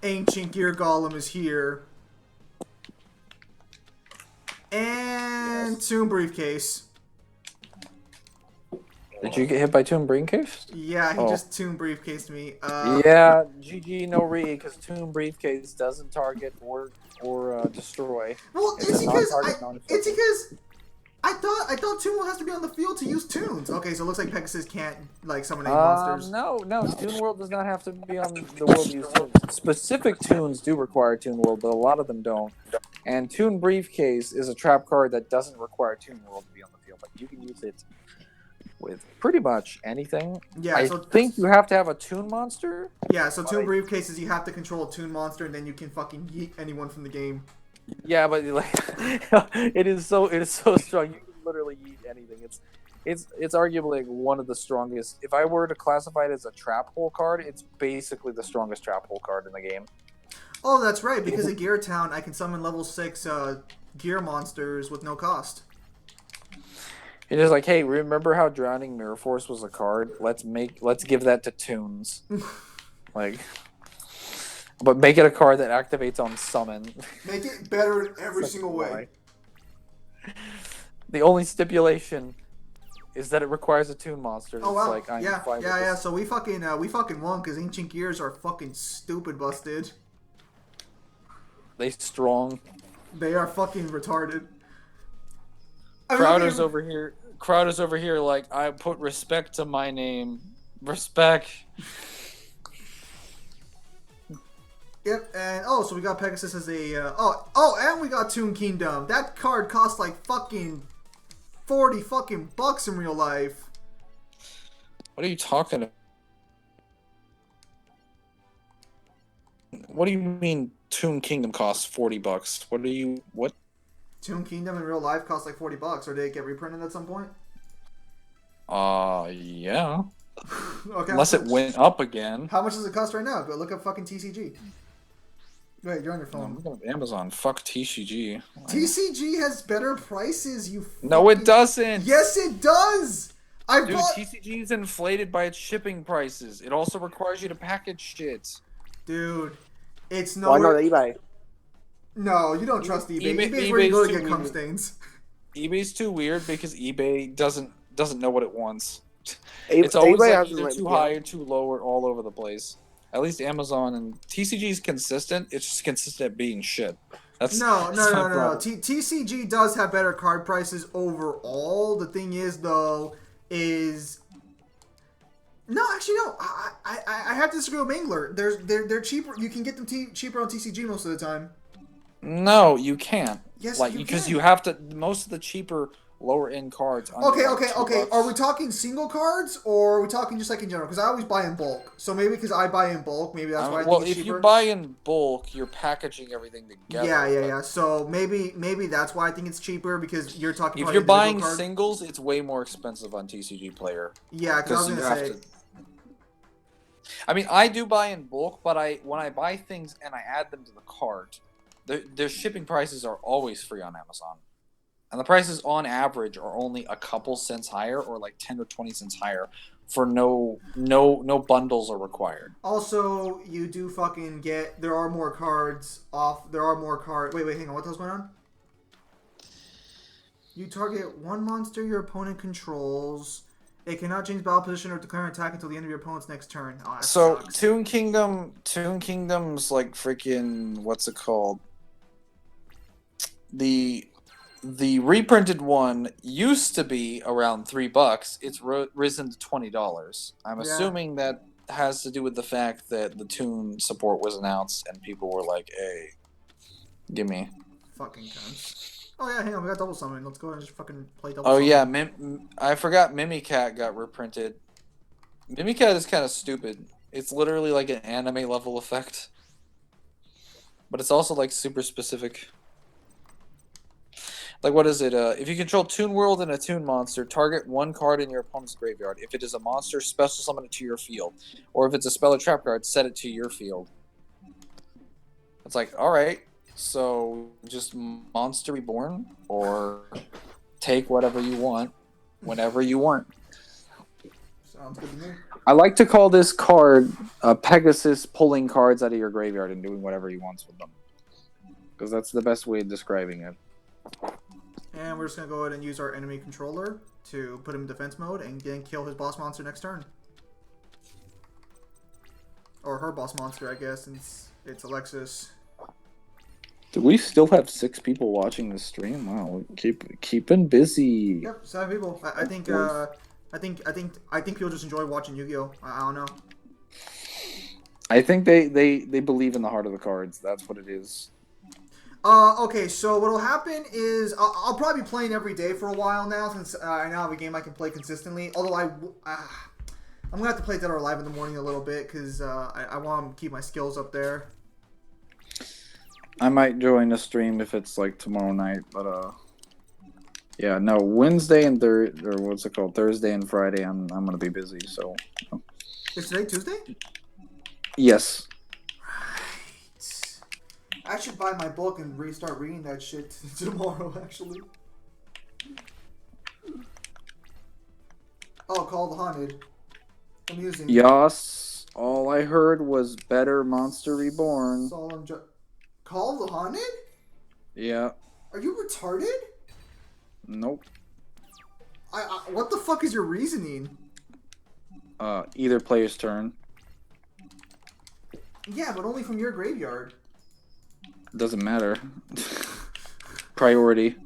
Ancient Gear Golem is here. And Toon Briefcase. Did you get hit by Toon Briefcase? Yeah, he just Toon Briefcased me. Yeah, GG no re, because Toon Briefcase doesn't target or destroy. Well, it's because I thought Toon World has to be on the field to use tunes. Okay, so it looks like Pegasus can't like summon any monsters. No, Toon World does not have to be on the world to use tunes. Specific tunes do require Toon World, but a lot of them don't. And Toon Briefcase is a trap card that doesn't require Toon World to be on the field. Like, you can use it with pretty much anything. Yeah, I so think you have to have a Toon Monster. yeah, so Toon briefcases, you have to control a Toon monster, and then you can fucking yeet anyone from the game. Yeah, but like, it is so strong. You can literally eat anything. It's arguably like one of the strongest. If I were to classify it as a trap hole card, it's basically the strongest trap hole card in the game. Oh, that's right. Because of Gear Town, I can summon level 6 gear monsters with no cost. It is like, hey, remember how Drowning Mirror Force was a card? Let's give that to Toons. Like, but make it a card that activates on summon. Make it better in every single way. The only stipulation is that it requires a Toon monster. Oh wow! Like, yeah. So we fucking won because Ancient Gears are fucking stupid busted. They strong. They are fucking retarded. Crowder's over here. Crowder's over here. Like, I put respect to my name. Respect. Yep, and so we got Pegasus as a and we got Toon Kingdom. That card costs like fucking 40 fucking bucks in real life. What are you talking about? What do you mean Toon Kingdom costs 40 bucks? What? Toon Kingdom in real life costs like 40 bucks, or did it get reprinted at some point? Yeah. Okay. Unless it went up again. How much does it cost right now? Go look up fucking TCG. Wait, you're on your I'm phone. looking at Amazon. Fuck TCG. TCG has better prices, you No, it doesn't! Yes, it does! Dude, TCG is inflated by its shipping prices. It also requires you to package shit. Dude, it's no. Why not eBay? No, you don't trust eBay. eBay's where you eBay's go to too get cum weird. stains. eBay's too weird because eBay doesn't know what it wants. E- It's always eBay like hasn't either let too me high go. or too low or all over the place. At least Amazon and TCG is consistent. It's just consistent at being shit. That's No. that's my problem. TCG does have better card prices overall. The thing is, though, is no, actually no. I have to disagree with Mangler. They're cheaper. You can get them cheaper on TCG most of the time. No, you can't. Yes, like you because can. you have to. Most of the cheaper lower end cards. under, Okay. like, $2. Are we talking single cards or are we talking just like in general? Because I always buy in bulk. So maybe because I buy in bulk, maybe that's why I well, think it's if cheaper. you buy in bulk, you're packaging everything together. Yeah. So maybe that's why I think it's cheaper because you're talking. If about you're buying individual cards. singles, it's way more expensive on TCG Player. Yeah, because I was gonna say. I mean, I do buy in bulk, but when I buy things and I add them to the cart, their shipping prices are always free on Amazon, and the prices on average are only a couple cents higher, or like 10 or 20 cents higher, for no bundles are required. Also, you do fucking get. There are more cards off. There are more cards. Wait, hang on. What the hell's going on? You target one monster your opponent controls. It cannot change battle position or declare an attack until the end of your opponent's next turn. Oh, that So sucks. Toon Kingdom's like freaking what's it called? The reprinted one used to be around $3. It's risen to $20. I'm assuming that has to do with the fact that the Toon support was announced and people were like, "Hey, give me." Fucking cunts. Oh yeah, hang on. We got double summon. Let's go and just fucking play double. Oh summon. yeah, I forgot Mimicat got reprinted. Mimicat is kind of stupid. It's literally like an anime level effect, but it's also like super specific. Like, what is it? If you control Toon World and a Toon monster, target one card in your opponent's graveyard. If it is a monster, special summon it to your field. Or if it's a spell or trap card, set it to your field. It's like, alright, so just Monster Reborn, or take whatever you want, whenever you want. Sounds good to me. I like to call this card Pegasus pulling cards out of your graveyard and doing whatever he wants with them. Because that's the best way of describing it. And we're just gonna go ahead and use our enemy controller to put him in defense mode and then kill his boss monster next turn. Or her boss monster, I guess, since it's Alexis. Do we still have 6 people watching the stream? Wow, keeping busy. Yep, 7 people. I think people just enjoy watching Yu-Gi-Oh. I don't know. I think they believe in the heart of the cards. That's what it is. Okay, so what'll happen is I'll probably be playing every day for a while now since I now have a game I can play consistently. Although I'm gonna have to play Dead or Alive in the morning a little bit because I want to keep my skills up there. I might join the stream if it's like tomorrow night, but yeah, no, Wednesday and Thursday and Friday. I'm gonna be busy. So. Is today Tuesday? Yes. Right. I should buy my book and restart reading that shit tomorrow. Actually. Oh, Call of the Haunted. Amusing. Yes. All I heard was better Monster Reborn. Call of the Haunted? Yeah. Are you retarded? Nope. What the fuck is your reasoning? Either player's turn. Yeah, but only from your graveyard. Doesn't matter. Priority.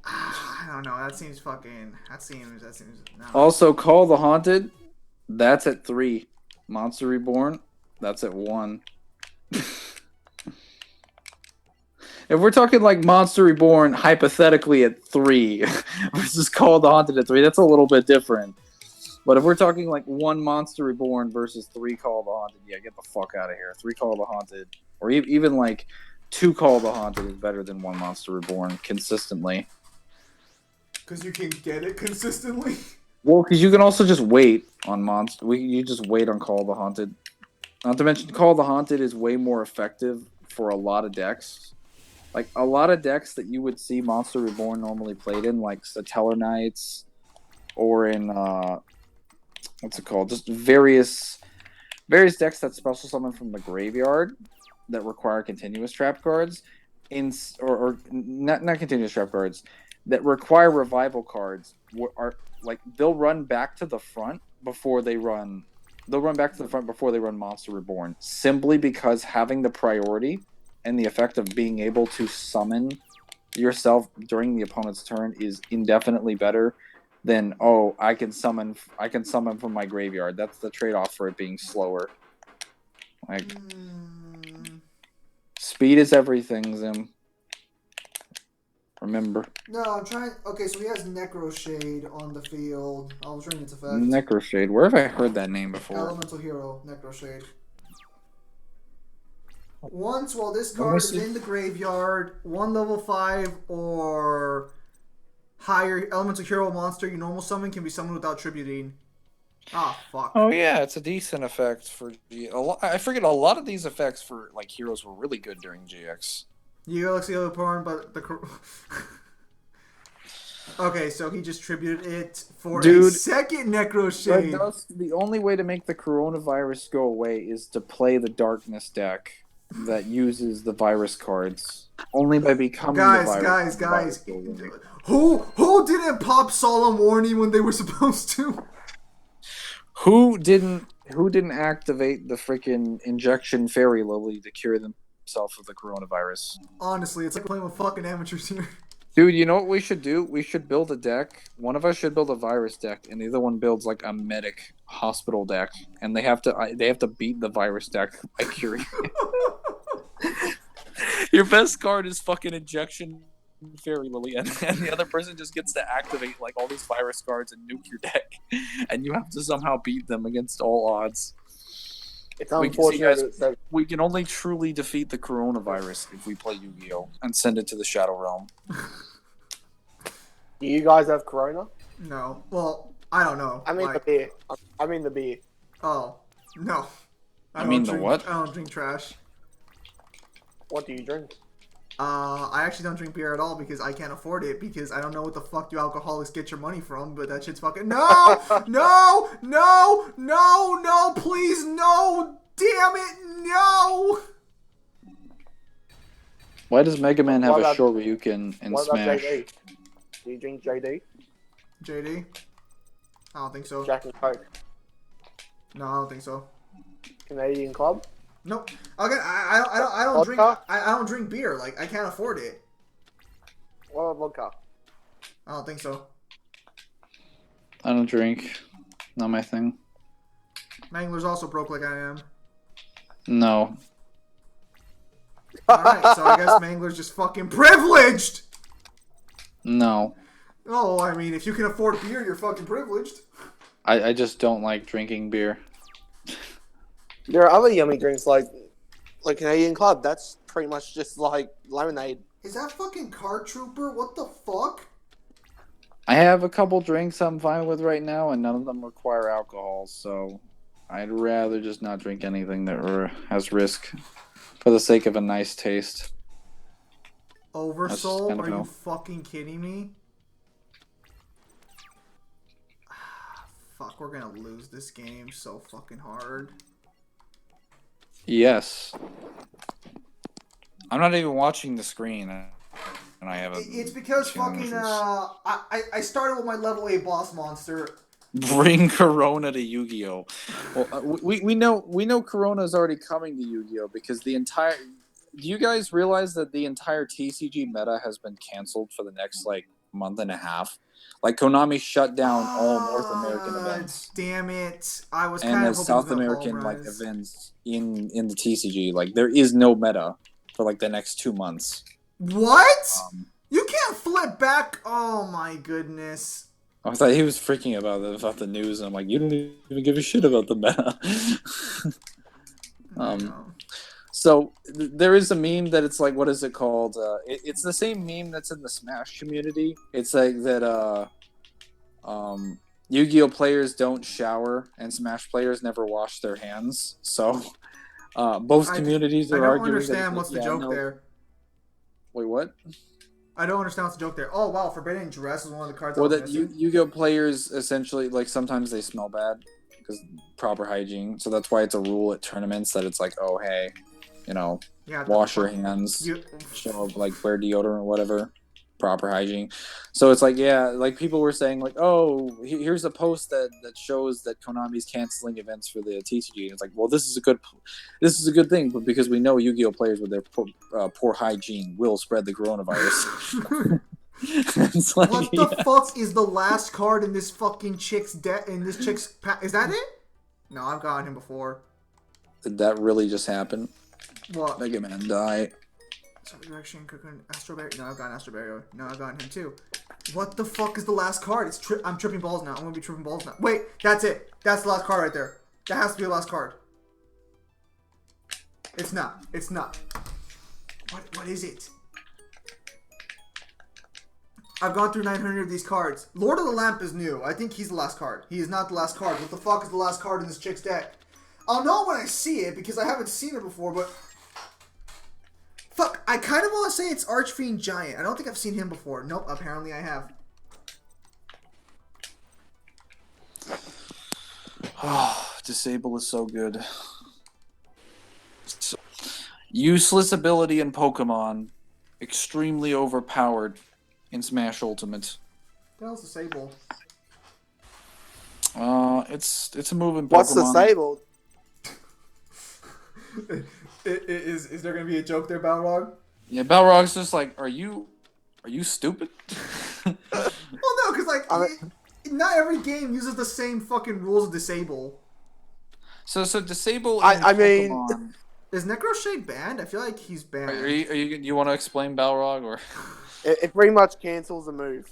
I don't know. That seems fucking. No. Also, Call the Haunted. That's at 3. Monster Reborn. That's at 1. If we're talking like Monster Reborn, hypothetically at 3, versus Call the Haunted at 3, that's a little bit different. But if we're talking like 1 Monster Reborn versus 3 Call the Haunted, yeah, get the fuck out of here. 3 Call the Haunted, or even like 2 Call the Haunted is better than 1 Monster Reborn consistently. Because you can get it consistently? Well, because you can also just wait on Monster. You just wait on Call the Haunted. Not to mention, Call the Haunted is way more effective for a lot of decks. Like, a lot of decks that you would see Monster Reborn normally played in, like Satellar Knights, or in, what's it called? Just various decks that special summon from the graveyard that require continuous trap cards, or not continuous trap cards, that require revival cards, are like, they'll run back to the front before they run. They'll run back to the front before they run Monster Reborn, simply because having the priority and the effect of being able to summon yourself during the opponent's turn is indefinitely better than, oh, I can summon from my graveyard. That's the trade-off for it being slower. Like, speed is everything, Zim. Remember. No, I'm trying. Okay, so he has Necro Shade on the field. I was reading its effect. Necro Shade. Where have I heard that name before? Elemental Hero, Necro Shade. Once while this card is in the graveyard, 1 level 5 or higher Elemental Hero monster you normal summon can be summoned without tributing. Ah, fuck. Oh yeah, it's a decent effect for I forget a lot of these effects for like heroes were really good during GX. You Alexia Leporn, but the okay, so he just tributed it for a second Necro Shade. The only way to make the coronavirus go away is to play the Darkness deck that uses the virus cards. Only by becoming guys. Who didn't pop Solemn Warning when they were supposed to? Who didn't activate the freaking injection fairy lily to cure themselves of the coronavirus? Honestly, it's like playing with fucking amateurs here. Dude, you know what we should do? We should build a deck. One of us should build a virus deck, and the other one builds like a medic hospital deck, and they have to beat the virus deck by curing it. Your best card is fucking injection fairy lily, and the other person just gets to activate like all these virus cards and nuke your deck, and you have to somehow beat them against all odds. It's unfortunate that we can only truly defeat the coronavirus if we play Yu-Gi-Oh! And send it to the Shadow Realm. Do you guys have Corona? No. Well, I don't know. I mean the beer. I mean the beer. Oh, no. I mean the what? I don't drink trash. What do you drink? I actually don't drink beer at all because I can't afford it because I don't know what the fuck you alcoholics get your money from, but that shit's fucking... No! No! Please, no! Damn it, no! Why does Mega Man have a Shoryuken in what Smash? About JD? Do you drink JD? JD? I don't think so. Jack and Coke? No, I don't think so. Canadian Club? Nope. Again, I don't drink. I don't drink beer. Like I can't afford it. What about vodka? I don't think so. I don't drink. Not my thing. Mangler's also broke like I am. No. Alright, so I guess Mangler's just fucking privileged! No. Oh, I mean, if you can afford beer, you're fucking privileged. I just don't like drinking beer. There are other yummy drinks like Canadian Club. That's pretty much just like lemonade. Is that fucking Card Trooper? What the fuck? I have a couple drinks I'm fine with right now, and none of them require alcohol, so I'd rather just not drink anything that has risk for the sake of a nice taste. Oversoul? kind of Are you how- fucking kidding me? Fuck, we're gonna lose this game so fucking hard. Yes. I'm not even watching the screen, and I have a... It's because fucking, I started with my level 8 boss monster. Bring Corona to Yu-Gi-Oh! Well, we know Corona's already coming to Yu-Gi-Oh! Because the entire... Do you guys realize that the entire TCG meta has been canceled for the next, like, month and a half? Like, Konami shut down all North American events. Damn it. I was And kind the of hoping South it was gonna American, like, polarize. events in the TCG. Like, there is no meta for, like, the next 2 months. What? You can't flip back? Oh my goodness. I thought he was freaking about the news, and I'm like, you don't even give a shit about the meta. No. So there is a meme that it's like, what is it called? It's the same meme that's in the Smash community. It's like that Yu-Gi-Oh players don't shower and Smash players never wash their hands. So both communities I are don't arguing. understand what's the joke there. Wait, what? I don't understand what's the joke there. Oh wow, Forbidden Dress is one of the cards. Well, that Yu-Gi-Oh players essentially, like, sometimes they smell bad because proper hygiene. So that's why it's a rule at tournaments that it's like, oh hey, you know, wash your hands, show up, like, wear deodorant or whatever, proper hygiene. So it's like, yeah, like people were saying like, oh, here's a post that shows that Konami's canceling events for the TCG. And it's like, well, this is a good thing, but because we know Yu-Gi-Oh players with their poor hygiene will spread the coronavirus. It's like, what the fuck is the last card in this fucking chick's pack? Is that it? No, I've gotten him before. Did that really just happen? What? Mega Man die. Direction, Astroberry. No, I've gotten Astroberry. No, I've gotten him too. What the fuck is the last card? I'm tripping balls now. I'm gonna be tripping balls now. Wait, that's it. That's the last card right there. That has to be the last card. It's not. It's not. What is it? I've gone through 900 of these cards. Lord of the Lamp is new. I think he's the last card. He is not the last card. What the fuck is the last card in this chick's deck? I'll know when I see it because I haven't seen it before, but... Fuck, I kind of want to say it's Archfiend Giant. I don't think I've seen him before. Nope, apparently I have. Oh, Disable is so good. Useless ability in Pokemon. Extremely overpowered in Smash Ultimate. What the hell's Disable? It's a move in Pokemon. What's disabled? Is there gonna be a joke there, Balrog? Yeah, Balrog's just like, are you stupid? Well, no, because not every game uses the same fucking rules of Disable. So Disable. I mean, Pokemon, Is Necroshade banned? I feel like he's banned. are you want to explain Balrog or? it pretty much cancels the move.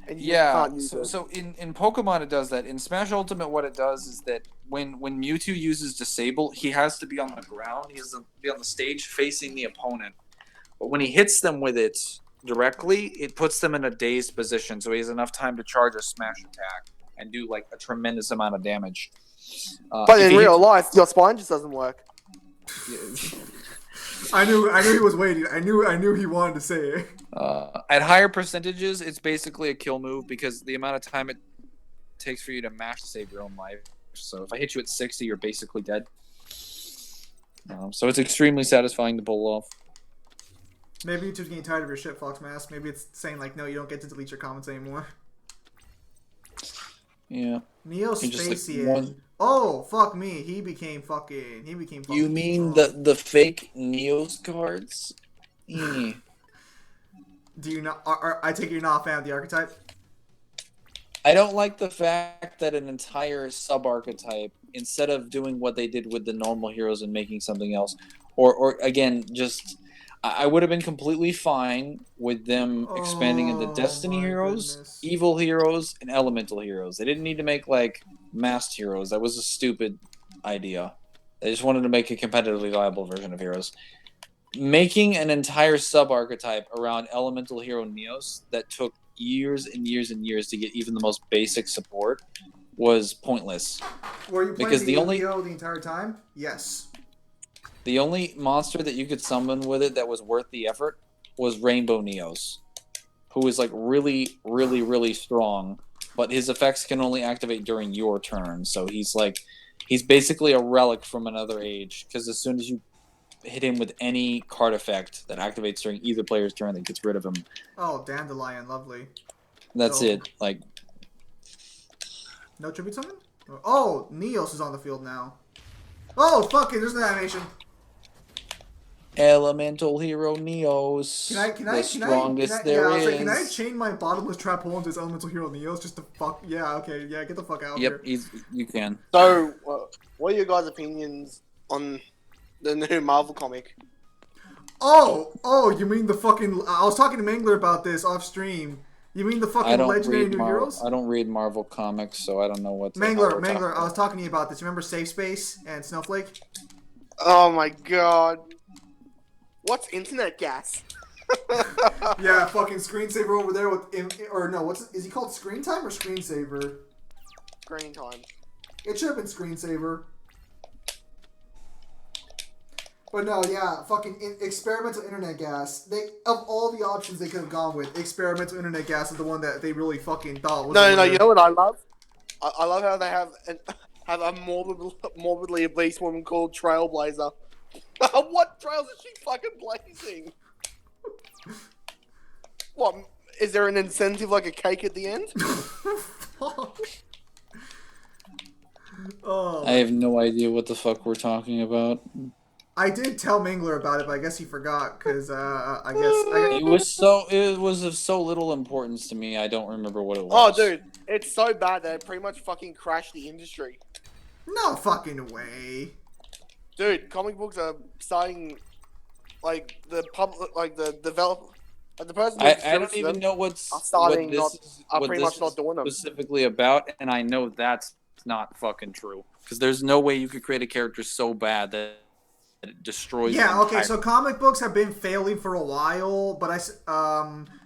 And you can't use it. So in Pokemon it does that. In Smash Ultimate, what it does is that when Mewtwo uses Disable, he has to be on the ground. He has to be on the stage facing the opponent. But when he hits them with it directly, it puts them in a dazed position, so he has enough time to charge a smash attack and do like a tremendous amount of damage. But in real life, your spine just doesn't work. I knew he was waiting. I knew he wanted to say it. At higher percentages, it's basically a kill move because the amount of time it takes for you to mash to save your own life. So if I hit you at 60, you're basically dead. So it's extremely satisfying to pull off. Maybe YouTube's getting tired of your shit, Foxmass. Maybe it's saying like, no, you don't get to delete your comments anymore. Yeah. Neo just, like, Spacian. one- Oh, fuck me. He became fucking. You mean strong. the fake Neos cards? Do you not? I take it you're not a fan of the archetype. I don't like the fact that an entire sub-archetype, instead of doing what they did with the normal heroes and making something else, or again, just I would have been completely fine with them expanding into Destiny heroes, goodness. evil heroes, and elemental heroes. They didn't need to make like masked heroes. That was a stupid idea. They just wanted to make a competitively viable version of heroes. Making an entire sub-archetype around elemental hero Neos that took years and years and years to get even the most basic support was pointless. Were you playing Because the Yugioh the entire time? Yes. The only monster that you could summon with it that was worth the effort was Rainbow Neos, who is like really, really, really strong, but his effects can only activate during your turn. So he's basically a relic from another age, because as soon as you hit him with any card effect that activates during either player's turn, that gets rid of him. Oh, Dandelion, lovely. That's it. Like, no tribute summon? Oh, Neos is on the field now. Oh, fuck it, there's an animation. elemental hero Neos. Can I can I chain my bottomless trap hole into this elemental hero Neos just to fuck? Yeah, okay, yeah, get the fuck out of here. Yep, you can. So, what are your guys' opinions on the new Marvel comic? Oh, you mean the fucking? I was talking to Mangler about this off stream. You mean the fucking legendary new heroes? I don't read Marvel comics, so I don't know what. Mangler, I was talking to you about this. You remember Safe Space and Snowflake? Oh my god. What's internet gas? Yeah, fucking screensaver over there with is he called Screen Time or Screensaver? Screen time. It should have been Screensaver. But no, yeah, fucking experimental internet gas. Of all the options they could have gone with, experimental internet gas is the one that they really fucking thought was. No, you know what I love? I love how they have a morbidly obese woman called Trailblazer. What trails is she fucking blazing? What? Is there an incentive like a cake at the end? Oh. I have no idea what the fuck we're talking about. I did tell Mangler about it, but I guess he forgot because it was of so little importance to me. I don't remember what it was. Oh, dude, it's so bad that it pretty much fucking crashed the industry. No fucking way. Dude, comic books are starting, like the developer, the person. I don't even know what this much not doing them specifically about, and I know that's not fucking true because there's no way you could create a character so bad that it destroys. Yeah. Okay. So comic books have been failing for a while, but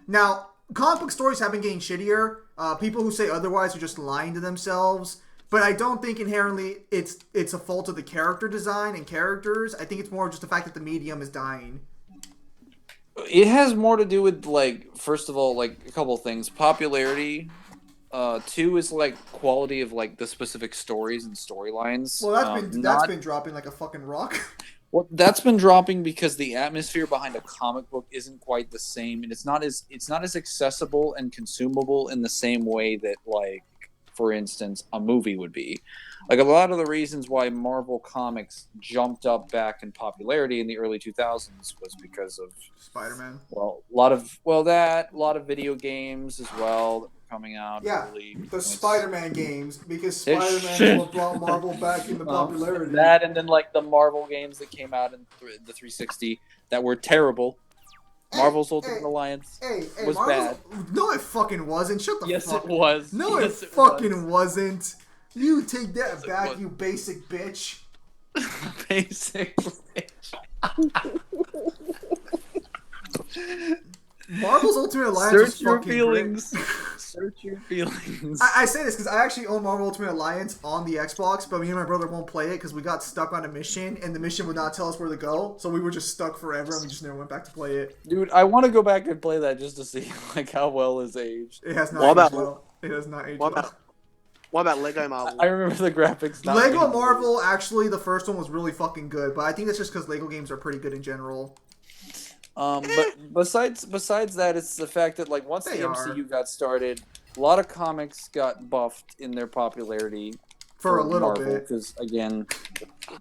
now comic book stories have been getting shittier. People who say otherwise are just lying to themselves. But I don't think inherently it's a fault of the character design and characters. I think it's more just the fact that the medium is dying. It has more to do with, like, first of all, like, a couple of things. Popularity. Two is, like, quality of, like, the specific stories and storylines. Well, that's been dropping like a fucking rock. Well, that's been dropping because the atmosphere behind a comic book isn't quite the same, and it's not as accessible and consumable in the same way that, like, for instance, a movie would be. Like, a lot of the reasons why Marvel Comics jumped up back in popularity in the early 2000s was because of Spider-Man. Well, a lot of video games as well that were coming out. Yeah, early the Spider-Man games, because Spider-Man brought Marvel back into popularity. That, and then, like, the Marvel games that came out in the 360 that were terrible. Marvel's Ultimate Alliance was bad. No, it fucking wasn't. Shut the fuck up. Yes, it was. No, it fucking wasn't. You take that back, you basic bitch. Basic bitch. Marvel's Ultimate Alliance was fucking feelings. great. Search your feelings. I say this because I actually own Marvel Ultimate Alliance on the Xbox, but me and my brother won't play it because we got stuck on a mission, and the mission would not tell us where to go, so we were just stuck forever, and we just never went back to play it. Dude, I want to go back and play that just to see like how well it's aged. It has not aged well. It has not aged well. What about Lego Marvel? I remember the graphics. Lego Marvel, actually, the first one was really fucking good, but I think that's just because Lego games are pretty good in general. But besides that, it's the fact that, like, once the MCU got started, a lot of comics got buffed in their popularity for a little Marvel, bit. because again,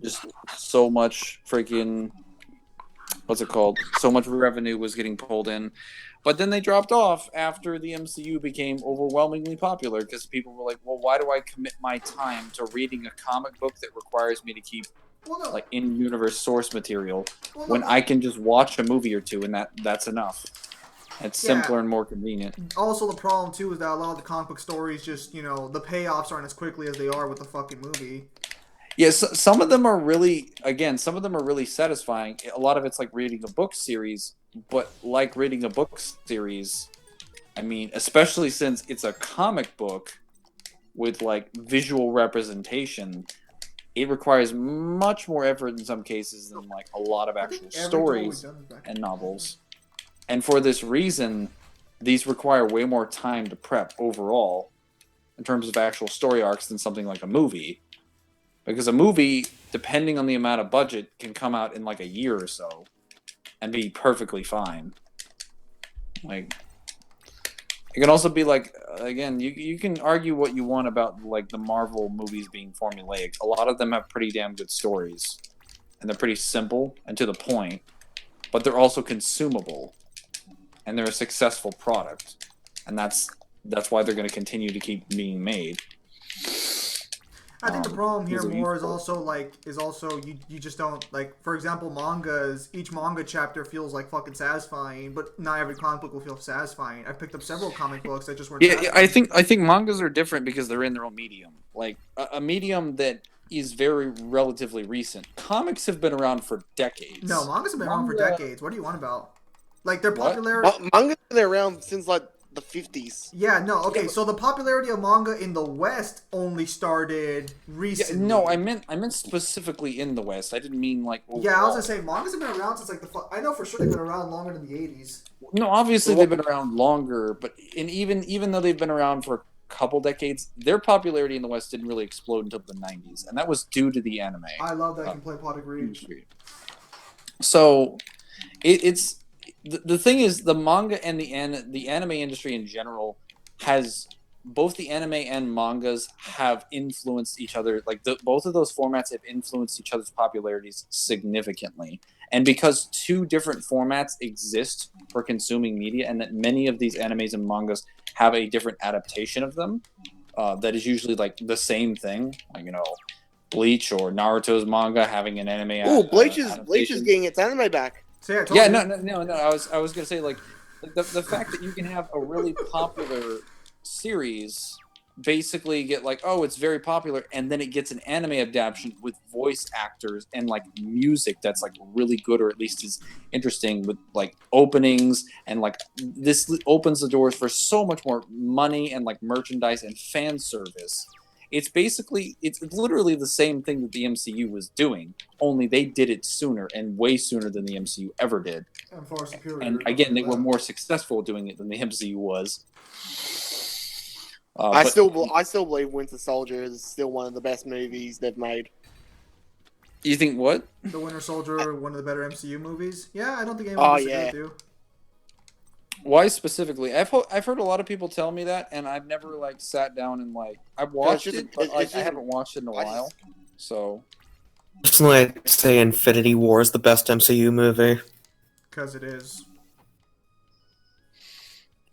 just so much freaking so much revenue was getting pulled in. But then they dropped off after the MCU became overwhelmingly popular because people were like, well, why do I commit my time to reading a comic book that requires me to keep like in-universe source material Well, when I can just watch a movie or two and that's enough. It's simpler and more convenient. Also, the problem too is that a lot of the comic book stories just, the payoffs aren't as quickly as they are with the fucking movie. Yeah, so, some of them are really satisfying. A lot of it's like reading a book series, but like reading a book series, I mean, especially since it's a comic book with like visual representation, it requires much more effort in some cases than like a lot of actual stories and novels. And for this reason, these require way more time to prep overall in terms of actual story arcs than something like a movie. Because a movie, depending on the amount of budget, can come out in like a year or so and be perfectly fine. Like, it can also be like, again, you can argue what you want about like the Marvel movies being formulaic. A lot of them have pretty damn good stories, and they're pretty simple and to the point, but they're also consumable, and they're a successful product, and that's why they're going to continue to keep being made. I think the problem here more is also you just don't like, for example, each manga chapter feels like fucking satisfying, but not every comic book will feel satisfying. I've picked up several comic books that just weren't satisfying. I think mangas are different because they're in their own medium. Like a medium that is very relatively recent. Comics have been around for decades. No, mangas have been around for decades. What do you want about? Like their popularity Manga's been around since like the 50s. Yeah, no, okay, so the popularity of manga in the West only started recently. Yeah, no, I meant specifically in the West. I didn't mean like overall. Yeah, I was gonna say mangas have been around since like I know for sure they've been around longer than the 80s. No, obviously they've been around longer, but even though they've been around for a couple decades, their popularity in the West didn't really explode until the 90s, and that was due to the anime. I love that you can play pot agree. So it's the thing is, the manga and the anime industry in general has both the anime and mangas have influenced each other. Like both of those formats have influenced each other's popularities significantly. And because two different formats exist for consuming media, and that many of these animes and mangas have a different adaptation of them, that is usually like the same thing. Like, Bleach or Naruto's manga having an anime. Ooh, Bleach is getting its anime back. So no. I was gonna say like the fact that you can have a really popular series basically get like, oh, it's very popular, and then it gets an anime adaptation with voice actors and like music that's like really good, or at least is interesting, with like openings, and like this opens the doors for so much more money and like merchandise and fan service. It's literally the same thing that the MCU was doing, only they did it sooner and way sooner than the MCU ever did. And far superior. And again, they were more successful doing it than the MCU was. I still believe Winter Soldier is still one of the best movies they've made. You think what? The Winter Soldier, one of the better MCU movies? Yeah, I don't think anyone disagree with you. Why specifically? I've heard a lot of people tell me that, and I've never like sat down and like I've watched it, but like I haven't watched it in a while. So personally, I'd say Infinity War is the best MCU movie. Because it is.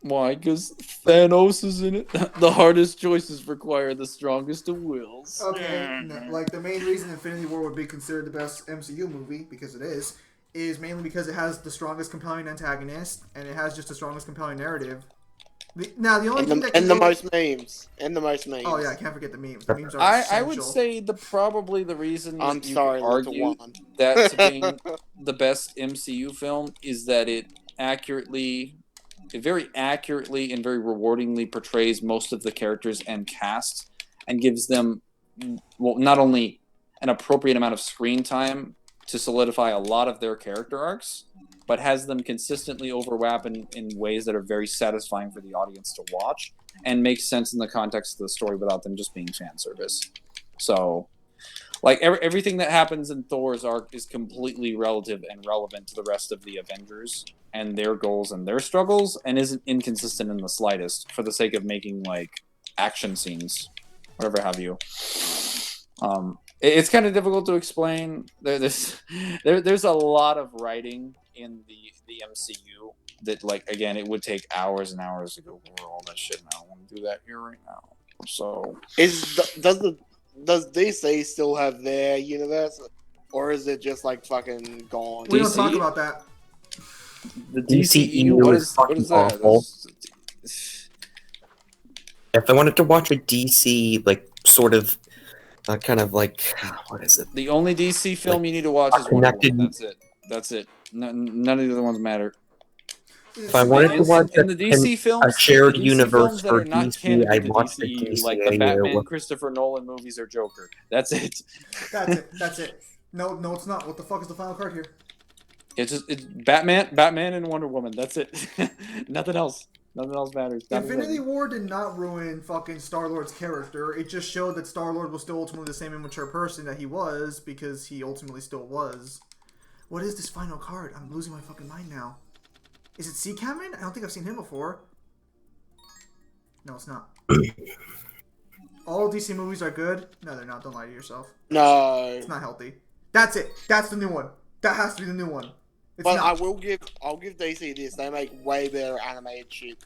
Why? Because Thanos is in it. The hardest choices require the strongest of wills. Okay, like the main reason Infinity War would be considered the best MCU movie, because it is mainly because it has the strongest compelling antagonist, and it has just the strongest compelling narrative. The most memes. Oh yeah, I can't forget the memes. The memes are essential. I would say probably the reason I'm sorry, argue that being the best MCU film is that it very accurately and very rewardingly portrays most of the characters and cast, and gives them, well, not only an appropriate amount of screen time to solidify a lot of their character arcs, but has them consistently overlap in ways that are very satisfying for the audience to watch and makes sense in the context of the story without them just being fan service. So, like, everything that happens in Thor's arc is completely relative and relevant to the rest of the Avengers and their goals and their struggles, and isn't inconsistent in the slightest for the sake of making, like, action scenes, whatever have you. It's kind of difficult to explain. There's a lot of writing in the MCU that, like, again, it would take hours and hours to go over all that shit, and I don't want to do that here right now. So does DC still have their universe? or is it just like fucking gone? We don't DC? talk about that. The DCEU DCEU, what is is fucking that? awful. If I wanted to watch a DC, like, sort of, kind of like, what is it? The only DC film you need to watch is Wonder connected- Woman. That's it. That's it. None of the other ones matter. If I wanted to watch In the DC films, a shared the DC universe films that for are not DC, canon I'd to watch the DCEU, like the DCAU. Batman Christopher Nolan movies or Joker. That's it. That's it. No, it's not. What the fuck is the final card here? It's Batman, and Wonder Woman. That's it. Nothing else. Nothing else matters. Infinity War did not ruin fucking Star-Lord's character. It just showed that Star-Lord was still ultimately the same immature person that he was, because he ultimately still was. What is this final card? I'm losing my fucking mind now. Is it C. Cameron? I don't think I've seen him before. No, it's not. All DC movies are good? No, they're not. Don't lie to yourself. No. It's not healthy. That's it. That's the new one. That has to be the new one. It's But not. I'll give DC this. They make way better animated shit.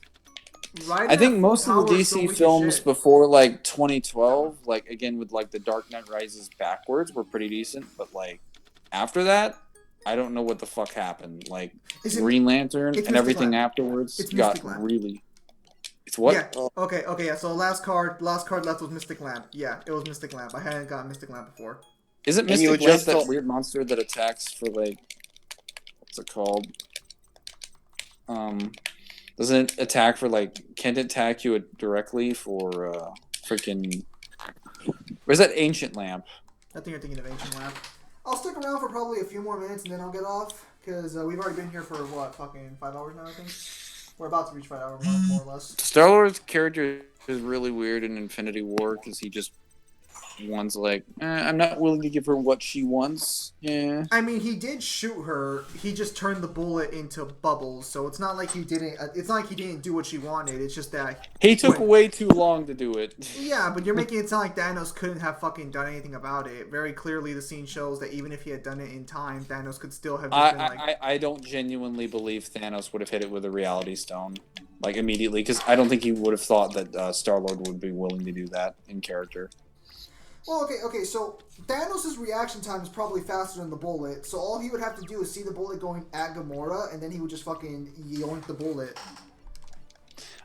Right I think now, most of the Power is so DC weak as films shit. before like 2012, like again with like the Dark Knight Rises backwards, were pretty decent. But like after that, I don't know what the fuck happened. Like Is it- Green Lantern it's and everything Mystic Lab. afterwards It's got Mystic Lab. really. It's what? Yeah. Okay. Yeah. So last card left was Mystic Lamp. Yeah, it was Mystic Lamp. I hadn't gotten Mystic Lamp before. Isn't And you Mystic were Lamp just that told- weird monster that attacks for like what's it called? Doesn't it attack for like can't it attack you directly for freaking where's that ancient lamp? I think you're thinking of Ancient Lamp. I'll stick around for probably a few more minutes and then I'll get off because we've already been here for what, fucking 5 hours now. I think we're about to reach 5 hour mark, more or less. Star-Lord's character is really weird in Infinity War because he just wants like I'm not willing to give her what she wants. Yeah. I mean, he did shoot her. He just turned the bullet into bubbles, so it's not like he didn't. It's not like he didn't do what she wanted. It's just that He took way too long to do it. Yeah, but you're making it sound like Thanos couldn't have fucking done anything about it. Very clearly, the scene shows that even if he had done it in time, Thanos could still have just been like. I don't genuinely believe Thanos would have hit it with a Reality Stone like immediately because I don't think he would have thought that Star-Lord would be willing to do that in character. Well, okay, so Thanos' reaction time is probably faster than the bullet, so all he would have to do is see the bullet going at Gamora, and then he would just fucking yoink the bullet.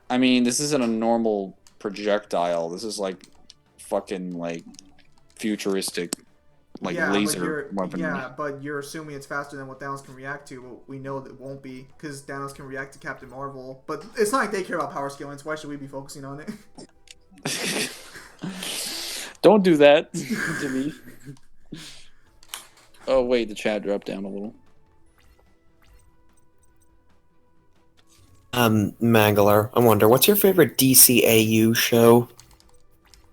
I mean, this isn't a normal projectile. This is like fucking like futuristic like laser weapon. Yeah, but you're assuming it's faster than what Thanos can react to, but we know that it won't be, because Thanos can react to Captain Marvel. But it's not like they care about power scaling, so why should we be focusing on it? Don't do that to me. Oh wait, the chat dropped down a little. Mangler, I wonder, what's your favorite DCAU show?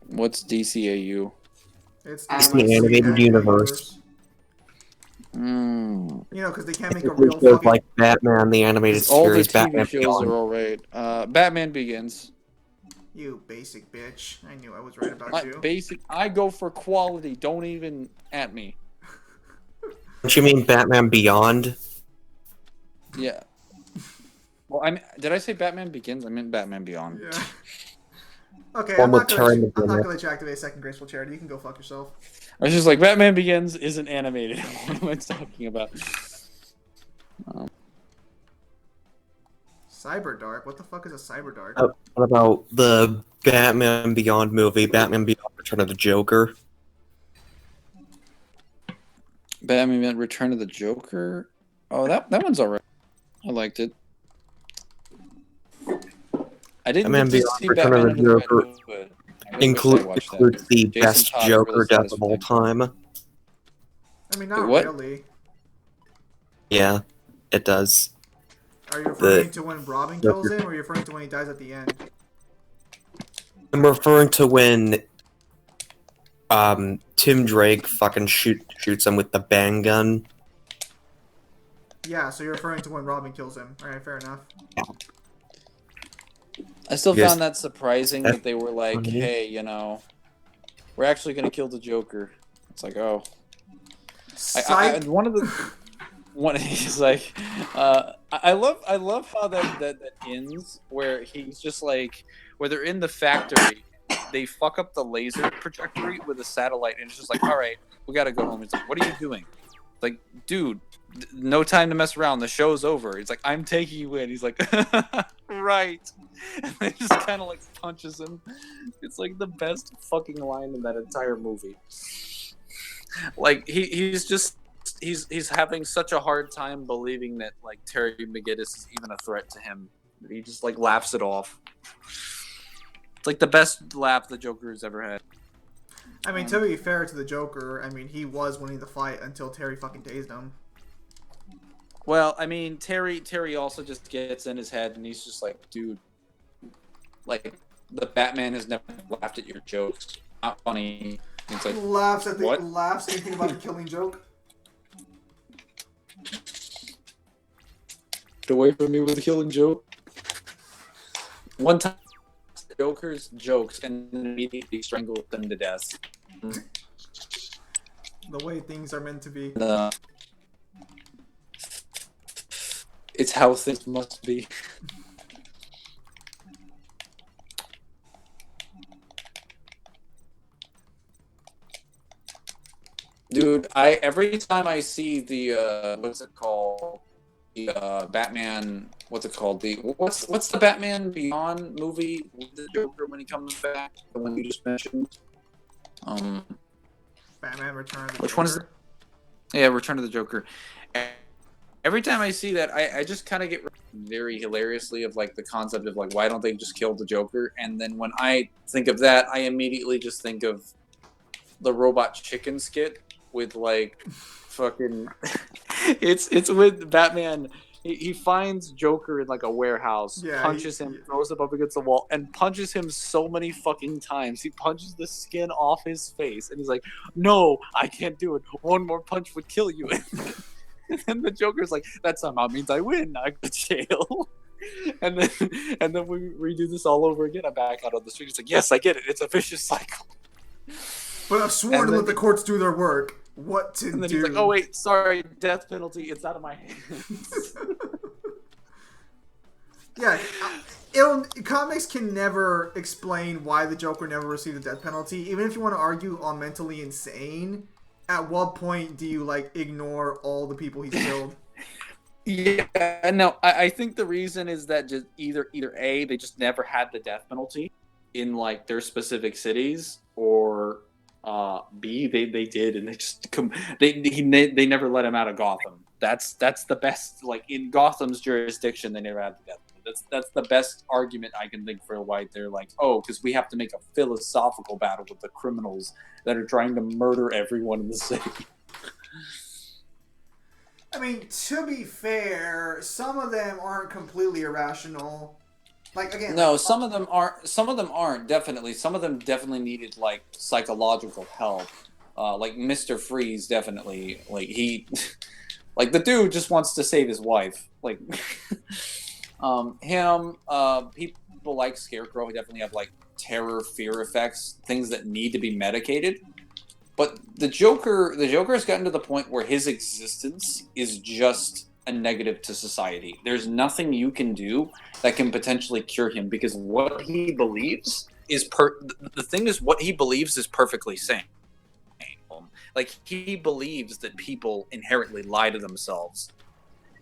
What's DCAU? It's the animated universe. You know, because they can't make a Basically real shows fucking... like Batman, the animated All the series, TV Batman shows Beyond. are alright. Batman Begins. You basic bitch. I knew I was right about you. I go for quality. Don't even at me. Don't you mean Batman Beyond? Yeah. Well, did I say Batman Begins? I meant Batman Beyond. Yeah. Okay, One I'm more not turn going to to let you activate second graceful charity. You can go fuck yourself. I was just like, Batman Begins isn't animated. What am I talking about? Cyberdark? What the fuck is a Cyberdark? Oh. What about the Batman Beyond movie, Batman Beyond Return of the Joker? Batman Return of the Joker? Oh, that one's alright. I liked it. I didn't Batman get to Beyond see Return Batman of the Under Joker Red Hood. I really wish I includes watched that. the Jason best Todd Joker really death of all satisfying. time. I mean, not what? really. Yeah, it does. Are you referring to when Robin kills him, or are you referring to when he dies at the end? I'm referring to when Tim Drake fucking shoots him with the bang gun. Yeah, so you're referring to when Robin kills him. Alright, fair enough. I still Yes. found that surprising that they were like, Mhm. hey, we're actually going to kill the Joker. It's like, oh. One he's like, I love how that ends where he's just like, where they're in the factory, they fuck up the laser trajectory with a satellite, and it's just like, all right, we gotta go home. It's like, what are you doing? Like, dude, no time to mess around. The show's over. It's like, I'm taking you in. He's like, right. And they just kind of like punches him. It's like the best fucking line in that entire movie. Like he's having such a hard time believing that like Terry McGinnis is even a threat to him. He just like laughs it off. It's like the best laugh the Joker has ever had. I mean, to be fair to the Joker, I mean, he was winning the fight until Terry fucking tased him. Well, I mean, Terry also just gets in his head, and he's just like, dude, like, the Batman has never laughed at your jokes. Not funny. It's like, laughs at what? Laughs thinking about the killing joke. Get away from me with a killing joke. One time, Joker's jokes and then immediately strangled them to death. The way things are meant to be. It's how things must be. Dude, every time I see the what's it called? The Batman, what's it called? What's the Batman Beyond movie with the Joker when he comes back? The one you just mentioned. Batman Return of the Which Joker. one is it? Yeah, Return of the Joker. Every time I see that, I just kind of get very hilariously of like the concept of like, why don't they just kill the Joker? And then when I think of that, I immediately just think of the Robot Chicken skit with like fucking it's with Batman. He finds Joker in like a warehouse, punches him, throws him up against the wall, and punches him so many fucking times. He punches the skin off his face, and he's like, "No, I can't do it. One more punch would kill you." And the Joker's like, "That somehow means I win. I go to jail." And then we redo this all over again. I'm back out on the street. It's like, "Yes, I get it. It's a vicious cycle." But I've sworn to let the courts do their work. What to do? And then he's like, "Oh wait, sorry, death penalty. It's out of my hands." Yeah, comics can never explain why the Joker never received the death penalty. Even if you want to argue on mentally insane, at what point do you like ignore all the people he's killed? Yeah, no, I think the reason is that just either A, they just never had the death penalty in like their specific cities, or B, they did, and they just they never let him out of Gotham. That's the best, like in Gotham's jurisdiction, they never had the death penalty. That's the best argument I can think for why they're like, oh, because we have to make a philosophical battle with the criminals that are trying to murder everyone in the city. I mean, to be fair, some of them aren't completely irrational. Like again, no, some of them aren't. Some of them aren't, definitely. Some of them definitely needed like psychological help. Like Mr. Freeze, definitely. Like he, like the dude just wants to save his wife. Like him. People like Scarecrow. He definitely have like terror, fear effects, things that need to be medicated. But the Joker has gotten to the point where his existence is just a negative to society. There's nothing you can do that can potentially cure him, because what he believes is the thing is, what he believes is perfectly sane. Like, he believes that people inherently lie to themselves,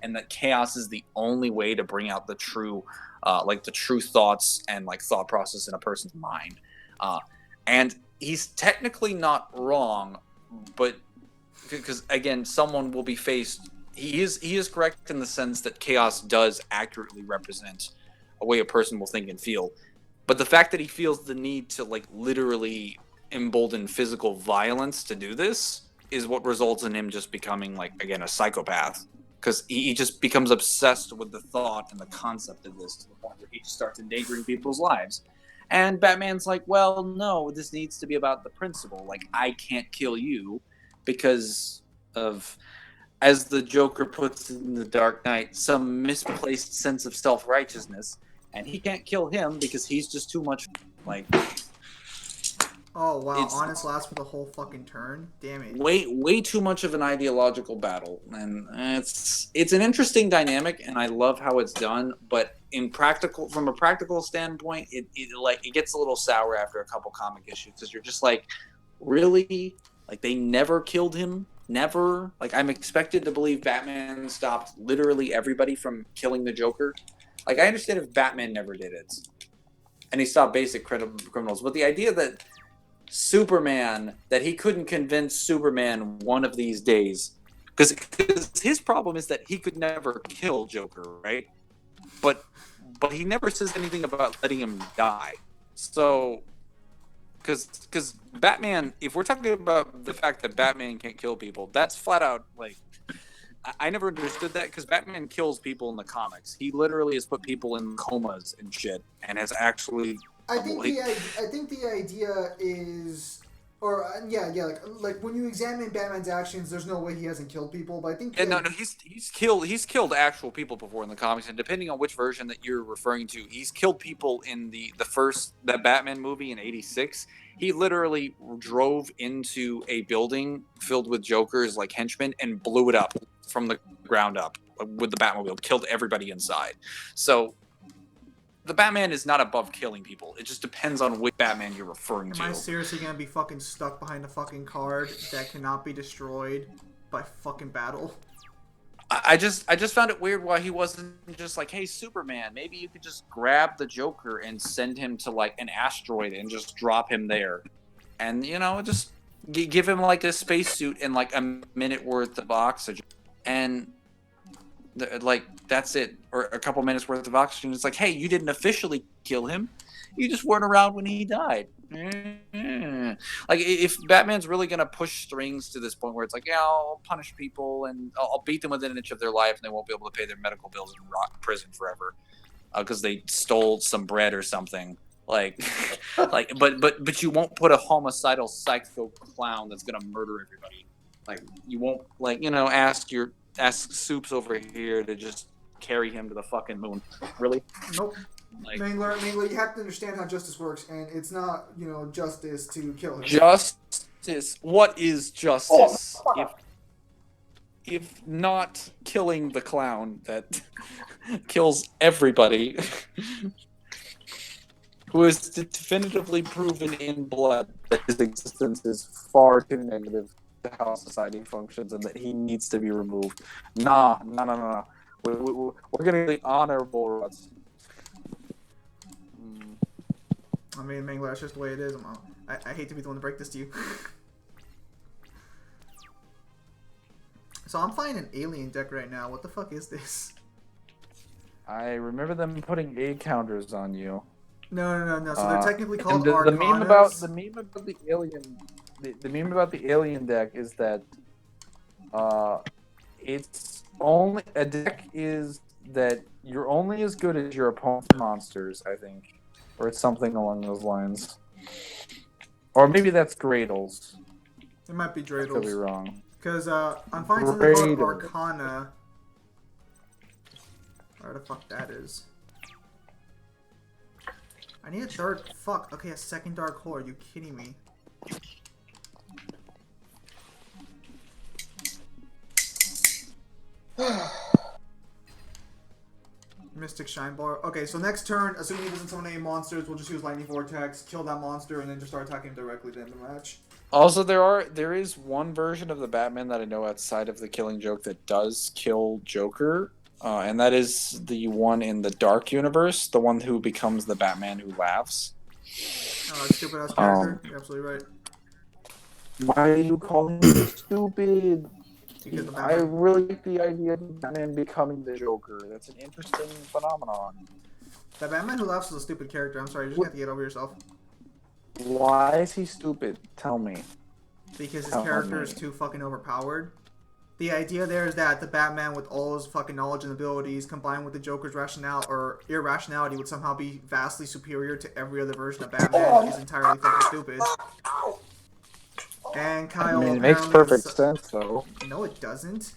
and that chaos is the only way to bring out the true, like the true thoughts and like thought process in a person's mind. And he's technically not wrong, but because again, someone will be faced. He is correct in the sense that chaos does accurately represent a way a person will think and feel. But the fact that he feels the need to like literally embolden physical violence to do this is what results in him just becoming like, again, a psychopath. Because he just becomes obsessed with the thought and the concept of this to the point where he just starts endangering people's lives. And Batman's like, well, no, this needs to be about the principle. Like, I can't kill you because of, as the Joker puts it in The Dark Knight, some misplaced sense of self-righteousness. And he can't kill him because he's just too much. Like, Oh wow, It's honest lasts for the whole fucking turn. Damn it. way too much of an ideological battle, and it's an interesting dynamic, and I love how it's done. But from a practical standpoint, it gets a little sour after a couple comic issues because you're just like, really, like they never killed him. Never. Like, I'm expected to believe Batman stopped literally everybody from killing the Joker. Like, I understand if Batman never did it, and he stopped basic criminals, but the idea that Superman, that he couldn't convince Superman one of these days, because his problem is that he could never kill Joker, right? But he never says anything about letting him die. So, because Batman, if we're talking about the fact that Batman can't kill people, that's flat out like, I never understood that, because Batman kills people in the comics. He literally has put people in comas and shit, and has actually. I think the idea is, or like when you examine Batman's actions, there's no way he hasn't killed people. But I think he's killed actual people before in the comics, and depending on which version that you're referring to, he's killed people in the first Batman movie in '86. He literally drove into a building filled with Jokers like henchmen and blew it up from the ground up with the Batmobile, killed everybody inside. So the Batman is not above killing people. It just depends on which Batman you're referring to. Am I seriously gonna be fucking stuck behind a fucking card that cannot be destroyed by fucking battle? I just found it weird why he wasn't just like, hey, Superman, maybe you could just grab the Joker and send him to like an asteroid and just drop him there, and just give him like a spacesuit and like a minute worth of oxygen, and like that's it, or a couple minutes worth of oxygen. It's like, hey, you didn't officially kill him, you just weren't around when he died. Like, if Batman's really gonna push strings to this point where it's like, yeah, I'll punish people and I'll beat them within an inch of their life, and they won't be able to pay their medical bills and rot in prison forever because they stole some bread or something. Like, but you won't put a homicidal psycho clown that's gonna murder everybody. Like, you won't ask Soups over here to just carry him to the fucking moon. Really? Nope. Like, Mangler, you have to understand how justice works, and it's not, justice to kill him. Justice? What is justice? If not killing the clown that kills everybody, who is definitively proven in blood that his existence is far too negative to how society functions and that he needs to be removed. Nah. We're gonna be honorable routes. I mean, Mangler, that's just the way it is. I hate to be the one to break this to you. So I'm finding an alien deck right now. What the fuck is this? I remember them putting A counters on you. No. So they're technically called the Arcanas. meme about the alien. The meme about the alien deck is that it's only a deck is that you're only as good as your opponent's monsters, I think. Or it's something along those lines. Or maybe that's Dreidels. It might be Dreidels. I could be wrong. Because I'm finding something called Arcana. Where the fuck that is. I need a third... Fuck. Okay, a second Dark Hole. Are you kidding me? Mystic Shine Bar. Okay, so next turn, assuming he doesn't summon any monsters, we'll just use Lightning Vortex, kill that monster, and then just start attacking him directly to end the match. Also, there is one version of the Batman that I know outside of the Killing Joke that does kill Joker, and that is the one in the Dark Universe, the one who becomes the Batman who laughs. Stupid ass character. You're absolutely right. Why are you calling him stupid? I really like the idea of Batman becoming the Joker. That's an interesting phenomenon. The Batman who laughs is a stupid character. I'm sorry, you just have to get over yourself. Why is he stupid? Tell me. Because his character is too fucking overpowered. The idea there is that the Batman with all his fucking knowledge and abilities combined with the Joker's rationale or irrationality would somehow be vastly superior to every other version of Batman, which is entirely fucking stupid. And Kyle, it makes perfect sense, though. No, it doesn't.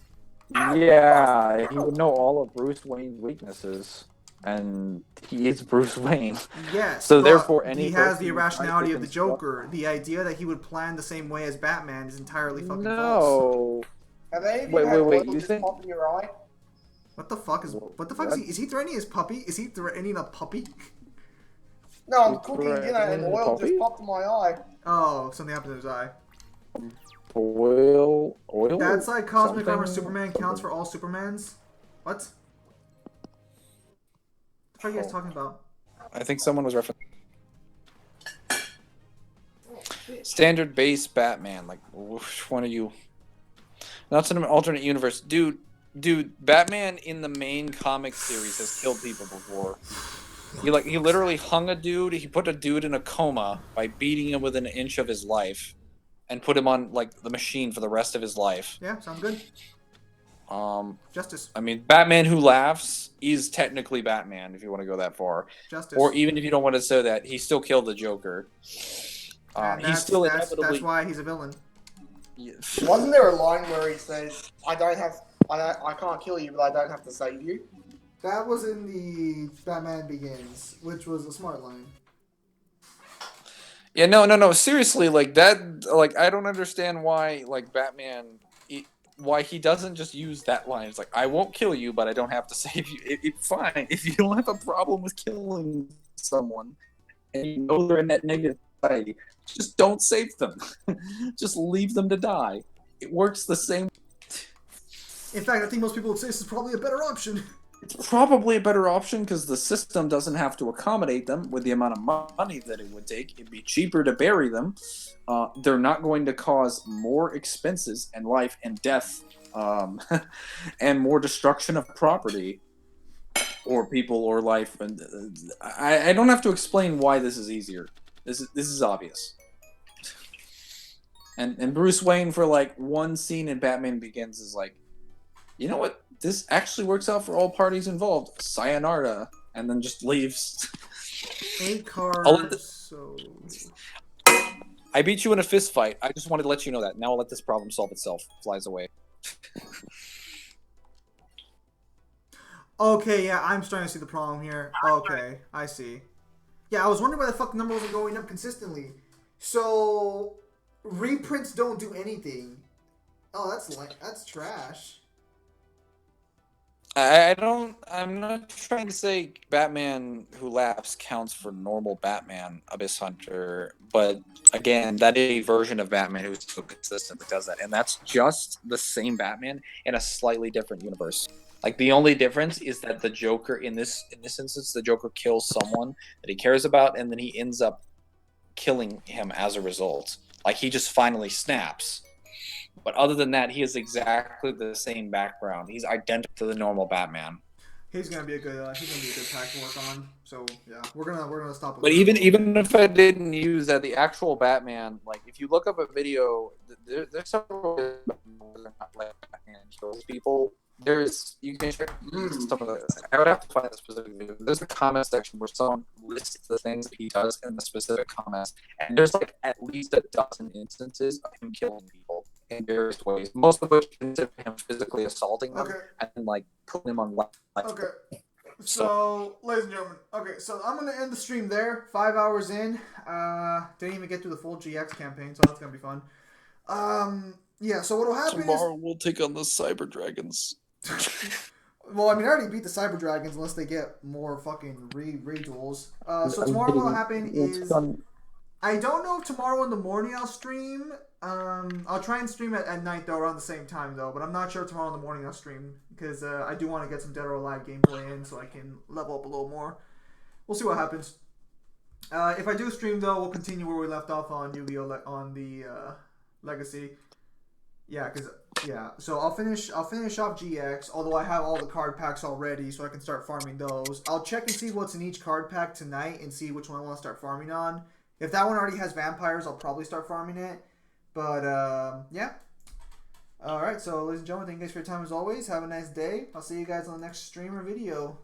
Yeah, he would know all of Bruce Wayne's weaknesses. and he is Bruce Wayne. Yes. So but therefore, he has the irrationality of the Joker. The idea that he would plan the same way as Batman is entirely fucking false. No. Have any of you had oil just pop in your eye? What the fuck is he? Is he threatening his puppy? Is he threatening a puppy? No, I'm cooking dinner and oil just popped in my eye. Oh, something happened to his eye. Oil. That's like Cosmic Armor Superman counts for all Supermans. What? What are you guys talking about? I think someone was referencing standard base Batman. Like, which one are you? That's an alternate universe, dude. Batman in the main comic series has killed people before. He literally hung a dude. He put a dude in a coma by beating him within an inch of his life, and put him on like the machine for the rest of his life. Yeah, sounds good. Justice. I mean, Batman Who Laughs is technically Batman, if you want to go that far. Justice. Or even if you don't want to say that, he still killed the Joker. That's why he's a villain. Wasn't there a line where he says, I can't kill you, but I don't have to save you? That was in the Batman Begins, which was a smart line. Yeah, no. Seriously, like that. Like, I don't understand why, like, Batman, why he doesn't just use that line. It's like, I won't kill you, but I don't have to save you. It's fine if you don't have a problem with killing someone, and you know they're in that negative society. Just don't save them. Just leave them to die. It works the same. In fact, I think most people would say this is probably a better option. It's probably a better option because the system doesn't have to accommodate them with the amount of money that it would take. It'd be cheaper to bury them. They're not going to cause more expenses and life and death and more destruction of property or people or life. And I don't have to explain why this is easier. This is obvious. And Bruce Wayne, for like one scene in Batman Begins, is like, you know what? This actually works out for all parties involved. Sayonara, and then just leaves. 8 cards. So I beat you in a fist fight. I just wanted to let you know that. Now I'll let this problem solve itself. Flies away. Okay, yeah, I'm starting to see the problem here. Okay, I see. Yeah, I was wondering why the fuck number wasn't going up consistently. So reprints don't do anything. Oh, that's trash. I'm not trying to say Batman Who Laughs counts for normal Batman Abyss Hunter, but again, that is a version of Batman who's so consistent that does that, and that's just the same Batman in a slightly different universe. Like, the only difference is that the Joker in this instance, the Joker kills someone that he cares about, and then he ends up killing him as a result. Like, he just finally snaps. But other than that, he has exactly the same background. He's identical to the normal Batman. He's gonna be a good pack to work on. So yeah, we're gonna stop. But even if I didn't use that, the actual Batman, like, if you look up a video, there's several like Batman kills people. You can check some of the. I would have to find a specific video. There's a comment section where someone lists the things that he does in the specific comments, and there's like at least a dozen instances of him killing people in various ways, most of which consider him physically assaulting them and like putting them on life. Okay. So, ladies and gentlemen, so I'm gonna end the stream there. 5 hours in. Didn't even get through the full GX campaign, so that's gonna be fun. Yeah. So what'll happen tomorrow we'll take on the Cyber Dragons. Well, I mean, I already beat the Cyber Dragons unless they get more fucking reduels. So tomorrow what'll happen is I don't know if tomorrow in the morning I'll stream. I'll try and stream at night though, around the same time though. But I'm not sure tomorrow in the morning I'll stream because I do want to get some Dead or Alive gameplay in so I can level up a little more. We'll see what happens. If I do stream though, we'll continue where we left off on Yu-Gi-Oh! On the Legacy. So I'll finish off GX, although I have all the card packs already, so I can start farming those. I'll check and see what's in each card pack tonight and see which one I want to start farming on. If that one already has vampires, I'll probably start farming it. But yeah. Alright, so ladies and gentlemen, thank you guys for your time as always. Have a nice day. I'll see you guys on the next stream or video.